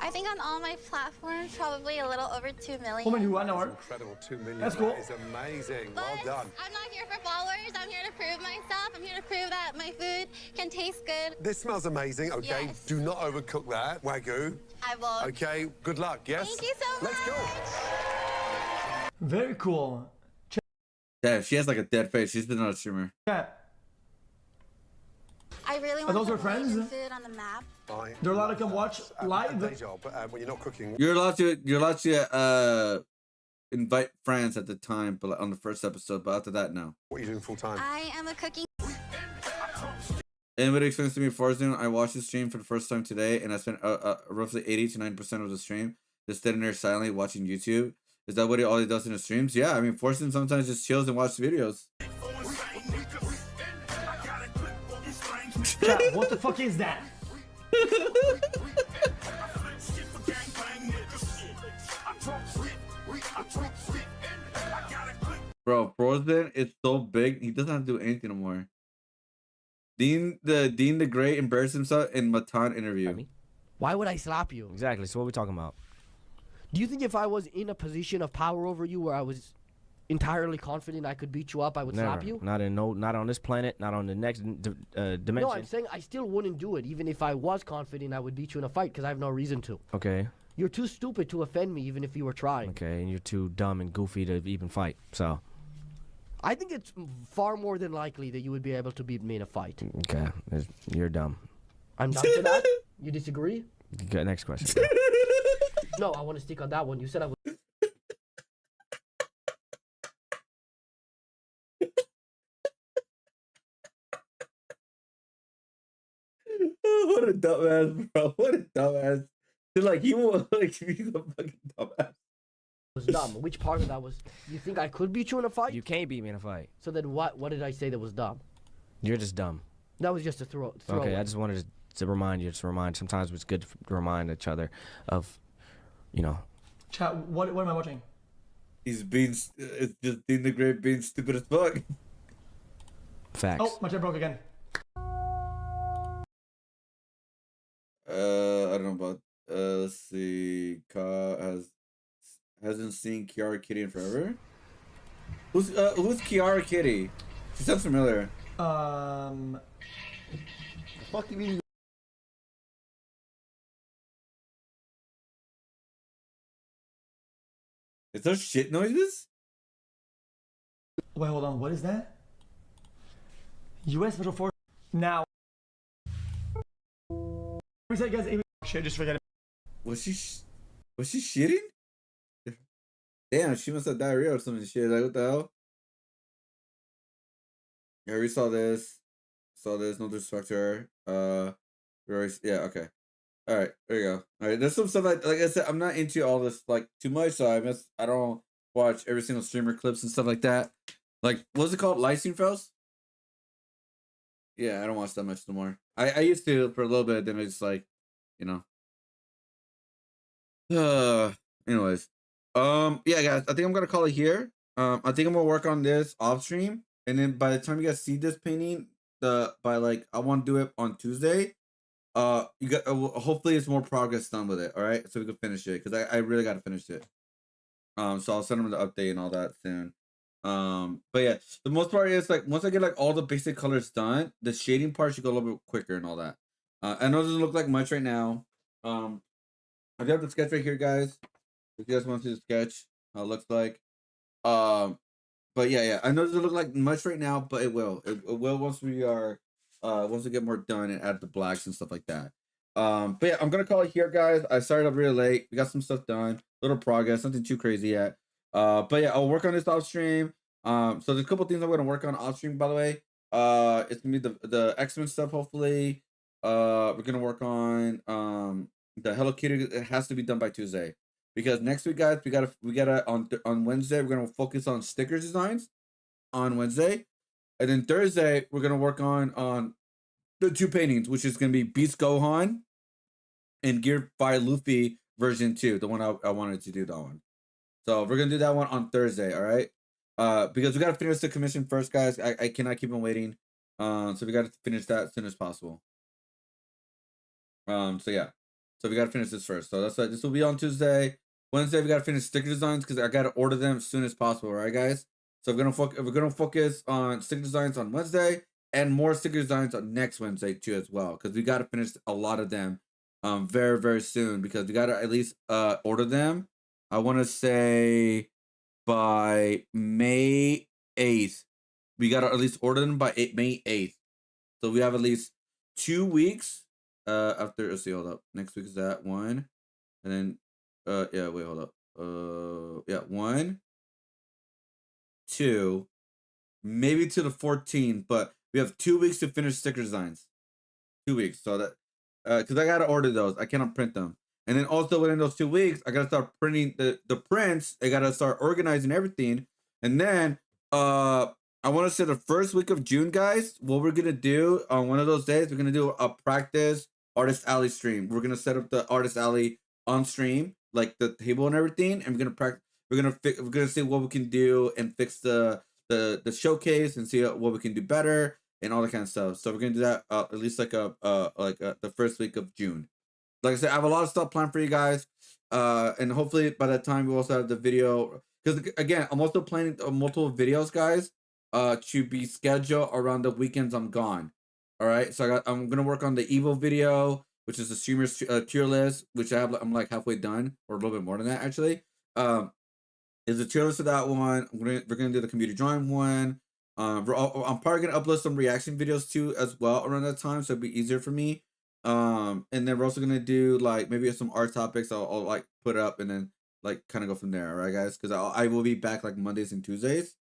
I think on all my platforms, probably a little over 2 million. Woman who I know her. Incredible, 2 million. That's cool. That is amazing. But well done. I'm not here for followers. I'm here to prove myself. I'm here to prove that my food can taste good. This smells amazing. Okay, Yes. do not overcook that. Wagyu. I will. Okay, good luck. Yes. Thank you so much. Let's go. Very cool. Yeah, she has like a dead face. She's been on a streamer. Yeah. I really Are want those to her put friends? Malaysian food on the map. They're allowed to come watch live. Day job, when you're not cooking. You're allowed to invite friends at the time, but on the first episode. But after that, no. What are you doing full time? I am a cooking. Anybody explains to me Forza? I watched the stream for the first time today, and I spent roughly 80 to 90% of the stream just sitting there silently watching YouTube. Is that what all he does in the streams? Yeah, I mean, Forza sometimes just chills and watches videos. Chat, what the fuck is that? Bro, Frozen is so big, he doesn't have to do anything anymore. Dean the Great embarrassed himself in Matan interview. Why would I slap you? Exactly. So what are we talking about? Do you think if I was in a position of power over you where I was entirely confident I could beat you up, I would Never. slap you? Not on this planet, not on the next dimension. No, I'm saying I still wouldn't do it. Even if I was confident I would beat you in a fight, because I have no reason to. Okay. You're too stupid to offend me, even if you were trying. Okay, and you're too dumb and goofy to even fight. So. I think it's far more than likely that you would be able to beat me in a fight. Okay, you're dumb. I'm dumb for that? You disagree? Okay, next question. No, I want to stick on that one. You said I would. What a dumbass, bro. What a dumbass. Like, you will, like, he's a fucking dumbass. Was dumb. Which part of that was? You think I could beat you in a fight? You can't beat me in a fight. So then what did I say that was dumb? You're just dumb. That was just a throw. Okay, I just wanted to remind you. Sometimes it's good to remind each other of, you know. Chat, what am I watching? He's being, it's just Dean the Great being stupid as fuck. Facts. Oh, my chat broke again. I don't know about, let's see, Ka hasn't seen Kiara Kitty in forever? Who's Kiara Kitty? She sounds familiar. The fuck you mean? Is those shit noises? Wait, hold on. What is that? U.S. Special Force. Now. We said, guys, shit, just forget it. Was she shitting? Damn, she must have diarrhea or something. Shit, like, what the hell? Yeah, we saw this. No disrespect to her. Yeah, okay. All right, there you go. All right, there's some stuff like I said, I'm not into all this like too much, so I don't watch every single streamer clips and stuff like that. Like, what's it called? Live stream fails? Yeah, I don't watch that much no more. I used to for a little bit, then I just like, you know. Anyways. Yeah, guys, I think I'm gonna call it here. I think I'm gonna work on this off stream, and then by the time you guys see this painting, I want to do it on Tuesday. You got hopefully it's more progress done with it. All right, so we can finish it because I really got to finish it. So I'll send them the update and all that soon. But yeah, the most part is like once I get like all the basic colors done, the shading part should go a little bit quicker and all that. I know it doesn't look like much right now. I do have the sketch right here, guys. If you guys want to see the sketch, how it looks like. But yeah, I know it doesn't look like much right now, but it will. It will once we get more done and add the blacks and stuff like that. But yeah, I'm gonna call it here, guys. I started up really late. We got some stuff done, little progress, nothing too crazy yet. But yeah, I'll work on this off stream. So there's a couple things I'm gonna work on off stream, by the way. It's gonna be the X-Men stuff, hopefully. We're gonna work on the Hello Kitty. It has to be done by Tuesday. Because next week, guys, we gotta on Wednesday, we're gonna focus on sticker designs on Wednesday. And then Thursday, we're gonna work on the two paintings, which is gonna be Beast Gohan and Gear by Luffy version 2, the one I wanted to do that one. So we're gonna do that one on Thursday, all right? Because we gotta finish the commission first, guys. I cannot keep on waiting. So we gotta finish that as soon as possible. So yeah. So we gotta finish this first. So that's why this will be on Tuesday. Wednesday, we gotta finish sticker designs because I gotta order them as soon as possible, right, guys? So we're gonna focus on sticker designs on Wednesday and more sticker designs on next Wednesday too as well, because we gotta finish a lot of them very, very soon because we gotta at least order them. I want to say by May 8th. We gotta at least order them by May 8th. So we have at least 2 weeks after. Let's see, hold up. Next week is that one, and then yeah, wait, hold up. Yeah, 1, 2, maybe to the 14th, but we have 2 weeks to finish sticker designs. 2 weeks, so that because I gotta order those, I cannot print them, and then also within those 2 weeks, I gotta start printing the prints. I gotta start organizing everything, and then I want to say the first week of June, guys. What we're gonna do on one of those days, we're gonna do a practice Artist Alley stream. We're gonna set up the Artist Alley on stream, like the table and everything, and we're gonna practice. We're gonna see what we can do and fix the showcase and see what we can do better and all that kind of stuff. So we're gonna do that at least like the first week of June. Like I said, I have a lot of stuff planned for you guys, and hopefully by that time we also have the video because again, I'm also planning multiple videos, guys, to be scheduled around the weekends I'm gone. All right, so I'm gonna work on the Evo video, which is the streamers tier list, which I'm like halfway done, or a little bit more than that actually. Is a tier list of that one. We're gonna do the community drawing one. I'm probably gonna upload some reaction videos too as well around that time, so it'll be easier for me. And then we're also gonna do like maybe some art topics I'll like put up and then like kind of go from there, all right, guys? Because I will be back like Mondays and Tuesdays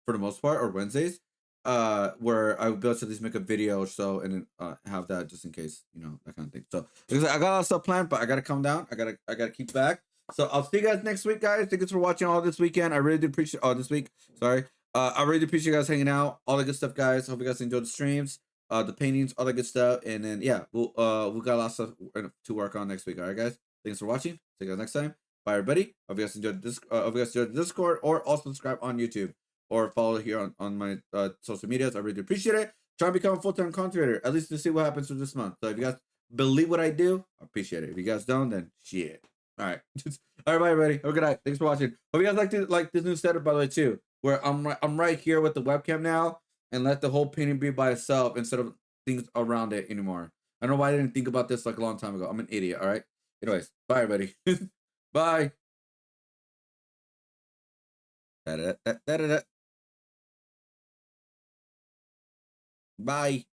for the most part, or Wednesdays, where I will be able to at least make a video or so and then have that just in case, you know, that kind of thing. So like I got a lot of stuff planned, but I gotta come down. I gotta keep back. So I'll see you guys next week, guys. Thanks for watching all this weekend. I really do appreciate this week. Sorry. I really do appreciate you guys hanging out. All the good stuff, guys. Hope you guys enjoyed the streams, the paintings, all that good stuff. And then yeah, we got a lot of stuff to work on next week. All right, guys. Thanks for watching. See you guys next time. Bye, everybody. Hope you guys enjoyed this. Hope you guys enjoyed the Discord, or also subscribe on YouTube or follow here on my social medias. I really do appreciate it. Try to become a full-time content creator, at least to see what happens with this month. So if you guys believe what I do, I appreciate it. If you guys don't, then shit. All right. All right, bye, everybody. Have a good night. Thanks for watching. Hope you guys like this new setup, by the way, too, where I'm right here with the webcam now, and let the whole painting be by itself instead of things around it anymore. I don't know why I didn't think about this like a long time ago. I'm an idiot. All right. Anyways, bye, everybody. Bye. Da-da-da-da-da-da. Bye.